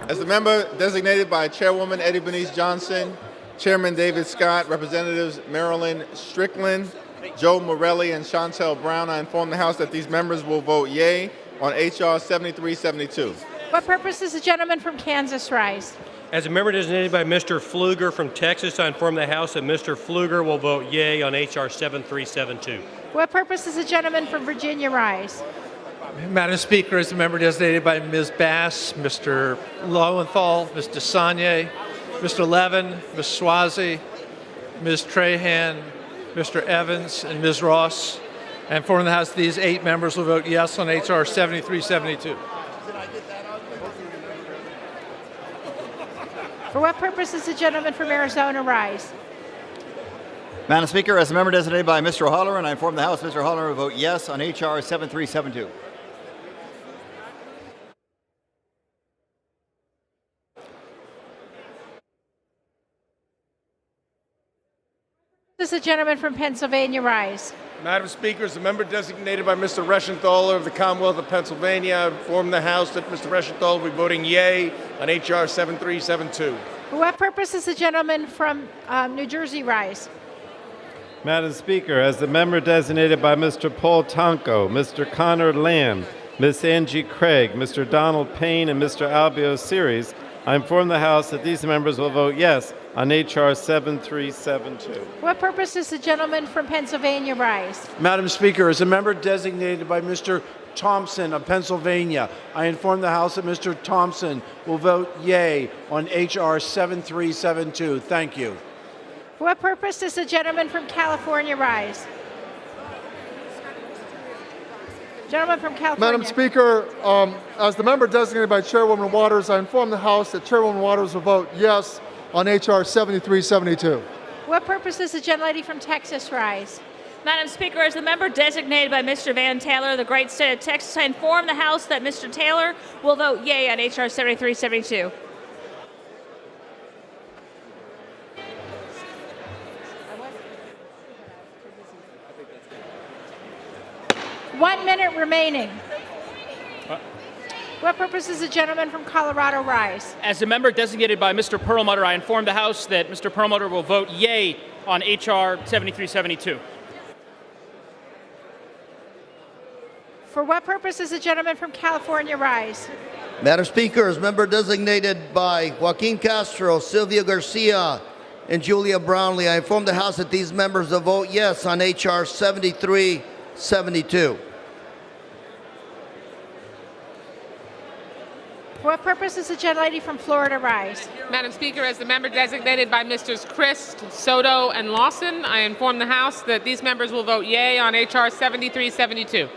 As the member designated by Chairwoman Eddie Bernice Johnson, Chairman David Scott, Representatives Marilyn Strickland, Joe Morelli, and Chantel Brown, I inform the House that these members will vote yea on H.R. 7372. What purpose is the gentleman from Kansas rise? As a member designated by Mr. Pfluger from Texas, I inform the House that Mr. Pfluger will vote yea on H.R. 7372. What purpose is the gentleman from Virginia rise? Madam Speaker, as a member designated by Ms. Bass, Mr. Lowenthal, Ms. DeSagne, Mr. Levin, Ms. Swazi, Ms. Trahan, Mr. Evans, and Ms. Ross, I inform the House that these 8 members will vote yes on H.R. 7372. For what purpose is the gentleman from Arizona rise? Madam Speaker, as a member designated by Mr. O'Halloran, I inform the House Mr. O'Halloran will vote yes on H.R. 7372. Does the gentleman from Pennsylvania rise? Madam Speaker, as a member designated by Mr. Reschenthaler of the Commonwealth of Pennsylvania, I inform the House that Mr. Reschenthaler will be voting yea on H.R. 7372. For what purpose is the gentleman from New Jersey rise? Madam Speaker, as the member designated by Mr. Paul Tonko, Mr. Connor Lamb, Ms. Angie Craig, Mr. Donald Payne, and Mr. Albio Series, I inform the House that these members will vote yes on H.R. 7372. What purpose is the gentleman from Pennsylvania rise? Madam Speaker, as a member designated by Mr. Thompson of Pennsylvania, I inform the House that Mr. Thompson will vote yea on H.R. 7372. Thank you. For what purpose does the gentleman from California rise? Gentleman from California. Madam Speaker, as the member designated by Chairwoman Waters, I inform the House that Chairwoman Waters will vote yes on H.R. 7372. What purpose does the gentlelady from Texas rise? Madam Speaker, as the member designated by Mr. Van Taylor of the great state of Texas, I inform the House that Mr. Taylor will vote yea on H.R. 7372. One minute remaining. What purpose does the gentleman from Colorado rise? As a member designated by Mr. Perlmutter, I inform the House that Mr. Perlmutter will vote yea on H.R. 7372. For what purpose does the gentleman from California rise? Madam Speaker, as member designated by Joaquin Castro, Sylvia Garcia, and Julia Brownlee, I inform the House that these members will vote yes on H.R. 7372. For what purpose does the gentlelady from Florida rise? Madam Speaker, as the member designated by Misters Christ, Soto, and Lawson, I inform the House that these members will vote yea on H.R. 7372.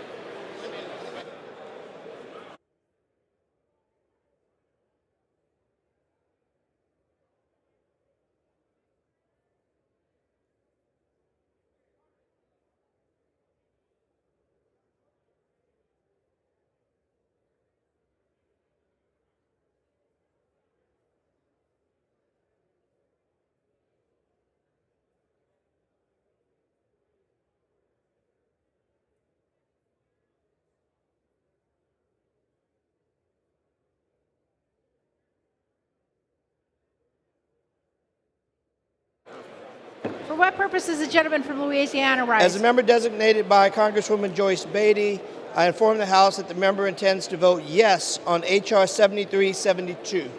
For what purpose does the gentleman from Louisiana rise? As a member designated by Congresswoman Joyce Beatty, I inform the House that the member intends to vote yes on H.R. 7372.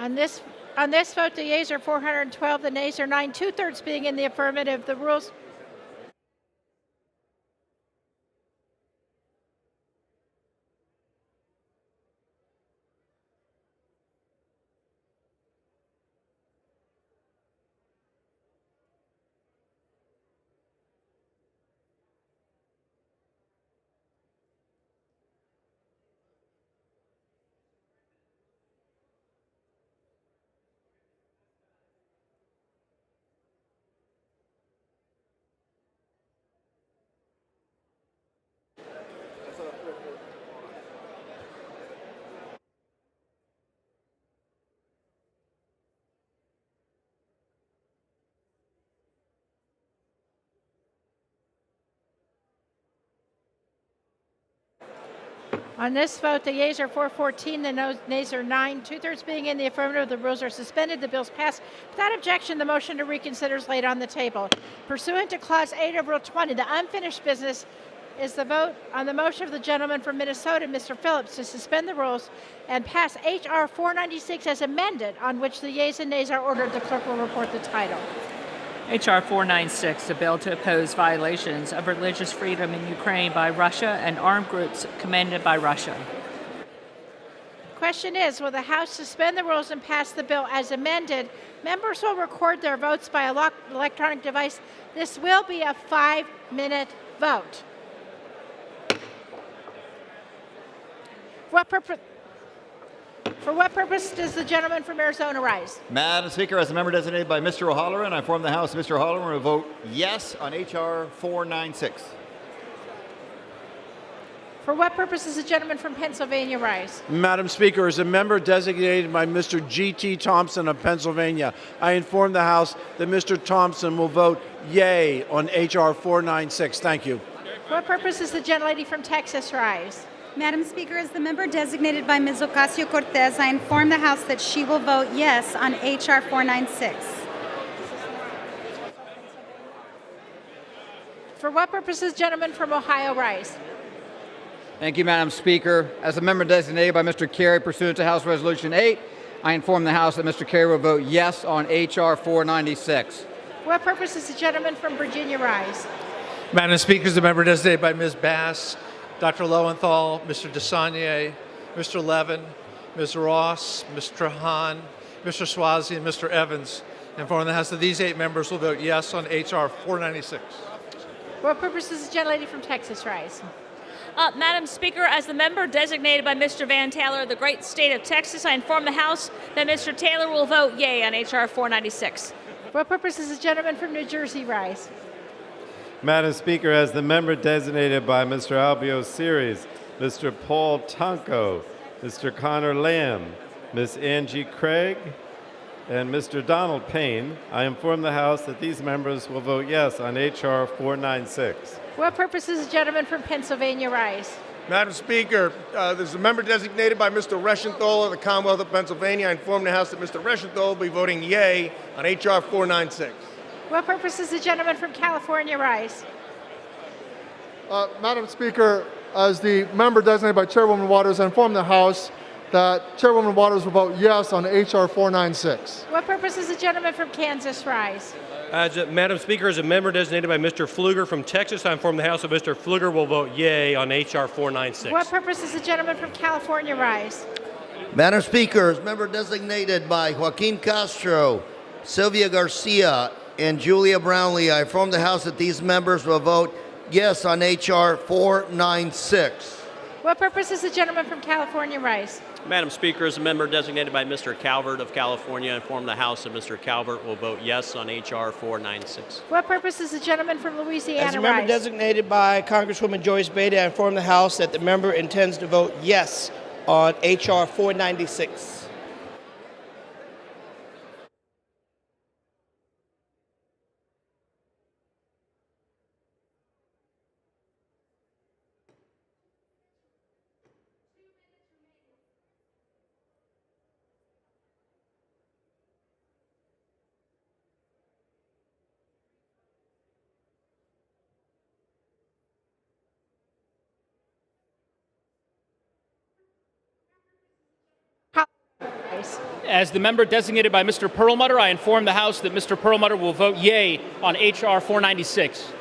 On this, on this vote, the yeas are 412, the nays are 9, two-thirds being in the affirmative. The rules. On this vote, the yeas are 414, the nays are 9, two-thirds being in the affirmative. The rules are suspended. The bill's passed. Without objection, the motion to reconsider is laid on the table. Pursuant to Clause 8 of Rule 20, the unfinished business is the vote on the motion of the gentleman from Minnesota, Mr. Phillips, to suspend the rules and pass H.R. 496 as amended, on which the yeas and nays are ordered. The clerk will report the title. H.R. 496, a bill to oppose violations of religious freedom in Ukraine by Russia and armed groups commanded by Russia. Question is, will the House suspend the rules and pass the bill as amended? Members will record their votes by electronic device. This will be a 5-minute vote. For what purpose does the gentleman from Arizona rise? Madam Speaker, as a member designated by Mr. O'Halloran, I inform the House Mr. O'Halloran will vote yes on H.R. 496. For what purpose does the gentleman from Pennsylvania rise? Madam Speaker, as a member designated by Mr. G.T. Thompson of Pennsylvania, I inform the House that Mr. Thompson will vote yay on H.R. 496. Thank you. For what purpose does the gentlelady from Texas rise? Madam Speaker, as the member designated by Ms. Ocasio-Cortez, I inform the House that she will vote yes on H.R. 496. For what purpose does the gentleman from Ohio rise? Thank you, Madam Speaker. As a member designated by Mr. Kerry pursuant to House Resolution 8, I inform the House that Mr. Kerry will vote yes on H.R. 496. For what purpose does the gentleman from Virginia rise? Madam Speaker, the member designated by Ms. Bass, Dr. Lowenthal, Mr. DeSaulnier, Mr. Levin, Ms. Ross, Mr. Hahn, Mr. Swazi, and Mr. Evans. Inform the House that these 8 members will vote yes on H.R. 496. For what purpose does the gentlelady from Texas rise? Madam Speaker, as the member designated by Mr. Van Taylor of the great state of Texas, I inform the House that Mr. Taylor will vote yea on H.R. 496. For what purpose does the gentleman from New Jersey rise? Madam Speaker, as the member designated by Mr. Albio Series, Mr. Paul Tonko, Mr. Connor Lamb, Ms. Angie Craig, and Mr. Donald Payne, I inform the House that these members will vote yes on H.R. 496. For what purpose does the gentleman from Pennsylvania rise? Madam Speaker, there's a member designated by Mr. Reschenthal of the Commonwealth of Pennsylvania. I inform the House that Mr. Reschenthal will be voting yay on H.R. 496. For what purpose does the gentleman from California rise? Madam Speaker, as the member designated by Chairwoman Waters, I inform the House that Chairwoman Waters will vote yes on H.R. 496. For what purpose does the gentleman from Kansas rise? Madam Speaker, as a member designated by Mr. Pfluger from Texas, I inform the House that Mr. Pfluger will vote yea on H.R. 496. For what purpose does the gentleman from California rise? Madam Speaker, as member designated by Joaquin Castro, Sylvia Garcia, and Julia Brownlee, I inform the House that these members will vote yes on H.R. 496. What purpose does the gentleman from California rise? Madam Speaker, as a member designated by Mr. Calvert of California, I inform the House that Mr. Calvert will vote yes on H.R. 496. What purpose does the gentleman from Louisiana As a member rise? designated by Congresswoman Joyce Beatty, I inform the House that the member intends to vote yes on H.R. 496. Rice. As the member designated by Mr. Perlmutter, I inform the House that Mr. Perlmutter will vote yea on H.R. 496.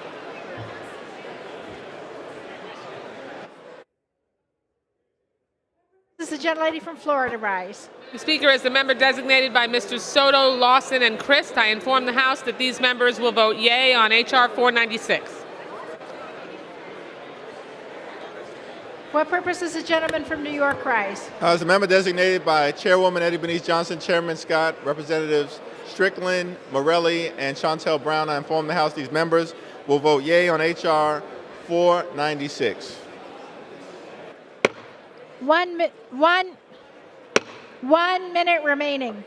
This is the gentlelady from Florida rise. Mr. Speaker, as the member designated by Mr. Soto, Lawson, and Christ, I inform the House that these members will vote yea on H.R. 496. What purpose does the gentleman from New York rise? As a member designated by Chairwoman Eddie Bernice Johnson, Chairman Scott, Representatives Strickland, Morelli, and Chantel Brown, I inform the House these members will vote yea on H.R. 496. 1 minute remaining.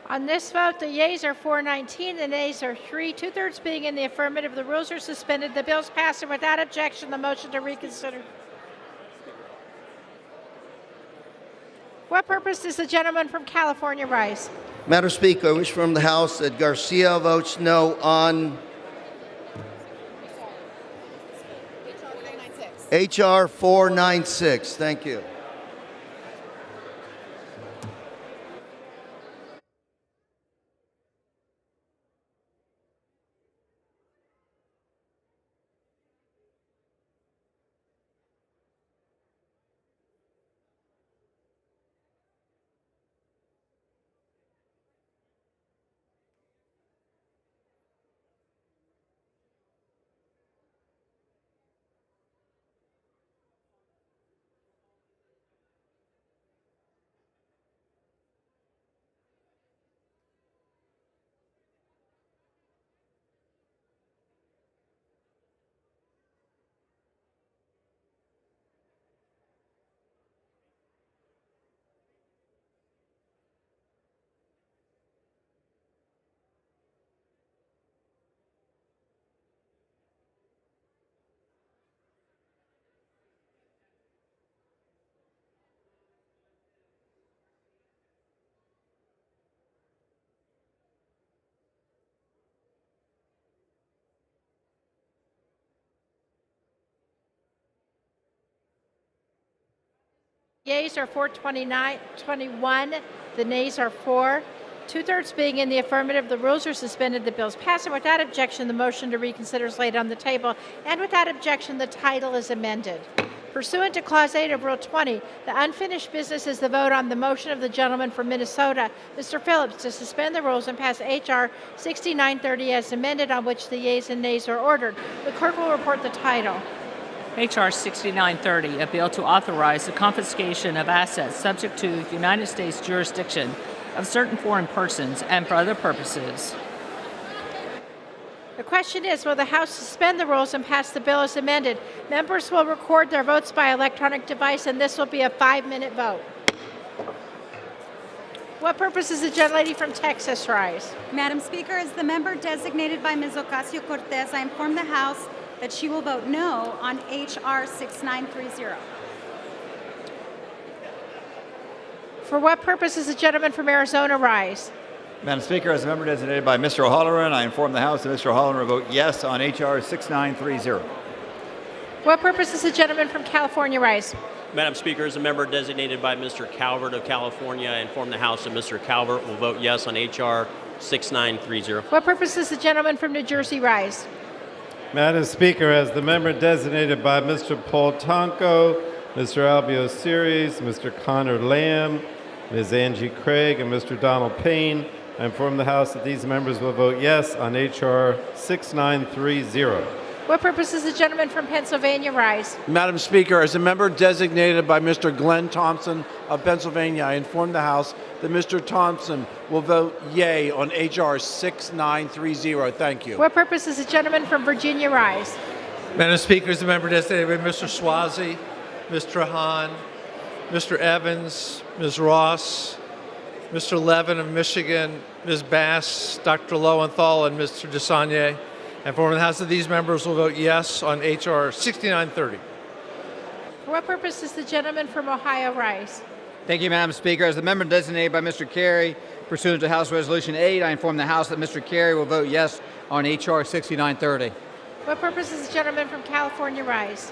On this vote, the yeas are 419, the nays are 3, two-thirds being in the affirmative. The rules are suspended. The bill's passed, and without objection, the motion to reconsider. What purpose does the gentleman from California rise? Madam Speaker, I wish from the House that Garcia votes no on H.R. 496. Thank you. Yeas are 421. The nays are 4. Two-thirds being in the affirmative, the rules are suspended, the bills pass, and without objection, the motion to reconsider is laid on the table, and without objection, the title is amended. Pursuant to Clause 8 of Rule 20, the unfinished business is the vote on the motion of the gentleman from Minnesota, Mr. Phillips, to suspend the rules and pass H.R. 6930 as amended, on which the yeas and nays are ordered. The clerk will report the title. H.R. 6930, a bill to authorize the confiscation of assets subject to United States jurisdiction of certain foreign persons and for other purposes. The question is, will the House suspend the rules and pass the bill as amended? Members will record their votes by electronic device, and this will be a 5-minute vote. What purpose does the gentlelady from Texas rise? Madam Speaker, as the member designated by Ms. Ocasio-Cortez, I inform the House that she will vote no on H.R. 6930. For what purpose does the gentleman from Arizona rise? Madam Speaker, as a member designated by Mr. O'Halloran, I inform the House that Mr. O'Halloran will vote yes on H.R. 6930. What purpose does the gentleman from California rise? Madam Speaker, as a member designated by Mr. Calvert of California, I inform the House that Mr. Calvert will vote yes on H.R. 6930. What purpose does the gentleman from New Jersey rise? Madam Speaker, as the member designated by Mr. Paul Tonko, Mr. Albio Series, Mr. Connor Lamb, Ms. Angie Craig, and Mr. Donald Payne, I inform the House that these members will vote yes on H.R. 6930. What purpose does the gentleman from Pennsylvania rise? Madam Speaker, as a member designated by Mr. Glenn Thompson of Pennsylvania, I inform the House that Mr. Thompson will vote yea on H.R. 6930. Thank you. What purpose does the gentleman from Virginia rise? Madam Speaker, as a member designated by Mr. Swazi, Mr. Hahn, Mr. Evans, Ms. Ross, Mr. Levin of Michigan, Ms. Bass, Dr. Lowenthal, and Mr. DeSagne. I inform the House that these members will vote yes on H.R. 6930. For what purpose does the gentleman from Ohio rise? Thank you, Madam Speaker. As the member designated by Mr. Carey, pursuant to House Resolution 8, I inform the House that Mr. Carey will vote yes on H.R. 6930. What purpose does the gentleman from California rise?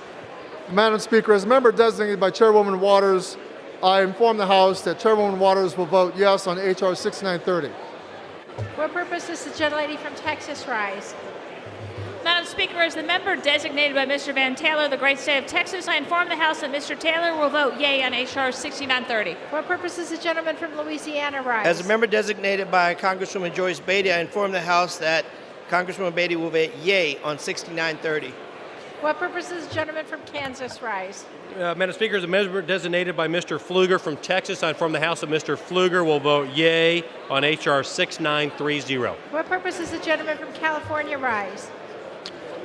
Madam Speaker, as a member designated by Chairwoman Waters, I inform the House that Chairwoman Waters will vote yes on H.R. 6930. What purpose does the gentlelady from Texas rise? Madam Speaker, as the member designated by Mr. Van Taylor of the great state of Texas, I inform the House that Mr. Taylor will vote yea on H.R. 6930. What purpose does the gentleman from Louisiana rise? As a member designated by Congresswoman Joyce Beatty, I inform the House that Congresswoman Beatty will vote yea on 6930. What purpose does the gentleman from Kansas rise? Madam Speaker, as a member designated by Mr. Pfluger from Texas, I inform the House that Mr. Pfluger will vote yea on H.R. 6930. What purpose does the gentleman from California rise?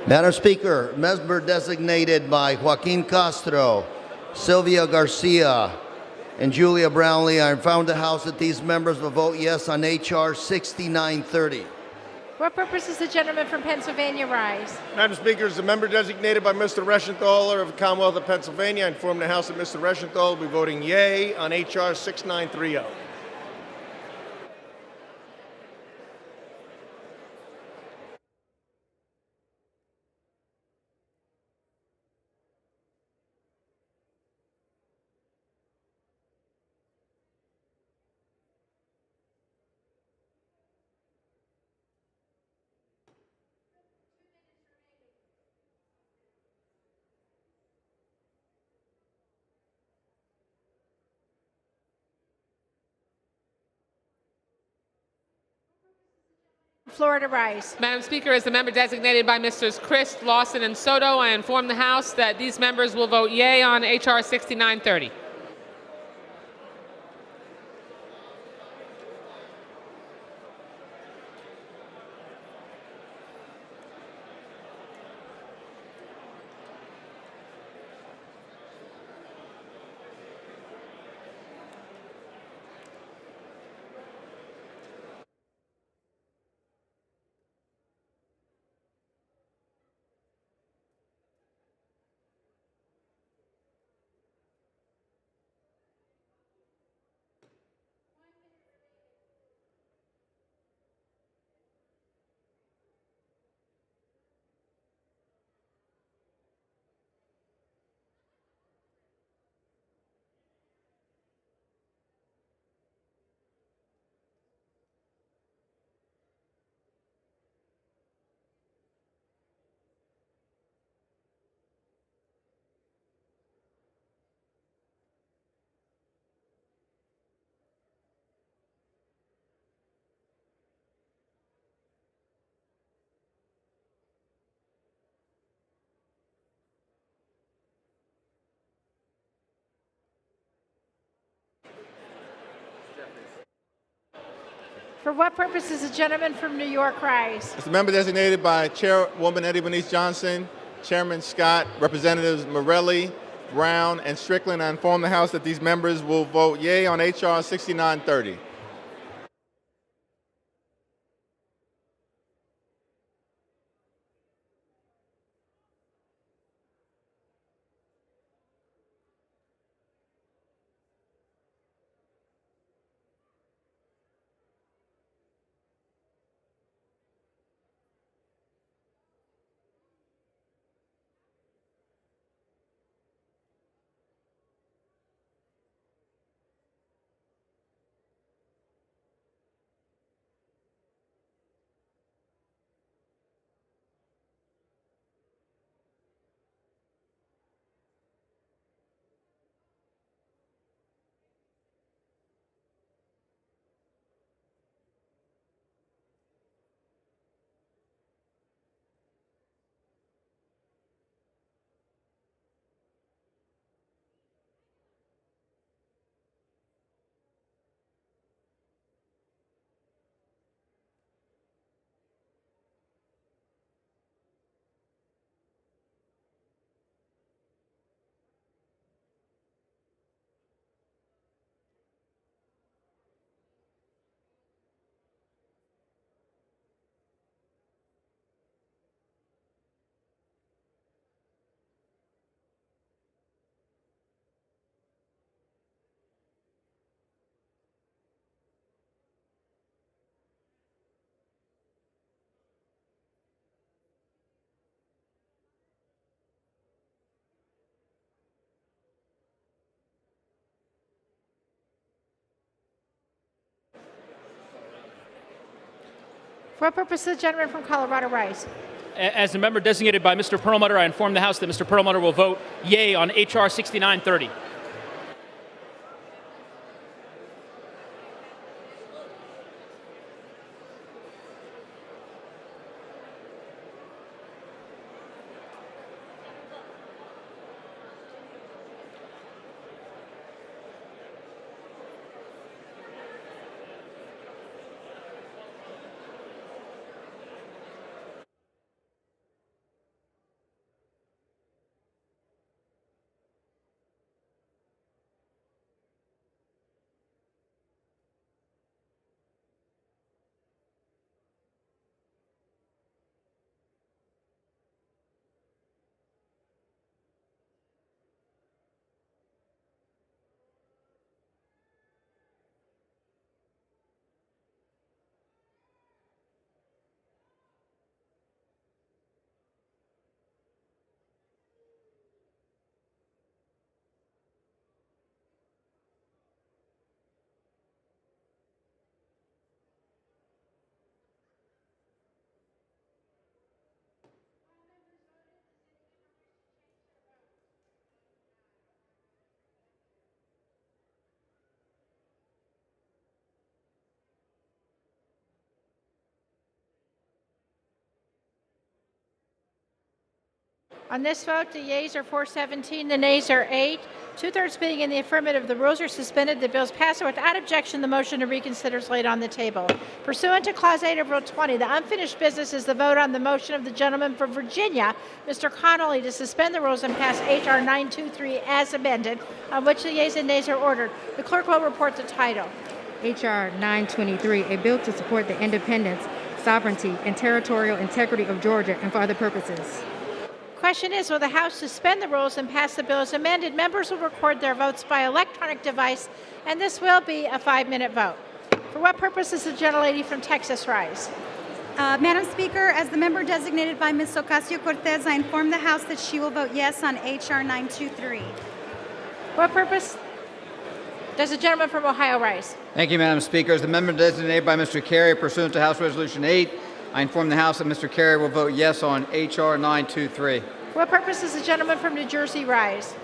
Madam Speaker, member designated by Joaquin Castro, Sylvia Garcia, and Julia Brownlee, I inform the House that these members will vote yes on H.R. 6930. What purpose does the gentleman from Pennsylvania rise? Madam Speaker, as a member designated by Mr. Reschenthaler of the Commonwealth of Pennsylvania, I inform the House that Mr. Reschenthaler will be voting yea on H.R. 6930. Florida rise. Madam Speaker, as the member designated by Mrs. Christ, Lawson, and Soto, I inform the House that these members will vote yea on H.R. 6930. For what purpose does the gentleman from New York rise? As the member designated by Chairwoman Eddie Bernice Johnson, Chairman Scott, Representatives Morelli, Brown, and Strickland, I inform the House that these members will vote yea on H.R. 6930. For what purpose does the gentleman from Colorado rise? As a member designated by Mr. Perlmutter, I inform the House that Mr. Perlmutter will vote yea on H.R. 6930. On this vote, the yeas are 417, the nays are 8. Two-thirds being in the affirmative, the rules are suspended, the bills pass, and without objection, the motion to reconsider is laid on the table. Pursuant to Clause 8 of Rule 20, the unfinished business is the vote on the motion of the gentleman from Virginia, Mr. Connolly, to suspend the rules and pass H.R. 923 as amended, on which the yeas and nays are ordered. The clerk will report the title. H.R. 923, a bill to support the independence, sovereignty, and territorial integrity of Georgia and for other purposes. Question is, will the House suspend the rules and pass the bill as amended? Members will record their votes by electronic device, and this will be a 5-minute vote. For what purpose does the gentlelady from Texas rise? Madam Speaker, as the member designated by Ms. Ocasio-Cortez, I inform the House that she will vote yes on H.R. 923. What purpose does the gentleman from Ohio rise? Thank you, Madam Speaker. As the member designated by Mr. Kerry, pursuant to House Resolution 8, I inform the House that Mr. Kerry will vote yes on H.R. 923. For what purpose does the gentleman from New Jersey rise?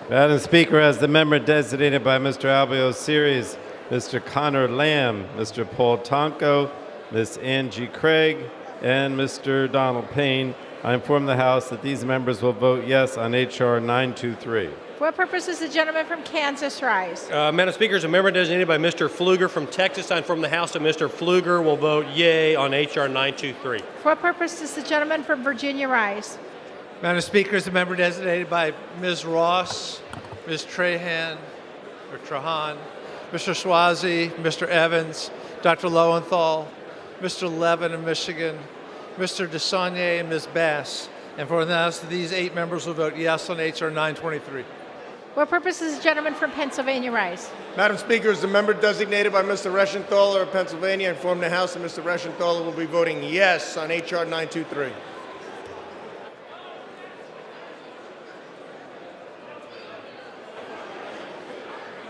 Madam Speaker, as the member designated by Mr. Albio Series, Mr. Connor Lamb, Mr. Paul Tonko, Ms. Angie Craig, and Mr. Donald Payne, I inform the House that these members will vote yes on H.R. 923. For what purpose does the gentleman from Kansas rise? Madam Speaker, as a member designated by Mr. Pfluger from Texas, I inform the House that Mr. Pfluger will vote yea on H.R. 923. For what purpose does the gentleman from Virginia rise? Madam Speaker, as a member designated by Ms. Ross, Ms. Trahan, Mr. Swazi, Mr. Evans, Dr. Lowenthal, Mr. Levin of Michigan, Mr. DeSaulnier, and Ms. Bass. And for the House, these 8 members will vote yes on H.R. 923. What purpose does the gentleman from Pennsylvania rise? Madam Speaker, as the member designated by Mr. Reschenthaler of Pennsylvania, I inform the House that Mr. Reschenthaler will be voting yes on H.R. 923.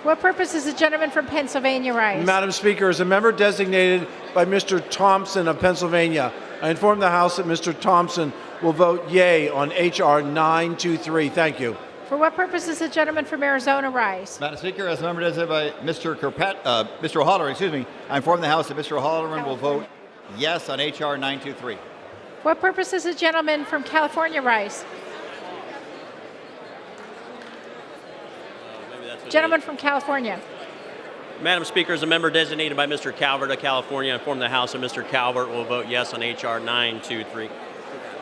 What purpose does the gentleman from Pennsylvania rise? Madam Speaker, as a member designated by Mr. Thompson of Pennsylvania, I inform the House that Mr. Thompson will vote yea on H.R. 923. Thank you. For what purpose does the gentleman from Arizona rise? Madam Speaker, as a member designated by Mr. O'Halloran, I inform the House that Mr. O'Halloran will vote yes on H.R. 923. What purpose does the gentleman from California rise? Gentleman from California. Madam Speaker, as a member designated by Mr. Calvert of California, I inform the House that Mr. Calvert will vote yes on H.R. 923.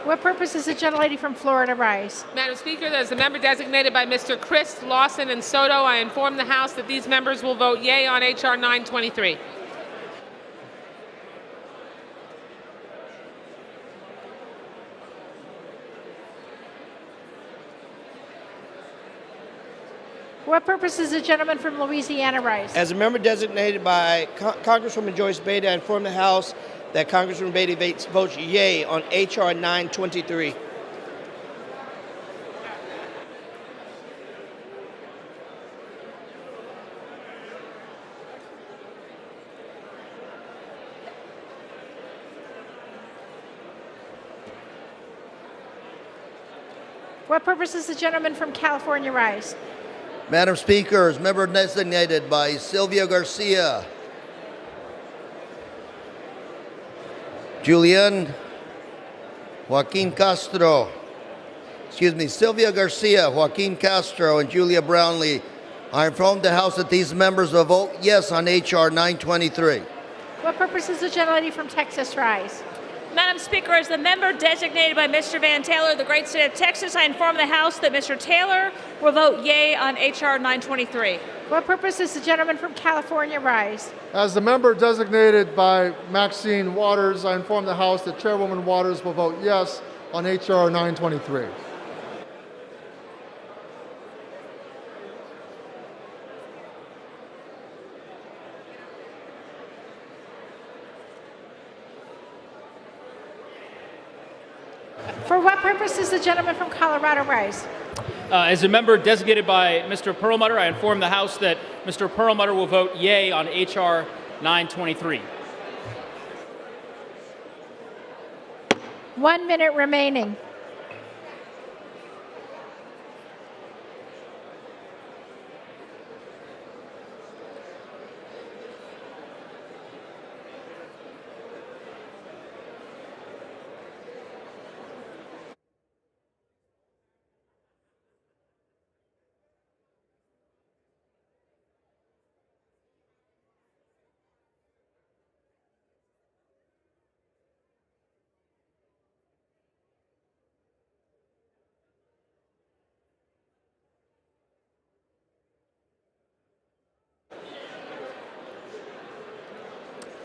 What purpose does the gentlelady from Florida rise? Madam Speaker, as a member designated by Mr. Christ, Lawson, and Soto, I inform the House that these members will vote yea on H.R. 923. What purpose does the gentleman from Louisiana rise? As a member designated by Congresswoman Joyce Beatty, I inform the House that Congresswoman Beatty votes yea on H.R. 923. What purpose does the gentleman from California rise? Madam Speaker, as member designated by Sylvia Garcia, Sylvia Garcia, Joaquin Castro, and Julia Brownlee, I inform the House that these members will vote yes on H.R. 923. What purpose does the gentlelady from Texas rise? Madam Speaker, as the member designated by Mr. Van Taylor of the great state of Texas, I inform the House that Mr. Taylor will vote yea on H.R. 923. What purpose does the gentleman from California rise? As the member designated by Maxine Waters, I inform the House that Chairwoman Waters will vote yes on H.R. 923. For what purpose does the gentleman from Colorado rise? As a member designated by Mr. Perlmutter, I inform the House that Mr. Perlmutter will vote yea on H.R. 923. 1 minute remaining.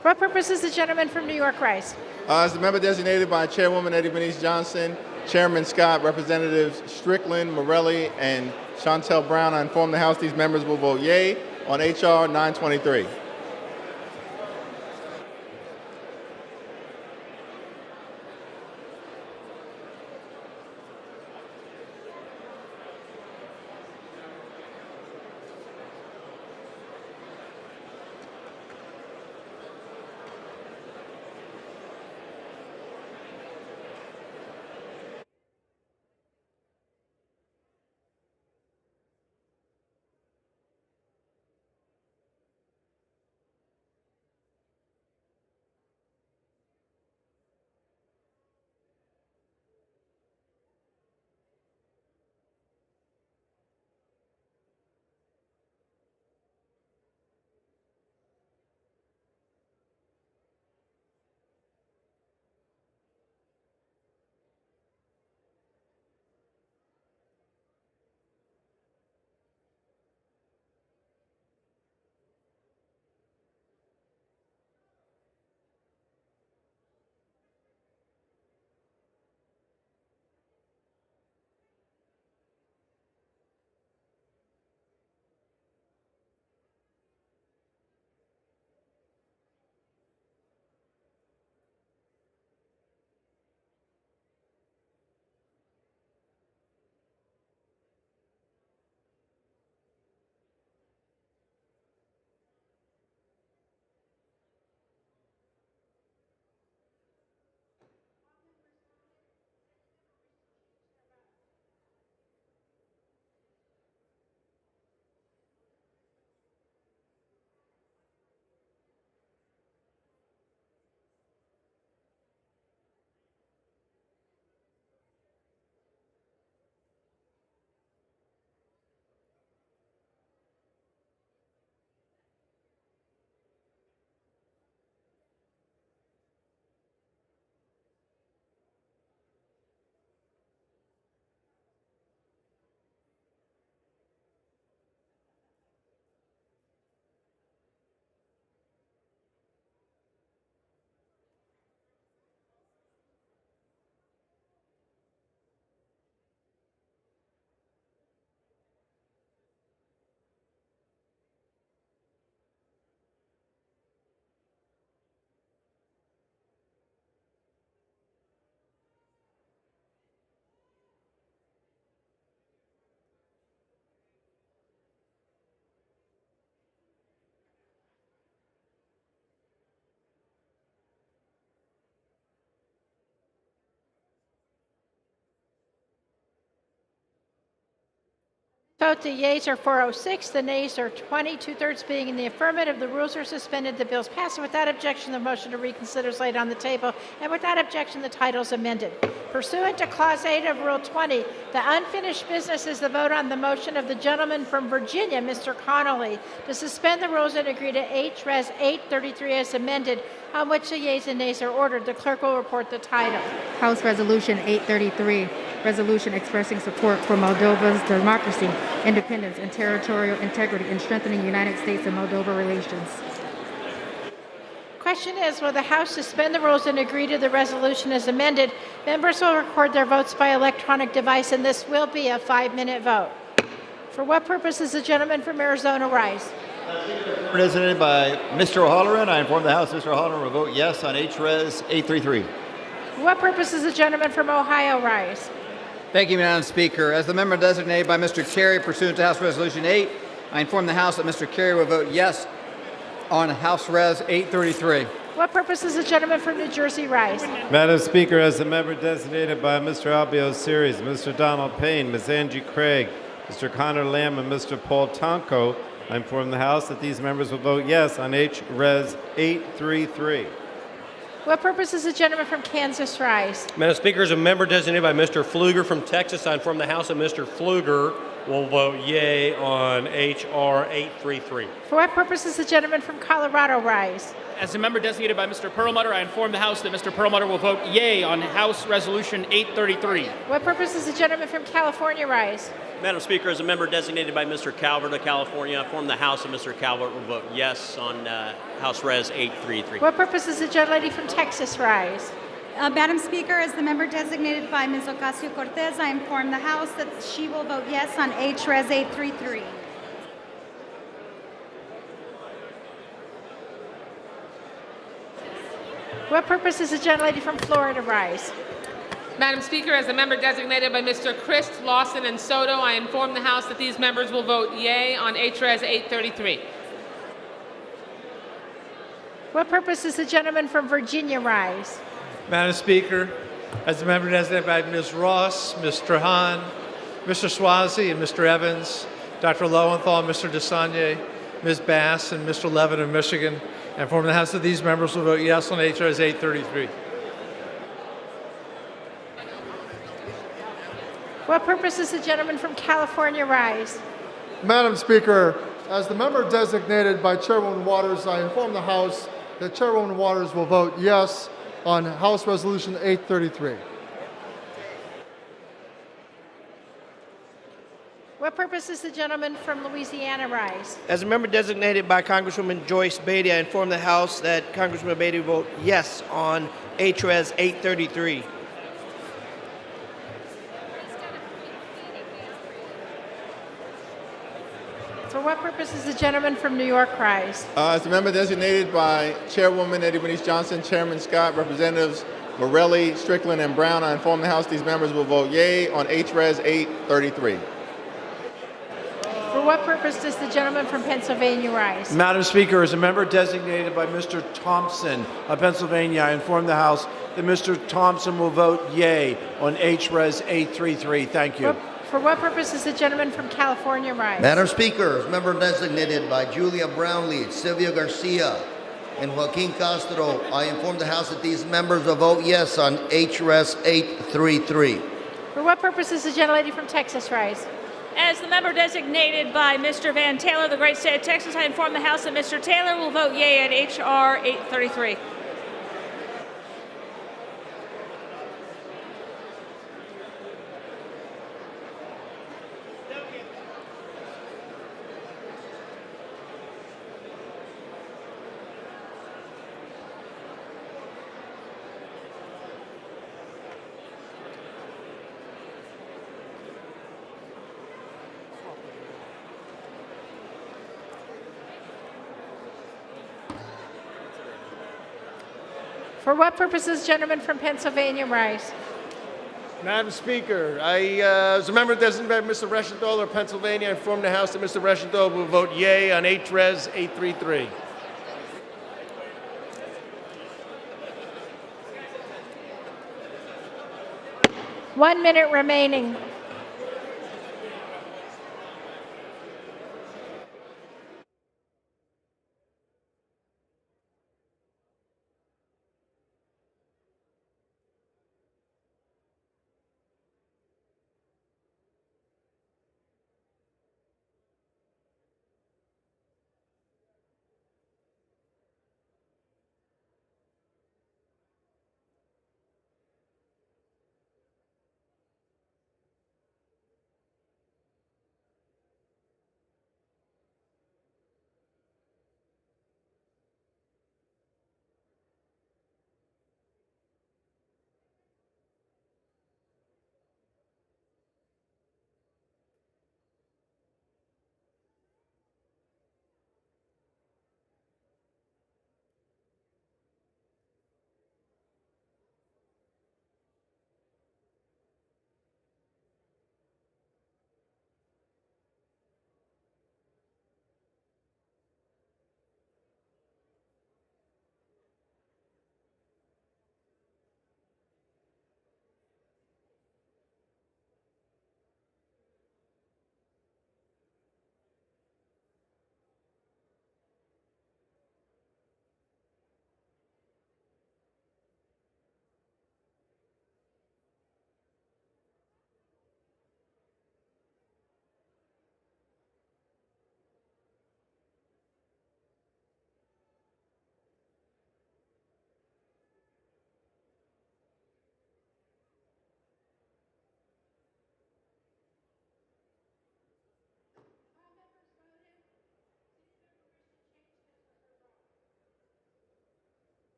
For what purpose does the gentleman from New York rise? As the member designated by Chairwoman Eddie Bernice Johnson, Chairman Scott, Representatives Strickland, Morelli, and Chantel Brown, I inform the House these members will vote yea on H.R. 923. Vote the yeas are 406, the nays are 20, two-thirds being in the affirmative. The rules are suspended, the bills pass. Without objection, the motion to reconsider is laid on the table, and without objection, the title is amended. Pursuant to Clause 8 of Rule 20, the unfinished business is the vote on the motion of the gentleman from Virginia, Mr. Connolly, to suspend the rules and agree to H.Res. 833 as amended, on which the yeas and nays are ordered. The clerk will report the title. House Resolution 833, resolution expressing support for Moldova's democracy, independence, and territorial integrity in strengthening United States and Moldova relations. Question is, will the House suspend the rules and agree to the resolution as amended? Members will record their votes by electronic device, and this will be a 5-minute vote. For what purpose does the gentleman from Arizona rise? Designated by Mr. O'Halloran, I inform the House Mr. O'Halloran will vote yes on H.Res. 833. For what purpose does the gentleman from Ohio rise? Thank you, Madam Speaker. As the member designated by Mr. Carey pursuant to House Resolution 8, I inform the House that Mr. Carey will vote yes on House Res. 833. What purpose does the gentleman from New Jersey rise? Madam Speaker, as the member designated by Mr. Albio Series, Mr. Donald Payne, Ms. Angie Craig, Mr. Connor Lamb, and Mr. Paul Tonko, I inform the House that these members will vote yes on H.Res. 833. What purpose does the gentleman from Kansas rise? Madam Speaker, as a member designated by Mr. Pfluger from Texas, I inform the House that Mr. Pfluger will vote yea on H.R. 833. For what purpose does the gentleman from Colorado rise? As a member designated by Mr. Perlmutter, I inform the House that Mr. Perlmutter will vote yea on House Resolution 833. What purpose does the gentleman from California rise? Madam Speaker, as a member designated by Mr. Calvert of California, I inform the House that Mr. Calvert will vote yes on House Res. 833. What purpose does the gentlelady from Texas rise? Madam Speaker, as the member designated by Ms. Ocasio-Cortez, I inform the House that she will vote yes on H.Res. 833. What purpose does the gentlelady from Florida rise? Madam Speaker, as a member designated by Mr. Christ, Lawson, and Soto, I inform the House that these members will vote yea on H.Res. 833. What purpose does the gentleman from Virginia rise? Madam Speaker, as a member designated by Ms. Ross, Mr. Hahn, Mr. Swazi, and Mr. Evans, Dr. Lowenthal, Mr. DeSagne, Ms. Bass, and Mr. Levin of Michigan, I inform the House that these members will vote yes on H.Res. 833. What purpose does the gentleman from California rise? Madam Speaker, as the member designated by Chairwoman Waters, I inform the House that Chairwoman Waters will vote yes on House Resolution 833. What purpose does the gentleman from Louisiana rise? As a member designated by Congresswoman Joyce Beatty, I inform the House that Congresswoman Beatty will vote yes on H.Res. 833. For what purpose does the gentleman from New York rise? As a member designated by Chairwoman Eddie Bernice Johnson, Chairman Scott, Representatives Morelli, Strickland, and Brown, I inform the House these members will vote yea on H.Res. 833. For what purpose does the gentleman from Pennsylvania rise? Madam Speaker, as a member designated by Mr. Thompson of Pennsylvania, I inform the House that Mr. Thompson will vote yea on H.Res. 833. Thank you. For what purpose does the gentleman from California rise? Madam Speaker, as member designated by Julia Brownlee, Sylvia Garcia, and Joaquin Castro, I inform the House that these members will vote yes on H.Res. 833. For what purpose does the gentlelady from Texas rise? As the member designated by Mr. Van Taylor, the great state of Texas, I inform the House that Mr. Taylor will vote yea on H.R. 833. For what purpose does the gentleman from Pennsylvania rise? Madam Speaker, as a member designated by Mr. Reschenthal of Pennsylvania, I inform the House that Mr. Reschenthal will vote yea on H.Res. 833. One minute remaining.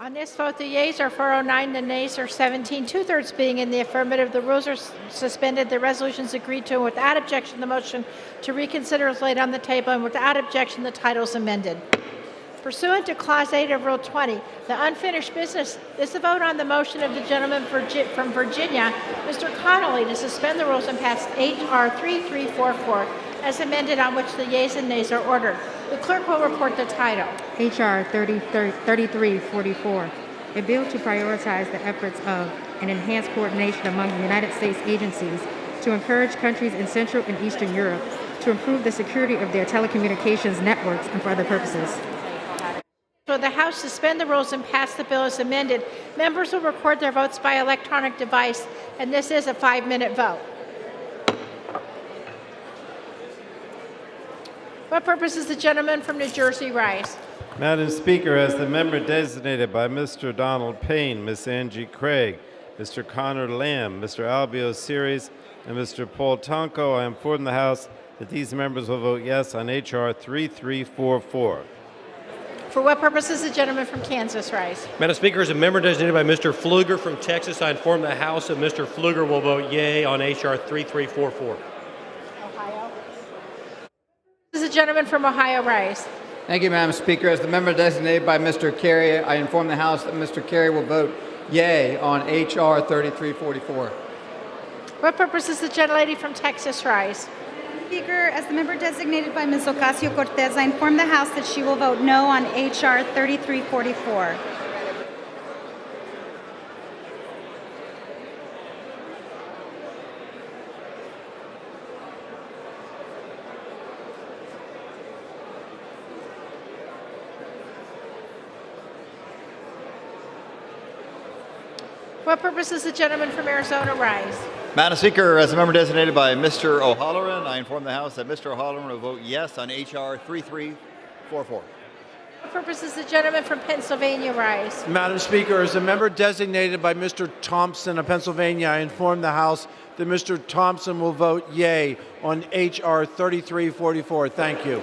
On this vote, the yeas are 409, the nays are 17, two-thirds being in the affirmative. The rules are suspended. The resolution is agreed to, and without objection, the motion to reconsider is laid on the table, and without objection, the title is amended. Pursuant to Clause 8 of Rule 20, the unfinished business is the vote on the motion of the gentleman from Virginia, Mr. Connolly, to suspend the rules and pass H.R. 3344 as amended, on which the yeas and nays are ordered. The clerk will report the title. H.R. 3344, a bill to prioritize the efforts of and enhance coordination among the United States agencies to encourage countries in Central and Eastern Europe to improve the security of their telecommunications networks and for other purposes. Will the House suspend the rules and pass the bill as amended? Members will record their votes by electronic device, and this is a 5-minute vote. What purpose does the gentleman from New Jersey rise? Madam Speaker, as the member designated by Mr. Donald Payne, Ms. Angie Craig, Mr. Connor Lamb, Mr. Albio Series, and Mr. Paul Tonko, I inform the House that these members will vote yes on H.R. 3344. For what purpose does the gentleman from Kansas rise? Madam Speaker, as a member designated by Mr. Pfluger from Texas, I inform the House that Mr. Pfluger will vote yea on H.R. 3344. Does the gentleman from Ohio rise? Thank you, Madam Speaker. As the member designated by Mr. Carey, I inform the House that Mr. Carey will vote yea on H.R. 3344. What purpose does the gentlelady from Texas rise? Speaker, as the member designated by Ms. Ocasio-Cortez, I inform the House that she will vote no on H.R. 3344. What purpose does the gentleman from Arizona rise? Madam Speaker, as a member designated by Mr. O'Halloran, I inform the House that Mr. O'Halloran will vote yes on H.R. 3344. What purpose does the gentleman from Pennsylvania rise? Madam Speaker, as a member designated by Mr. Thompson of Pennsylvania, I inform the House that Mr. Thompson will vote yea on H.R. 3344. Thank you.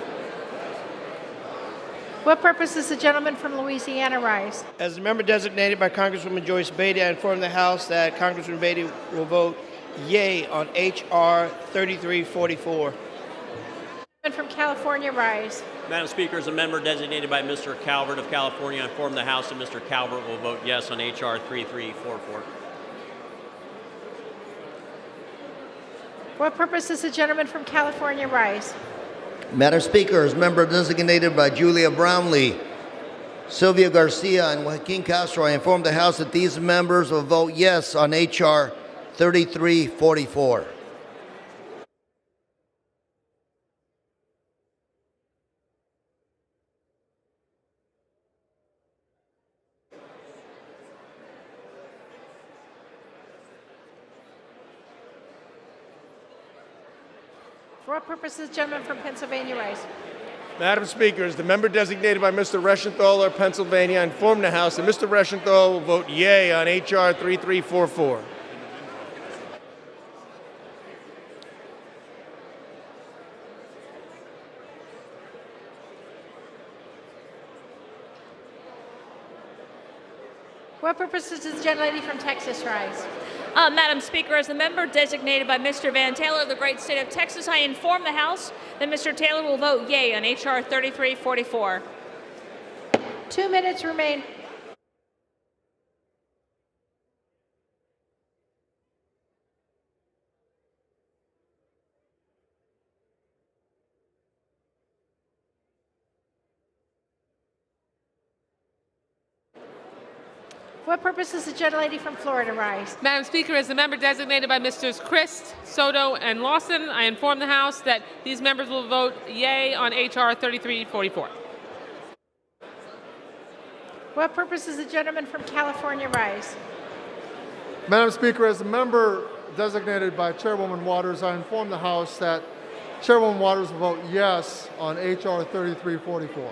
What purpose does the gentleman from Louisiana rise? As a member designated by Congresswoman Joyce Beatty, I inform the House that Congresswoman Beatty will vote yea on H.R. 3344. From California rise. Madam Speaker, as a member designated by Mr. Calvert of California, I inform the House that Mr. Calvert will vote yes on H.R. 3344. What purpose does the gentleman from California rise? Madam Speaker, as member designated by Julia Brownlee, Sylvia Garcia, and Joaquin Castro, I inform the House that these members will vote yes on H.R. 3344. For what purpose does the gentleman from Pennsylvania rise? Madam Speaker, as the member designated by Mr. Reschenthaler of Pennsylvania, I inform the House that Mr. Reschenthaler will vote yea on H.R. 3344. What purpose does the gentlelady from Texas rise? Madam Speaker, as the member designated by Mr. Van Taylor of the great state of Texas, I inform the House that Mr. Taylor will vote yea on H.R. 3344. 2 minutes remain. What purpose does the gentlelady from Florida rise? Madam Speaker, as the member designated by Mrs. Christ, Soto, and Lawson, I inform the House that these members will vote yea on H.R. 3344. What purpose does the gentleman from California rise? Madam Speaker, as a member designated by Chairwoman Waters, I inform the House that Chairwoman Waters will vote yes on H.R. 3344.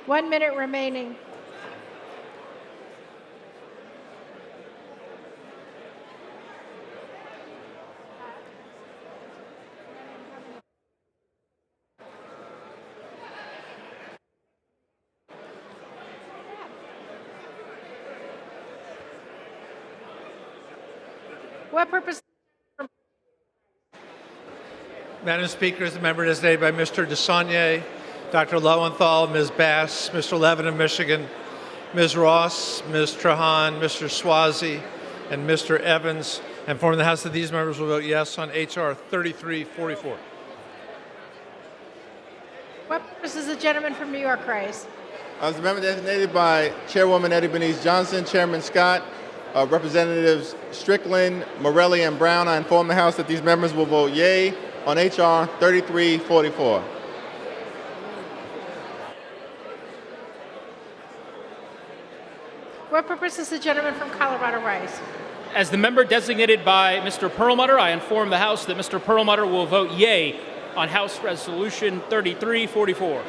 1 minute remaining. What purpose? Madam Speaker, as the member designated by Mr. DeSaulnier, Dr. Lowenthal, Ms. Bass, Mr. Levin of Michigan, Ms. Ross, Ms. Trahan, Mr. Swazi, and Mr. Evans. I inform the House that these members will vote yes on H.R. 3344. What purpose does the gentleman from New York raise? As the member designated by Chairwoman Eddie Bernice Johnson, Chairman Scott, Representatives Strickland, Morelli, and Brown, I inform the House that these members will vote yea on H.R. 3344. What purpose does the gentleman from Colorado raise? As the member designated by Mr. Perlmutter, I inform the House that Mr. Perlmutter will vote yea on House Resolution 3344.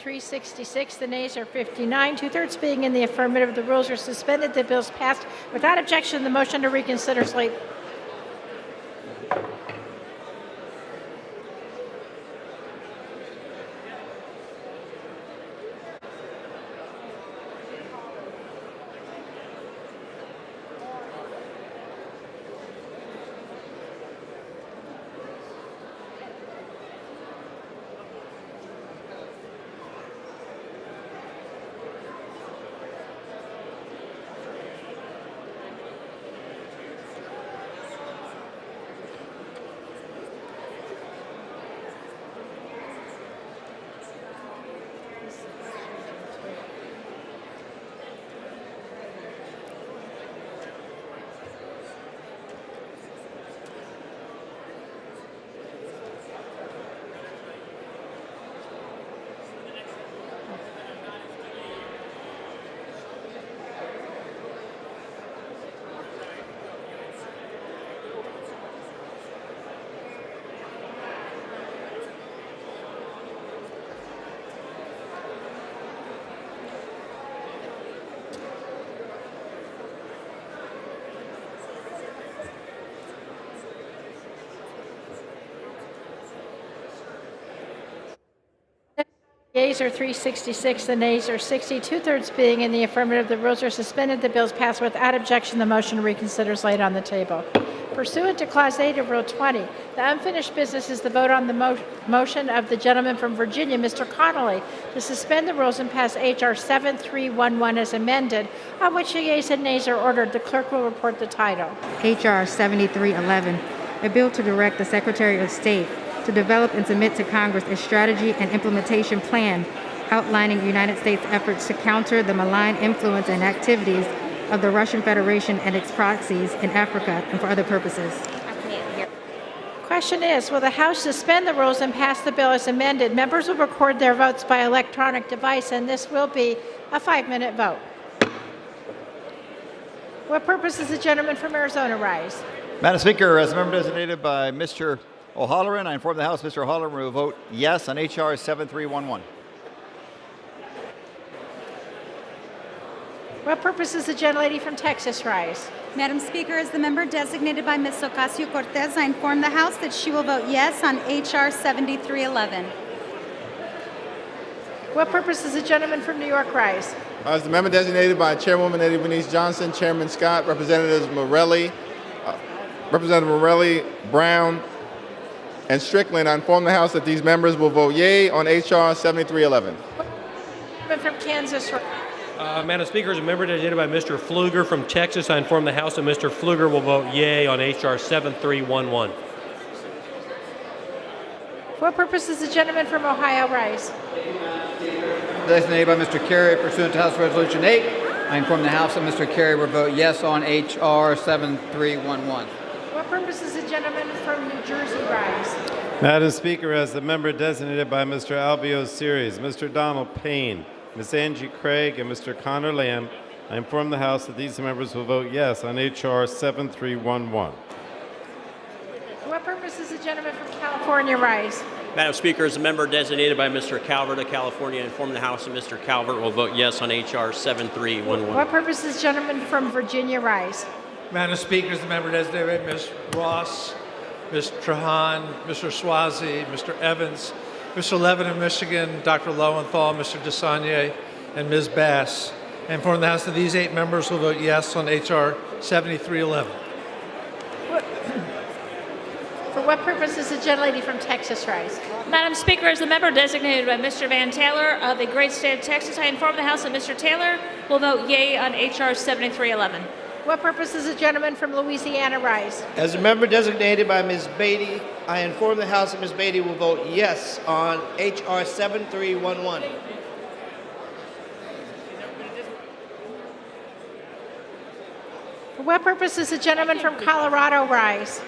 366, the nays are 59, two-thirds being in the affirmative. The rules are suspended. The bill is passed without objection. The motion to reconsider is laid. The yeas are 366, the nays are 60, two-thirds being in the affirmative. The rules are suspended. The bill is passed without objection. The motion to reconsider is laid on the table. Pursuant to Clause 8 of Rule 20, the unfinished business is the vote on the motion of the gentleman from Virginia, Mr. Connolly, to suspend the rules and pass H.R. 7311 as amended, on which the yeas and nays are ordered. The clerk will report the title. H.R. 7311, a bill to direct the Secretary of State to develop and submit to Congress a strategy and implementation plan outlining United States efforts to counter the malign influence and activities of the Russian Federation and its proxies in Africa and for other purposes. Question is, will the House suspend the rules and pass the bill as amended? Members will record their votes by electronic device, and this will be a 5-minute vote. What purpose does the gentleman from Arizona rise? Madam Speaker, as a member designated by Mr. O'Halloran, I inform the House Mr. O'Halloran will vote yes on H.R. 7311. What purpose does the gentlelady from Texas rise? Madam Speaker, as the member designated by Ms. Ocasio-Cortez, I inform the House that she will vote yes on H.R. 7311. What purpose does the gentleman from New York rise? As the member designated by Chairwoman Eddie Bernice Johnson, Chairman Scott, Representative Morelli, Brown, and Strickland, I inform the House that these members will vote yea on H.R. 7311. From Kansas. Madam Speaker, as a member designated by Mr. Pfluger from Texas, I inform the House that Mr. Pfluger will vote yea on H.R. 7311. What purpose does the gentleman from Ohio rise? Designated by Mr. Kerry pursuant to House Resolution 8, I inform the House that Mr. Kerry will vote yes on H.R. 7311. What purpose does the gentleman from New Jersey rise? Madam Speaker, as the member designated by Mr. Albio Series, Mr. Donald Payne, Ms. Angie Craig, and Mr. Connor Lamb, I inform the House that these members will vote yes on H.R. 7311. What purpose does the gentleman from California rise? Madam Speaker, as a member designated by Mr. Calvert of California, I inform the House that Mr. Calvert will vote yes on H.R. 7311. What purpose does the gentleman from Virginia rise? Madam Speaker, as the member designated by Ms. Ross, Ms. Trahan, Mr. Swazi, Mr. Evans, Mr. Levin of Michigan, Dr. Lowenthal, Mr. DeSaulnier, and Ms. Bass. I inform the House that these 8 members will vote yes on H.R. 7311. For what purpose does the gentlelady from Texas rise? Madam Speaker, as the member designated by Mr. Van Taylor of the great state of Texas, I inform the House that Mr. Taylor will vote yea on H.R. 7311. What purpose does the gentleman from Louisiana rise? As a member designated by Ms. Beatty, I inform the House that Ms. Beatty will vote yes on H.R. 7311. For what purpose does the gentleman from Colorado rise?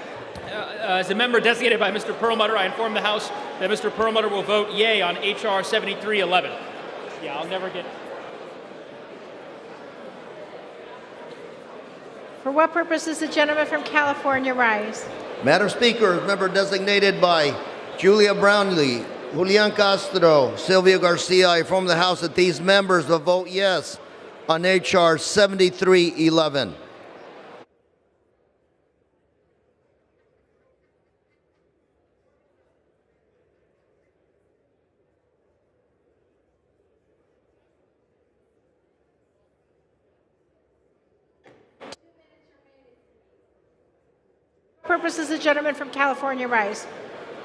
As a member designated by Mr. Perlmutter, I inform the House that Mr. Perlmutter will vote yea on H.R. 7311. Yeah, I'll never get... For what purpose does the gentleman from California rise? Madam Speaker, member designated by Julia Brownlee, Julian Castro, Silvio Garcia. I inform the House that these members will vote yes on H.R. 7311. Purposes, the gentleman from California rise.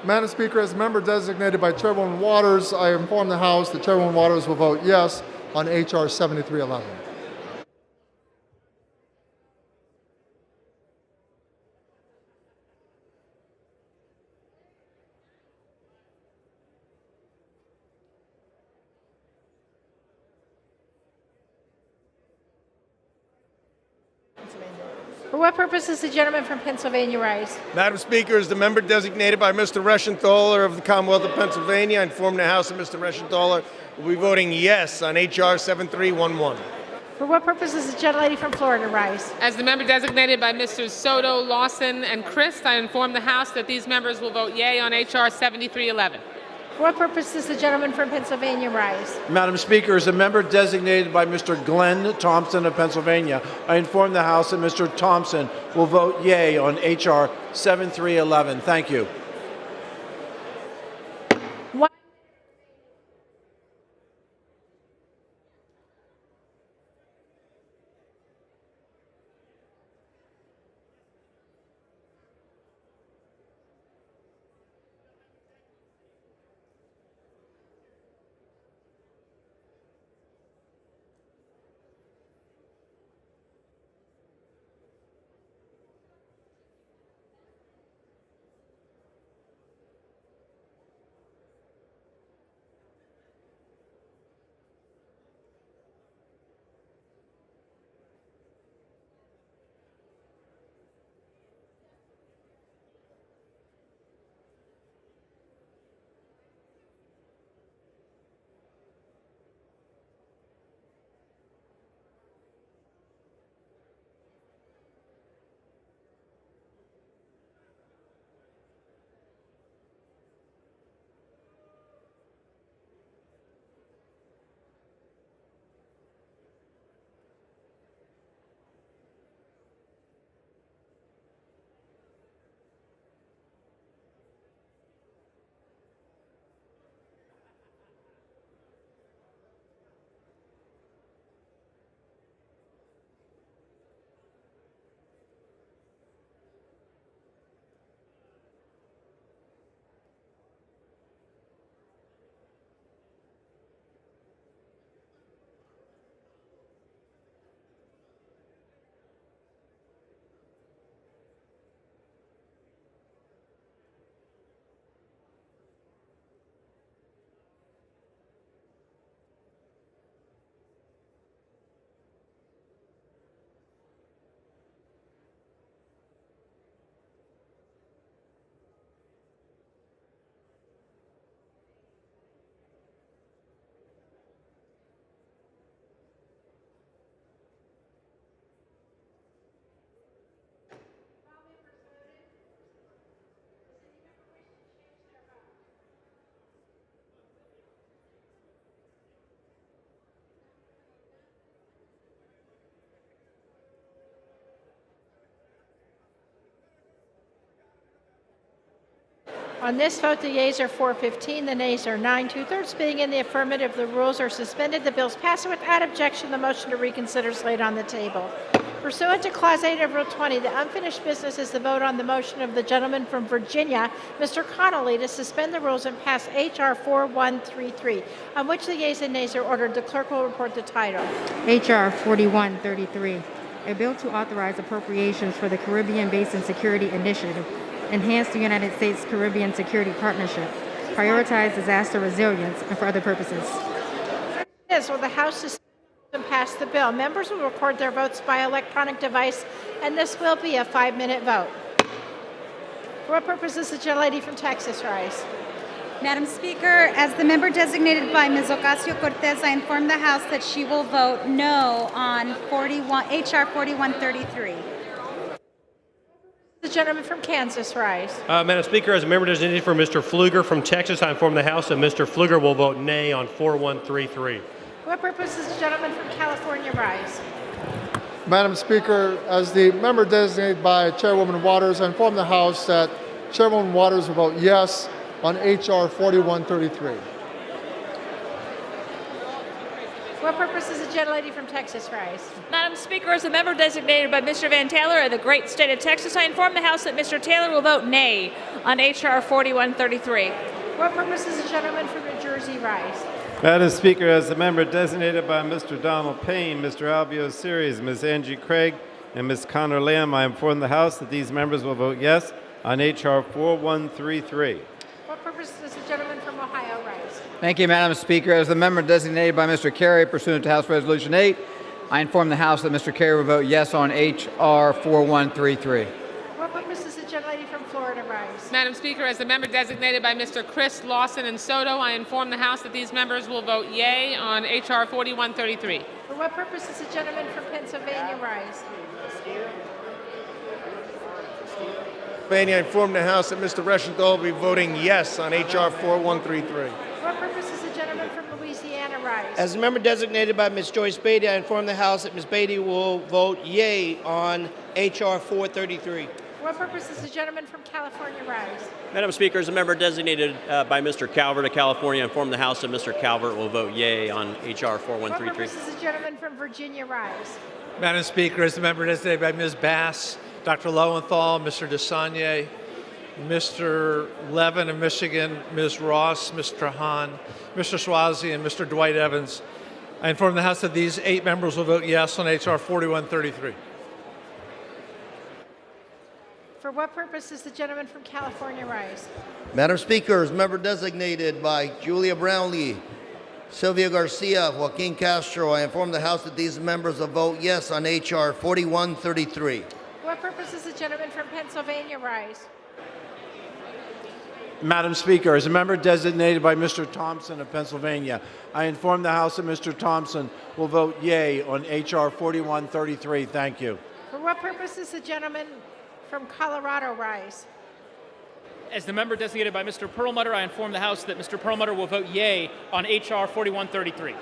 Madam Speaker, as a member designated by Chairwoman Waters, I inform the House that Chairwoman Waters will vote yes on H.R. 7311. For what purposes, the gentleman from Pennsylvania rise? Madam Speaker, as the member designated by Mr. Reschenthaler of the Commonwealth of Pennsylvania, I inform the House that Mr. Reschenthaler will be voting yes on H.R. 7311. For what purposes, the gentlelady from Florida rise? As the member designated by Mr. Soto, Lawson, and Christ, I inform the House that these members will vote yea on H.R. 7311. For what purposes, the gentleman from Pennsylvania rise? Madam Speaker, as a member designated by Mr. Glenn Thompson of Pennsylvania, I inform the House that Mr. Thompson will vote yea on H.R. 7311. Thank you. On this vote, the yeas are 415, the nays are 9. Two-thirds being in the affirmative, the rules are suspended. The bills pass without objection. The motion to reconsider is laid on the table. Pursuant to Clause 8 of Rule 20, the unfinished business is the vote on the motion of the gentleman from Virginia, Mr. Connolly, to suspend the rules and pass H.R. 4133, on which the yeas and nays are ordered. The clerk will report the title. H.R. 4133, a bill to authorize appropriations for the Caribbean Basin Security Initiative, enhance the United States-Caribbean Security Partnership, prioritize disaster resilience, and for other purposes. Will the House suspend and pass the bill? Members will record their votes by electronic device, and this will be a 5-minute vote. For what purposes the gentlelady from Texas rise? Madam Speaker, as the member designated by Ms. Ocasio-Cortez, I inform the House that she will vote no on H.R. 4133. The gentleman from Kansas rise. Madam Speaker, as a member designated for Mr. Pfluger from Texas, I inform the House that Mr. Pfluger will vote nay on 4133. For what purpose does the gentleman from California rise? Madam Speaker, as the member designated by Chairwoman Waters, I inform the House that Chairwoman Waters will vote yes on H.R. 4133. For what purpose does the gentlelady from Texas rise? Madam Speaker, as a member designated by Mr. Van Taylor of the great state of Texas, I inform the House that Mr. Taylor will vote nay on H.R. 4133. For what purpose does the gentleman from New Jersey rise? Madam Speaker, as the member designated by Mr. Donald Payne, Mr. Albio Series, Ms. Angie Craig, and Ms. Connor Lamb, I inform the House that these members will vote yes on H.R. 4133. What purpose does the gentleman from Ohio rise? Thank you, Madam Speaker. As the member designated by Mr. Carey, pursuant to House Resolution 8, I inform the House that Mr. Carey will vote yes on H.R. 4133. What purpose does the gentlelady from Florida rise? Madam Speaker, as the member designated by Mr. Chris, Lawson, and Soto, I inform the House that these members will vote yea on H.R. 4133. For what purpose does the gentleman from Pennsylvania rise? Pennsylvania, I inform the House that Mr. Reschenthal will be voting yes on H.R. 4133. For what purpose does the gentleman from Louisiana rise? As a member designated by Ms. Joyce Beatty, I inform the House that Ms. Beatty will vote yea on H.R. 433. For what purpose does the gentleman from California rise? Madam Speaker, as a member designated by Mr. Calvert of California, I inform the House that Mr. Calvert will vote yea on H.R. For what 4133. purpose does the gentleman from Virginia rise? Madam Speaker, as the member designated by Ms. Bass, Dr. Lowenthal, Mr. DeSagne, Mr. Levin of Michigan, Ms. Ross, Mr. Hahn, Mr. Swazi, and Mr. Dwight Evans, I inform the House that these 8 members will vote yes on H.R. 4133. For what purpose does the gentleman from California rise? Madam Speaker, as member designated by Julia Brownlee, Sylvia Garcia, Joaquin Castro, I inform the House that these members will vote yes on H.R. 4133. For what purpose does the gentleman from Pennsylvania rise? Madam Speaker, as a member designated by Mr. Thompson of Pennsylvania, I inform the House that Mr. Thompson will vote yea on H.R. 4133. Thank you. For what purpose does the gentleman from Colorado rise? As the member designated by Mr. Perlmutter, I inform the House that Mr. Perlmutter will vote yea on H.R. 4133.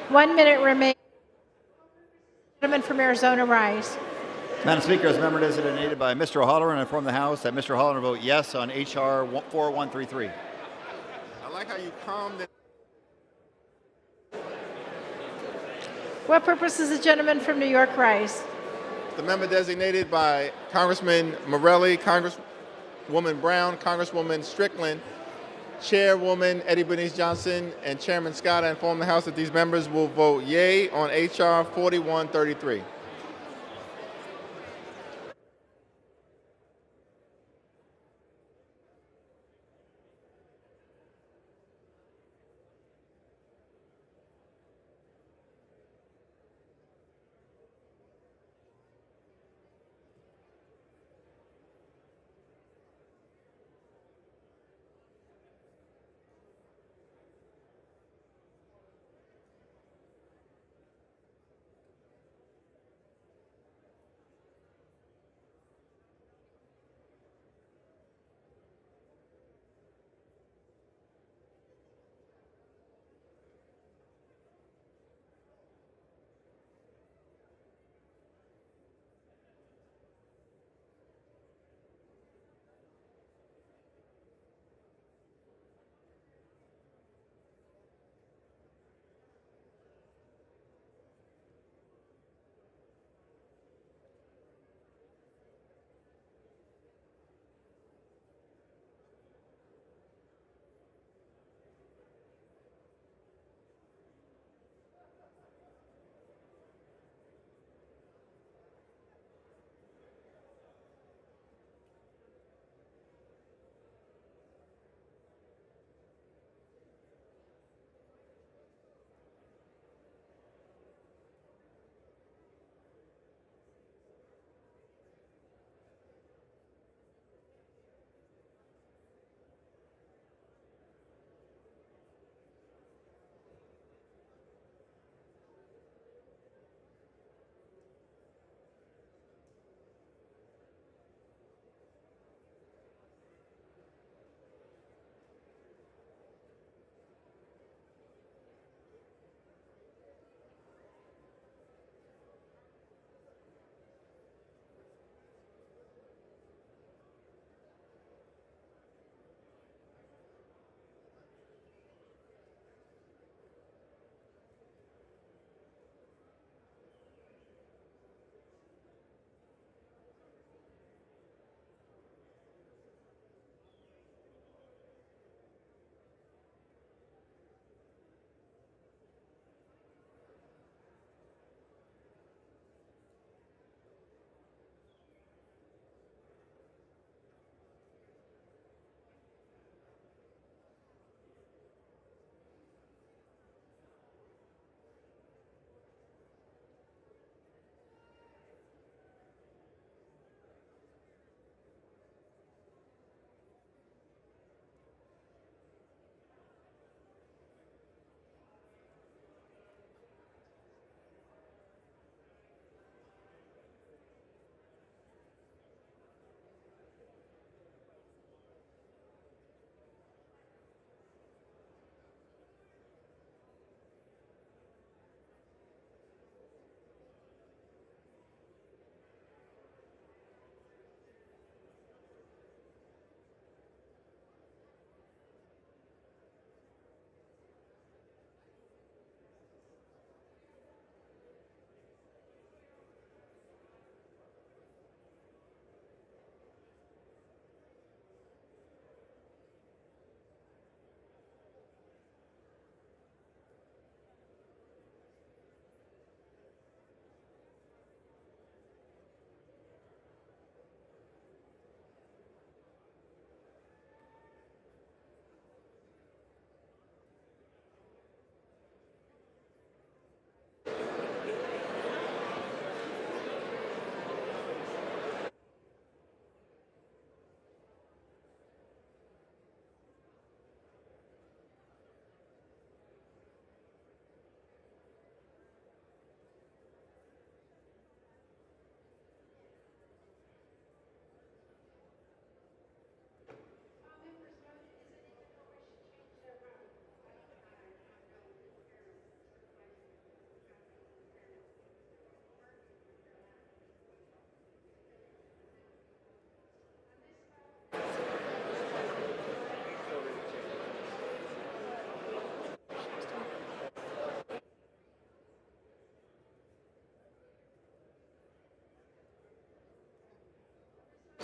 One minute remaining. Gentleman from Arizona rise. Madam Speaker, as a member designated by Mr. O'Halloran, I inform the House that Mr. O'Halloran will vote yes on H.R. 4133. I like how you calmed it. What purpose does the gentleman from New York rise? The member designated by Congressman Morelli, Congresswoman Brown, Congresswoman Strickland, Chairwoman Eddie Bernice Johnson, and Chairman Scott, I inform the House that these members will vote yea on H.R. 4133.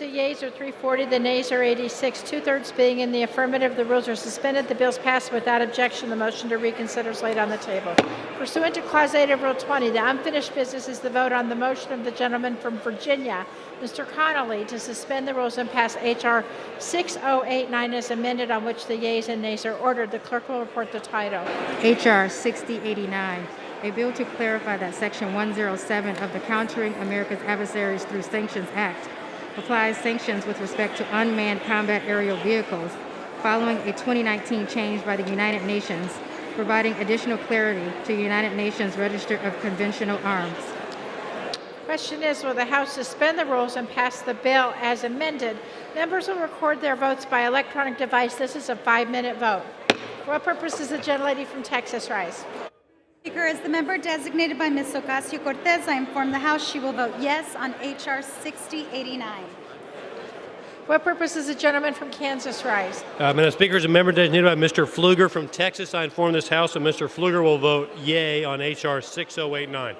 vote the yeas are 340, the nays are 86. Two-thirds being in the affirmative, the rules are suspended. The bills pass without objection. The motion to reconsider is laid on the table. Pursuant to Clause 8 of Rule 20, the unfinished business is the vote on the motion of the gentleman from Virginia, Mr. Connolly, to suspend the rules and pass H.R. 6089 as amended, on which the yeas and nays are ordered. The clerk will report the title. H.R. 6089, a bill to clarify that Section 107 of the Countering America's Adversaries Through Sanctions Act applies sanctions with respect to unmanned combat aerial vehicles following a 2019 change by the United Nations, providing additional clarity to the United Nations Register of Conventional Arms. Question is, will the House suspend the rules and pass the bill as amended? Members will record their votes by electronic device. This is a 5-minute vote. For what purpose does the gentlelady from Texas rise? Speaker, as the member designated by Ms. Ocasio-Cortez, I inform the House she will vote yes on H.R. 6089. For what purpose does the gentleman from Kansas rise? Madam Speaker, as a member designated by Mr. Pfluger from Texas, I inform this House that Mr. Pfluger will vote yea on H.R. 6089.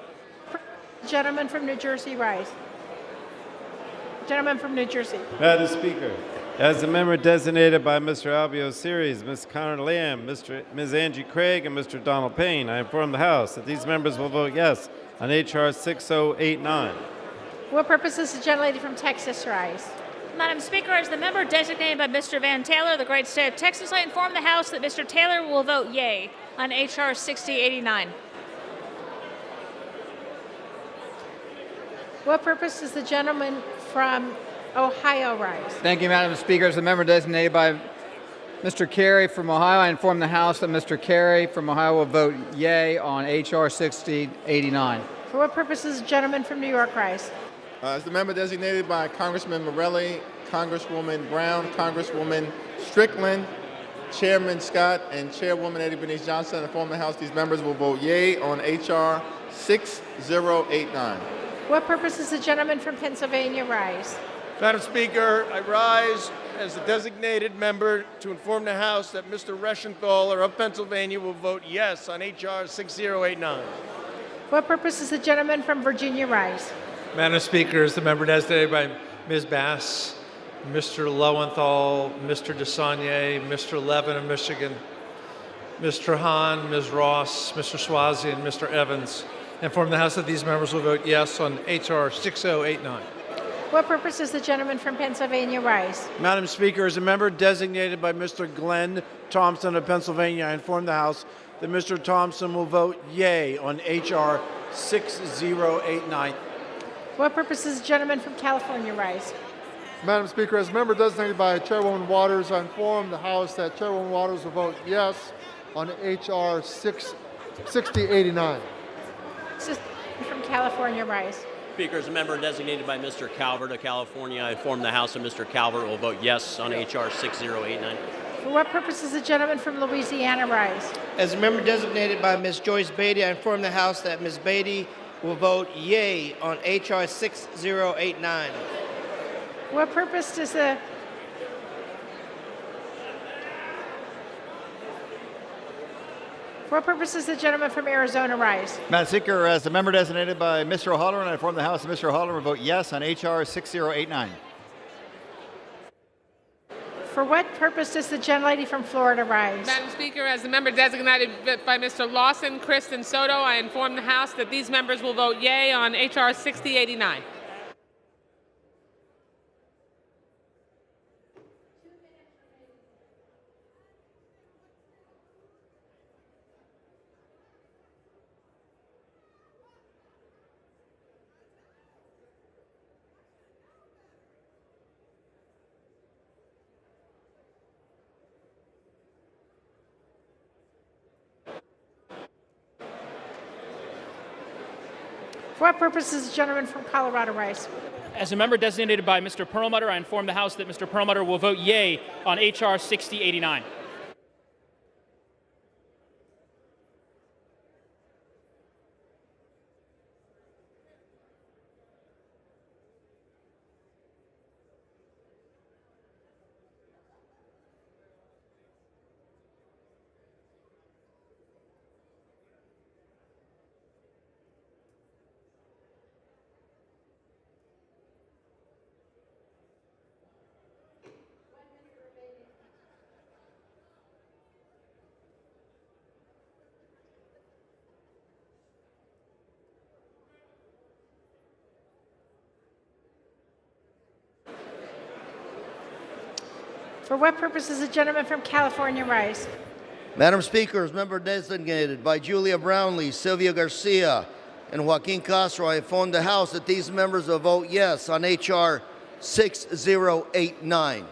Gentleman from New Jersey rise. Gentleman from New Jersey. Madam Speaker, as the member designated by Mr. Albio Series, Ms. Connor Lamb, Ms. Angie Craig, and Mr. Donald Payne, I inform the House that these members will vote yes on H.R. 6089. For what purpose does the gentlelady from Texas rise? Madam Speaker, as the member designated by Mr. Van Taylor, the great state of Texas, I inform the House that Mr. Taylor will vote yea on H.R. 6089. What purpose does the gentleman from Ohio rise? Thank you, Madam Speaker. As the member designated by Mr. Carey from Ohio, I inform the House that Mr. Carey from Ohio will vote yea on H.R. 6089. For what purpose does the gentleman from New York rise? As the member designated by Congressman Morelli, Congresswoman Brown, Congresswoman Strickland, Chairman Scott, and Chairwoman Eddie Bernice Johnson, I inform the House these members will vote yea on H.R. 6089. What purpose does the gentleman from Pennsylvania rise? Madam Speaker, I rise as the designated member to inform the House that Mr. Reschenthaler of Pennsylvania will vote yes on H.R. 6089. What purpose does the gentleman from Virginia rise? Madam Speaker, as the member designated by Ms. Bass, Mr. Lowenthal, Mr. DeSaulnier, Mr. Levin of Michigan, Mr. Hahn, Ms. Ross, Mr. Swazi, and Mr. Evans, inform the House that these members will vote yes on H.R. 6089. What purpose does the gentleman from Pennsylvania rise? Madam Speaker, as a member designated by Mr. Glenn Thompson of Pennsylvania, I inform the House that Mr. Thompson will vote yea on H.R. 6089. What purpose does the gentleman from California rise? Madam Speaker, as member designated by Chairwoman Waters, I inform the House that Chairwoman Waters will vote yes on H.R. 6089. From California rise. Speaker, as a member designated by Mr. Calvert of California, I inform the House that Mr. Calvert will vote yes on H.R. 6089. For what purpose does the gentleman from Louisiana rise? As a member designated by Ms. Joyce Beatty, I inform the House that Ms. Beatty will vote yea on H.R. 6089. What purpose does the For what purpose does the gentleman from Arizona rise? Madam Speaker, as the member designated by Mr. O'Halloran, I inform the House that Mr. O'Halloran will vote yes on H.R. 6089. For what purpose does the gentlelady from Florida rise? Madam Speaker, as the member designated by Mr. Lawson, Christ, and Soto, I inform the House that these members will vote yea on H.R. 6089. For what purpose does the gentleman from Colorado rise? As a member designated by Mr. Perlmutter, I inform the House that Mr. Perlmutter will vote yea on H.R. 6089. For what purpose does the gentleman from California rise? Madam Speaker, as member designated by Julia Brownlee, Sylvia Garcia, and Joaquin Castro, I inform the House that these members will vote yes on H.R. 6089.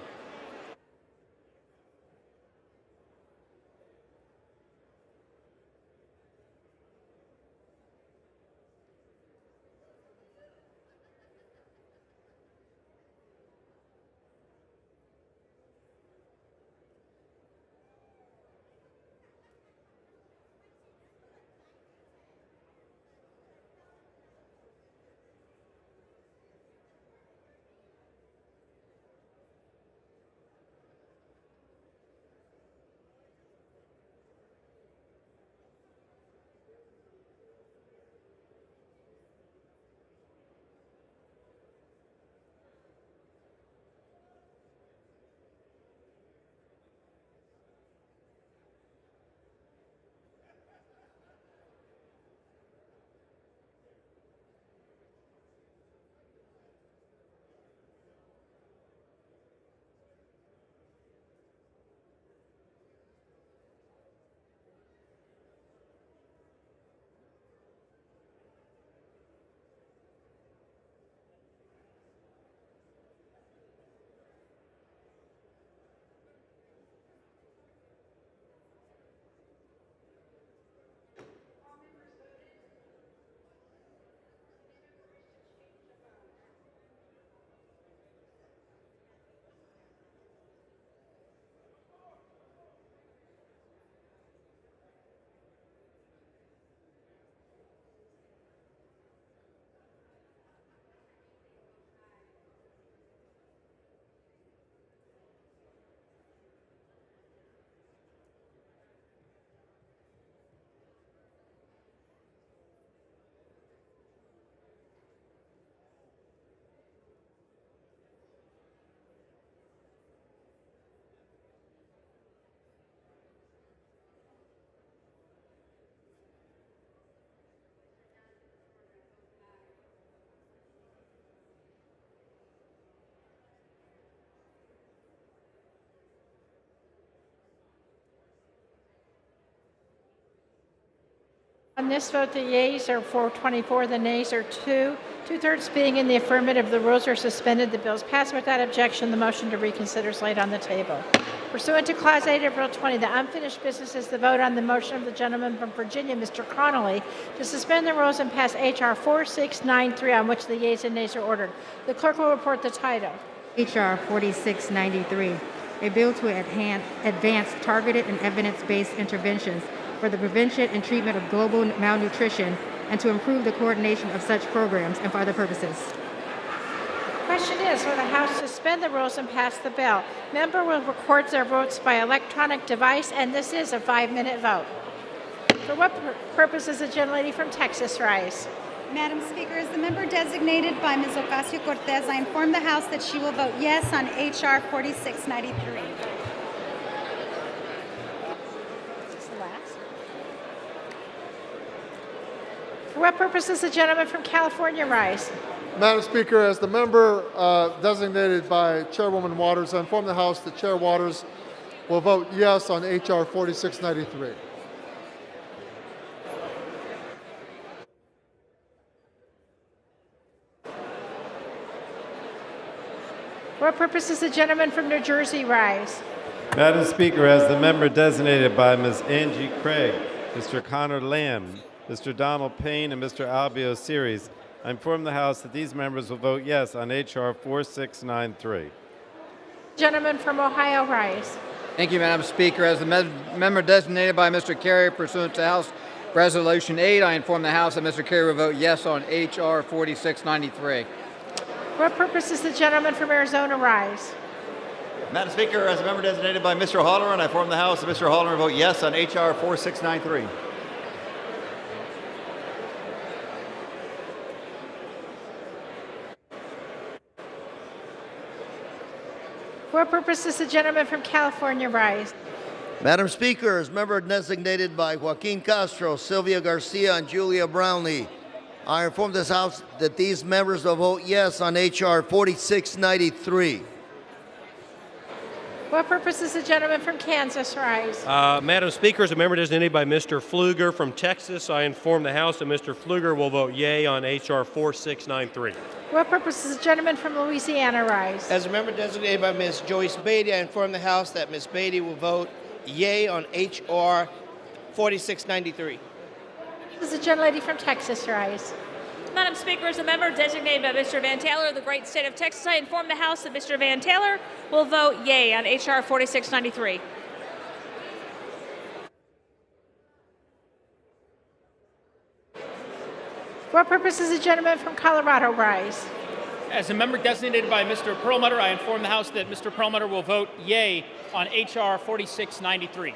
On this vote, the yeas are 424, the nays are 2. Two-thirds being in the affirmative, the rules are suspended. The bill is passed without objection. The motion to reconsider is laid on the table. Pursuant to Clause 8 of Rule 20, the unfinished business is the vote on the motion of the gentleman from Virginia, Mr. Connolly, to suspend the rules and pass H.R. 4693, on which the yeas and nays are ordered. The clerk will report the title. H.R. 4693, a bill to advance targeted and evidence-based interventions for the prevention and treatment of global malnutrition and to improve the coordination of such programs and for other purposes. Question is, will the House suspend the rules and pass the bill? Member will record their votes by electronic device, and this is a 5-minute vote. For what purpose does the gentlelady from Texas rise? Madam Speaker, as the member designated by Ms. Ocasio-Cortez, I inform the House that she will vote yes on H.R. 4693. For what purpose does the gentleman from California rise? Madam Speaker, as the member designated by Chairwoman Waters, I inform the House that Chair Waters will vote yes on H.R. 4693. For what purpose does the gentleman from New Jersey rise? Madam Speaker, as the member designated by Ms. Angie Craig, Mr. Connor Lamb, Mr. Donald Payne, and Mr. Albio Series, I inform the House that these members will vote yes on H.R. 4693. Gentleman from Ohio rise. Thank you, Madam Speaker. As the member designated by Mr. Kerry pursuant to House Resolution 8, I inform the House that Mr. Kerry will vote yes on H.R. 4693. For what purpose does the gentleman from Arizona rise? Madam Speaker, as a member designated by Mr. Halloran, I inform the House that Mr. Halloran will vote yes on H.R. 4693. For what purpose does the gentleman from California rise? Madam Speaker, as member designated by Joaquin Castro, Sylvia Garcia, and Julia Brownlee, I inform this House that these members will vote yes on H.R. 4693. What purpose does the gentleman from Kansas rise? Madam Speaker, as a member designated by Mr. Pfluger from Texas, I inform the House that Mr. Pfluger will vote yea on H.R. 4693. What purpose does the gentleman from Louisiana rise? As a member designated by Ms. Joyce Beatty, I inform the House that Ms. Beatty will vote yea on H.R. 4693. Does the gentlelady from Texas rise? Madam Speaker, as a member designated by Mr. Van Taylor of the great state of Texas, I inform the House that Mr. Van Taylor will vote yea on H.R. 4693. What purpose does the gentleman from Colorado rise? As a member designated by Mr. Perlmutter, I inform the House that Mr. Perlmutter will vote yea on H.R. 4693.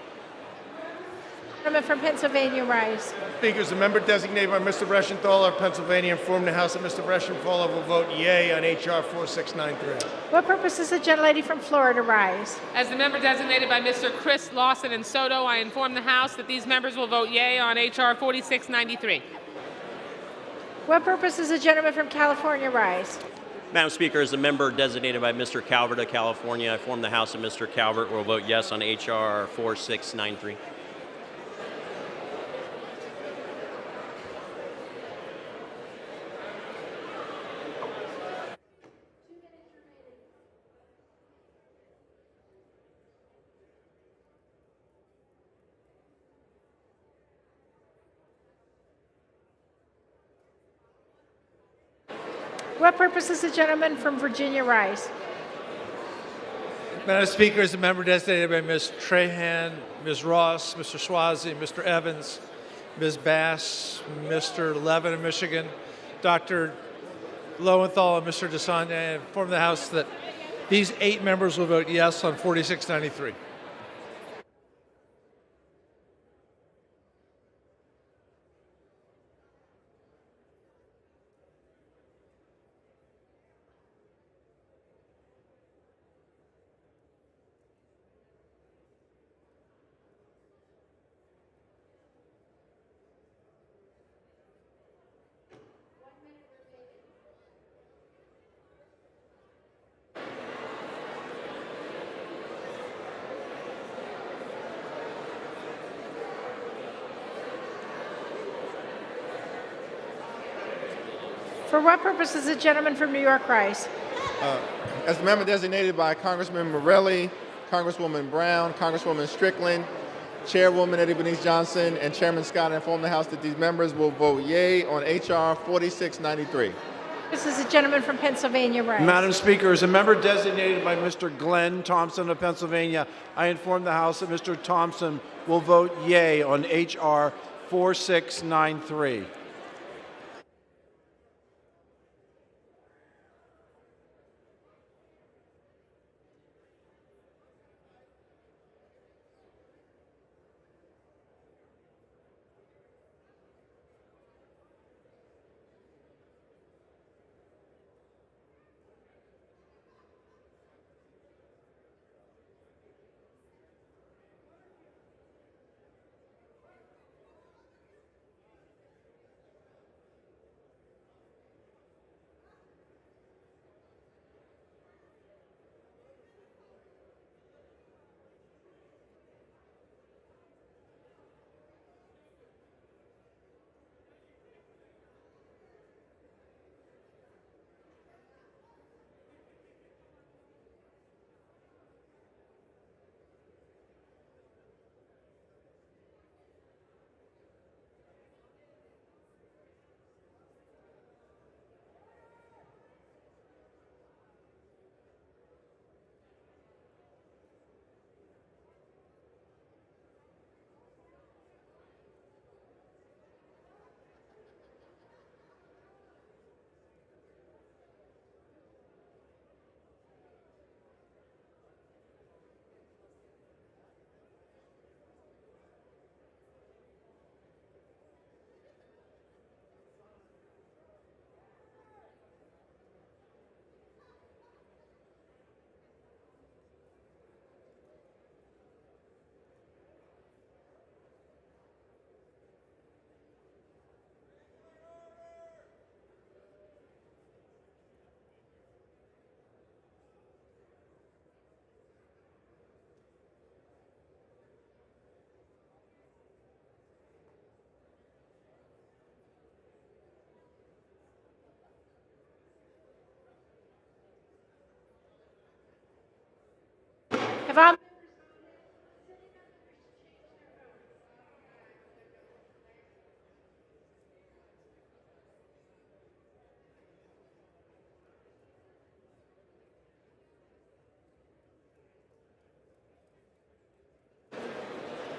Gentleman from Pennsylvania rise. Speaker, as a member designated by Mr. Reschenthaler of Pennsylvania, inform the House that Mr. Reschenthaler will vote yea on H.R. 4693. What purpose does the gentlelady from Florida rise? As the member designated by Mr. Chris Lawson and Soto, I inform the House that these members will vote yea on H.R. 4693. What purpose does the gentleman from California rise? Madam Speaker, as a member designated by Mr. Calvert of California, I inform the House that Mr. Calvert will vote yes on H.R. 4693. What purpose does the gentleman from Virginia rise? Madam Speaker, as a member designated by Ms. Trahan, Ms. Ross, Mr. Swazi, Mr. Evans, Ms. Bass, Mr. Levin of Michigan, Dr. Lowenthal, and Mr. DeSanya, I inform the House that these 8 members will vote yes on 4693. For what purpose does the gentleman from New York rise? As a member designated by Congressman Morelli, Congresswoman Brown, Congresswoman Strickland, Chairwoman Eddie Bernice Johnson, and Chairman Scott, I inform the House that these members will vote yea on H.R. 4693. This is the gentleman from Pennsylvania rise. Madam Speaker, as a member designated by Mr. Glenn Thompson of Pennsylvania, I inform the House that Mr. Thompson will vote yea on H.R. 4693. Have all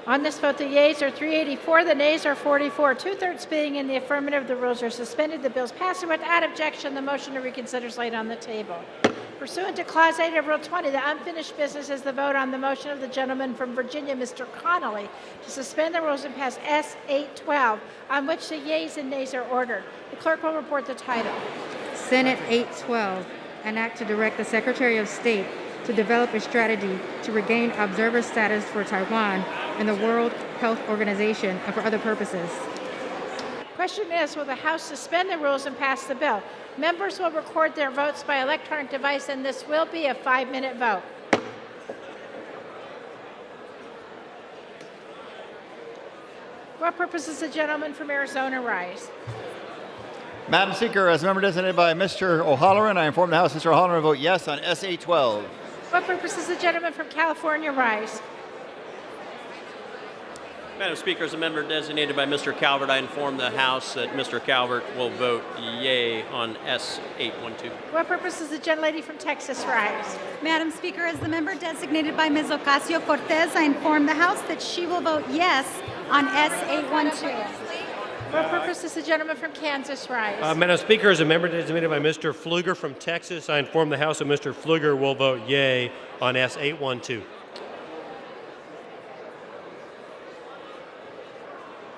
On this vote, the yeas are 384, the nays are 44. Two-thirds being in the affirmative, the rules are suspended. The bill's passed. Without objection, the motion to reconsider is laid on the table. Pursuant to Clause 8 of Rule 20, the unfinished business is the vote on the motion of the gentleman from Virginia, Mr. Connolly, to suspend the rules and pass S. 812, on which the yeas and nays are ordered. The clerk will report the title. Senate 812, an act to direct the Secretary of State to develop a strategy to regain observer status for Taiwan in the World Health Organization and for other purposes. Question is, will the House suspend the rules and pass the bill? Members will record their votes by electronic device, and this will be a 5-minute vote. For what purpose does the gentleman from Arizona rise? Madam Speaker, as a member designated by Mr. O'Halloran, I inform the House Mr. O'Halloran will vote yes on S. 812. For what purpose does the gentleman from California rise? Madam Speaker, as a member designated by Mr. Calvert, I inform the House that Mr. Calvert will vote yea on S. 812. For what purpose does the gentlelady from Texas rise? Madam Speaker, as the member designated by Ms. Ocasio-Cortez, I inform the House that she will vote yes on S. 812. For what purpose does the gentleman from Kansas rise? Madam Speaker, as a member designated by Mr. Pfluger from Texas, I inform the House that Mr. Pfluger will vote yea on S. 812.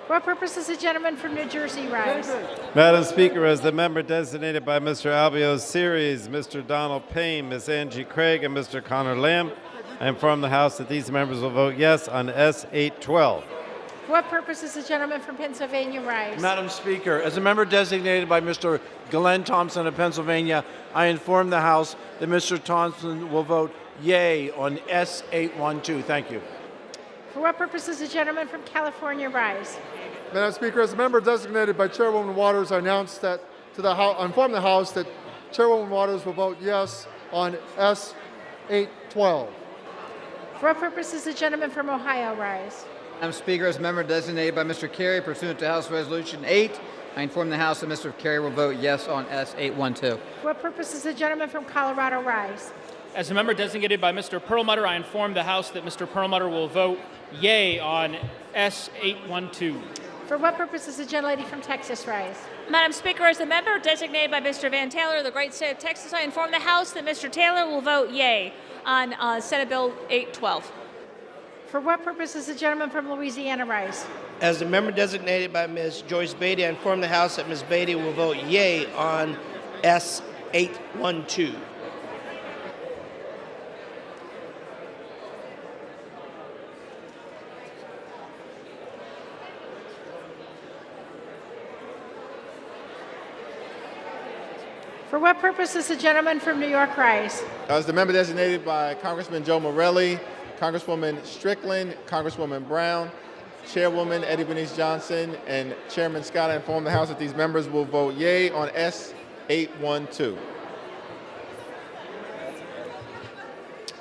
For what purpose does the gentleman from New Jersey rise? Madam Speaker, as the member designated by Mr. Albio Series, Mr. Donald Payne, Ms. Angie Craig, and Mr. Connor Lamb, I inform the House that these members will vote yes on S. 812. For what purpose does the gentleman from Pennsylvania rise? Madam Speaker, as a member designated by Mr. Glenn Thompson of Pennsylvania, I inform the House that Mr. Thompson will vote yea on S. 812. Thank you. For what purpose does the gentleman from California rise? Madam Speaker, as a member designated by Chairwoman Waters, I announce that I inform the House that Chairwoman Waters will vote yes on S. 812. For what purpose does the gentleman from Ohio rise? Madam Speaker, as a member designated by Mr. Carey, pursuant to House Resolution 8, I inform the House that Mr. Carey will vote yes on S. 812. For what purpose does the gentleman from Colorado rise? As a member designated by Mr. Perlmutter, I inform the House that Mr. Perlmutter will vote yea on S. 812. For what purpose does the gentlelady from Texas rise? Madam Speaker, as a member designated by Mr. Van Taylor of the great state of Texas, I inform the House that Mr. Taylor will vote yea on Senate Bill 812. For what purpose does the gentleman from Louisiana rise? As the member designated by Ms. Joyce Beatty, I inform the House that Ms. Beatty will vote yea on S. 812. For what purpose does the gentleman from New York rise? As the member designated by Congressman Joe Morelli, Congresswoman Strickland, Congresswoman Brown, Chairwoman Eddie Bernice Johnson, and Chairman Scott, I inform the House that these members will vote yea on S. 812.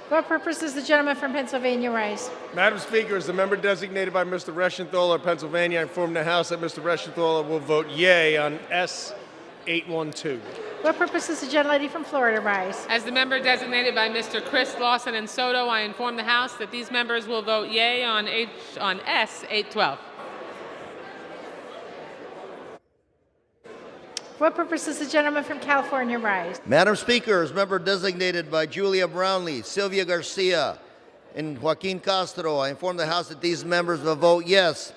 For what purpose does the gentleman from Pennsylvania rise? Madam Speaker, as the member designated by Mr. Reschenthaler of Pennsylvania, I inform the House that Mr. Reschenthaler will vote yea on S. 812. For what purpose does the gentlelady from Florida rise? As the member designated by Mr. Chris Lawson and Soto, I inform the House that these members will vote yea on S. 812. For what purpose does the gentleman from California rise? Madam Speaker, as member designated by Julia Brownlee, Sylvia Garcia, and Joaquin Castro, I inform the House that these members will vote yes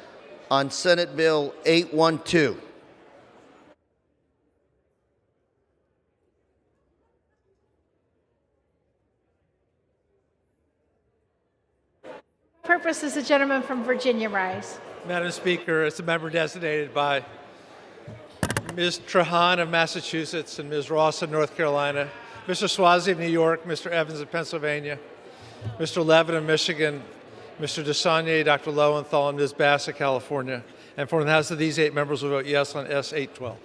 on Senate Bill 812. For what purpose does the gentleman from Virginia rise? Madam Speaker, as a member designated by Ms. Trahan of Massachusetts and Ms. Ross of North Carolina, Mr. Swazi of New York, Mr. Evans of Pennsylvania, Mr. Levin of Michigan, Mr. DeSaulnier, Dr. Lowenthal, and Ms. Bass of California. And for the House that these 8 members will vote yes on S. 812.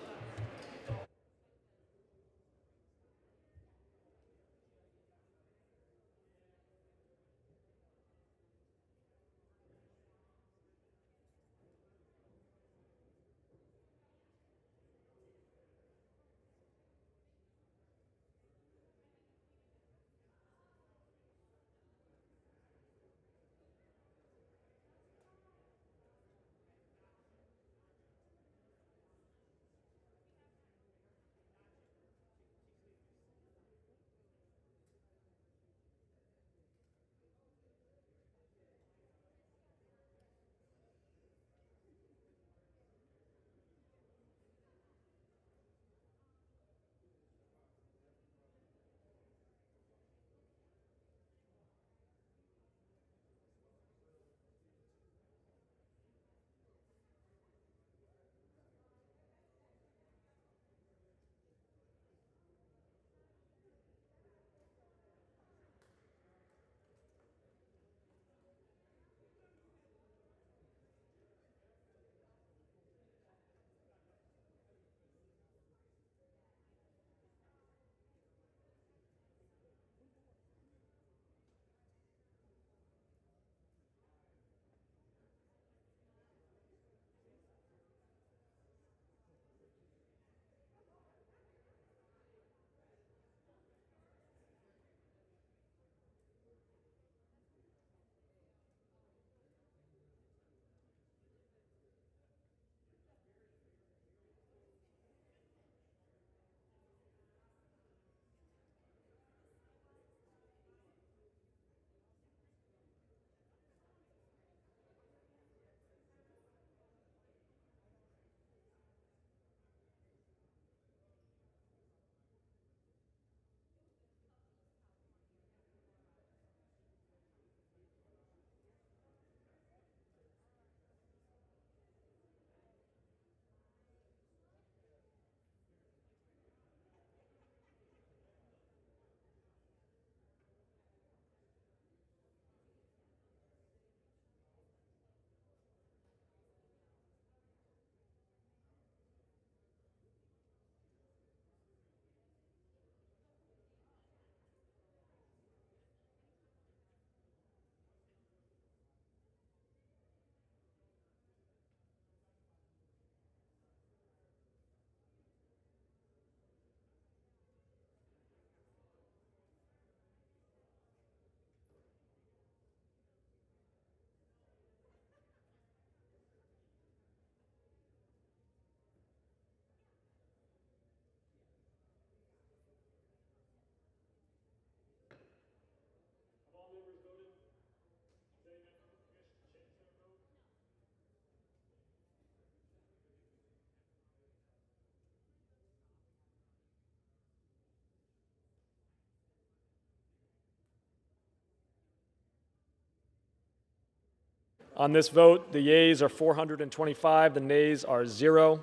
On this vote, the yeas are 425, the nays are 0.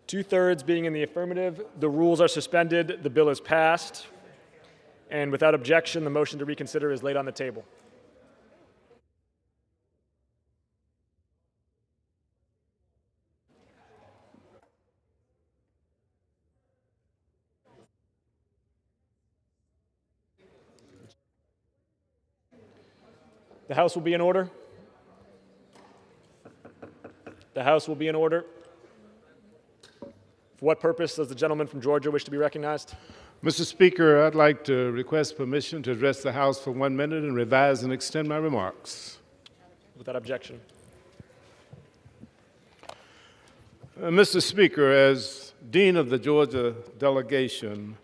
2/3 being in the affirmative, the rules are suspended, the bill is passed. And without objection, the motion to reconsider is laid on the table. The House will be in order. The House will be in order. For what purpose does the gentleman from Georgia wish to be recognized? Mr. Speaker, I'd like to request permission to address the House for 1 minute and revise and extend my remarks. Without objection. Mr. Speaker, as Dean of the Georgia delegation,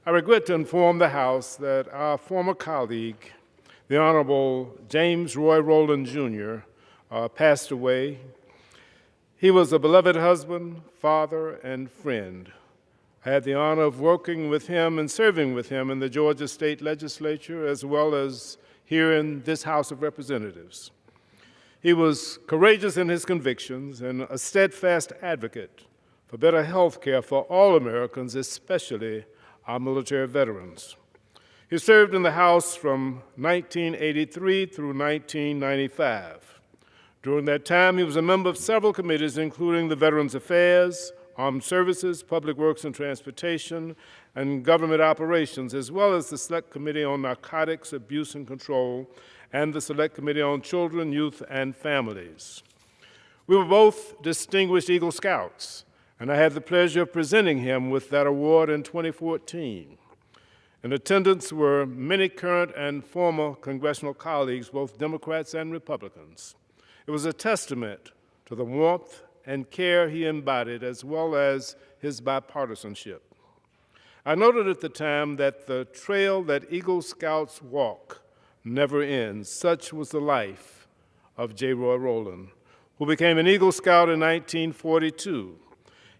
I regret to inform the House that our former colleague, the Honorable James Roy Rowland, Jr., passed away. He was a beloved husband, father, and friend. I had the honor of working with him and serving with him in the Georgia State Legislature as well as here in this House of Representatives. He was courageous in his convictions and a steadfast advocate for better health care for all Americans, especially our military veterans. He served in the House from 1983 through 1995. During that time, he was a member of several committees, including the Veterans Affairs, Armed Services, Public Works and Transportation, and Government Operations, as well as the Select Committee on Narcotics, Abuse and Control, and the Select Committee on Children, Youth, and Families. We were both distinguished Eagle Scouts, and I had the pleasure of presenting him with that award in 2014. In attendance were many current and former congressional colleagues, both Democrats and Republicans. It was a testament to the warmth and care he embodied, as well as his bipartisanship. I noted at the time that the trail that Eagle Scouts walk never ends. Such was the life of J. Roy Rowland, who became an Eagle Scout in 1942.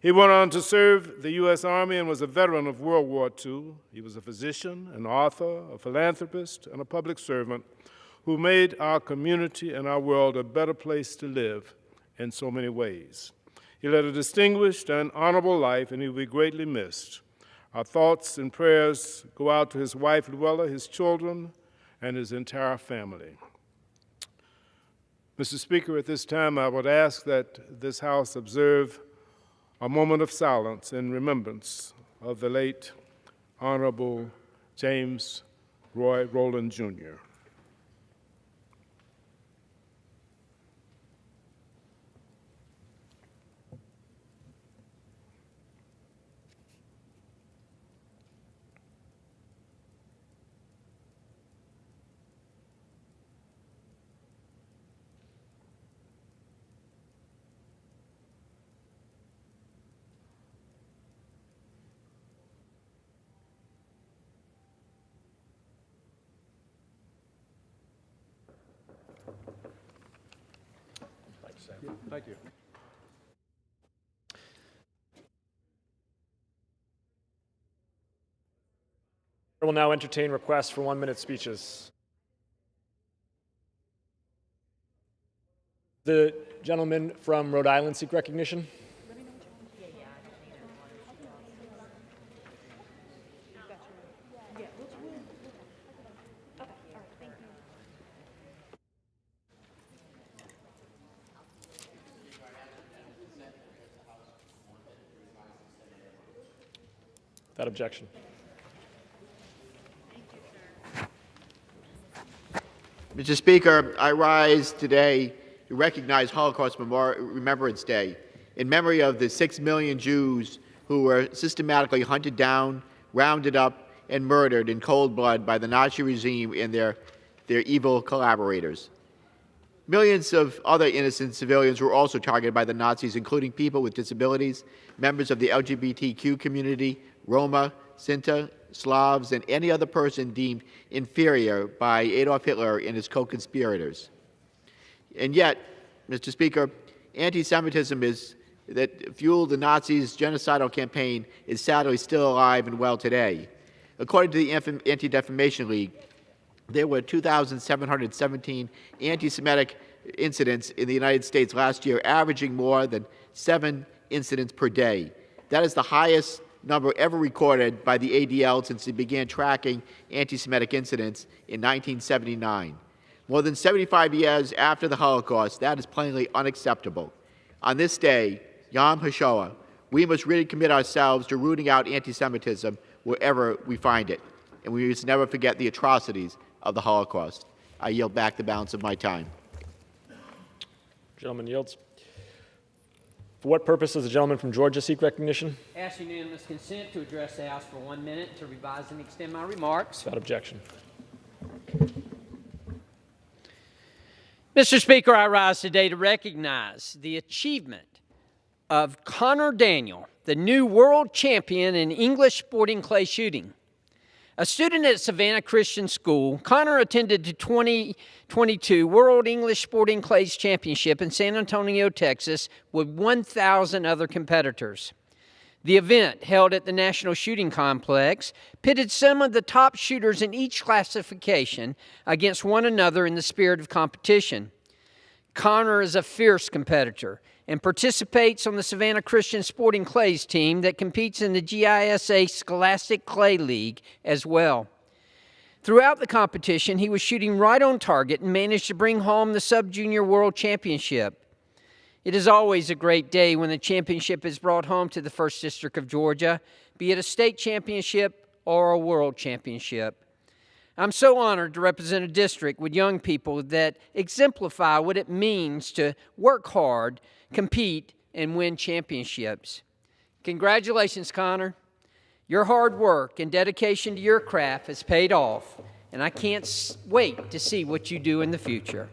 He went on to serve the U.S. Army and was a veteran of World War II. He was a physician, an author, a philanthropist, and a public servant who made our community and our world a better place to live in so many ways. He led a distinguished and honorable life, and he will be greatly missed. Our thoughts and prayers go out to his wife, Luella, his children, and his entire family. Mr. Speaker, at this time, I would ask that this House observe a moment of silence in remembrance of the late Honorable James Roy Rowland, Jr. Thank you. I will now entertain requests for 1-minute speeches. The gentleman from Rhode Island seek recognition. Without objection. Mr. Speaker, I rise today to recognize Holocaust Remembrance Day in memory of the 6 million Jews who were systematically hunted down, rounded up, and murdered in cold blood by the Nazi regime and their evil collaborators. Millions of other innocent civilians were also targeted by the Nazis, including people with disabilities, members of the LGBTQ community, Roma, Sinti, Slavs, and any other person deemed inferior by Adolf Hitler and his co-conspirators. And yet, Mr. Speaker, anti-Semitism that fueled the Nazis' genocidal campaign is sadly still alive and well today. According to the Anti-Defamation League, there were 2,717 anti-Semitic incidents in the United States last year, averaging more than 7 incidents per day. That is the highest number ever recorded by the ADL since it began tracking anti-Semitic incidents in 1979. More than 75 years after the Holocaust, that is plainly unacceptable. On this day, Yom HaShoah, we must really commit ourselves to rooting out anti-Semitism wherever we find it, and we must never forget the atrocities of the Holocaust. I yield back the balance of my time. Gentleman yields. For what purpose does the gentleman from Georgia seek recognition? Ask unanimous consent to address the House for 1 minute to revise and extend my remarks. Without objection. Mr. Speaker, I rise today to recognize the achievement of Connor Daniel, the new world champion in English sporting clay shooting. A student at Savannah Christian School, Connor attended the 2022 World English Sporting Clays Championship in San Antonio, Texas, with 1,000 other competitors. The event, held at the National Shooting Complex, pitted some of the top shooters in each classification against one another in the spirit of competition. Connor is a fierce competitor and participates on the Savannah Christian Sporting Clays team that competes in the GISA Scholastic Clay League as well. Throughout the competition, he was shooting right on target and managed to bring home the Sub-Junior World Championship. It is always a great day when the championship is brought home to the 1st District of Georgia, be it a state championship or a world championship. I'm so honored to represent a district with young people that exemplify what it means to work hard, compete, and win championships. Congratulations, Connor. Your hard work and dedication to your craft has paid off, and I can't wait to see what you do in the future.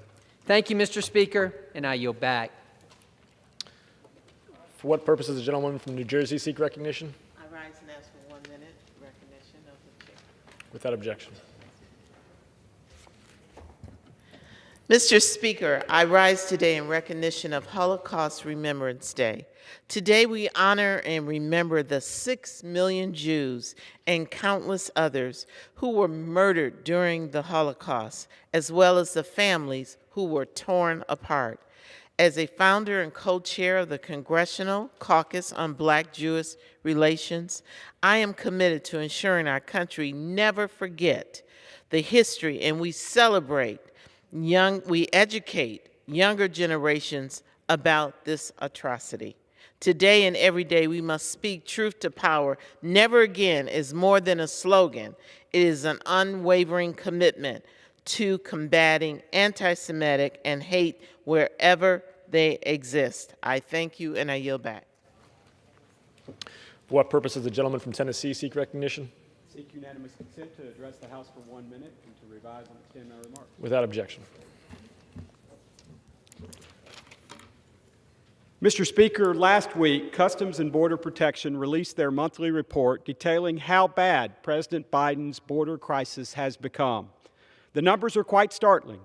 Thank you, Mr. Speaker, and I yield back. For what purpose does the gentleman from New Jersey seek recognition? I rise and ask for 1 minute recognition of the chair. Without objection. Mr. Speaker, I rise today in recognition of Holocaust Remembrance Day. Today we honor and remember the 6 million Jews and countless others who were murdered during the Holocaust, as well as the families who were torn apart. As a founder and co-chair of the Congressional Caucus on Black-Jewish Relations, I am committed to ensuring our country never forget the history, and we educate younger generations about this atrocity. Today and every day, we must speak truth to power. Never again is more than a slogan. It is an unwavering commitment to combating anti-Semitic and hate wherever they exist. I thank you, and I yield back. For what purpose does the gentleman from Tennessee seek recognition? Seek unanimous consent to address the House for 1 minute and to revise and extend my remarks. Without objection. Mr. Speaker, last week, Customs and Border Protection released their monthly report detailing how bad President Biden's border crisis has become. The numbers are quite startling.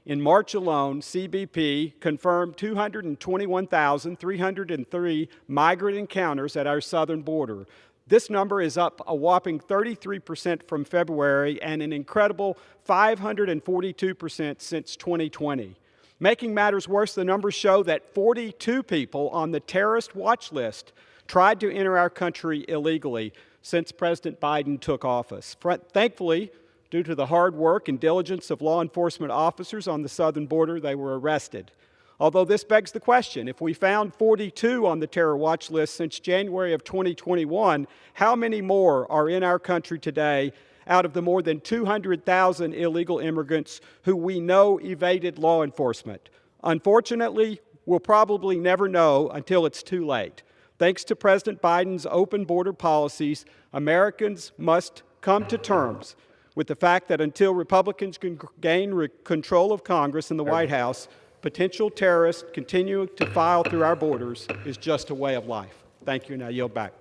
In March alone, CBP confirmed 221,303 migrant encounters at our southern border. This number is up a whopping 33% from February and an incredible 542% since 2020. Making matters worse, the numbers show that 42 people on the terrorist watch list tried to enter our country illegally since President Biden took office. Thankfully, due to the hard work and diligence of law enforcement officers on the southern border, they were arrested. Although this begs the question, if we found 42 on the terror watch list since January of 2021, how many more are in our country today out of the more than 200,000 illegal immigrants who we know evaded law enforcement? Unfortunately, we'll probably never know until it's too late. Thanks to President Biden's open border policies, Americans must come to terms with the fact that until Republicans can gain control of Congress and the White House, potential terrorists continuing to file through our borders is just a way of life. Thank you, and I yield back.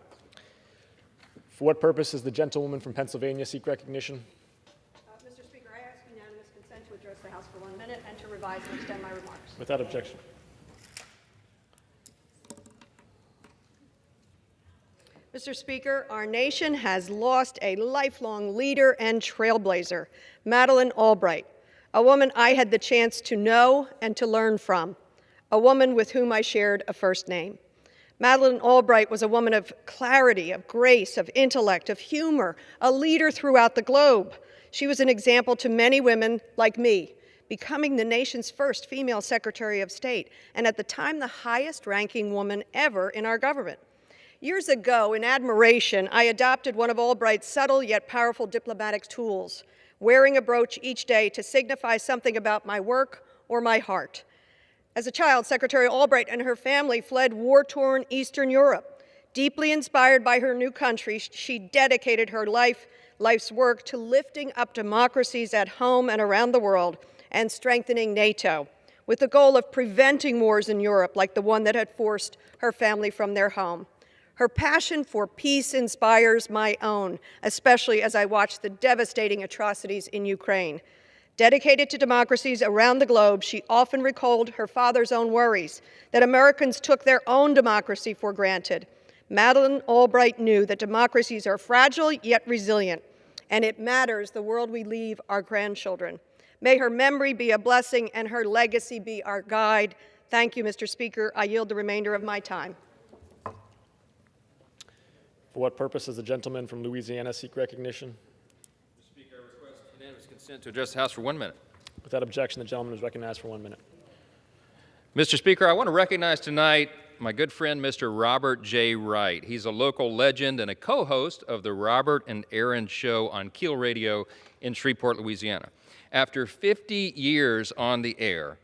For what purpose does the gentlewoman from Pennsylvania seek recognition? Mr. Speaker, I ask unanimous consent to address the House for 1 minute and to revise and extend my remarks. Without objection. Mr. Speaker, our nation has lost a lifelong leader and trailblazer, Madeleine Albright. a woman I had the chance to know and to learn from, a woman with whom I shared a first name. Madeleine Albright was a woman of clarity, of grace, of intellect, of humor, a leader throughout the globe. She was an example to many women like me, becoming the nation's first female Secretary of State, and at the time, the highest-ranking woman ever in our government. Years ago, in admiration, I adopted one of Albright's subtle yet powerful diplomatic tools, wearing a brooch each day to signify something about my work or my heart. As a child, Secretary Albright and her family fled war-torn Eastern Europe. Deeply inspired by her new country, she dedicated her life's work to lifting up democracies at home and around the world and strengthening NATO, with the goal of preventing wars in Europe like the one that had forced her family from their home. Her passion for peace inspires my own, especially as I watch the devastating atrocities in Ukraine. Dedicated to democracies around the globe, she often recalled her father's own worries that Americans took their own democracy for granted. Madeleine Albright knew that democracies are fragile yet resilient, and it matters the world we leave our grandchildren. May her memory be a blessing and her legacy be our guide. Thank you, Mr. Speaker. I yield the remainder of my time. For what purpose does the gentleman from Louisiana seek recognition? Mr. Speaker, I request unanimous consent to address the House for 1 minute. Without objection, the gentleman is recognized for 1 minute. Mr. Speaker, I want to recognize tonight my good friend, Mr. Robert J. Wright. He's a local legend and a co-host of the Robert and Aaron Show on Keel Radio in Shreveport, Louisiana. After 50 years on the air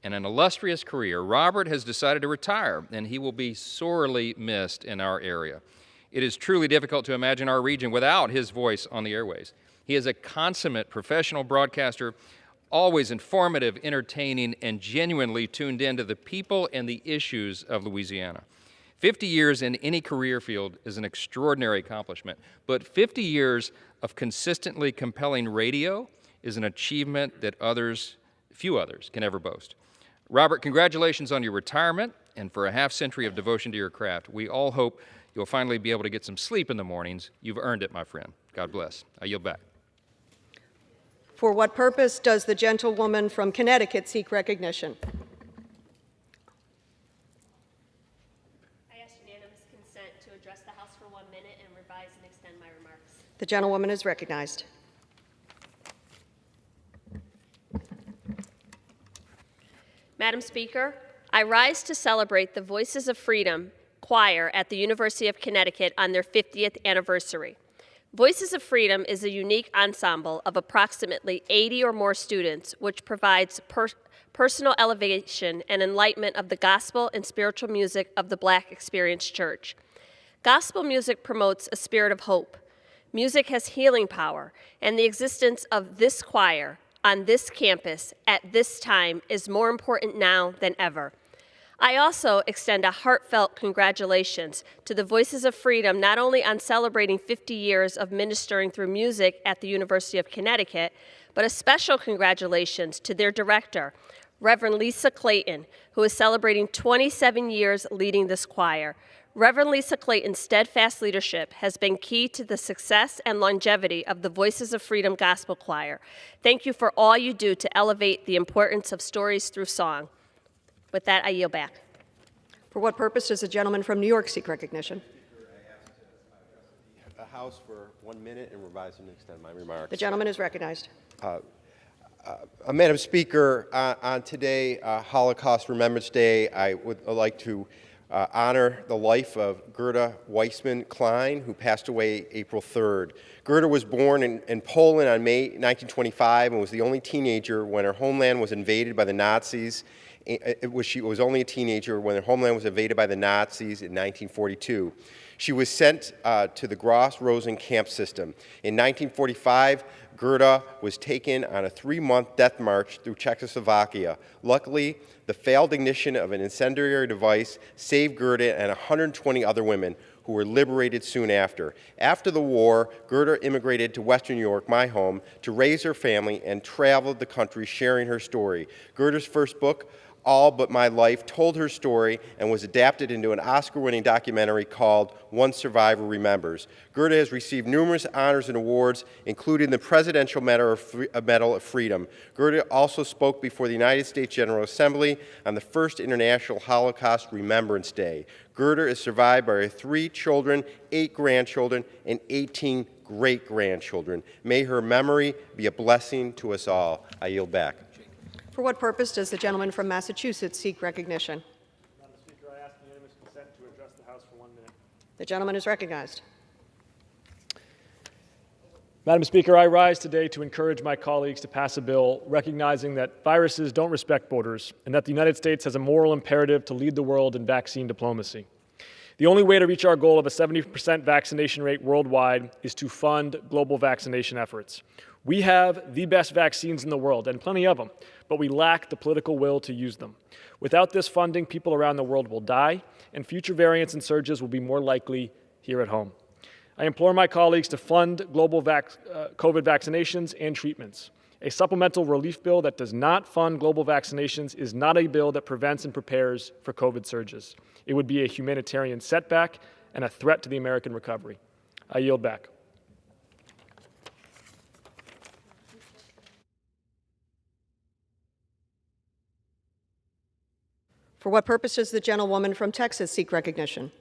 and an illustrious career, Robert has decided to retire, and he will be sorely missed in our area. It is truly difficult to imagine our region without his voice on the airways. He is a consummate professional broadcaster, always informative, entertaining, and genuinely tuned in to the people and the issues of Louisiana. 50 years in any career field is an extraordinary accomplishment, but 50 years of consistently compelling radio is an achievement that few others can ever boast. Robert, congratulations on your retirement and for a half-century of devotion to your craft. We all hope you'll finally be able to get some sleep in the mornings. You've earned it, my friend. God bless. I yield back. For what purpose does the gentlewoman from Connecticut seek recognition? I ask unanimous consent to address the House for 1 minute and revise and extend my remarks. The gentlewoman is recognized. Madam Speaker, I rise to celebrate the Voices of Freedom Choir at the University of Connecticut on their 50th anniversary. Voices of Freedom is a unique ensemble of approximately 80 or more students, which provides personal elevation and enlightenment of the gospel and spiritual music of the Black Experience Church. Gospel music promotes a spirit of hope. Music has healing power, and the existence of this choir on this campus at this time is more important now than ever. I also extend a heartfelt congratulations to the Voices of Freedom, not only on celebrating 50 years of ministering through music at the University of Connecticut, but a special congratulations to their director, Reverend Lisa Clayton, who is celebrating 27 years leading this choir. Reverend Lisa Clayton's steadfast leadership has been key to the success and longevity of the Voices of Freedom Gospel Choir. Thank you for all you do to elevate the importance of stories through song. With that, I yield back. For what purpose does the gentleman from New York seek recognition? The House for 1 minute and revise and extend my remarks. The gentleman is recognized. Madam Speaker, on today, Holocaust Remembrance Day, I would like to honor the life of Gerda Weissman Klein, who passed away April 3rd. Gerda was born in Poland on May 1925 and was the only teenager when her homeland was invaded by the Nazis. She was only a teenager when her homeland was invaded by the Nazis in 1942. She was sent to the Gross-Rosen camp system. In 1945, Gerda was taken on a 3-month death march through Czechoslovakia. Luckily, the failed ignition of an incendiary device saved Gerda and 120 other women who were liberated soon after. After the war, Gerda immigrated to Western New York, my home, to raise her family and traveled the country sharing her story. Gerda's first book, All But My Life, told her story and was adapted into an Oscar-winning documentary called One Survivor Remembers. Gerda has received numerous honors and awards, including the Presidential Medal of Freedom. Gerda also spoke before the United States General Assembly on the first International Holocaust Remembrance Day. Gerda is survived by her 3 children, 8 grandchildren, and 18 great-grandchildren. May her memory be a blessing to us all. I yield back. For what purpose does the gentleman from Massachusetts seek recognition? Madam Speaker, I ask unanimous consent to address the House for 1 minute. The gentleman is recognized. Madam Speaker, I rise today to encourage my colleagues to pass a bill recognizing that viruses don't respect borders and that the United States has a moral imperative to lead the world in vaccine diplomacy. The only way to reach our goal of a 70% vaccination rate worldwide is to fund global vaccination efforts. We have the best vaccines in the world, and plenty of them, but we lack the political will to use them. Without this funding, people around the world will die, and future variants and surges will be more likely here at home. I implore my colleagues to fund global COVID vaccinations and treatments. A supplemental relief bill that does not fund global vaccinations is not a bill that prevents and prepares for COVID surges. It would be a humanitarian setback and a threat to the American recovery. I yield back. For what purpose does the gentlewoman from Texas seek recognition?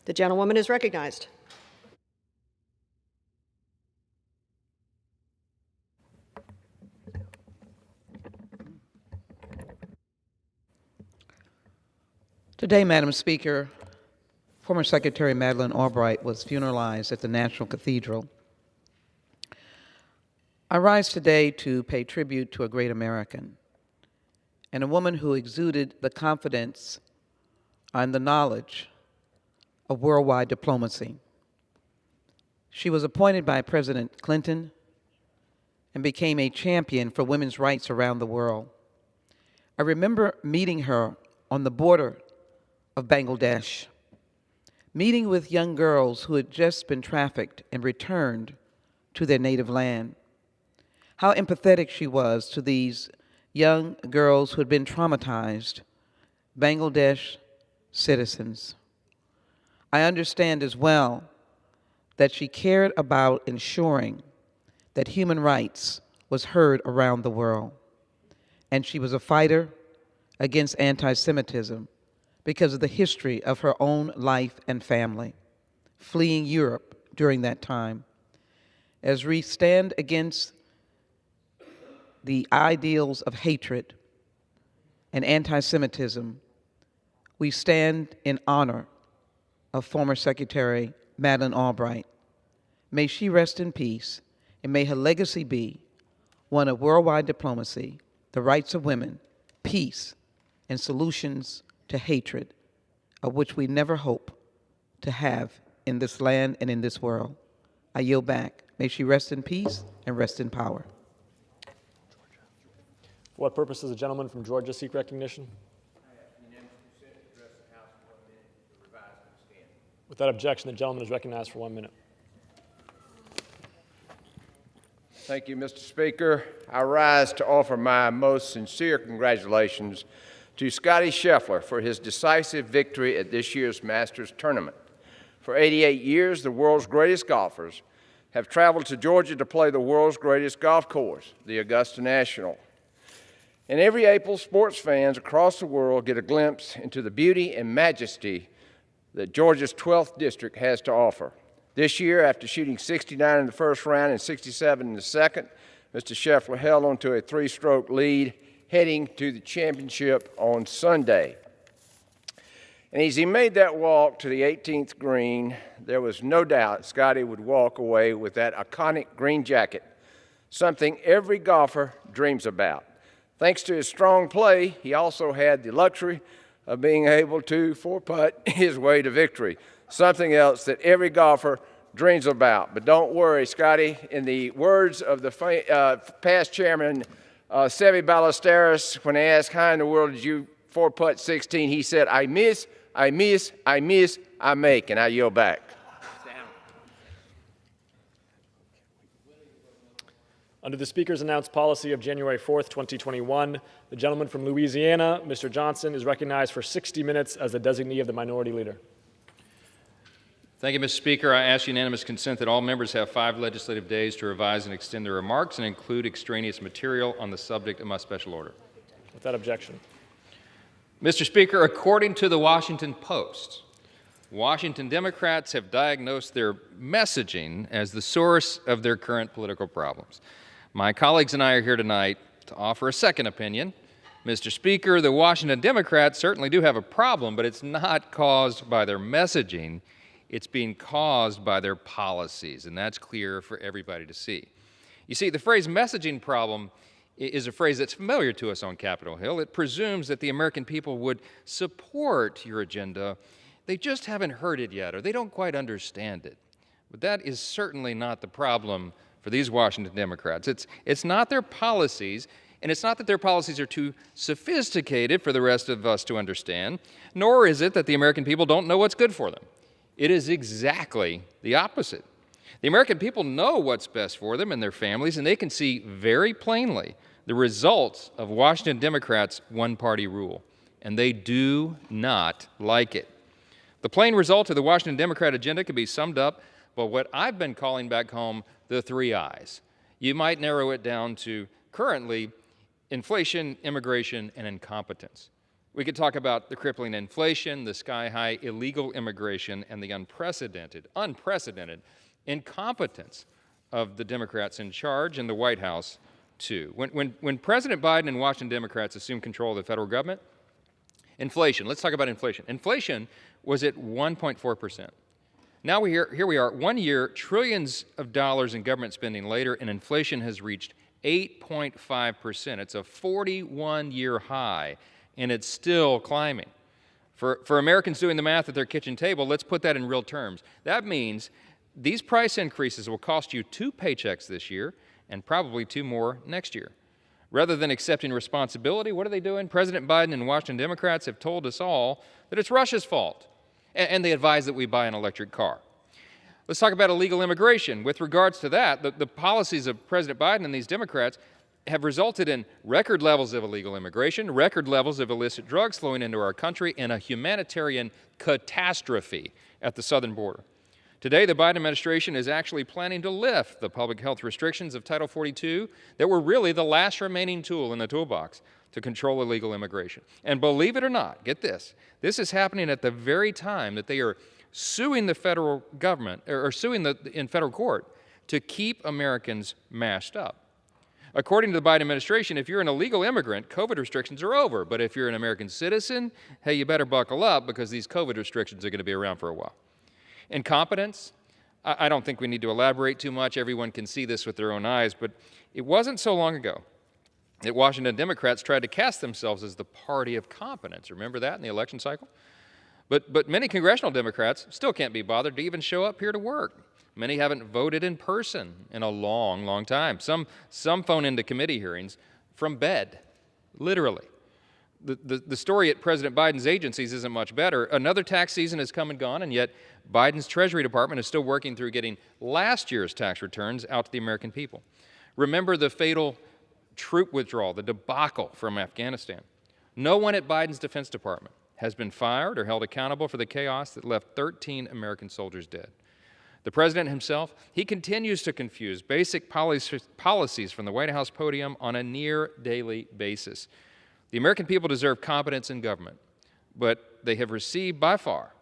The gentlewoman is recognized. Today, Madam Speaker, former Secretary Madeleine Albright was funeralized at the National Cathedral. I rise today to pay tribute to a great American and a woman who exuded the confidence and the knowledge of worldwide diplomacy. She was appointed by President Clinton and became a champion for women's rights around the world. I remember meeting her on the border of Bangladesh, meeting with young girls who had just been trafficked and returned to their native land. How empathetic she was to these young girls who had been traumatized, Bangladesh citizens. I understand as well that she cared about ensuring that human rights was heard around the world. And she was a fighter against anti-Semitism because of the history of her own life and family, fleeing Europe during that time. As we stand against the ideals of hatred and anti-Semitism, we stand in honor of former Secretary Madeleine Albright. May she rest in peace, and may her legacy be one of worldwide diplomacy, the rights of women, peace, and solutions to hatred, of which we never hope to have in this land and in this world. I yield back. May she rest in peace and rest in power. For what purpose does the gentleman from Georgia seek recognition? Without objection, the gentleman is recognized for 1 minute. Thank you, Mr. Speaker. I rise to offer my most sincere congratulations to Scotty Scheffler for his decisive victory at this year's Masters tournament. For 88 years, the world's greatest golfers have traveled to Georgia to play the world's greatest golf course, the Augusta National. And every April, sports fans across the world get a glimpse into the beauty and majesty that Georgia's 12th district has to offer. This year, after shooting 69 in the first round and 67 in the second, Mr. Scheffler held on to a 3-stroke lead heading to the championship on Sunday. And as he made that walk to the 18th green, there was no doubt Scotty would walk away with that iconic green jacket, something every golfer dreams about. Thanks to his strong play, he also had the luxury of being able to four-putt his way to victory, something else that every golfer dreams about. But don't worry, Scotty, in the words of the past chairman, Seve Ballesteros, when they asked, how in the world did you four-putt 16, he said, I miss, I miss, I miss, I make, and I yield back. Under the Speaker's announced policy of January 4th, 2021, the gentleman from Louisiana, Mr. Johnson, is recognized for 60 minutes as the designee of the Minority Leader. Thank you, Mr. Speaker. I ask unanimous consent that all members have 5 legislative days to revise and extend their remarks and include extraneous material on the subject of my special order. Without objection. Mr. Speaker, according to the Washington Post, Washington Democrats have diagnosed their messaging as the source of their current political problems. My colleagues and I are here tonight to offer a second opinion. Mr. Speaker, the Washington Democrats certainly do have a problem, but it's not caused by their messaging. It's being caused by their policies, and that's clear for everybody to see. You see, the phrase messaging problem is a phrase that's familiar to us on Capitol Hill. It presumes that the American people would support your agenda. They just haven't heard it yet, or they don't quite understand it. But that is certainly not the problem for these Washington Democrats. It's not their policies, and it's not that their policies are too sophisticated for the rest of us to understand, nor is it that the American people don't know what's good for them. It is exactly the opposite. The American people know what's best for them and their families, and they can see very plainly the results of Washington Democrats' one-party rule, and they do not like it. The plain result of the Washington Democrat agenda can be summed up by what I've been calling back home the 3 I's. You might narrow it down to currently inflation, immigration, and incompetence. We could talk about the crippling inflation, the sky-high illegal immigration, and the unprecedented incompetence of the Democrats in charge and the White House, too. When President Biden and Washington Democrats assumed control of the federal government, inflation, let's talk about inflation. Inflation was at 1.4%. Now here we are, 1 year, trillions of dollars in government spending later, and inflation has reached 8.5%. It's a 41-year high, and it's still climbing. For Americans doing the math at their kitchen table, let's put that in real terms. That means these price increases will cost you 2 paychecks this year and probably 2 more next year. Rather than accepting responsibility, what are they doing? President Biden and Washington Democrats have told us all that it's Russia's fault, and they advise that we buy an electric car. Let's talk about illegal immigration. With regards to that, the policies of President Biden and these Democrats have resulted in record levels of illegal immigration, record levels of illicit drugs flowing into our country, and a humanitarian catastrophe at the southern border. Today, the Biden administration is actually planning to lift the public health restrictions of Title 42 that were really the last remaining tool in the toolbox to control illegal immigration. And believe it or not, get this is happening at the very time that they are suing the federal government, or suing in federal court, to keep Americans mashed up. According to the Biden administration, if you're an illegal immigrant, COVID restrictions are over. But if you're an American citizen, hey, you better buckle up because these COVID restrictions are going to be around for a while. Incompetence, I don't think we need to elaborate too much. Everyone can see this with their own eyes. But it wasn't so long ago that Washington Democrats tried to cast themselves as the party of competence. Remember that in the election cycle? But many congressional Democrats still can't be bothered to even show up here to work. Many haven't voted in person in a long, long time. Some phone into committee hearings from bed, literally. The story at President Biden's agencies isn't much better. Another tax season has come and gone, and yet Biden's Treasury Department is still working through getting last year's tax returns out to the American people. Remember the fatal troop withdrawal, the debacle from Afghanistan. No one at Biden's Defense Department has been fired or held accountable for the chaos that left 13 American soldiers dead. The president himself, he continues to confuse basic policies from the White House podium on a near daily basis. The American people deserve competence in government, but they have received by far,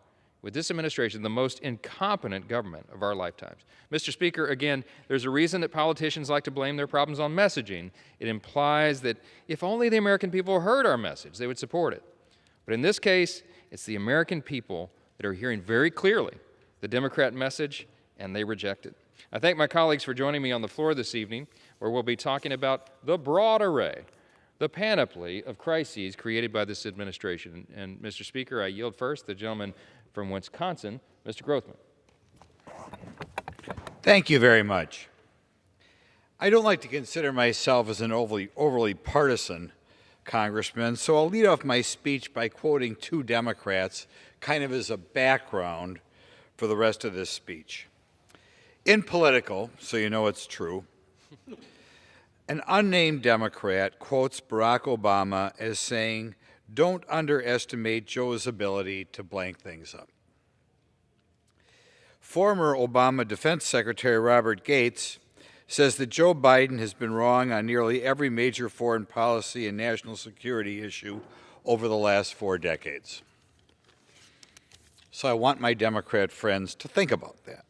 with this administration, the most incompetent government of our lifetimes. Mr. Speaker, again, there's a reason that politicians like to blame their problems on messaging. It implies that if only the American people heard our message, they would support it. But in this case, it's the American people that are hearing very clearly the Democrat message, and they reject it. I thank my colleagues for joining me on the floor this evening, where we'll be talking about the broad array, the panoply of crises created by this administration. And Mr. Speaker, I yield first the gentleman from Wisconsin, Mr. Grothman. Thank you very much. I don't like to consider myself as an overly partisan congressman, so I'll lead off my speech by quoting 2 Democrats, kind of as a background for the rest of this speech. In Political, so you know it's true, An unnamed Democrat quotes Barack Obama as saying, "Don't underestimate Joe's ability to blank things up." Former Obama Defense Secretary Robert Gates says that Joe Biden has been wrong on nearly every major foreign policy and national security issue over the last 4 decades. So I want my Democrat friends to think about that.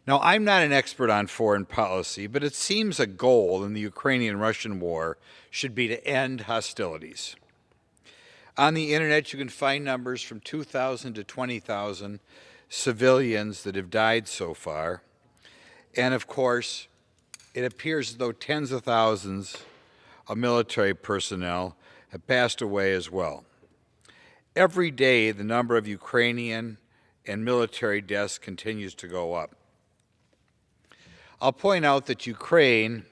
Now, I'm not an expert on foreign policy, but it seems a goal in the Ukrainian-Russian war should be to end hostilities. On the internet, you can find numbers from 2,000 to 20,000 civilians that have died so far. And of course, it appears as though tens of thousands of military personnel have passed away as well. Every day, the number of Ukrainian and military deaths continues to go up. I'll point out that Ukraine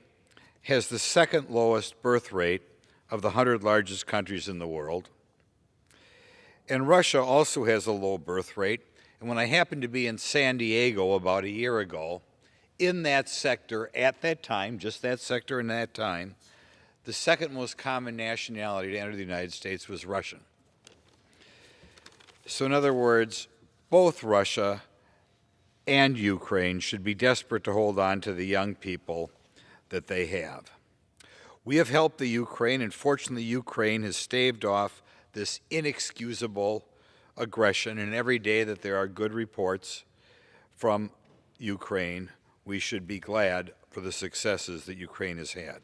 has the second lowest birth rate of the 100 largest countries in the world. And Russia also has a low birth rate. And when I happened to be in San Diego about a year ago, in that sector at that time, just that sector in that time, the second most common nationality to enter the United States was Russian. So in other words, both Russia and Ukraine should be desperate to hold on to the young people that they have. We have helped the Ukraine, and fortunately Ukraine has staved off this inexcusable aggression, and every day that there are good reports from Ukraine, we should be glad for the successes that Ukraine has had.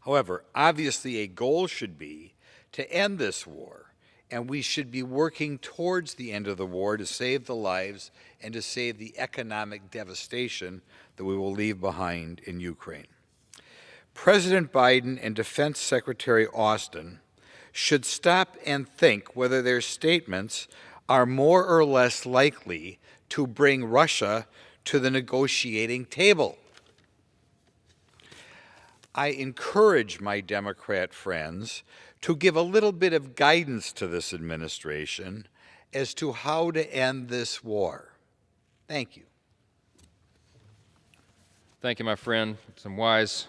However, obviously a goal should be to end this war, and we should be working towards the end of the war to save the lives and to save the economic devastation that we will leave behind in Ukraine. President Biden and Defense Secretary Austin should stop and think whether their statements are more or less likely to bring Russia to the negotiating table. I encourage my Democrat friends to give a little bit of guidance to this administration as to how to end this war. Thank you. Thank you, my friend. Some wise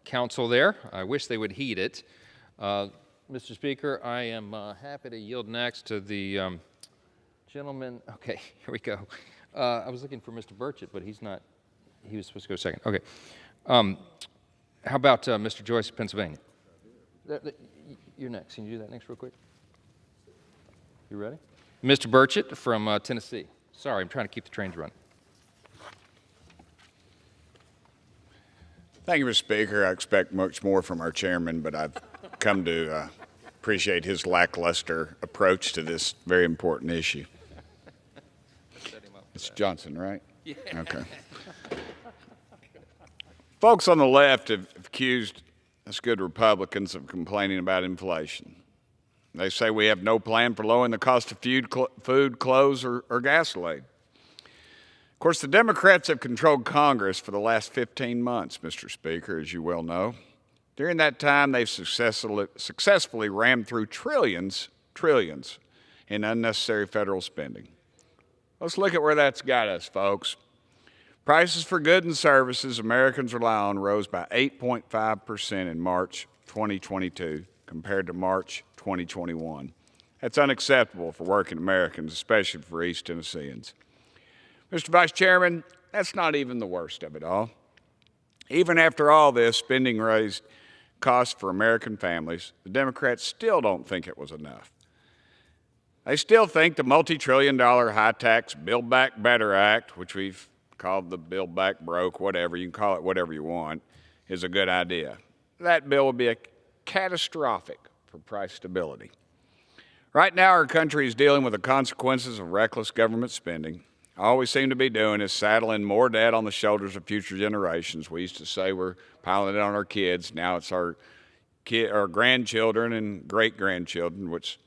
counsel there. I wish they would heed it. Mr. Speaker, I am happy to yield next to the gentleman. Okay, here we go. I was looking for Mr. Burchett, but he's not. He was supposed to go second. Okay. How about Mr. Joyce of Pennsylvania? You're next. Can you do that next real quick? You ready? Mr. Burchett from Tennessee. Sorry, I'm trying to keep the trains running. Thank you, Mr. Speaker. I expect much more from our chairman, but I've come to appreciate his lackluster approach to this very important issue. It's Johnson, right? Yeah. Okay. Folks on the left have accused us good Republicans of complaining about inflation. They say we have no plan for lowering the cost of food, clothes, or gasoline. Of course, the Democrats have controlled Congress for the last 15 months, Mr. Speaker, as you well know. During that time, they've successfully rammed through trillions in unnecessary federal spending. Let's look at where that's got us, folks. Prices for goods and services Americans rely on rose by 8.5% in March 2022 compared to March 2021. That's unacceptable for working Americans, especially for East Tennesseans. Mr. Vice Chairman, that's not even the worst of it all. Even after all this, spending raised costs for American families, the Democrats still don't think it was enough. They still think the multi-trillion-dollar high-tax Build Back Better Act, which we've called the Build Back Broke, whatever, you can call it whatever you want, is a good idea. That bill would be catastrophic for price stability. Right now, our country is dealing with the consequences of reckless government spending. All we seem to be doing is saddling more debt on the shoulders of future generations. We used to say we're piling it on our kids. Now it's our grandchildren and great-grandchildren, which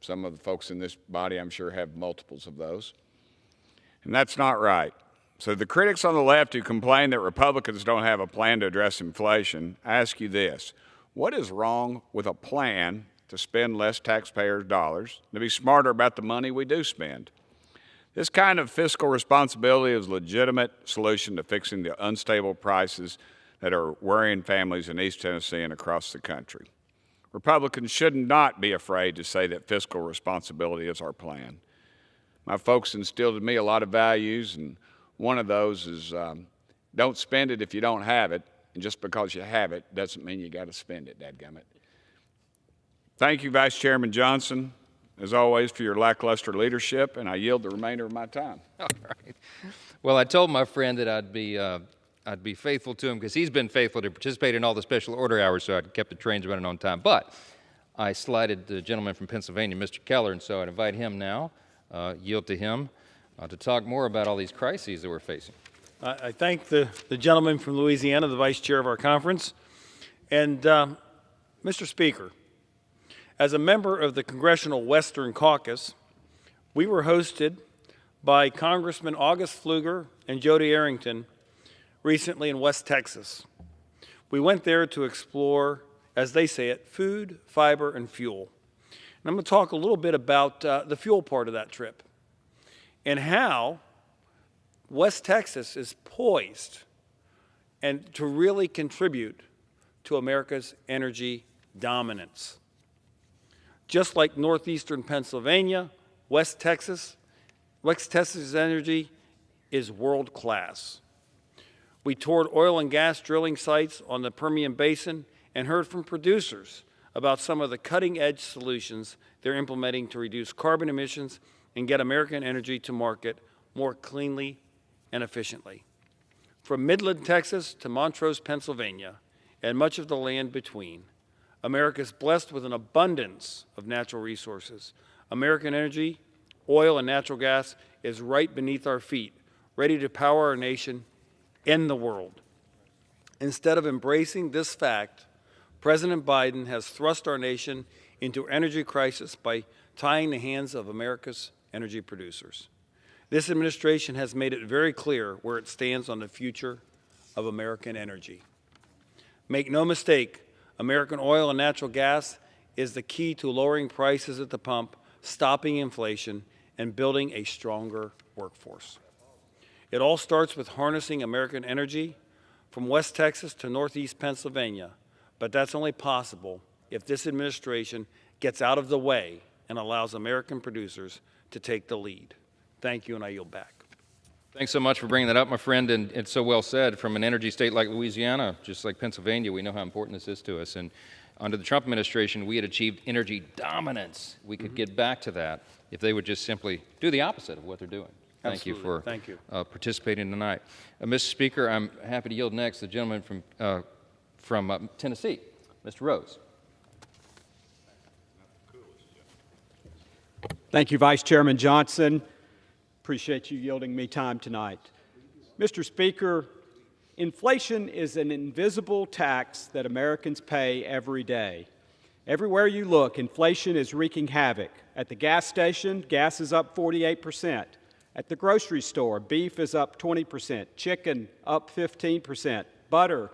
some of the folks in this body, I'm sure, have multiples of those. And that's not right. So the critics on the left who complain that Republicans don't have a plan to address inflation, I ask you this. What is wrong with a plan to spend less taxpayers' dollars, to be smarter about the money we do spend? This kind of fiscal responsibility is a legitimate solution to fixing the unstable prices that are worrying families in East Tennessee and across the country. Republicans should not be afraid to say that fiscal responsibility is our plan. My folks instilled in me a lot of values, and one of those is don't spend it if you don't have it, and just because you have it doesn't mean you got to spend it, dadgummit. Thank you, Vice Chairman Johnson, as always, for your lackluster leadership, and I yield the remainder of my time. All right. Well, I told my friend that I'd be faithful to him because he's been faithful to participate in all the special order hours, so I kept the trains running on time. But I slighted the gentleman from Pennsylvania, Mr. Keller, and so I'd invite him now, yield to him, to talk more about all these crises that we're facing. I thank the gentleman from Louisiana, the vice chair of our conference. And Mr. Speaker, as a member of the Congressional Western Caucus, we were hosted by Congressman August Pfluger and Jody Arrington recently in West Texas. We went there to explore, as they say it, food, fiber, and fuel. And I'm going to talk a little bit about the fuel part of that trip and how West Texas is poised and to really contribute to America's energy dominance. Just like northeastern Pennsylvania, West Texas' energy is world class. We toured oil and gas drilling sites on the Permian Basin and heard from producers about some of the cutting-edge solutions they're implementing to reduce carbon emissions and get American energy to market more cleanly and efficiently. From Midland, Texas to Montrose, Pennsylvania, and much of the land between, America is blessed with an abundance of natural resources. American energy, oil and natural gas, is right beneath our feet, ready to power our nation and the world. Instead of embracing this fact, President Biden has thrust our nation into an energy crisis by tying the hands of America's energy producers. This administration has made it very clear where it stands on the future of American energy. Make no mistake, American oil and natural gas is the key to lowering prices at the pump, stopping inflation, and building a stronger workforce. It all starts with harnessing American energy from West Texas to Northeast Pennsylvania, but that's only possible if this administration gets out of the way and allows American producers to take the lead. Thank you, and I yield back. Thanks so much for bringing that up, my friend, and it's so well said. From an energy state like Louisiana, just like Pennsylvania, we know how important this is to us. And under the Trump administration, we had achieved energy dominance. We could get back to that if they would just simply do the opposite of what they're doing. Thank you for participating tonight. Mr. Speaker, I'm happy to yield next the gentleman from Tennessee, Mr. Rose. Thank you, Vice Chairman Johnson. Appreciate you yielding me time tonight. Mr. Speaker, inflation is an invisible tax that Americans pay every day. Everywhere you look, inflation is wreaking havoc. At the gas station, gas is up 48%. At the grocery store, beef is up 20%, chicken up 15%, butter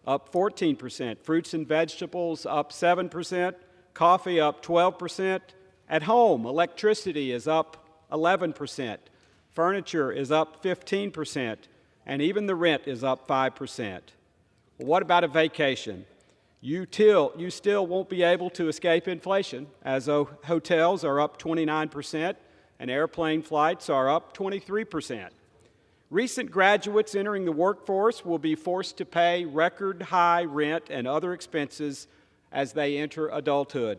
up 14%, fruits and vegetables up 7%, coffee up 12%. At home, electricity is up 11%. Furniture is up 15%, and even the rent is up 5%. Well, what about a vacation? You still won't be able to escape inflation, as hotels are up 29% and airplane flights are up 23%. Recent graduates entering the workforce will be forced to pay record high rent and other expenses as they enter adulthood.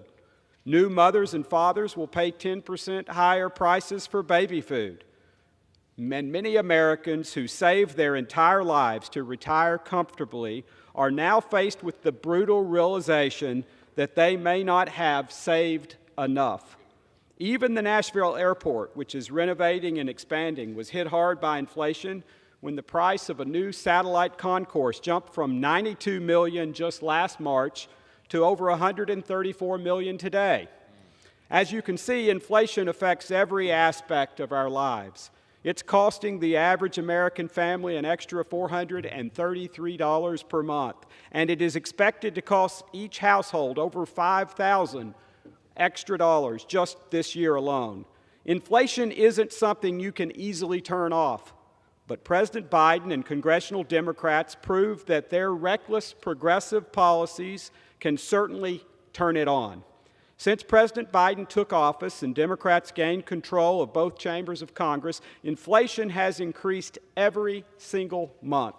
New mothers and fathers will pay 10% higher prices for baby food. And many Americans who saved their entire lives to retire comfortably are now faced with the brutal realization that they may not have saved enough. Even the Nashville airport, which is renovating and expanding, was hit hard by inflation when the price of a new satellite concourse jumped from $92 million just last March to over $134 million today. As you can see, inflation affects every aspect of our lives. It's costing the average American family an extra $433 per month, and it is expected to cost each household over $5,000 extra dollars just this year alone. Inflation isn't something you can easily turn off, but President Biden and congressional Democrats proved that their reckless progressive policies can certainly turn it on. Since President Biden took office and Democrats gained control of both chambers of Congress, inflation has increased every single month.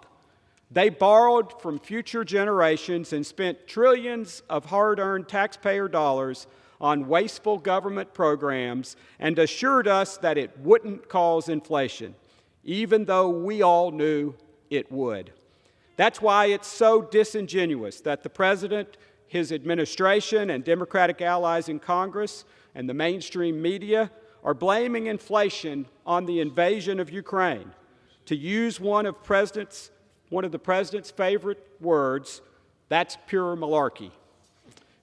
They borrowed from future generations and spent trillions of hard-earned taxpayer dollars on wasteful government programs and assured us that it wouldn't cause inflation, even though we all knew it would. That's why it's so disingenuous that the President, his administration, and Democratic allies in Congress and the mainstream media are blaming inflation on the invasion of Ukraine. To use one of the President's favorite words, that's pure malarkey.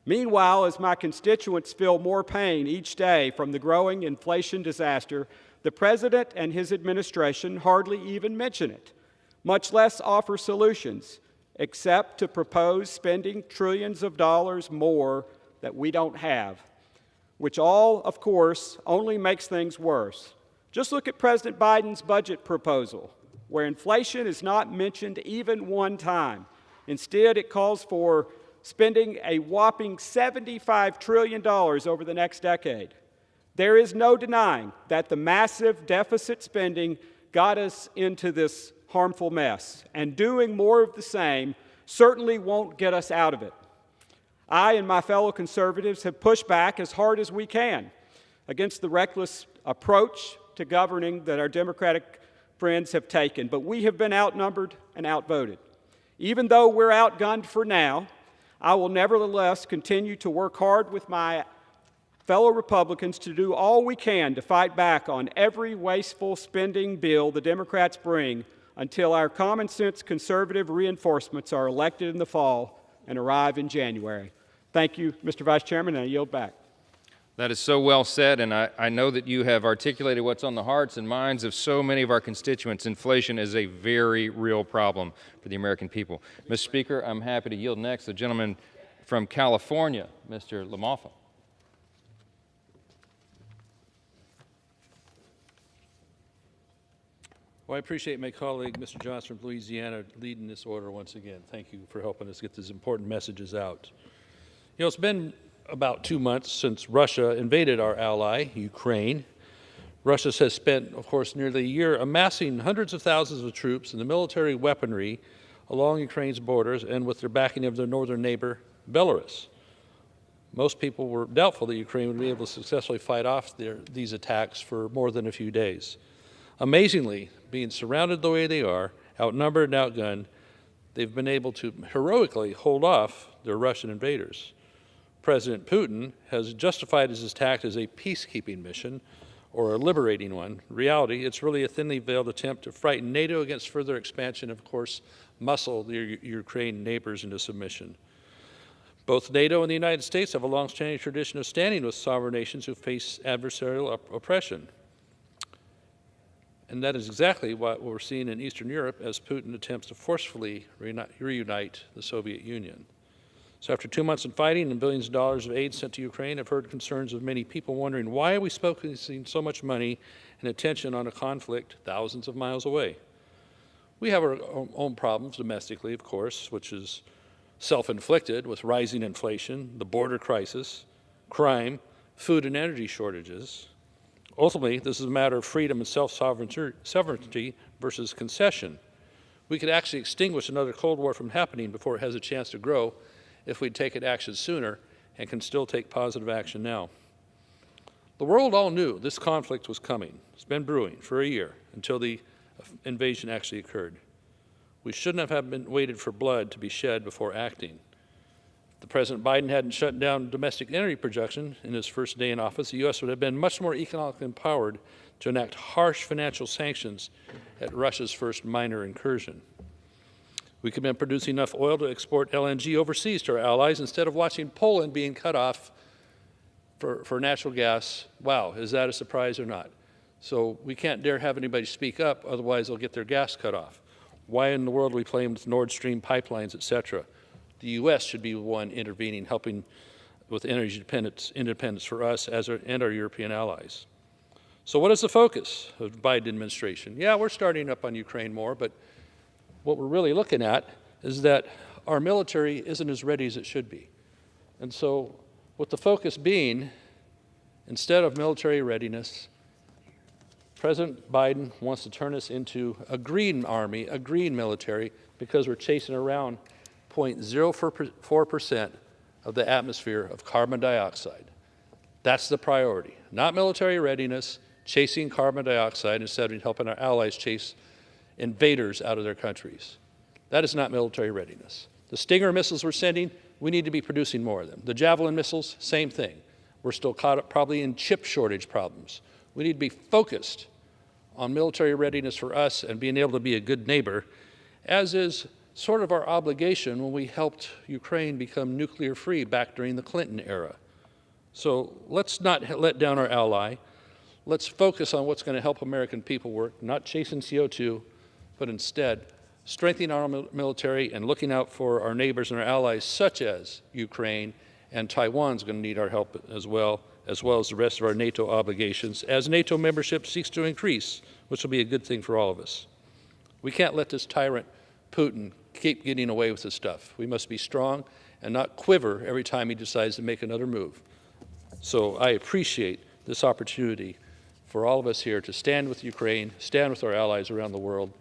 Meanwhile, as my constituents feel more pain each day from the growing inflation disaster, the President and his administration hardly even mention it, much less offer solutions, except to propose spending trillions of dollars more that we don't have, which all, of course, only makes things worse. Just look at President Biden's budget proposal, where inflation is not mentioned even one time. Instead, it calls for spending a whopping $75 trillion over the next decade. There is no denying that the massive deficit spending got us into this harmful mess, and doing more of the same certainly won't get us out of it. I and my fellow conservatives have pushed back as hard as we can against the reckless approach to governing that our Democratic friends have taken, but we have been outnumbered and outvoted. Even though we're outgunned for now, I will nevertheless continue to work hard with my fellow Republicans to do all we can to fight back on every wasteful spending bill the Democrats bring until our common sense conservative reinforcements are elected in the fall and arrive in January. Thank you, Mr. Vice Chairman, and I yield back. That is so well said, and I know that you have articulated what's on the hearts and minds of so many of our constituents. Inflation is a very real problem for the American people. Mr. Speaker, I'm happy to yield next the gentleman from California, Mr. LaMalfa. Well, I appreciate my colleague, Mr. Johnson from Louisiana, leading this order once again. Thank you for helping us get these important messages out. You know, it's been about 2 months since Russia invaded our ally, Ukraine. Russia has spent, of course, nearly a year amassing hundreds of thousands of troops and the military weaponry along Ukraine's borders and with their backing of their northern neighbor, Belarus. Most people were doubtful that Ukraine would be able to successfully fight off these attacks for more than a few days. Amazingly, being surrounded the way they are, outnumbered and outgunned, they've been able to heroically hold off their Russian invaders. President Putin has justified his attack as a peacekeeping mission or a liberating one. In reality, it's really a thinly veiled attempt to frighten NATO against further expansion, of course, muscle their Ukraine neighbors into submission. Both NATO and the United States have a long-standing tradition of standing with sovereign nations who face adversarial oppression. And that is exactly what we're seeing in Eastern Europe as Putin attempts to forcefully reunite the Soviet Union. So after 2 months of fighting and billions of dollars of aid sent to Ukraine, I've heard concerns of many people wondering, why are we focusing so much money and attention on a conflict thousands of miles away? We have our own problems domestically, of course, which is self-inflicted with rising inflation, the border crisis, crime, food and energy shortages. Ultimately, this is a matter of freedom and self-sovereignty versus concession. We could actually extinguish another Cold War from happening before it has a chance to grow if we'd taken action sooner and can still take positive action now. The world all knew this conflict was coming. It's been brewing for a year until the invasion actually occurred. We shouldn't have been waited for blood to be shed before acting. If President Biden hadn't shut down domestic energy production in his first day in office, the U.S. would have been much more economically empowered to enact harsh financial sanctions at Russia's first minor incursion. We could have been producing enough oil to export LNG overseas to our allies instead of watching Poland being cut off for natural gas. Wow, is that a surprise or not? So we can't dare have anybody speak up, otherwise they'll get their gas cut off. Why in the world are we playing with Nord Stream pipelines, et cetera? The U.S. should be the one intervening, helping with energy independence for us and our European allies. So what is the focus of the Biden administration? Yeah, we're starting up on Ukraine more, but what we're really looking at is that our military isn't as ready as it should be. And so with the focus being, instead of military readiness, President Biden wants to turn us into a green army, a green military, because we're chasing around 0.04% of the atmosphere of carbon dioxide. That's the priority, not military readiness, chasing carbon dioxide instead of helping our allies chase invaders out of their countries. That is not military readiness. The Stinger missiles we're sending, we need to be producing more of them. The Javelin missiles, same thing. We're still caught up probably in chip shortage problems. We need to be focused on military readiness for us and being able to be a good neighbor, as is sort of our obligation when we helped Ukraine become nuclear free back during the Clinton era. So let's not let down our ally. Let's focus on what's going to help American people work, not chasing CO2, but instead strengthening our military and looking out for our neighbors and our allies, such as Ukraine, and Taiwan's going to need our help as well as the rest of our NATO obligations, as NATO membership seeks to increase, which will be a good thing for all of us. We can't let this tyrant, Putin, keep getting away with this stuff. We must be strong and not quiver every time he decides to make another move. So I appreciate this opportunity for all of us here to stand with Ukraine, stand with our allies around the world,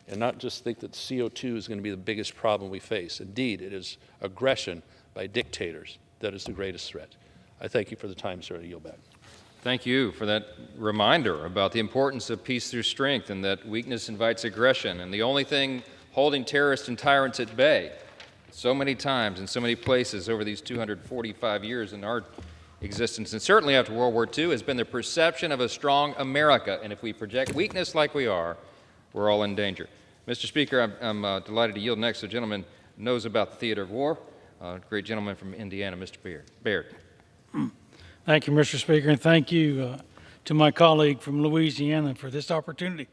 and not just think that CO2 is going to be the biggest problem we face. Indeed, it is aggression by dictators that is the greatest threat. I thank you for the time, sir. I yield back. Thank you for that reminder about the importance of peace through strength and that weakness invites aggression. And the only thing holding terrorists and tyrants at bay so many times in so many places over these 245 years in our existence, and certainly after World War II, has been the perception of a strong America. And if we project weakness like we are, we're all in danger. Mr. Speaker, I'm delighted to yield next to a gentleman who knows about the theater of war, a great gentleman from Indiana, Mr. Baird. Thank you, Mr. Speaker, and thank you to my colleague from Louisiana for this opportunity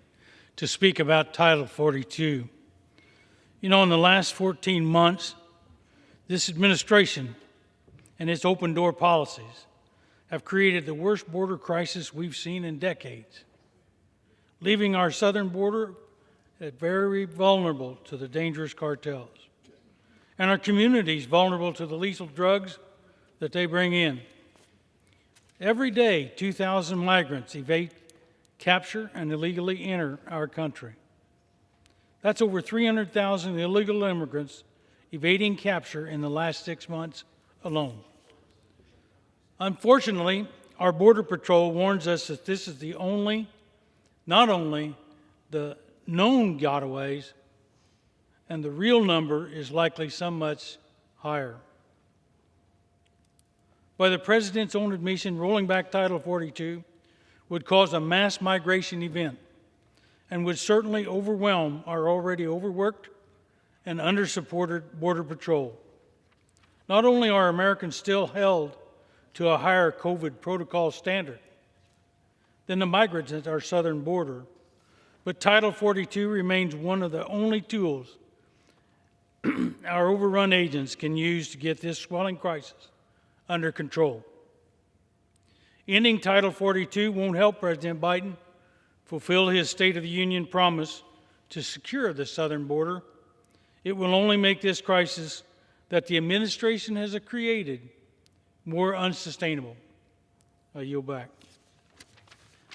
to speak about Title 42. You know, in the last 14 months, this administration and its open-door policies have created the worst border crisis we've seen in decades, leaving our southern border very vulnerable to the dangerous cartels, and our communities vulnerable to the lethal drugs that they bring in. Every day, 2,000 migrants evade capture and illegally enter our country. That's over 300,000 illegal immigrants evading capture in the last 6 months alone. Unfortunately, our Border Patrol warns us that this is not only the known gotaways, and the real number is likely so much higher. By the President's own admission, rolling back Title 42 would cause a mass migration event and would certainly overwhelm our already overworked and undersupported Border Patrol. Not only are Americans still held to a higher COVID protocol standard than the migrants at our southern border, but Title 42 remains one of the only tools our overrun agents can use to get this swelling crisis under control. Ending Title 42 won't help President Biden fulfill his State of the Union promise to secure the southern border. It will only make this crisis that the administration has created more unsustainable. I yield back.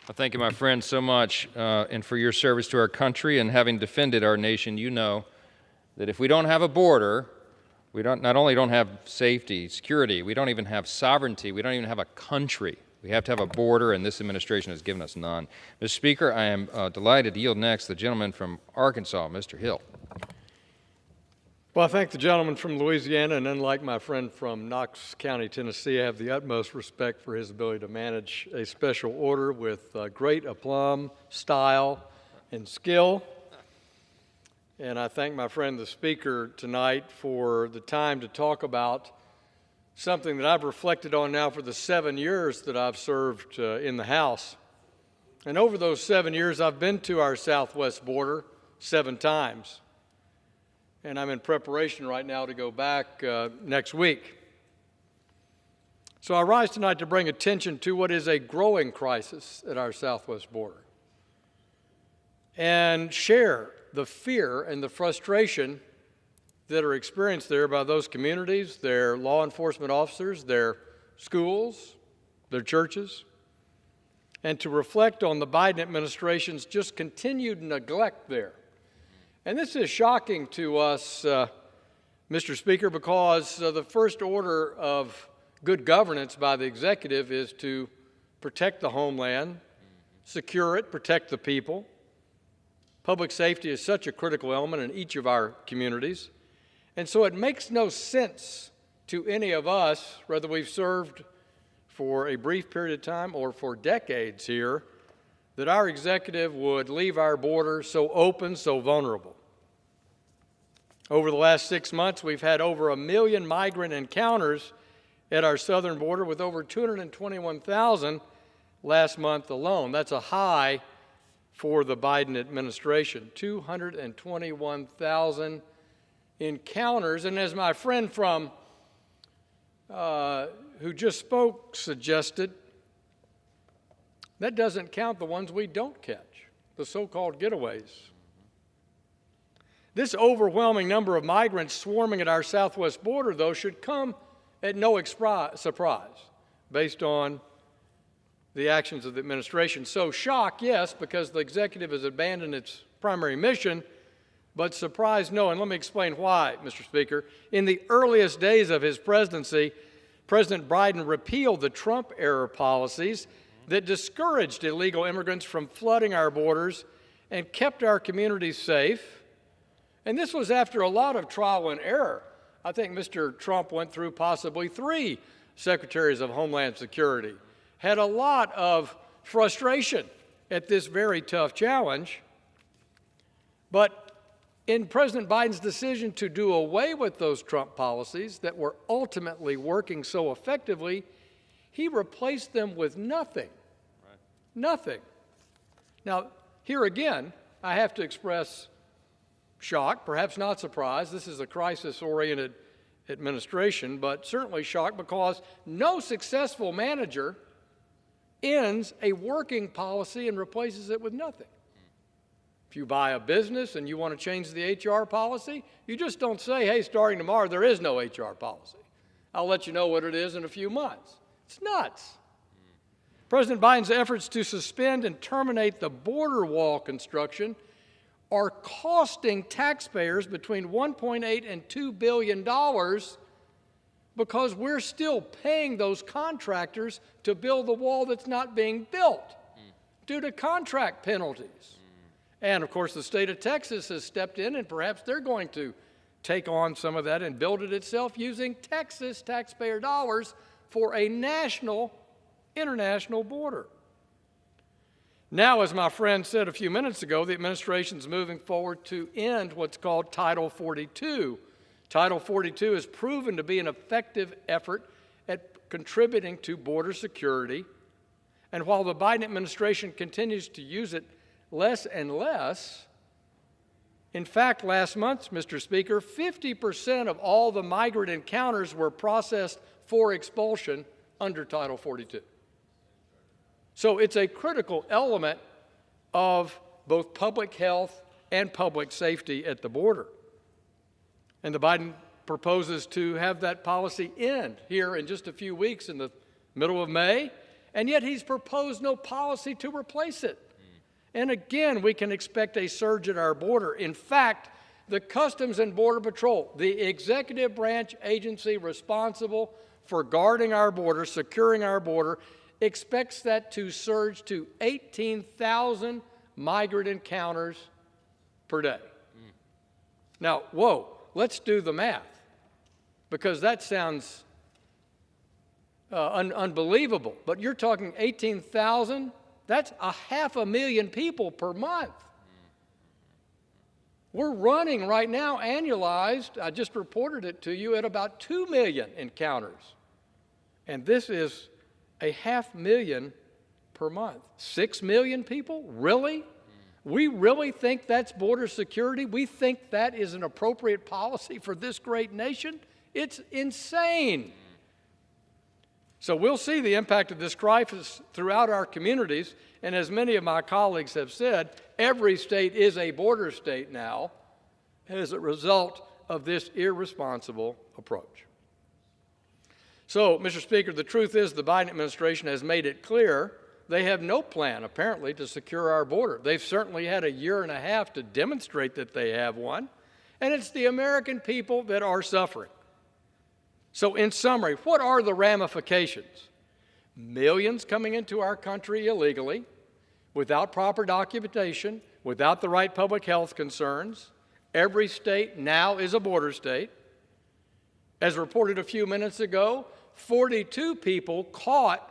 Well, thank you, my friend, so much, and for your service to our country and having defended our nation. You know that if we don't have a border, we not only don't have safety, security, we don't even have sovereignty, we don't even have a country. We have to have a border, and this administration has given us none. Mr. Speaker, I am delighted to yield next to the gentleman from Arkansas, Mr. Hill. Well, I thank the gentleman from Louisiana, and unlike my friend from Knox County, Tennessee, I have the utmost respect for his ability to manage a special order with great aplomb, style, and skill. And I thank my friend, the Speaker, tonight for the time to talk about something that I've reflected on now for the 7 years that I've served in the House. And over those 7 years, I've been to our southwest border 7 times. And I'm in preparation right now to go back next week. So I rise tonight to bring attention to what is a growing crisis at our southwest border and share the fear and the frustration that are experienced there by those communities, their law enforcement officers, their schools, their churches, and to reflect on the Biden administration's just continued neglect there. And this is shocking to us, Mr. Speaker, because the first order of good governance by the executive is to protect the homeland, secure it, protect the people. Public safety is such a critical element in each of our communities. And so it makes no sense to any of us, whether we've served for a brief period of time or for decades here, that our executive would leave our border so open, so vulnerable. Over the last 6 months, we've had over 1 million migrant encounters at our southern border, with over 221,000 last month alone. That's a high for the Biden administration, 221,000 encounters. And as my friend from who just spoke suggested, that doesn't count the ones we don't catch, the so-called getaways. This overwhelming number of migrants swarming at our southwest border, though, should come at no surprise based on the actions of the administration. So shock, yes, because the executive has abandoned its primary mission, but surprise, no. And let me explain why, Mr. Speaker. In the earliest days of his presidency, President Biden repealed the Trump-era policies that discouraged illegal immigrants from flooding our borders and kept our communities safe. And this was after a lot of trial and error. I think Mr. Trump went through possibly 3 secretaries of Homeland Security, had a lot of frustration at this very tough challenge. But in President Biden's decision to do away with those Trump policies that were ultimately working so effectively, he replaced them with nothing. Right. Nothing. Now, here again, I have to express shock, perhaps not surprise. This is a crisis-oriented administration, but certainly shock because no successful manager ends a working policy and replaces it with nothing. If you buy a business and you want to change the HR policy, you just don't say, hey, starting tomorrow, there is no HR policy. I'll let you know what it is in a few months. It's nuts. President Biden's efforts to suspend and terminate the border wall construction are costing taxpayers between $1.8 and $2 billion because we're still paying those contractors to build the wall that's not being built due to contract penalties. And, of course, the state of Texas has stepped in, and perhaps they're going to take on some of that and build it itself using Texas taxpayer dollars for a international border. Now, as my friend said a few minutes ago, the administration's moving forward to end what's called Title 42. Title 42 has proven to be an effective effort at contributing to border security. And while the Biden administration continues to use it less and less, in fact, last month, Mr. Speaker, 50% of all the migrant encounters were processed for expulsion under Title 42. So it's a critical element of both public health and public safety at the border. And the Biden proposes to have that policy end here in just a few weeks in the middle of May, and yet he's proposed no policy to replace it. And again, we can expect a surge at our border. In fact, the Customs and Border Patrol, the executive branch agency responsible for guarding our border, securing our border, expects that to surge to 18,000 migrant encounters per day. Now, whoa, let's do the math, because that sounds unbelievable. But you're talking 18,000, that's 500,000 people per month. We're running right now, annualized, I just reported it to you, at about 2 million encounters. And this is 500,000 per month. 6 million people? Really? We really think that's border security? We think that is an appropriate policy for this great nation? It's insane. So we'll see the impact of this crisis throughout our communities, and as many of my colleagues have said, every state is a border state now as a result of this irresponsible approach. So, Mr. Speaker, the truth is the Biden administration has made it clear they have no plan, apparently, to secure our border. They've certainly had a year and a half to demonstrate that they have one, and it's the American people that are suffering. So, in summary, what are the ramifications? Millions coming into our country illegally, without proper documentation, without the right public health concerns. Every state now is a border state. As reported a few minutes ago, 42 people caught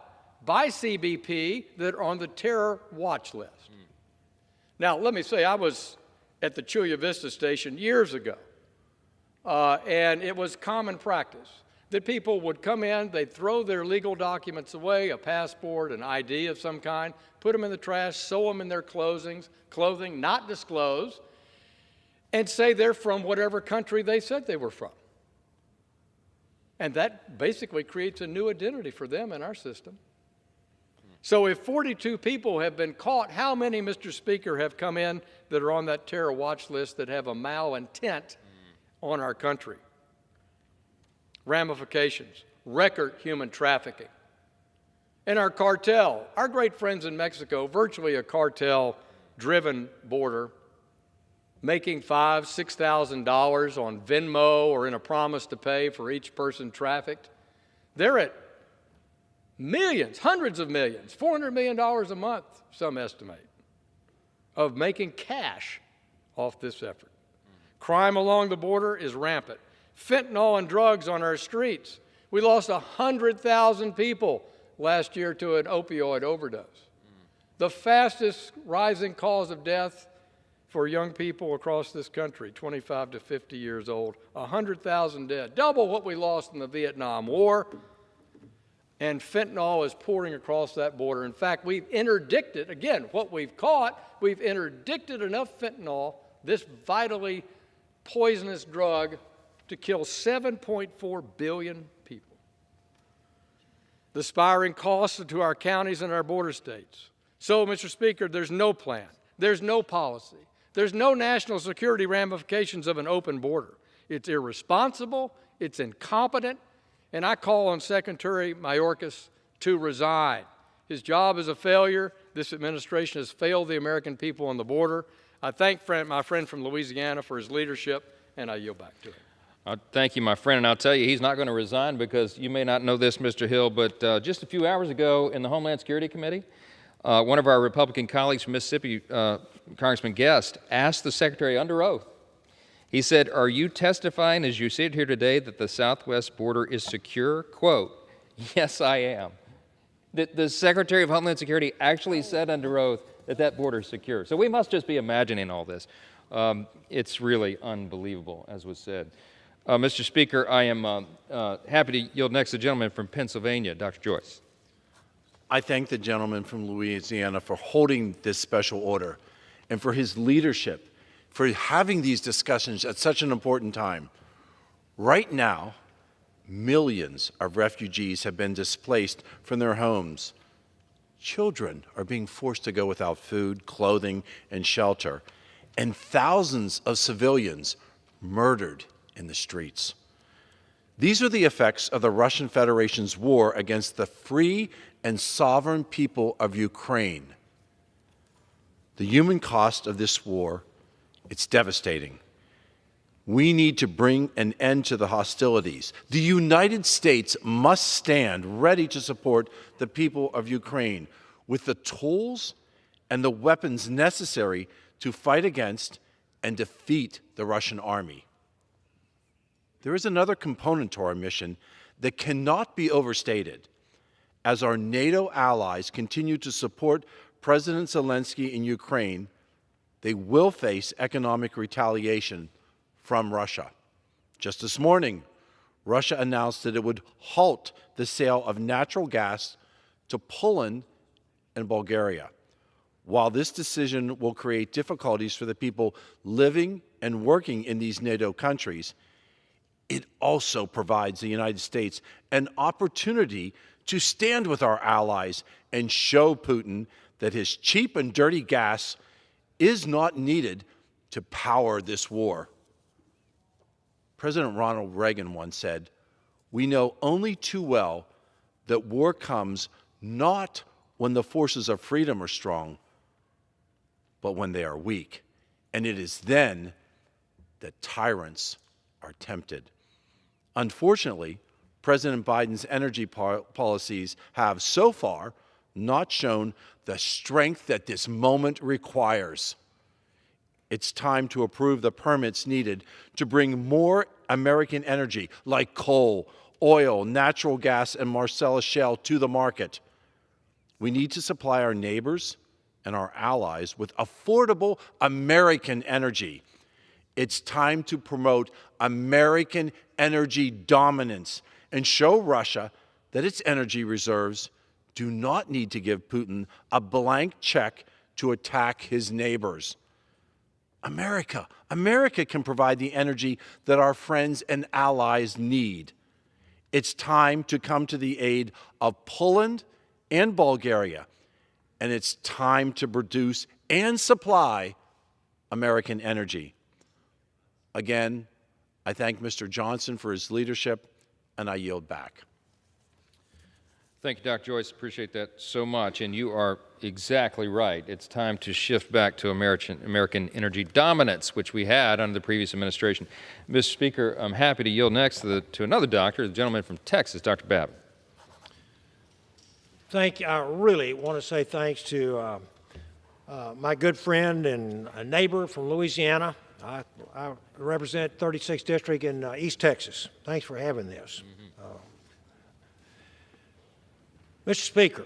by CBP that are on the terror watch list. Now, let me say, I was at the Chula Vista station years ago, and it was common practice that people would come in, they'd throw their legal documents away, a passport, an ID of some kind, put them in the trash, sew them in their clothing, not disclosed, and say they're from whatever country they said they were from. And that basically creates a new identity for them in our system. So if 42 people have been caught, how many, Mr. Speaker, have come in that are on that terror watch list that have a malintent on our country? Ramifications, record human trafficking. And our cartel, our great friends in Mexico, virtually a cartel-driven border, making $5,000, $6,000 on Venmo or in a promise to pay for each person trafficked. They're at millions, hundreds of millions, $400 million a month, some estimate, of making cash off this effort. Crime along the border is rampant. Fentanyl and drugs on our streets. We lost 100,000 people last year to an opioid overdose. The fastest rising cause of death for young people across this country, 25 to 50 years old, 100,000 dead, double what we lost in the Vietnam War. And fentanyl is pouring across that border. In fact, we've interdicted, again, what we've caught, we've interdicted enough fentanyl, this vitally poisonous drug, to kill 7.4 billion people. The spiraling costs to our counties and our border states. So, Mr. Speaker, there's no plan, there's no policy, there's no national security ramifications of an open border. It's irresponsible, it's incompetent, and I call on Secretary Mayorkas to resign. His job is a failure. This administration has failed the American people on the border. I thank my friend from Louisiana for his leadership, and I yield back to him. Thank you, my friend, and I'll tell you, he's not going to resign because you may not know this, Mr. Hill, but just a few hours ago in the Homeland Security Committee, one of our Republican colleagues from Mississippi, Congressman Guest, asked the Secretary under oath. He said, "Are you testifying as you sit here today that the southwest border is secure?" Quote, "Yes, I am." The Secretary of Homeland Security actually said under oath that that border is secure. So we must just be imagining all this. It's really unbelievable, as was said. Mr. Speaker, I am happy to yield next to the gentleman from Pennsylvania, Dr. Joyce. I thank the gentleman from Louisiana for holding this special order and for his leadership, for having these discussions at such an important time. Right now, millions of refugees have been displaced from their homes. Children are being forced to go without food, clothing, and shelter, and thousands of civilians murdered in the streets. These are the effects of the Russian Federation's war against the free and sovereign people of Ukraine. The human cost of this war, it's devastating. We need to bring an end to the hostilities. The United States must stand ready to support the people of Ukraine with the tools and the weapons necessary to fight against and defeat the Russian army. There is another component to our mission that cannot be overstated. As our NATO allies continue to support President Zelensky in Ukraine, they will face economic retaliation from Russia. Just this morning, Russia announced that it would halt the sale of natural gas to Poland and Bulgaria. While this decision will create difficulties for the people living and working in these NATO countries, it also provides the United States an opportunity to stand with our allies and show Putin that his cheap and dirty gas is not needed to power this war. President Ronald Reagan once said, "We know only too well that war comes not when the forces of freedom are strong, but when they are weak. And it is then that tyrants are tempted." Unfortunately, President Biden's energy policies have so far not shown the strength that this moment requires. It's time to approve the permits needed to bring more American energy like coal, oil, natural gas, and Marcellus Shale to the market. We need to supply our neighbors and our allies with affordable American energy. It's time to promote American energy dominance and show Russia that its energy reserves do not need to give Putin a blank check to attack his neighbors. America can provide the energy that our friends and allies need. It's time to come to the aid of Poland and Bulgaria, and it's time to produce and supply American energy. Again, I thank Mr. Johnson for his leadership, and I yield back. Thank you, Dr. Joyce. Appreciate that so much. And you are exactly right. It's time to shift back to American energy dominance, which we had under the previous administration. Mr. Speaker, I'm happy to yield next to another doctor, the gentleman from Texas, Dr. Babbitt. Thank you. I really want to say thanks to my good friend and a neighbor from Louisiana. I represent 36th District in East Texas. Thanks for having this. Mr. Speaker,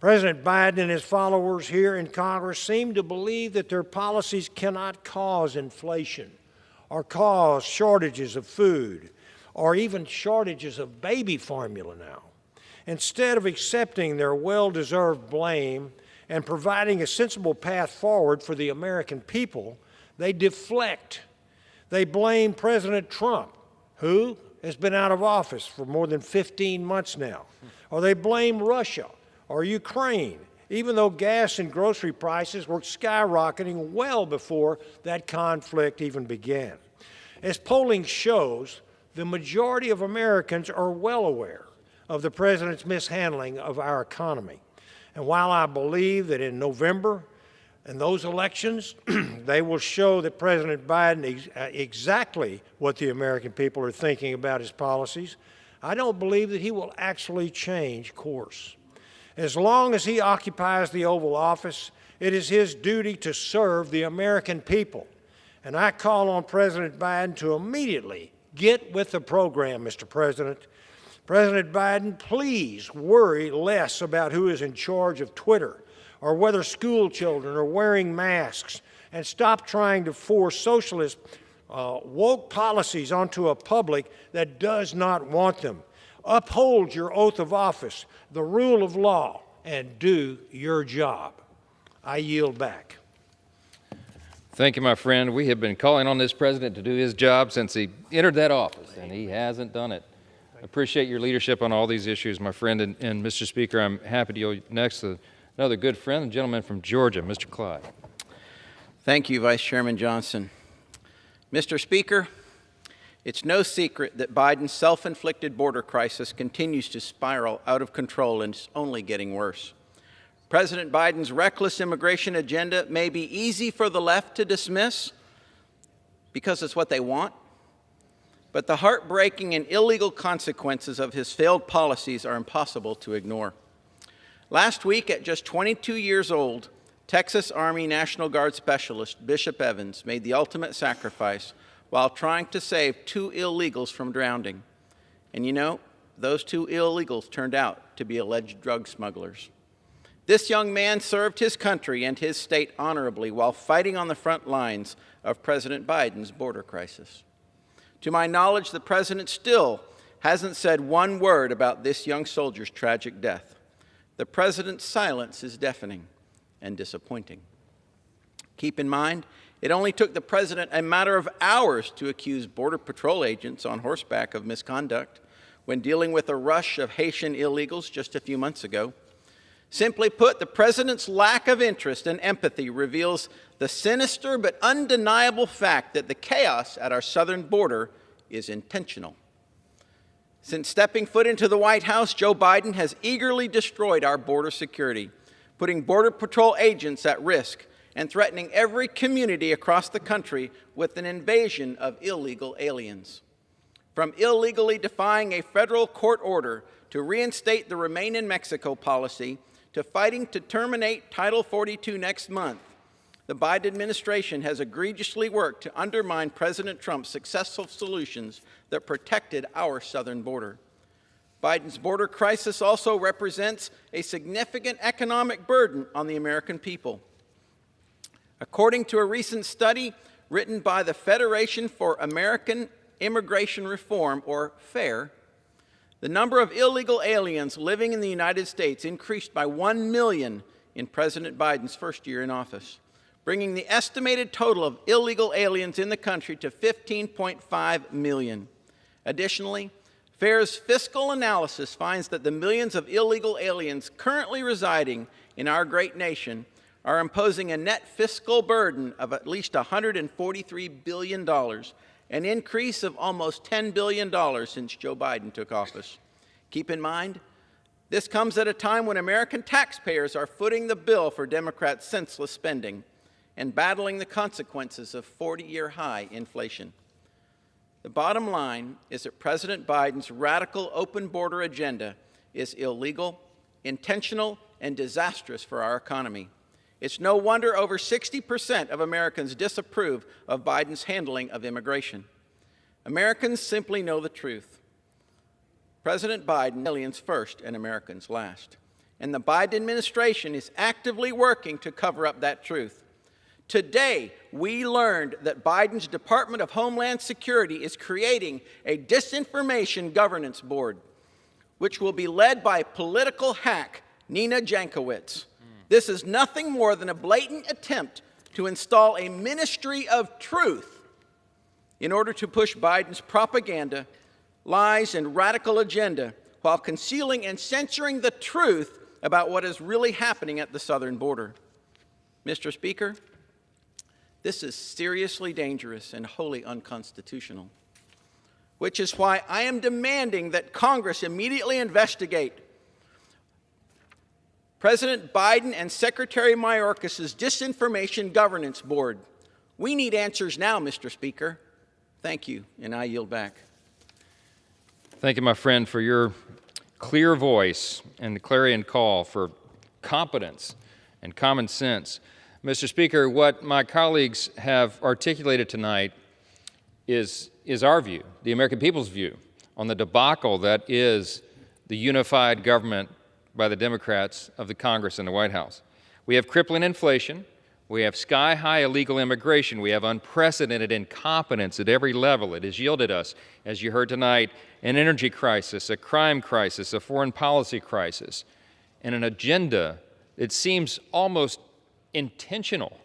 President Biden and his followers here in Congress seem to believe that their policies cannot cause inflation or cause shortages of food or even shortages of baby formula now. Instead of accepting their well-deserved blame and providing a sensible path forward for the American people, they deflect. They blame President Trump, who has been out of office for more than 15 months now. Or they blame Russia or Ukraine, even though gas and grocery prices were skyrocketing well before that conflict even began. As polling shows, the majority of Americans are well aware of the president's mishandling of our economy. And while I believe that in November, in those elections, they will show that President Biden is exactly what the American people are thinking about his policies, I don't believe that he will actually change course. As long as he occupies the Oval Office, it is his duty to serve the American people. And I call on President Biden to immediately get with the program, Mr. President. President Biden, please worry less about who is in charge of Twitter or whether school children are wearing masks, and stop trying to force socialist woke policies onto a public that does not want them. Uphold your oath of office, the rule of law, and do your job. I yield back. Thank you, my friend. We have been calling on this president to do his job since he entered that office, and he hasn't done it. I appreciate your leadership on all these issues, my friend. And Mr. Speaker, I'm happy to go next to another good friend, the gentleman from Georgia, Mr. Clyde. Thank you, Vice Chairman Johnson. Mr. Speaker, it's no secret that Biden's self-inflicted border crisis continues to spiral out of control, and it's only getting worse. President Biden's reckless immigration agenda may be easy for the left to dismiss because it's what they want, but the heartbreaking and illegal consequences of his failed policies are impossible to ignore. Last week, at just 22 years old, Texas Army National Guard Specialist Bishop Evans made the ultimate sacrifice while trying to save 2 illegals from drowning. And you know, those 2 illegals turned out to be alleged drug smugglers. This young man served his country and his state honorably while fighting on the front lines of President Biden's border crisis. To my knowledge, the president still hasn't said one word about this young soldier's tragic death. The president's silence is deafening and disappointing. Keep in mind, it only took the president a matter of hours to accuse Border Patrol agents on horseback of misconduct, when dealing with a rush of Haitian illegals just a few months ago. Simply put, the president's lack of interest and empathy reveals the sinister but undeniable fact that the chaos at our southern border is intentional. Since stepping foot into the White House, Joe Biden has eagerly destroyed our border security, putting Border Patrol agents at risk and threatening every community across the country with an invasion of illegal aliens. From illegally defying a federal court order to reinstate the Remain in Mexico policy, to fighting to terminate Title 42 next month, the Biden administration has egregiously worked to undermine President Trump's successful solutions that protected our southern border. Biden's border crisis also represents a significant economic burden on the American people. According to a recent study written by the Federation for American Immigration Reform, or FAIR, the number of illegal aliens living in the United States increased by 1 million in President Biden's first year in office, bringing the estimated total of illegal aliens in the country to 15.5 million. Additionally, FAIR's fiscal analysis finds that the millions of illegal aliens currently residing in our great nation are imposing a net fiscal burden of at least $143 billion, an increase of almost $10 billion since Joe Biden took office. Keep in mind, this comes at a time when American taxpayers are footing the bill for Democrats' senseless spending and battling the consequences of 40-year high inflation. The bottom line is that President Biden's radical open border agenda is illegal, intentional, and disastrous for our economy. It's no wonder over 60% of Americans disapprove of Biden's handling of immigration. Americans simply know the truth. President Biden, aliens first and Americans last. And the Biden administration is actively working to cover up that truth. Today, we learned that Biden's Department of Homeland Security is creating a disinformation governance board, which will be led by political hack Nina Jankowicz. This is nothing more than a blatant attempt to install a ministry of truth in order to push Biden's propaganda, lies, and radical agenda while concealing and censoring the truth about what is really happening at the southern border. Mr. Speaker, this is seriously dangerous and wholly unconstitutional, which is why I am demanding that Congress immediately investigate President Biden and Secretary Mayorkas' Disinformation Governance Board. We need answers now, Mr. Speaker. Thank you, and I yield back. Thank you, my friend, for your clear voice and the clarion call for competence and common sense. Mr. Speaker, what my colleagues have articulated tonight is our view, the American people's view, on the debacle that is the unified government by the Democrats of the Congress and the White House. We have crippling inflation. We have sky-high illegal immigration. We have unprecedented incompetence at every level. It has yielded us, as you heard tonight, an energy crisis, a crime crisis, a foreign policy crisis, and an agenda that seems almost intentional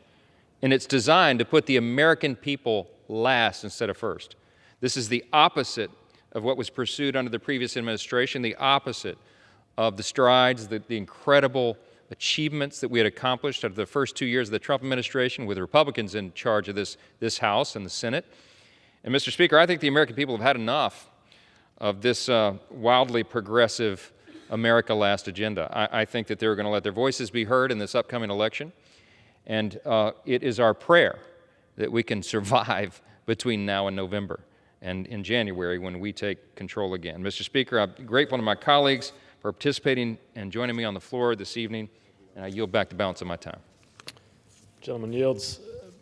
in its design to put the American people last instead of first. This is the opposite of what was pursued under the previous administration, the opposite of the strides, the incredible achievements that we had accomplished over the first 2 years of the Trump administration with Republicans in charge of this House and the Senate. And Mr. Speaker, I think the American people have had enough of this wildly progressive America Last agenda. I think that they're going to let their voices be heard in this upcoming election. And it is our prayer that we can survive between now and November and in January when we take control again. Mr. Speaker, I'm grateful to my colleagues for participating and joining me on the floor this evening, and I yield back the balance of my time. Gentleman yields.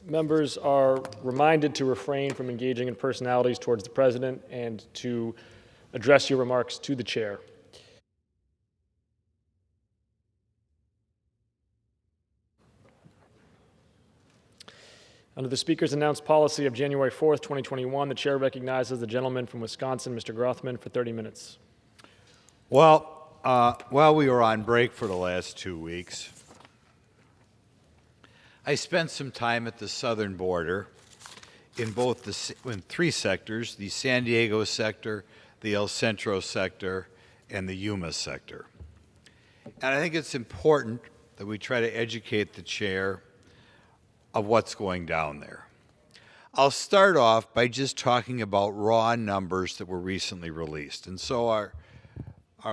Members are reminded to refrain from engaging in personalities towards the President and to address your remarks to the Chair. Under the Speaker's announced policy of January 4th, 2021, the Chair recognizes the gentleman from Wisconsin, Mr. Grothman, for 30 minutes. Well, while we were on break for the last 2 weeks, I spent some time at the southern border in both in three sectors: the San Diego sector, the El Centro sector, and the Yuma sector. And I think it's important that we try to educate the chair of what's going down there. I'll start off by just talking about raw numbers that were recently released. And so our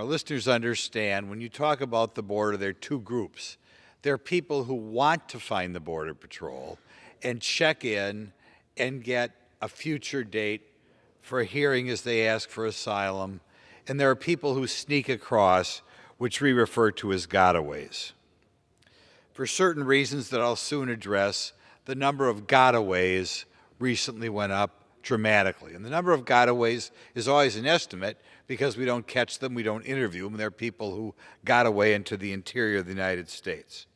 listeners understand when you talk about the border, there are two groups. There are people who want to find the Border Patrol and check in and get a future date for a hearing as they ask for asylum. And there are people who sneak across, which we refer to as gotaways. For certain reasons that I'll soon address, the number of gotaways recently went up dramatically. And the number of gotaways is always an estimate because we don't catch them, we don't interview them. They're people who got away into the interior of the United States.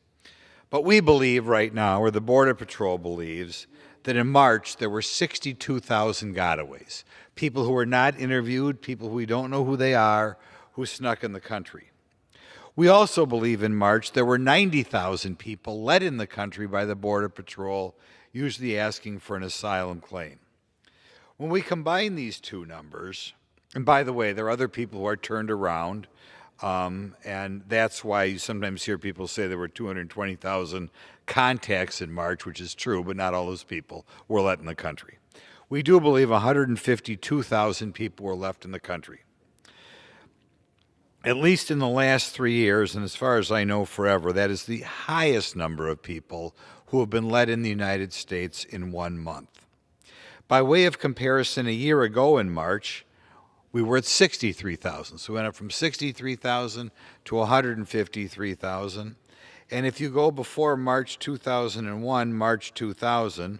But we believe right now, or the Border Patrol believes, that in March there were 62,000 gotaways. People who were not interviewed, people who we don't know who they are, who snuck in the country. We also believe in March there were 90,000 people let in the country by the Border Patrol, usually asking for an asylum claim. When we combine these two numbers, and by the way, there are other people who are turned around, and that's why you sometimes hear people say there were 220,000 contacts in March, which is true, but not all those people were let in the country. We do believe 152,000 people were left in the country. At least in the last 3 years, and as far as I know forever, that is the highest number of people who have been let in the United States in 1 month. By way of comparison, a year ago in March, we were at 63,000. So we went up from 63,000 to 153,000. And if you go before March 2001, March 2000,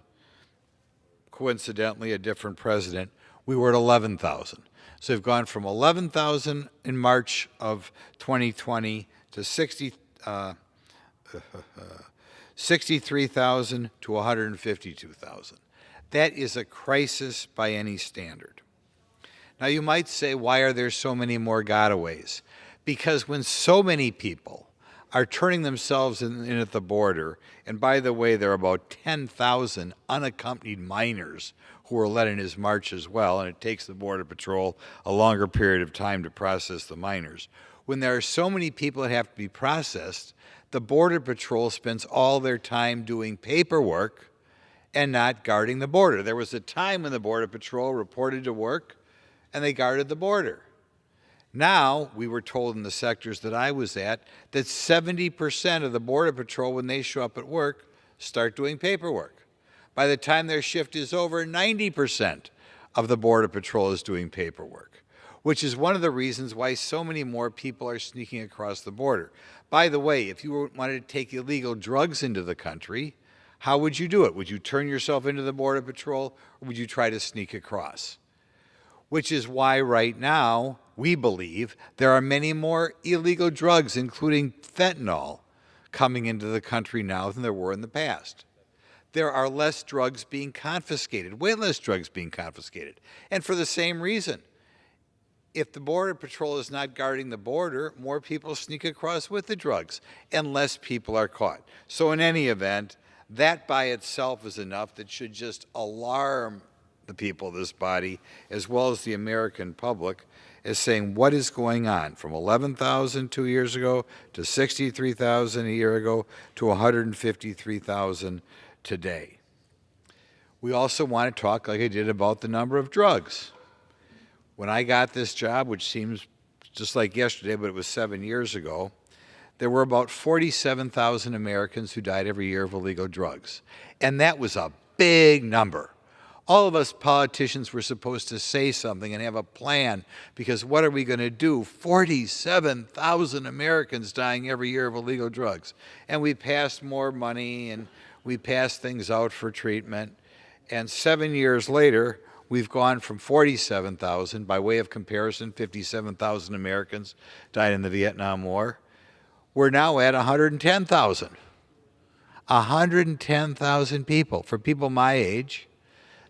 coincidentally a different president, we were at 11,000. So we've gone from 11,000 in March of 2020 to 63,000 to 152,000. That is a crisis by any standard. Now you might say, why are there so many more gotaways? Because when so many people are turning themselves in at the border, and by the way, there are about 10,000 unaccompanied minors who were let in his March as well, and it takes the Border Patrol a longer period of time to process the minors. When there are so many people that have to be processed, the Border Patrol spends all their time doing paperwork and not guarding the border. There was a time when the Border Patrol reported to work and they guarded the border. Now, we were told in the sectors that I was at that 70% of the Border Patrol, when they show up at work, start doing paperwork. By the time their shift is over, 90% of the Border Patrol is doing paperwork, which is one of the reasons why so many more people are sneaking across the border. By the way, if you wanted to take illegal drugs into the country, how would you do it? Would you turn yourself into the Border Patrol, or would you try to sneak across? Which is why right now, we believe, there are many more illegal drugs, including fentanyl, coming into the country now than there were in the past. There are less drugs being confiscated, way less drugs being confiscated. And for the same reason, if the Border Patrol is not guarding the border, more people sneak across with the drugs, and less people are caught. So in any event, that by itself is enough that should just alarm the people of this body, as well as the American public, as saying what is going on from 11,000 2 years ago to 63,000 a year ago to 153,000 today. We also want to talk, like I did, about the number of drugs. When I got this job, which seems just like yesterday, but it was 7 years ago, there were about 47,000 Americans who died every year of illegal drugs. And that was a big number. All of us politicians were supposed to say something and have a plan, because what are we going to do? 47,000 Americans dying every year of illegal drugs. And we passed more money and we passed things out for treatment. And 7 years later, we've gone from 47,000, by way of comparison, 57,000 Americans died in the Vietnam War. We're now at 110,000. 110,000 people. For people my age,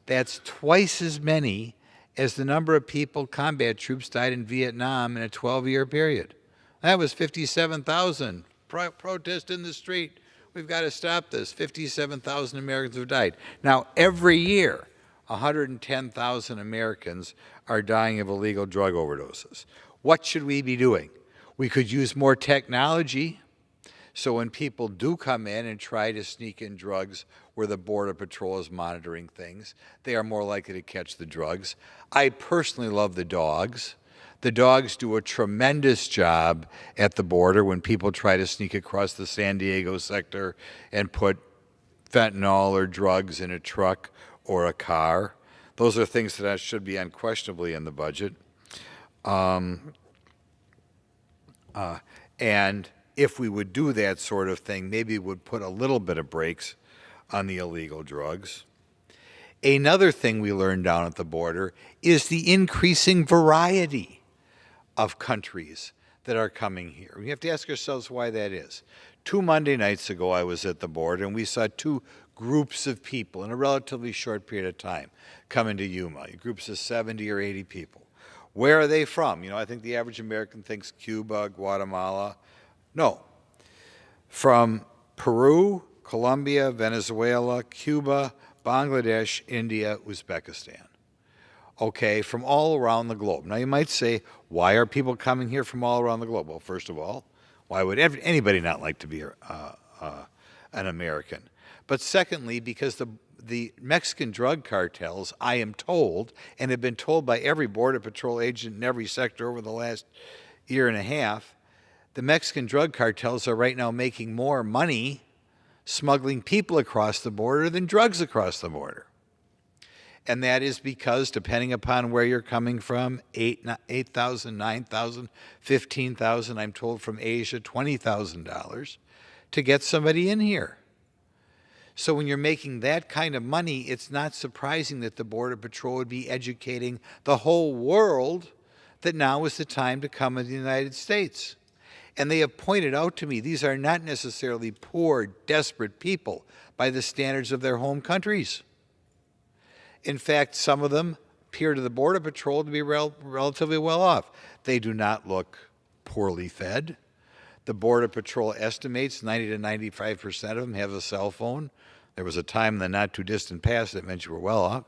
that's twice as many as the number of people, combat troops, died in Vietnam in a 12-year period. That was 57,000. Protest in the street. We've got to stop this. 57,000 Americans have died. Now, every year, 110,000 Americans are dying of illegal drug overdoses. What should we be doing? We could use more technology so when people do come in and try to sneak in drugs where the Border Patrol is monitoring things, they are more likely to catch the drugs. I personally love the dogs. The dogs do a tremendous job at the border when people try to sneak across the San Diego sector and put fentanyl or drugs in a truck or a car. Those are things that should be unquestionably in the budget. And if we would do that sort of thing, maybe it would put a little bit of brakes on the illegal drugs. Another thing we learned down at the border is the increasing variety of countries that are coming here. We have to ask ourselves why that is. 2 Monday nights ago, I was at the border, and we saw 2 groups of people in a relatively short period of time come into Yuma, groups of 70 or 80 people. Where are they from? You know, I think the average American thinks Cuba, Guatemala. No. From Peru, Colombia, Venezuela, Cuba, Bangladesh, India, Uzbekistan. Okay, from all around the globe. Now you might say, why are people coming here from all around the globe? Well, first of all, why would anybody not like to be an American? But secondly, because the Mexican drug cartels, I am told, and have been told by every Border Patrol agent in every sector over the last year and a half, the Mexican drug cartels are right now making more money smuggling people across the border than drugs across the border. And that is because, depending upon where you're coming from, 8,000, 9,000, 15,000, I'm told from Asia, $20,000 to get somebody in here. So when you're making that kind of money, it's not surprising that the Border Patrol would be educating the whole world that now is the time to come to the United States. And they have pointed out to me, these are not necessarily poor, desperate people by the standards of their home countries. In fact, some of them appear to the Border Patrol to be relatively well off. They do not look poorly fed. The Border Patrol estimates 90 to 95% of them have a cell phone. There was a time in the not too distant past that meant you were well off.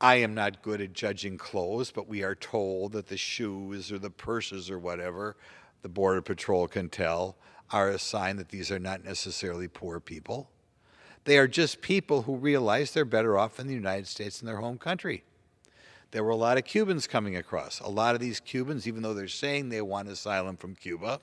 I am not good at judging clothes, but we are told that the shoes or the purses or whatever, the Border Patrol can tell, are a sign that these are not necessarily poor people. They are just people who realize they're better off in the United States than their home country. There were a lot of Cubans coming across. A lot of these Cubans, even though they're saying they want asylum from Cuba,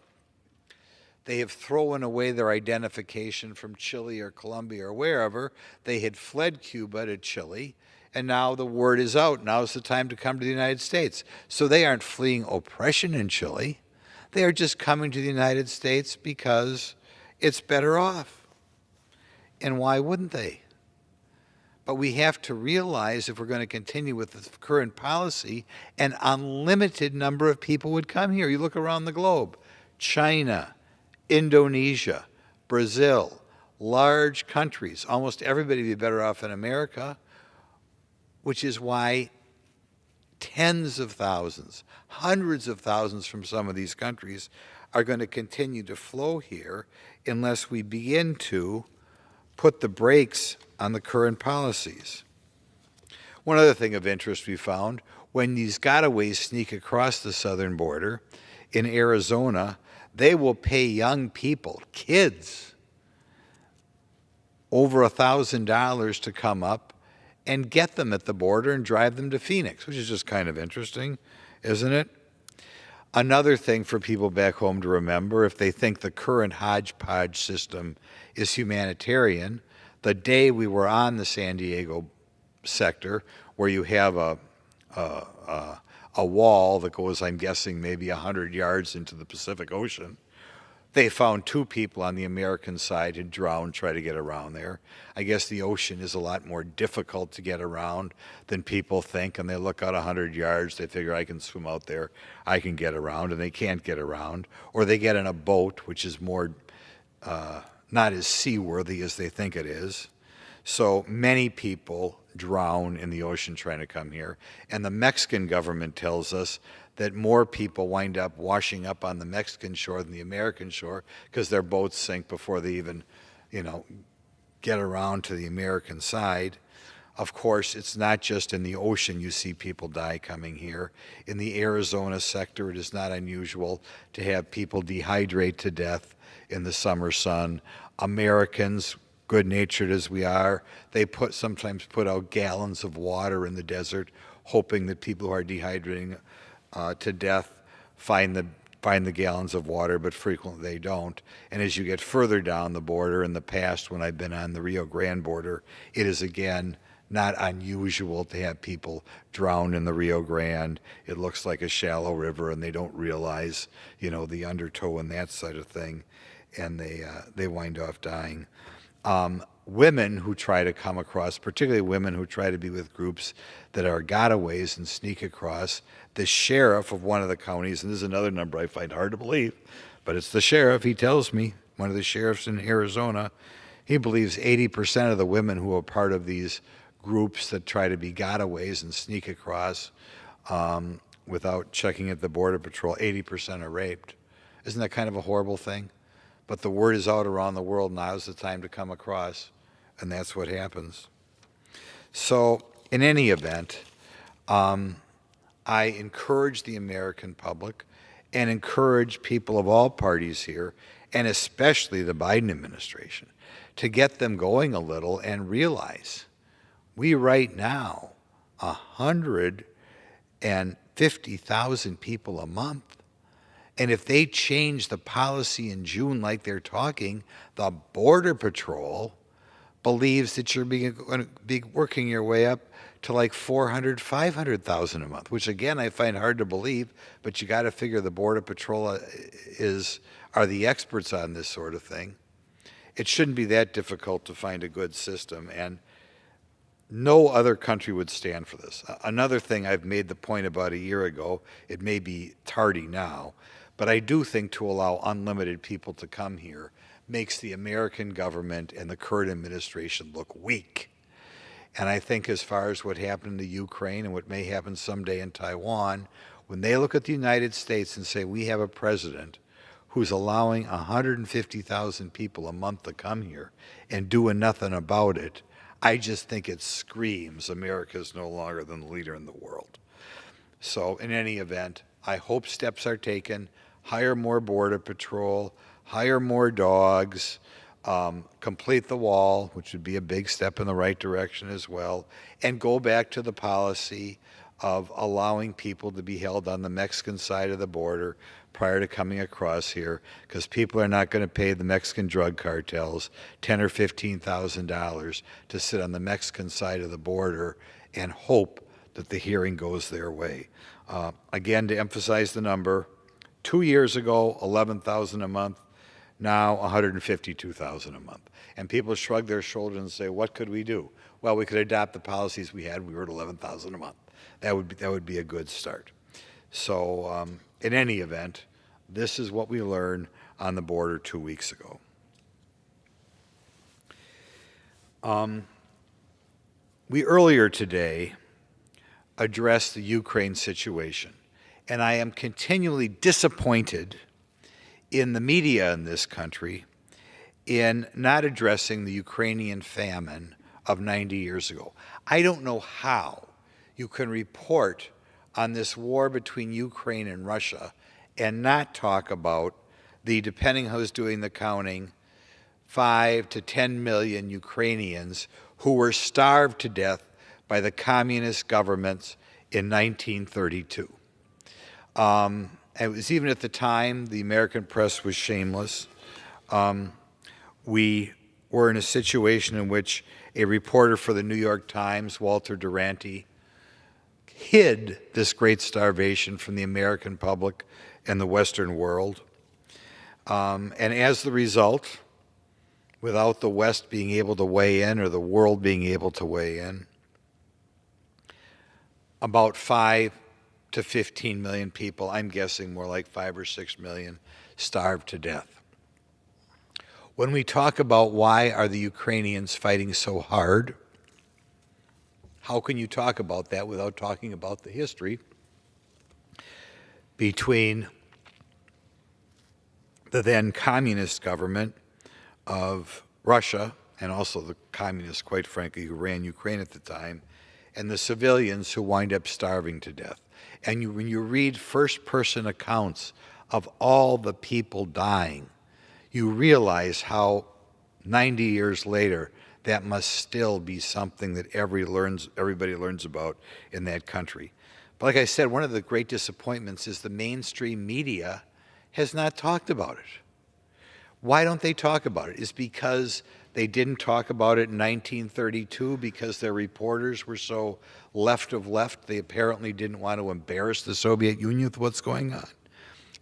they have thrown away their identification from Chile or Colombia or wherever. They had fled Cuba to Chile, and now the word is out. Now is the time to come to the United States. So they aren't fleeing oppression in Chile. They are just coming to the United States because it's better off. And why wouldn't they? But we have to realize if we're going to continue with the current policy, an unlimited number of people would come here. You look around the globe, China, Indonesia, Brazil, large countries. Almost everybody would be better off in America, which is why tens of thousands, hundreds of thousands from some of these countries are going to continue to flow here unless we begin to put the brakes on the current policies. One other thing of interest we found, when these gotaways sneak across the southern border in Arizona, they will pay young people, kids, over $1,000 to come up and get them at the border and drive them to Phoenix, which is just kind of interesting, isn't it? Another thing for people back home to remember, if they think the current hodgepodge system is humanitarian, the day we were on the San Diego sector, where you have a wall that goes, I'm guessing, maybe 100 yards into the Pacific Ocean, they found 2 people on the American side had drowned trying to get around there. I guess the ocean is a lot more difficult to get around than people think, and they look out 100 yards, they figure I can swim out there, I can get around, and they can't get around. Or they get in a boat, which is more not as seaworthy as they think it is. So many people drown in the ocean trying to come here. And the Mexican government tells us that more people wind up washing up on the Mexican shore than the American shore because their boats sink before they even, get around to the American side. Of course, it's not just in the ocean you see people die coming here. In the Arizona sector, it is not unusual to have people dehydrate to death in the summer sun. Americans, good-natured as we are, they sometimes put out gallons of water in the desert, hoping that people who are dehydrating to death find the gallons of water, but frequently they don't. And as you get further down the border, in the past when I've been on the Rio Grande border, it is again not unusual to have people drown in the Rio Grande. It looks like a shallow river, and they don't realize, the undertow and that sort of thing, and they wind up dying. Women who try to come across, particularly women who try to be with groups that are gotaways and sneak across, the sheriff of one of the counties, and this is another number I find hard to believe, but it's the sheriff, he tells me, one of the sheriffs in Arizona, he believes 80% of the women who are part of these groups that try to be gotaways and sneak across without checking at the Border Patrol, 80% are raped. Isn't that kind of a horrible thing? But the word is out around the world, now's the time to come across, and that's what happens. So, in any event, I encourage the American public and encourage people of all parties here, and especially the Biden administration, to get them going a little and realize we right now 150,000 people a month. And if they change the policy in June like they're talking, the Border Patrol believes that you're going to be working your way up to like 400, 500,000 a month, which again I find hard to believe, but you got to figure the Border Patrol are the experts on this sort of thing. It shouldn't be that difficult to find a good system, and no other country would stand for this. Another thing I've made the point about a year ago, it may be tardy now, but I do think to allow unlimited people to come here makes the American government and the current administration look weak. And I think as far as what happened in the Ukraine and what may happen someday in Taiwan, when they look at the United States and say we have a president who's allowing 150,000 people a month to come here and doing nothing about it, I just think it screams America's no longer the leader in the world. So in any event, I hope steps are taken. Hire more Border Patrol, hire more dogs, complete the wall, which would be a big step in the right direction as well, and go back to the policy of allowing people to be held on the Mexican side of the border prior to coming across here, because people are not going to pay the Mexican drug cartels $10,000 or $15,000 to sit on the Mexican side of the border and hope that the hearing goes their way. Again, to emphasize the number, 2 years ago, 11,000 a month, now 152,000 a month. And people shrug their shoulders and say, what could we do? Well, we could adopt the policies we had. We were at 11,000 a month. That would be a good start. So in any event, this is what we learned on the border 2 weeks ago. We earlier today addressed the Ukraine situation, and I am continually disappointed in the media in this country in not addressing the Ukrainian famine of 90 years ago. I don't know how you can report on this war between Ukraine and Russia and not talk about the, depending who's doing the counting, 5 to 10 million Ukrainians who were starved to death by the communist governments in 1932. It was even at the time, the American press was shameless. We were in a situation in which a reporter for the New York Times, Walter Duranty, hid this great starvation from the American public and the Western world. And as the result, without the West being able to weigh in or the world being able to weigh in, about 5 to 15 million people, I'm guessing more like 5 or 6 million, starved to death. When we talk about why are the Ukrainians fighting so hard, how can you talk about that without talking about the history between the then communist government of Russia and also the communists, quite frankly, who ran Ukraine at the time, and the civilians who wind up starving to death. And when you read first-person accounts of all the people dying, you realize how 90 years later that must still be something that everybody learns about in that country. But like I said, one of the great disappointments is the mainstream media has not talked about it. Why don't they talk about it? Is because they didn't talk about it in 1932 because their reporters were so left of left, they apparently didn't want to embarrass the Soviet Union with what's going on?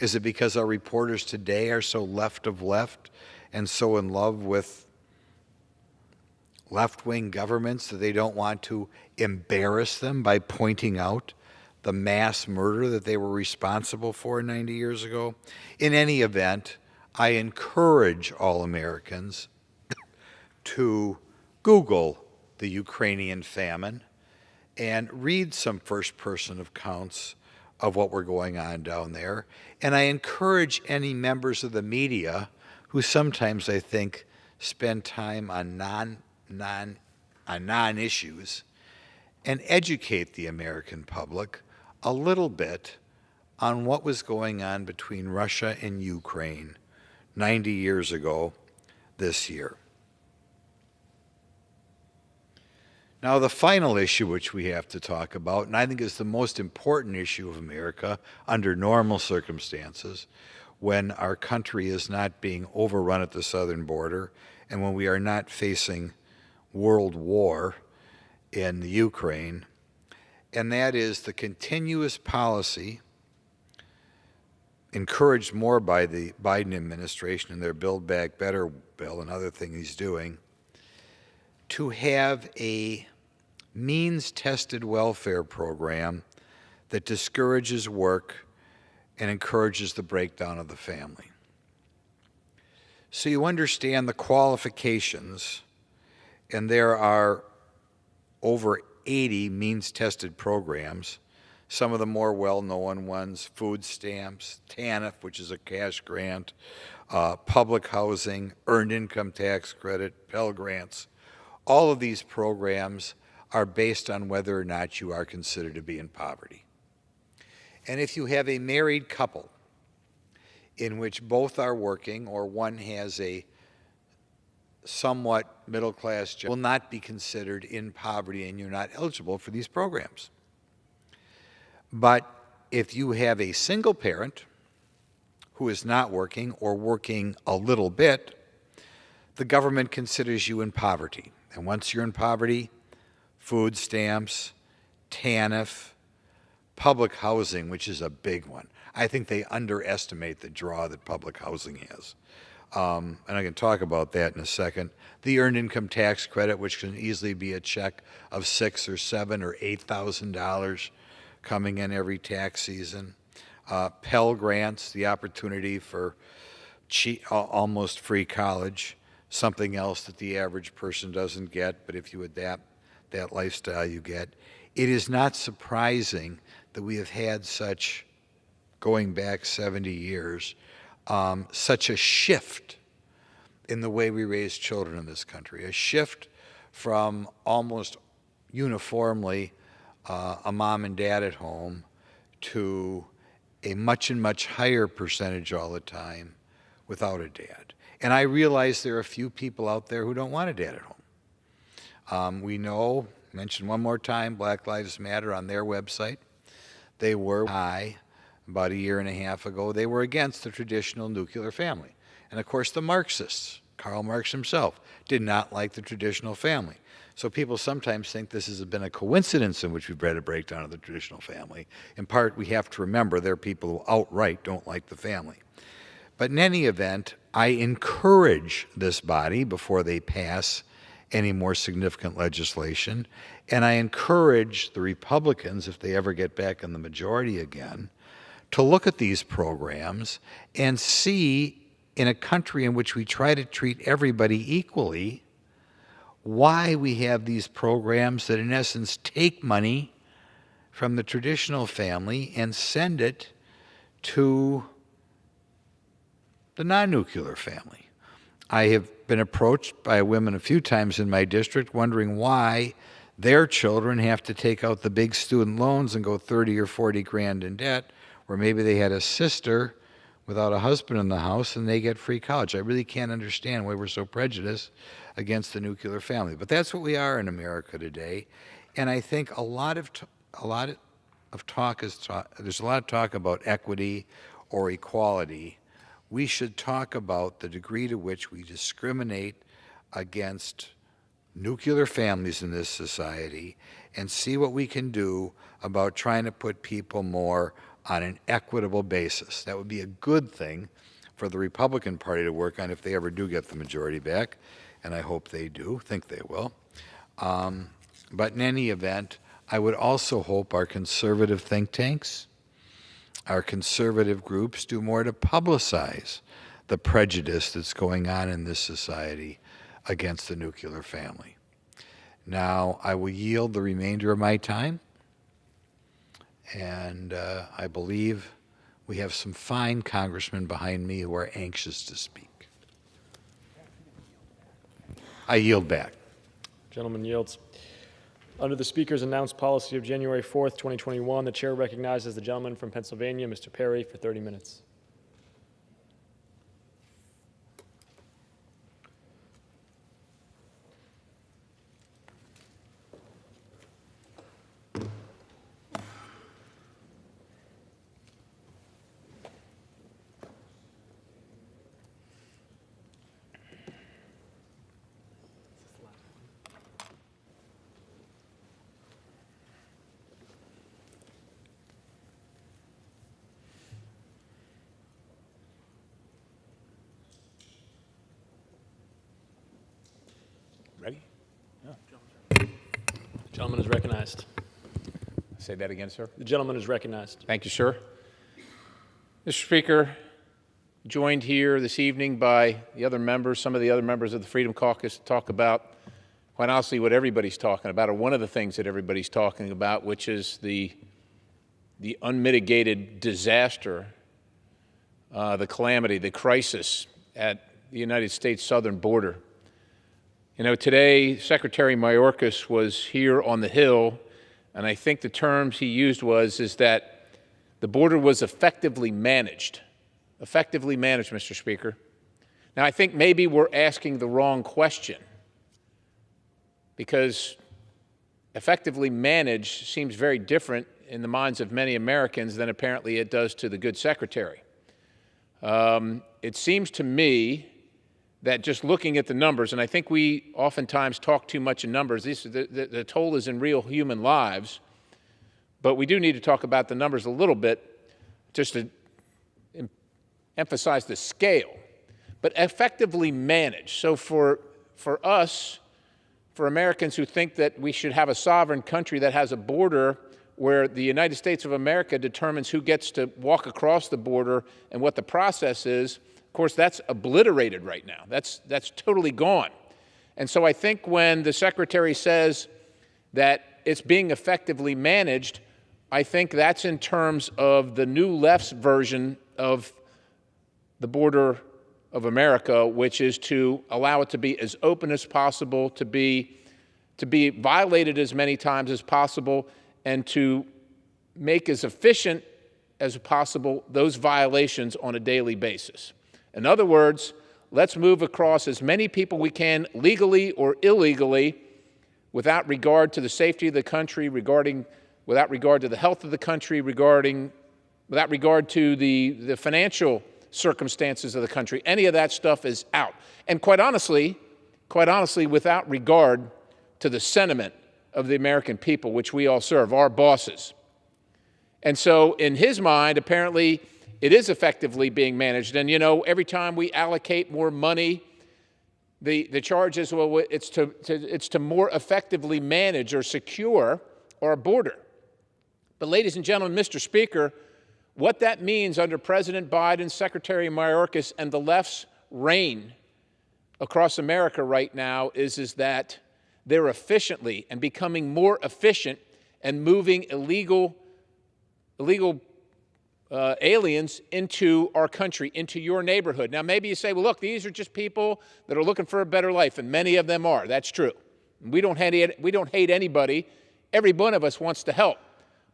Is it because our reporters today are so left of left and so in love with left-wing governments that they don't want to embarrass them by pointing out the mass murder that they were responsible for 90 years ago? In any event, I encourage all Americans to Google the Ukrainian famine and read some first-person accounts of what were going on down there. And I encourage any members of the media who sometimes, I think, spend time on non-issues and educate the American public a little bit on what was going on between Russia and Ukraine 90 years ago this year. Now, the final issue which we have to talk about, and I think is the most important issue of America under normal circumstances, when our country is not being overrun at the southern border and when we are not facing world war in the Ukraine, and that is the continuous policy encouraged more by the Biden administration in their Build Back Better bill and other things he's doing, to have a means-tested welfare program that discourages work and encourages the breakdown of the family. So you understand the qualifications, and there are over 80 means-tested programs, some of the more well-known ones: food stamps, TANF, which is a cash grant, public housing, earned income tax credit, Pell Grants. All of these programs are based on whether or not you are considered to be in poverty. And if you have a married couple in which both are working or one has a somewhat middle-class job, will not be considered in poverty and you're not eligible for these programs. But if you have a single parent who is not working or working a little bit, the government considers you in poverty. And once you're in poverty, food stamps, TANF, public housing, which is a big one. I think they underestimate the draw that public housing has. And I can talk about that in a second. The earned income tax credit, which can easily be a check of $6,000 or $7,000 or $8,000 coming in every tax season. Pell Grants, the opportunity for almost free college, something else that the average person doesn't get, but if you adapt that lifestyle, you get. It is not surprising that we have had such, going back 70 years, such a shift in the way we raise children in this country, a shift from almost uniformly a mom and dad at home to a much and much higher percentage all the time without a dad. And I realize there are a few people out there who don't want a dad at home. We know, mention one more time, Black Lives Matter on their website. They were high about a year and a half ago. They were against the traditional nuclear family. And of course the Marxists, Karl Marx himself, did not like the traditional family. So people sometimes think this has been a coincidence in which we've had a breakdown of the traditional family. In part, we have to remember there are people who outright don't like the family. But in any event, I encourage this body, before they pass any more significant legislation, and I encourage the Republicans, if they ever get back in the majority again, to look at these programs and see, in a country in which we try to treat everybody equally, why we have these programs that in essence take money from the traditional family and send it to the non-nuclear family. I have been approached by women a few times in my district wondering why their children have to take out the big student loans and go 30 or 40 grand in debt, where maybe they had a sister without a husband in the house and they get free college. I really can't understand why we're so prejudiced against the nuclear family. But that's what we are in America today. And I think there's a lot of talk about equity or equality. We should talk about the degree to which we discriminate against nuclear families in this society and see what we can do about trying to put people more on an equitable basis. That would be a good thing for the Republican Party to work on if they ever do get the majority back, and I hope they do, think they will. But in any event, I would also hope our conservative think tanks, our conservative groups do more to publicize the prejudice that's going on in this society against the nuclear family. Now, I will yield the remainder of my time, and I believe we have some fine congressmen behind me who are anxious to speak. I yield back. Gentleman yields. Under the Speaker's announced policy of January 4th, 2021, the Chair recognizes the gentleman from Pennsylvania, Mr. Perry, for 30 minutes. Ready? Yeah. The gentleman is recognized. Say that again, sir. The gentleman is recognized. Thank you, sir. Mr. Speaker, joined here this evening by the other members, some of the other members of the Freedom Caucus, to talk about, quite honestly, what everybody's talking about, or one of the things that everybody's talking about, which is the unmitigated disaster, the calamity, the crisis at the United States southern border. You know, today, Secretary Mayorkas was here on the Hill, and I think the terms he used is that the border was effectively managed. Effectively managed, Mr. Speaker. Now, I think maybe we're asking the wrong question, because effectively managed seems very different in the minds of many Americans than apparently it does to the good Secretary. It seems to me that just looking at the numbers, and I think we oftentimes talk too much in numbers, the toll is in real human lives, but we do need to talk about the numbers a little bit just to emphasize the scale, but effectively managed. So for us, for Americans who think that we should have a sovereign country that has a border where the United States of America determines who gets to walk across the border and what the process is, of course, that's obliterated right now. That's totally gone. And so I think when the Secretary says that it's being effectively managed, I think that's in terms of the new left's version of the border of America, which is to allow it to be as open as possible, to be violated as many times as possible, and to make as efficient as possible those violations on a daily basis. In other words, let's move across as many people we can, legally or illegally, without regard to the safety of the country, without regard to the health of the country, without regard to the financial circumstances of the country. Any of that stuff is out. And quite honestly, without regard to the sentiment of the American people, which we all serve, our bosses. And so in his mind, apparently, it is effectively being managed. And, you know, every time we allocate more money, the charge is, well, it's to more effectively manage or secure our border. But, ladies and gentlemen, Mr. Speaker, what that means under President Biden, Secretary Mayorkas, and the left's reign across America right now is that they're efficiently and becoming more efficient and moving illegal aliens into our country, into your neighborhood. Now, maybe you say, well, look, these are just people that are looking for a better life, and many of them are. That's true. We don't hate anybody. Every one of us wants to help.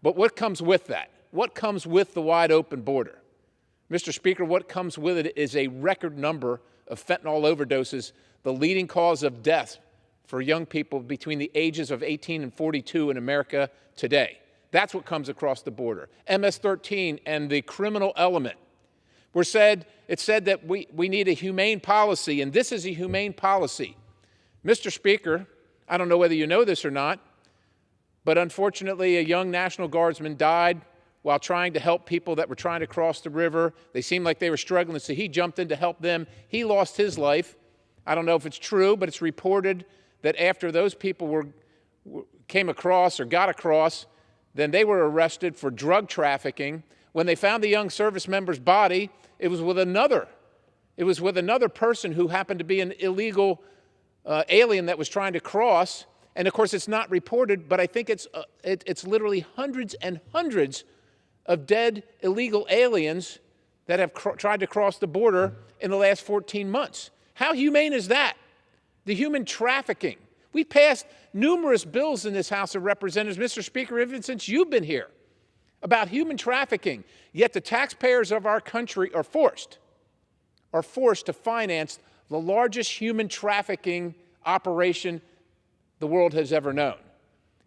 But what comes with that? What comes with the wide open border? Mr. Speaker, what comes with it is a record number of fentanyl overdoses, the leading cause of death for young people between the ages of 18 and 42 in America today. That's what comes across the border. MS-13 and the criminal element. It said that we need a humane policy, and this is a humane policy. Mr. Speaker, I don't know whether you know this or not, but unfortunately a young National Guardsman died while trying to help people that were trying to cross the river. They seemed like they were struggling, so he jumped in to help them. He lost his life. I don't know if it's true, but it's reported that after those people came across or got across, then they were arrested for drug trafficking. When they found the young service member's body, it was with another person who happened to be an illegal alien that was trying to cross. And of course, it's not reported, but I think it's literally hundreds and hundreds of dead illegal aliens that have tried to cross the border in the last 14 months. How humane is that? The human trafficking. We passed numerous bills in this House of Representatives, Mr. Speaker, even since you've been here, about human trafficking. Yet the taxpayers of our country are forced to finance the largest human trafficking operation the world has ever known.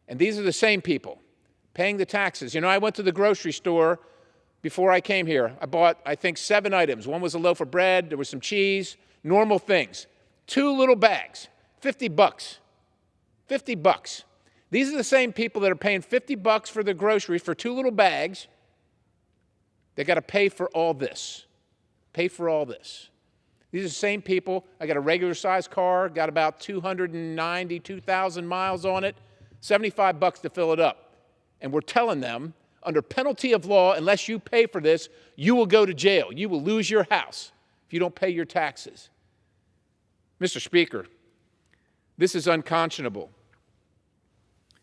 And these are the same people paying the taxes. You know, I went to the grocery store before I came here. I bought, I think, 7 items. One was a loaf of bread, there was some cheese, normal things. 2 little bags, $50. $50. These are the same people that are paying $50 for the groceries for 2 little bags. They got to pay for all this. Pay for all this. These are the same people. I got a regular sized car, got about 292,000 miles on it, $75 to fill it up. And we're telling them, under penalty of law, unless you pay for this, you will go to jail. You will lose your house if you don't pay your taxes. Mr. Speaker, this is unconscionable.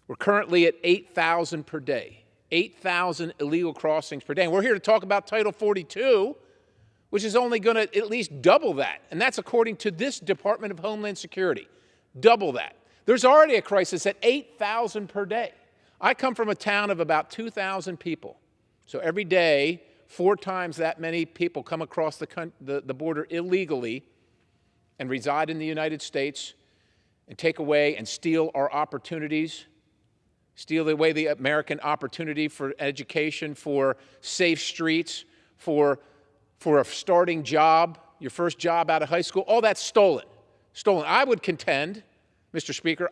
We're currently at 8,000 per day, 8,000 illegal crossings per day. And we're here to talk about Title 42, which is only going to at least double that. And that's according to this Department of Homeland Security. Double that. There's already a crisis at 8,000 per day. I come from a town of about 2,000 people. So every day, 4 times that many people come across the border illegally and reside in the United States and take away and steal our opportunities, steal away the American opportunity for education, for safe streets, for a starting job, your first job out of high school. All that's stolen. Stolen. I would contend, Mr. Speaker,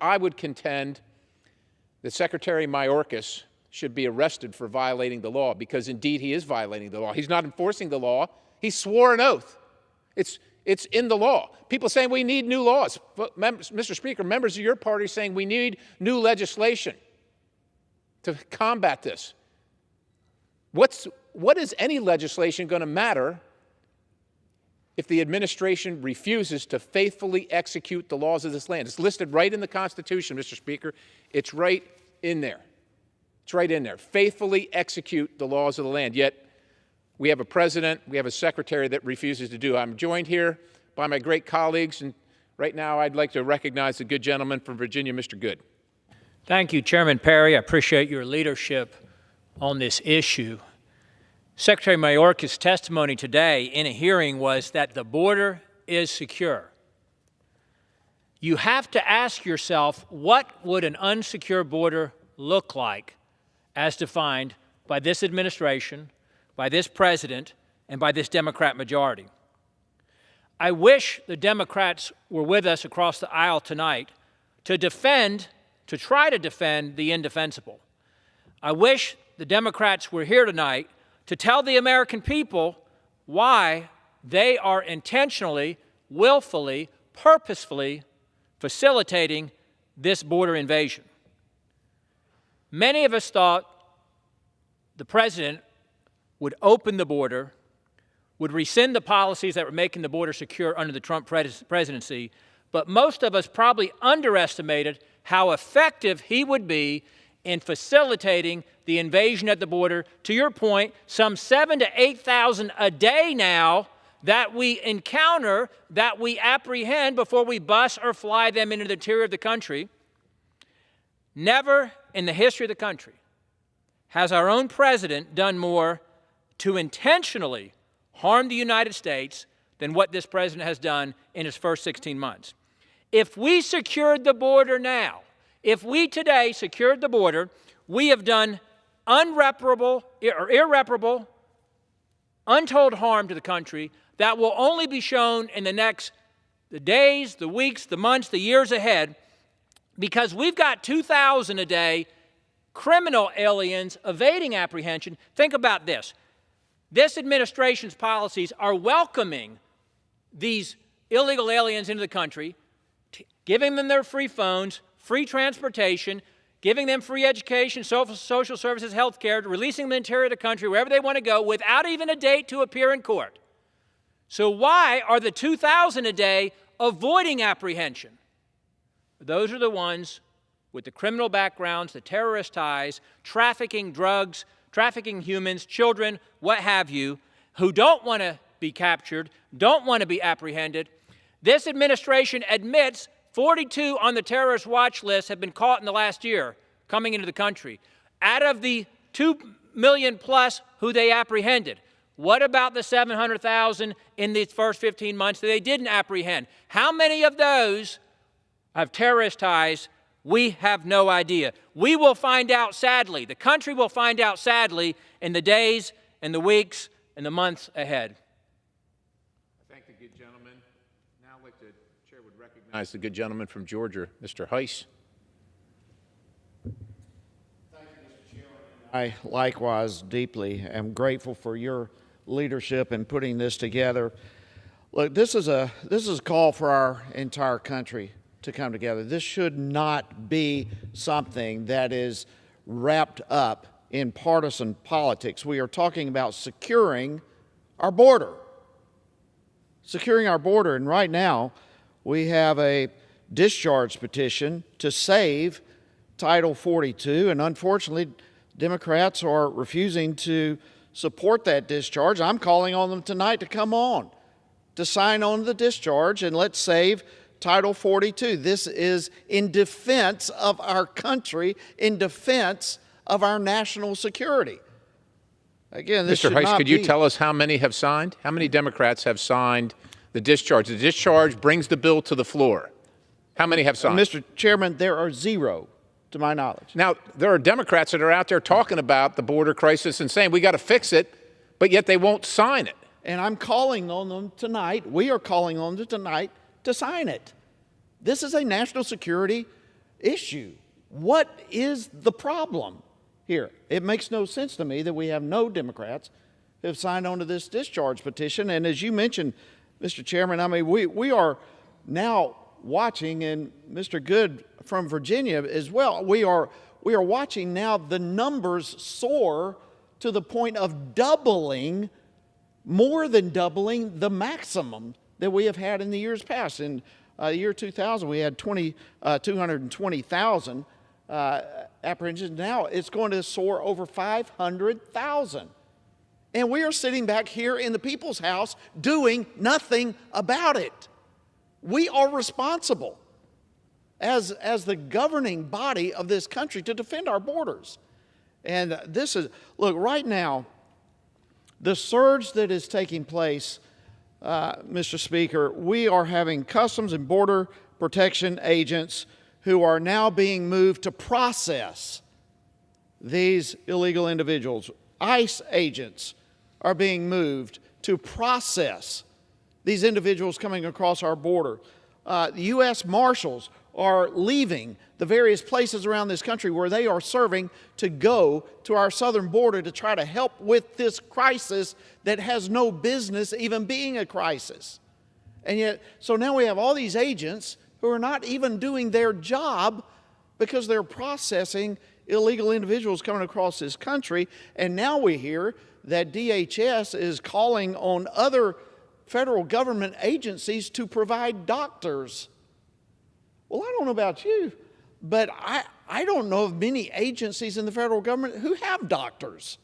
that Secretary Mayorkas should be arrested for violating the law, because indeed he is violating the law. He's not enforcing the law. He swore an oath. It's in the law. People saying we need new laws. Mr. Speaker, members of your party saying we need new legislation to combat this. What is any legislation going to matter if the administration refuses to faithfully execute the laws of this land? It's listed right in the Constitution, Mr. Speaker. It's right in there. It's right in there. Faithfully execute the laws of the land. Yet we have a president, we have a secretary that refuses to do. I'm joined here by my great colleagues, and right now I'd like to recognize the good gentleman from Virginia, Mr. Good. Thank you, Chairman Perry. I appreciate your leadership on this issue. Secretary Mayorkas' testimony today in a hearing was that the border is secure. You have to ask yourself, what would an unsecure border look like as defined by this administration, by this president, and by this Democrat majority? I wish the Democrats were with us across the aisle tonight to try to defend the indefensible. I wish the Democrats were here tonight to tell the American people why they are intentionally, willfully, purposefully facilitating this border invasion. Many of us thought the president would open the border, would rescind the policies that were making the border secure under the Trump presidency, but most of us probably underestimated how effective he would be in facilitating the invasion at the border. To your point, some 7,000 to 8,000 a day now that we encounter, that we apprehend before we bus or fly them into the interior of the country. Never in the history of the country has our own president done more to intentionally harm the United States than what this president has done in his first 16 months. If we secured the border now, if we today secured the border, we have done irreparable, untold harm to the country that will only be shown in the days, the weeks, the months, the years ahead, because we've got 2,000 a day criminal aliens evading apprehension. Think about this. This administration's policies are welcoming these illegal aliens into the country, giving them their free phones, free transportation, giving them free education, social services, health care, releasing them in the interior of the country, wherever they want to go, without even a date to appear in court. So why are the 2,000 a day avoiding apprehension? Those are the ones with the criminal backgrounds, the terrorist ties, trafficking drugs, trafficking humans, children, what have you, who don't want to be captured, don't want to be apprehended. This administration admits 42 on the terrorist watch list have been caught in the last year coming into the country. Out of the 2 million plus who they apprehended, what about the 700,000 in these first 15 months that they didn't apprehend? How many of those have terrorist ties? We have no idea. We will find out sadly. The country will find out sadly in the days and the weeks and the months ahead. I thank the good gentleman. Now I'd like the chair would recognize the good gentleman from Georgia, Mr. Heiss. I likewise deeply am grateful for your leadership in putting this together. Look, this is a call for our entire country to come together. This should not be something that is wrapped up in partisan politics. We are talking about securing our border. Securing our border, and right now we have a discharge petition to save Title 42, and unfortunately Democrats are refusing to support that discharge. I'm calling on them tonight to come on, to sign on the discharge, and let's save Title 42. This is in defense of our country, in defense of our national security. Again, this Mr. Heiss, could you tell us how many have signed? How many Democrats have signed the discharge? The discharge brings the bill to the floor. How many have signed? Mr. Chairman, there are 0, to my knowledge. Now, there are Democrats that are out there talking about the border crisis and saying we got to fix it, but yet they won't sign it. And I'm calling on them tonight, we are calling on them tonight to sign it. This is a national security issue. What is the problem here? It makes no sense to me that we have no Democrats who have signed on to this discharge petition. And as you mentioned, Mr. Chairman, I mean, we are now watching, and Mr. Good from Virginia as well, we are watching now the numbers soar to the point of doubling, more than doubling the maximum that we have had in the years past. In the year 2000, we had 220,000 apprehensions. Now it's going to soar over 500,000. And we are sitting back here in the People's House doing nothing about it. We are responsible as the governing body of this country to defend our borders. And this is, look, right now, the surge that is taking place, Mr. Speaker, we are having Customs and Border Protection agents who are now being moved to process these illegal individuals. ICE agents are being moved to process these individuals coming across our border. The U.S. Marshals are leaving the various places around this country where they are serving to go to our southern border to try to help with this crisis that has no business even being a crisis. And yet, so now we have all these agents who are not even doing their job because they're processing illegal individuals coming across this country. And now we hear that DHS is calling on other federal government agencies to provide doctors. Well, I don't know about you, but I don't know of many agencies in the federal government who have doctors.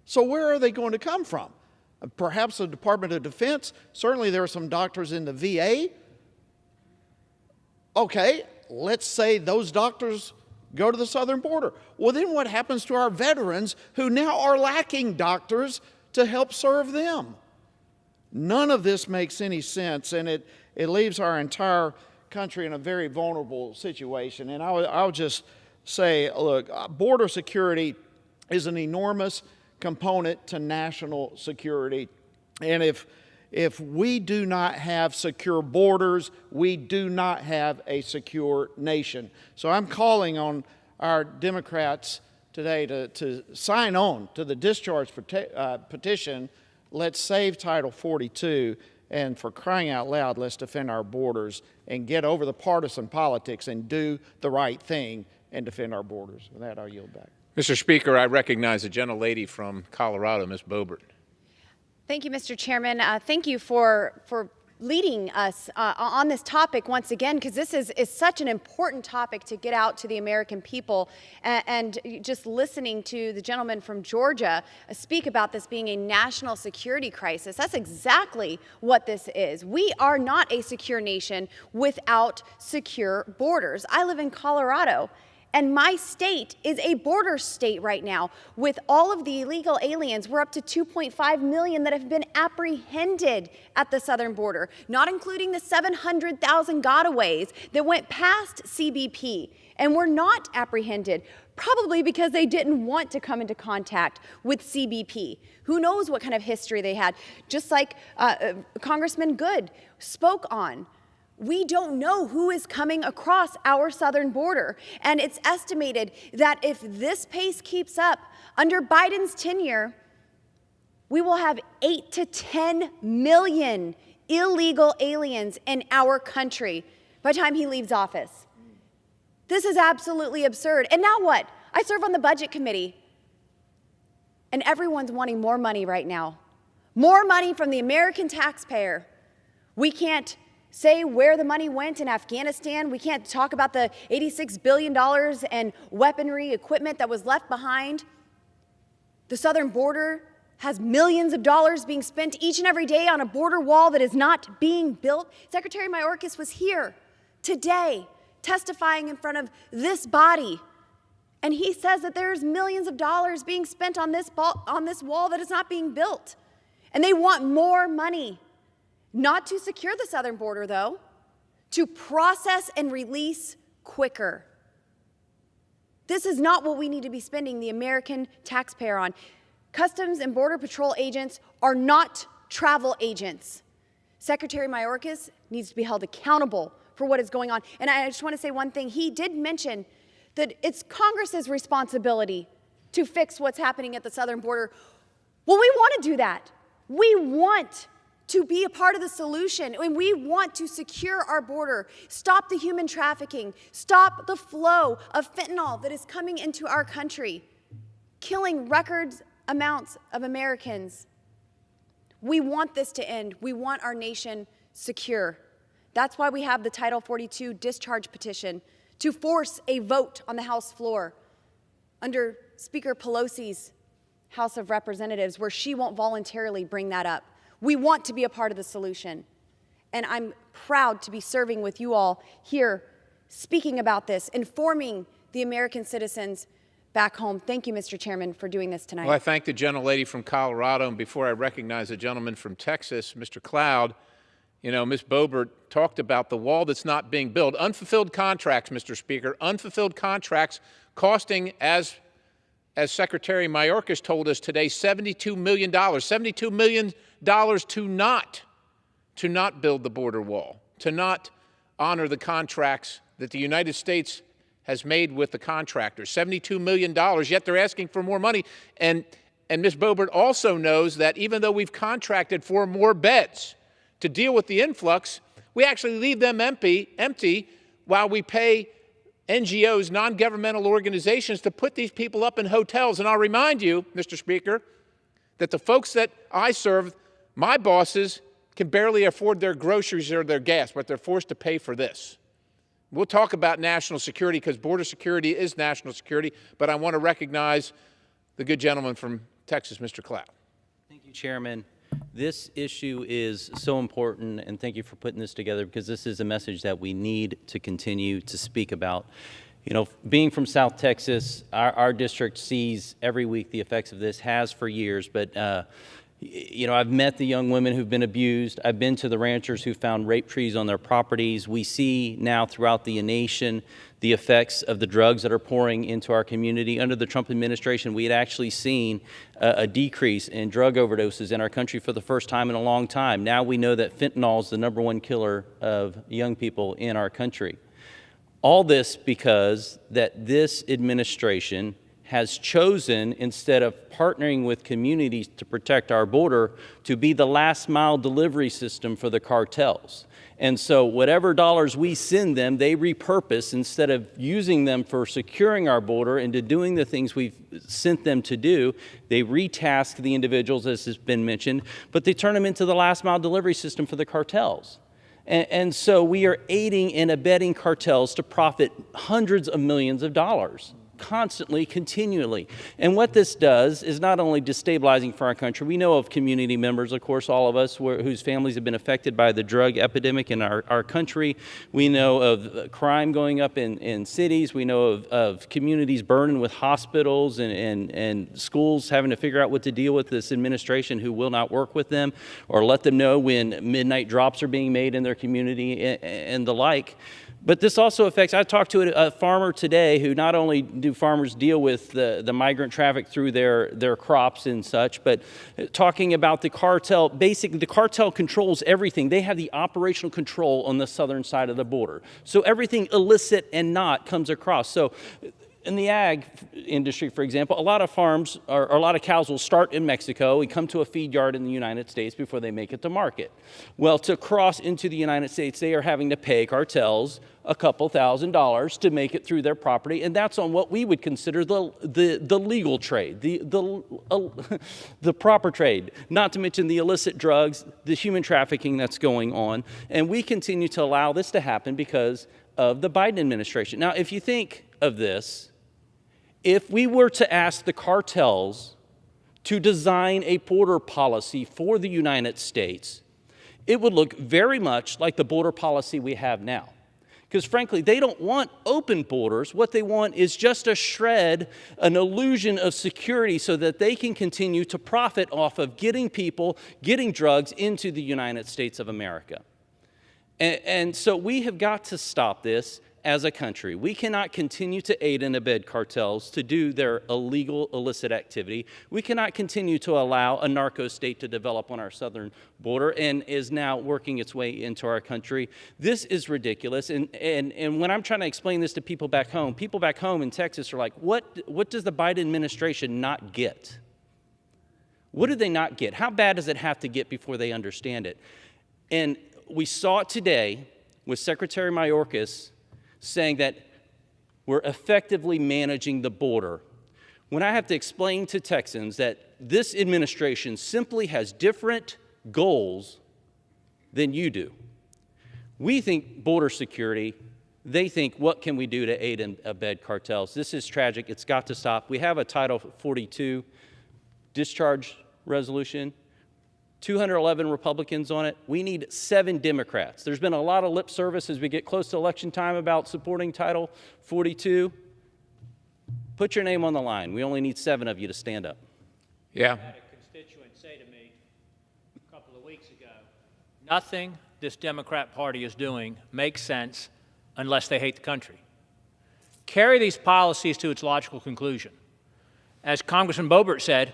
So where are they going to come from? Perhaps the Department of Defense. Certainly there are some doctors in the VA. Okay, let's say those doctors go to the southern border. Well, then what happens to our veterans who now are lacking doctors to help serve them? None of this makes any sense, and it leaves our entire country in a very vulnerable situation. And I'll just say, look, border security is an enormous component to national security. And if we do not have secure borders, we do not have a secure nation. So I'm calling on our Democrats today to sign on to the discharge petition. Let's save Title 42, and for crying out loud, let's defend our borders and get over the partisan politics and do the right thing and defend our borders. With that, I'll yield back. Mr. Speaker, I recognize the gentlelady from Colorado, Ms. Boebert. Thank you, Mr. Chairman. Thank you for leading us on this topic once again, because this is such an important topic to get out to the American people. And just listening to the gentleman from Georgia speak about this being a national security crisis, that's exactly what this is. We are not a secure nation without secure borders. I live in Colorado, and my state is a border state right now. With all of the illegal aliens, we're up to 2.5 million that have been apprehended at the southern border, not including the 700,000 gotaways that went past CBP and were not apprehended, probably because they didn't want to come into contact with CBP. Who knows what kind of history they had, just like Congressman Good spoke on. We don't know who is coming across our southern border. And it's estimated that if this pace keeps up, under Biden's tenure, we will have 8 to 10 million illegal aliens in our country by the time he leaves office. This is absolutely absurd. And now what? I serve on the Budget Committee, and everyone's wanting more money right now. More money from the American taxpayer. We can't say where the money went in Afghanistan. We can't talk about the $86 billion and weaponry equipment that was left behind. The southern border has millions of dollars being spent each and every day on a border wall that is not being built. Secretary Mayorkas was here today testifying in front of this body, and he says that there's millions of dollars being spent on this wall that is not being built. And they want more money. Not to secure the southern border, though, to process and release quicker. This is not what we need to be spending the American taxpayer on. Customs and Border Patrol agents are not travel agents. Secretary Mayorkas needs to be held accountable for what is going on. And I just want to say one thing. He did mention that it's Congress's responsibility to fix what's happening at the southern border. Well, we want to do that. We want to be a part of the solution, and we want to secure our border, stop the human trafficking, stop the flow of fentanyl that is coming into our country, killing record amounts of Americans. We want this to end. We want our nation secure. That's why we have the Title 42 discharge petition to force a vote on the House floor under Speaker Pelosi's House of Representatives, where she won't voluntarily bring that up. We want to be a part of the solution. And I'm proud to be serving with you all here, speaking about this, informing the American citizens back home. Thank you, Mr. Chairman, for doing this tonight. Well, I thank the gentlelady from Colorado. And before I recognize the gentleman from Texas, Mr. Cloud, you know, Ms. Boebert talked about the wall that's not being built. Unfulfilled contracts, Mr. Speaker, unfulfilled contracts costing, as Secretary Mayorkas told us today, $72 million. $72 million to not build the border wall, to not honor the contracts that the United States has made with the contractors. $72 million, yet they're asking for more money. And Ms. Boebert also knows that even though we've contracted for more beds to deal with the influx, we actually leave them empty while we pay NGOs, non-governmental organizations, to put these people up in hotels. And I'll remind you, Mr. Speaker, that the folks that I serve, my bosses, can barely afford their groceries or their gas, but they're forced to pay for this. We'll talk about national security because border security is national security, but I want to recognize the good gentleman from Texas, Mr. Cloud. Thank you, Chairman. This issue is so important, and thank you for putting this together, because this is a message that we need to continue to speak about. You know, being from South Texas, our district sees every week the effects of this, has for years, but you know, I've met the young women who've been abused. I've been to the ranchers who found rape trees on their properties. We see now throughout the nation the effects of the drugs that are pouring into our community. Under the Trump administration, we had actually seen a decrease in drug overdoses in our country for the first time in a long time. Now we know that fentanyl is the #1 killer of young people in our country. All this because that this administration has chosen, instead of partnering with communities to protect our border, to be the last mile delivery system for the cartels. And so whatever dollars we send them, they repurpose instead of using them for securing our border and to doing the things we've sent them to do. They retask the individuals, as has been mentioned, but they turn them into the last mile delivery system for the cartels. And so we are aiding and abetting cartels to profit hundreds of millions of dollars. Constantly, continually. And what this does is not only destabilizing for our country. We know of community members, of course, all of us, whose families have been affected by the drug epidemic in our country. We know of crime going up in cities. We know of communities burdened with hospitals and schools having to figure out what to deal with this administration who will not work with them or let them know when midnight drops are being made in their community and the like. But this also affects, I talked to a farmer today who not only do farmers deal with the migrant traffic through their crops and such, but talking about the cartel. Basically, the cartel controls everything. They have the operational control on the southern side of the border. So everything illicit and not comes across. So in the ag industry, for example, a lot of farms or a lot of cows will start in Mexico and come to a feed yard in the United States before they make it to market. Well, to cross into the United States, they are having to pay cartels a couple $1,000s to make it through their property, and that's on what we would consider the legal trade, the proper trade, not to mention the illicit drugs, the human trafficking that's going on. And we continue to allow this to happen because of the Biden administration. Now, if you think of this, if we were to ask the cartels to design a border policy for the United States, it would look very much like the border policy we have now. Because frankly, they don't want open borders. What they want is just a shred, an illusion of security so that they can continue to profit off of getting people, getting drugs into the United States of America. And so we have got to stop this as a country. We cannot continue to aid and abet cartels to do their illegal, illicit activity. We cannot continue to allow a narco state to develop on our southern border and is now working its way into our country. This is ridiculous. And when I'm trying to explain this to people back home in Texas are like, what does the Biden administration not get? What do they not get? How bad does it have to get before they understand it? And we saw it today with Secretary Mayorkas saying that we're effectively managing the border. When I have to explain to Texans that this administration simply has different goals than you do. We think border security. They think, what can we do to aid and abet cartels? This is tragic. It's got to stop. We have a Title 42 discharge resolution. 211 Republicans on it. We need 7 Democrats. There's been a lot of lip service as we get close to election time about supporting Title 42. Put your name on the line. We only need 7 of you to stand up. Yeah. I had a constituent say to me a couple of weeks ago, nothing this Democrat Party is doing makes sense unless they hate the country. Carry these policies to its logical conclusion. As Congressman Boebert said,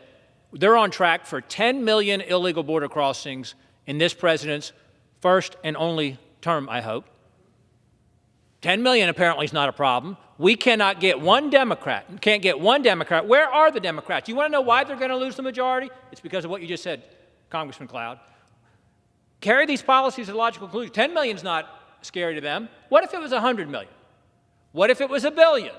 they're on track for 10 million illegal border crossings in this president's first and only term, I hope. 10 million apparently is not a problem. We cannot get one Democrat. Can't get one Democrat. Where are the Democrats? You want to know why they're going to lose the majority? It's because of what you just said, Congressman Cloud. Carry these policies to logical conclusion. 10 million is not scary to them. What if it was 100 million? What if it was 1 billion?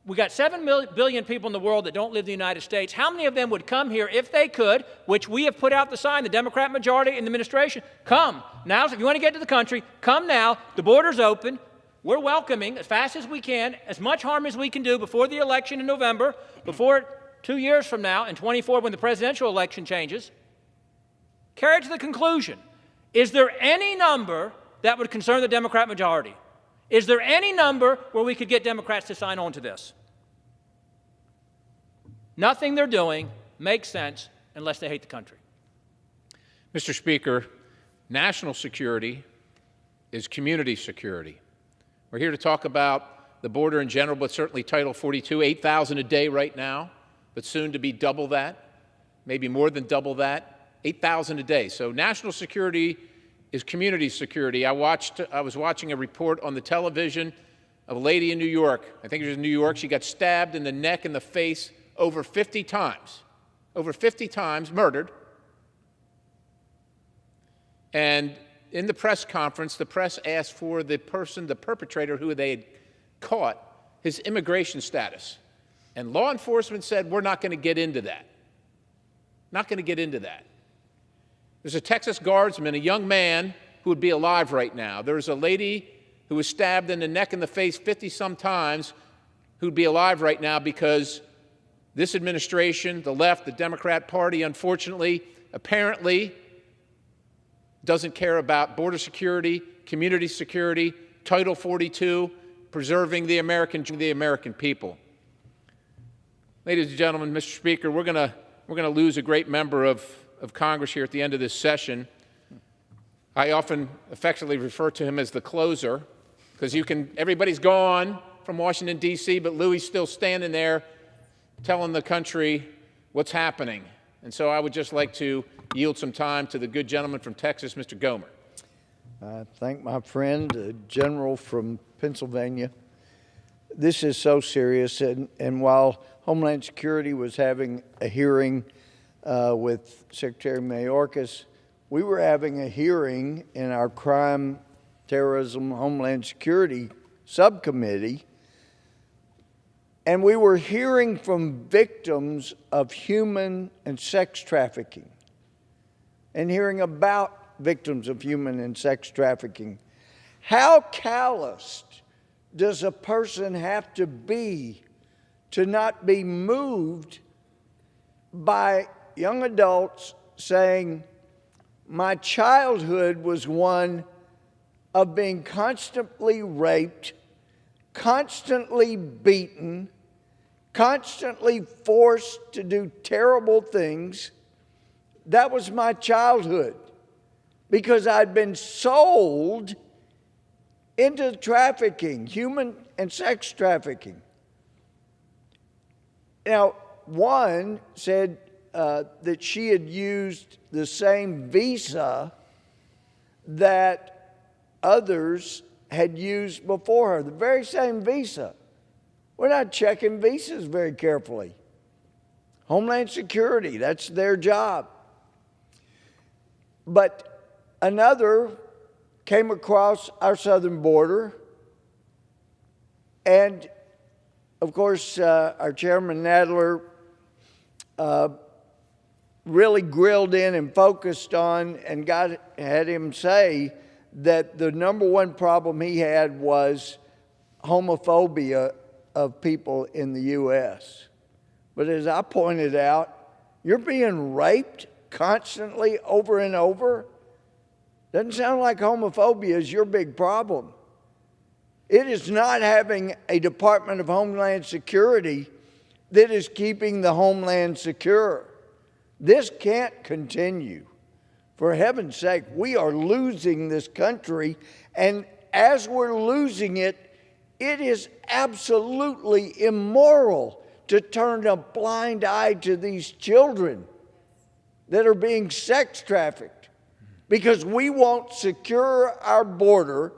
We got 7 billion people in the world that don't live in the United States. How many of them would come here if they could, which we have put out the sign, the Democrat majority in the administration? Come. Now, if you want to get to the country, come now. The border's open. we're welcoming, as fast as we can, as much harm as we can do before the election in November, before 2 years from now, in 24 when the presidential election changes. Carry it to the conclusion. Is there any number that would concern the Democrat majority? Is there any number where we could get Democrats to sign on to this? Nothing they're doing makes sense unless they hate the country. Mr. Speaker, national security is community security. We're here to talk about the border in general, but certainly Title 42, 8,000 a day right now, but soon to be double that, maybe more than double that, 8,000 a day. So national security is community security. I was watching a report on the television of a lady in New York. I think it was in New York. She got stabbed in the neck and the face over 50 times. Over 50 times, murdered. And in the press conference, the press asked for the perpetrator who they had caught, his immigration status. And law enforcement said, we're not going to get into that. Not going to get into that. There's a Texas guardsman, a young man who would be alive right now. There's a lady who was stabbed in the neck and the face 50-some times who'd be alive right now because this administration, the left, the Democrat Party, unfortunately, apparently doesn't care about border security, community security, Title 42, preserving the American people. Ladies and gentlemen, Mr. Speaker, we're going to lose a great member of Congress here at the end of this session. I often affectionately refer to him as the closer because everybody's gone from Washington, D.C., but Louis still standing there telling the country what's happening. And so I would just like to yield some time to the good gentleman from Texas, Mr. Gomer. I thank my friend, the general from Pennsylvania. This is so serious, and while Homeland Security was having a hearing with Secretary Mayorkas, we were having a hearing in our Crime, Terrorism, Homeland Security subcommittee, and we were hearing from victims of human and sex trafficking and hearing about victims of human and sex trafficking. How calloused does a person have to be to not be moved by young adults saying, my childhood was one of being constantly raped, constantly beaten, constantly forced to do terrible things. That was my childhood because I'd been sold into trafficking, human and sex trafficking. Now, one said that she had used the same visa that others had used before her, the very same visa. We're not checking visas very carefully. Homeland Security, that's their job. But another came across our southern border, and of course, our Chairman Nadler really grilled in and focused on and had him say that the number one problem he had was homophobia of people in the U.S. But as I pointed out, you're being raped constantly over and over. Doesn't sound like homophobia is your big problem. It is not having a Department of Homeland Security that is keeping the homeland secure. This can't continue. For heaven's sake, we are losing this country, and as we're losing it, it is absolutely immoral to turn a blind eye to these children that are being sex trafficked because we won't secure our border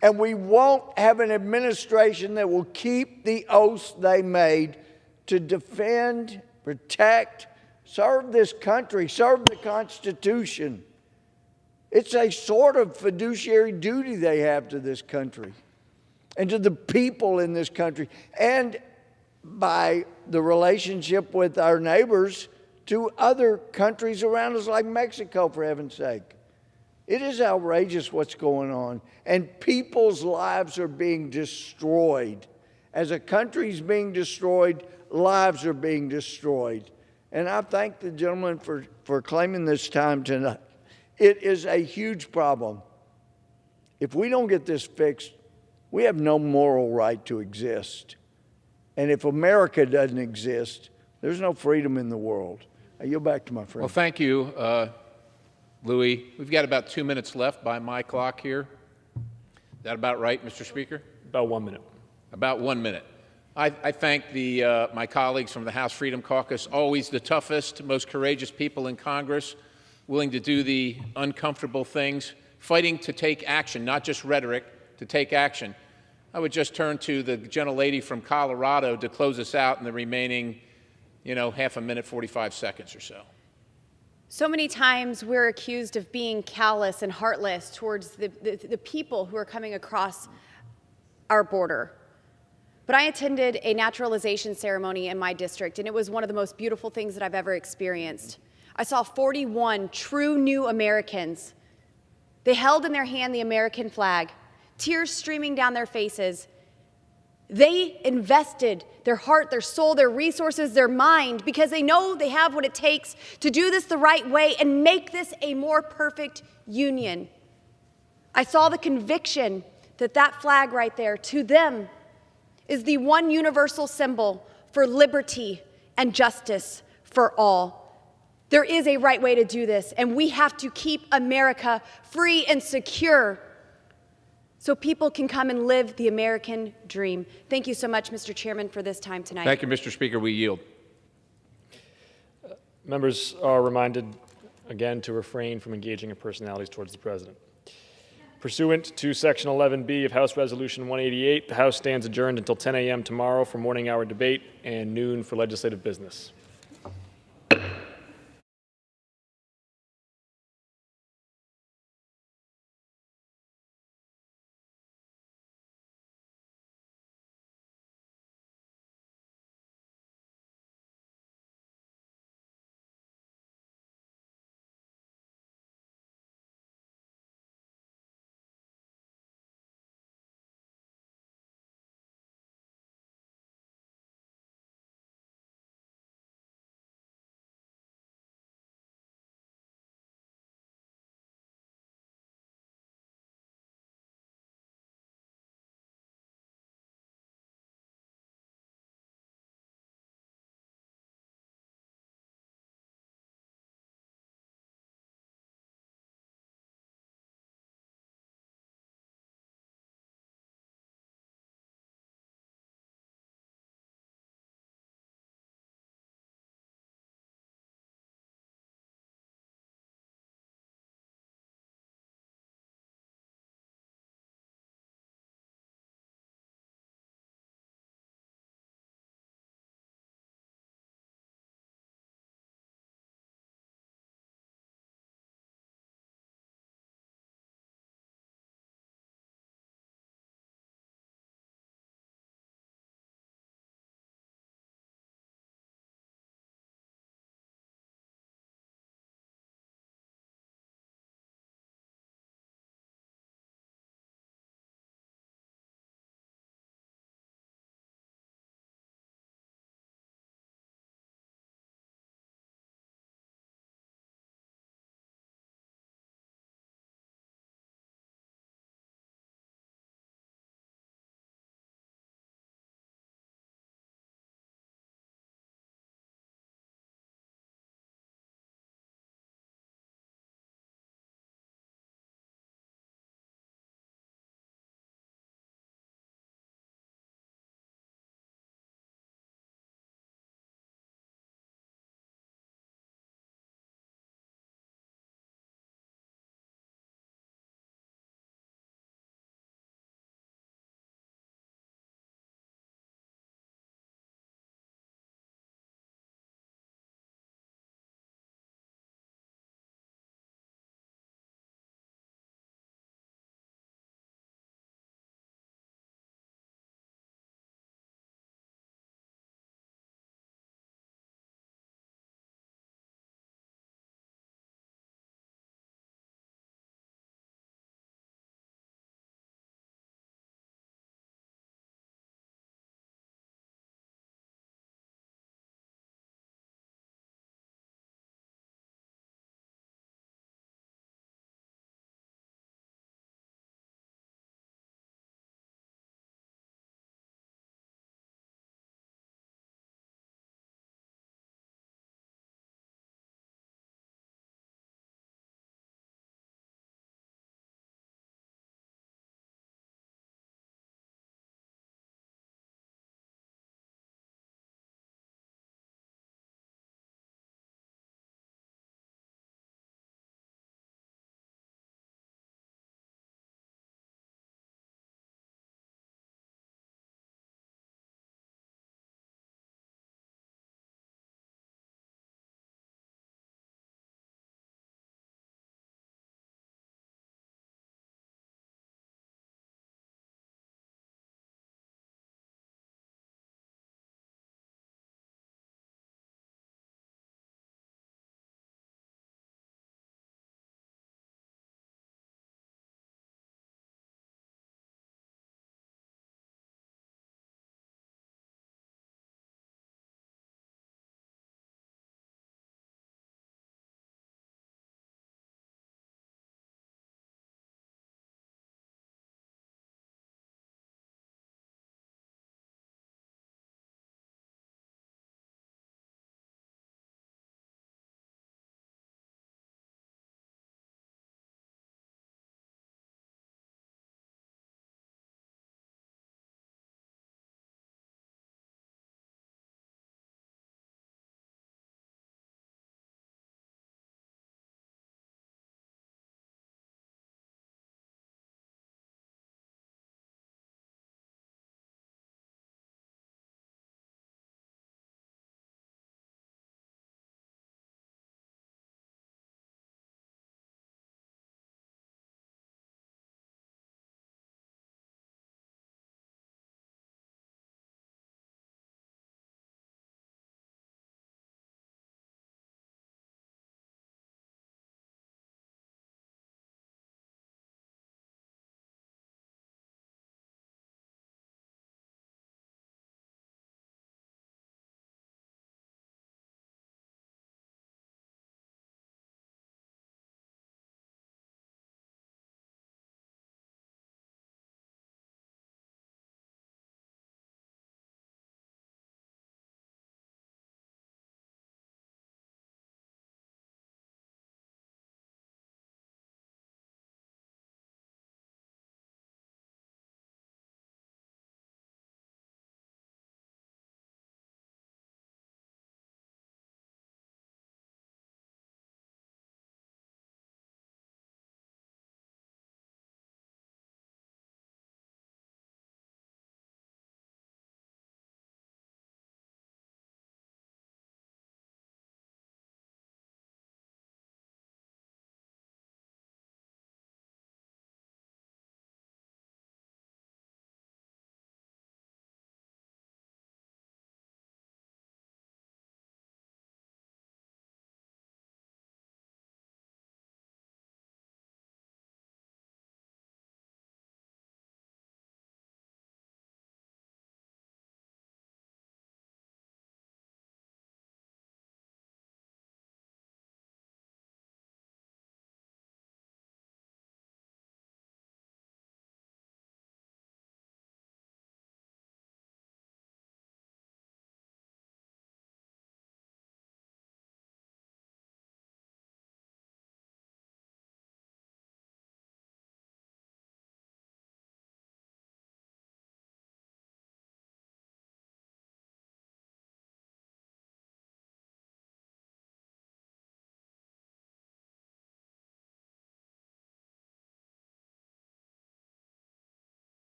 and we won't have an administration that will keep the oaths they made to defend, protect, serve this country, serve the Constitution. It's a sort of fiduciary duty they have to this country and to the people in this country, and by the relationship with our neighbors to other countries around us like Mexico, for heaven's sake. It is outrageous what's going on. And people's lives are being destroyed. As a country's being destroyed, lives are being destroyed. And I thank the gentleman for claiming this time tonight. It is a huge problem. If we don't get this fixed, we have no moral right to exist. And if America doesn't exist, there's no freedom in the world. I yield back to my friend. Well, thank you, Louis. We've got about 2 minutes left by my clock here. Is that about right, Mr. Speaker? About 1 minute. About 1 minute. I thank my colleagues from the House Freedom Caucus, always the toughest, most courageous people in Congress, willing to do the uncomfortable things, fighting to take action, not just rhetoric, to take action. I would just turn to the gentlelady from Colorado to close us out in the remaining, half a minute, 45 seconds or so. So many times we're accused of being callous and heartless towards the people who are coming across our border. But I attended a naturalization ceremony in my district, and it was one of the most beautiful things that I've ever experienced. I saw 41 true new Americans. They held in their hand the American flag, tears streaming down their faces. They invested their heart, their soul, their resources, their mind, because they know they have what it takes to do this the right way and make this a more perfect union. I saw the conviction that that flag right there, to them, is the one universal symbol for liberty and justice for all. There is a right way to do this, and we have to keep America free and secure so people can come and live the American dream. Thank you so much, Mr. Chairman, for this time tonight. Thank you, Mr. Speaker. We yield. Members are reminded again to refrain from engaging in personalities towards the President. Pursuant to Section 11B of House Resolution 188, the House stands adjourned until 10 a.m. tomorrow for morning hour debate and noon for legislative business.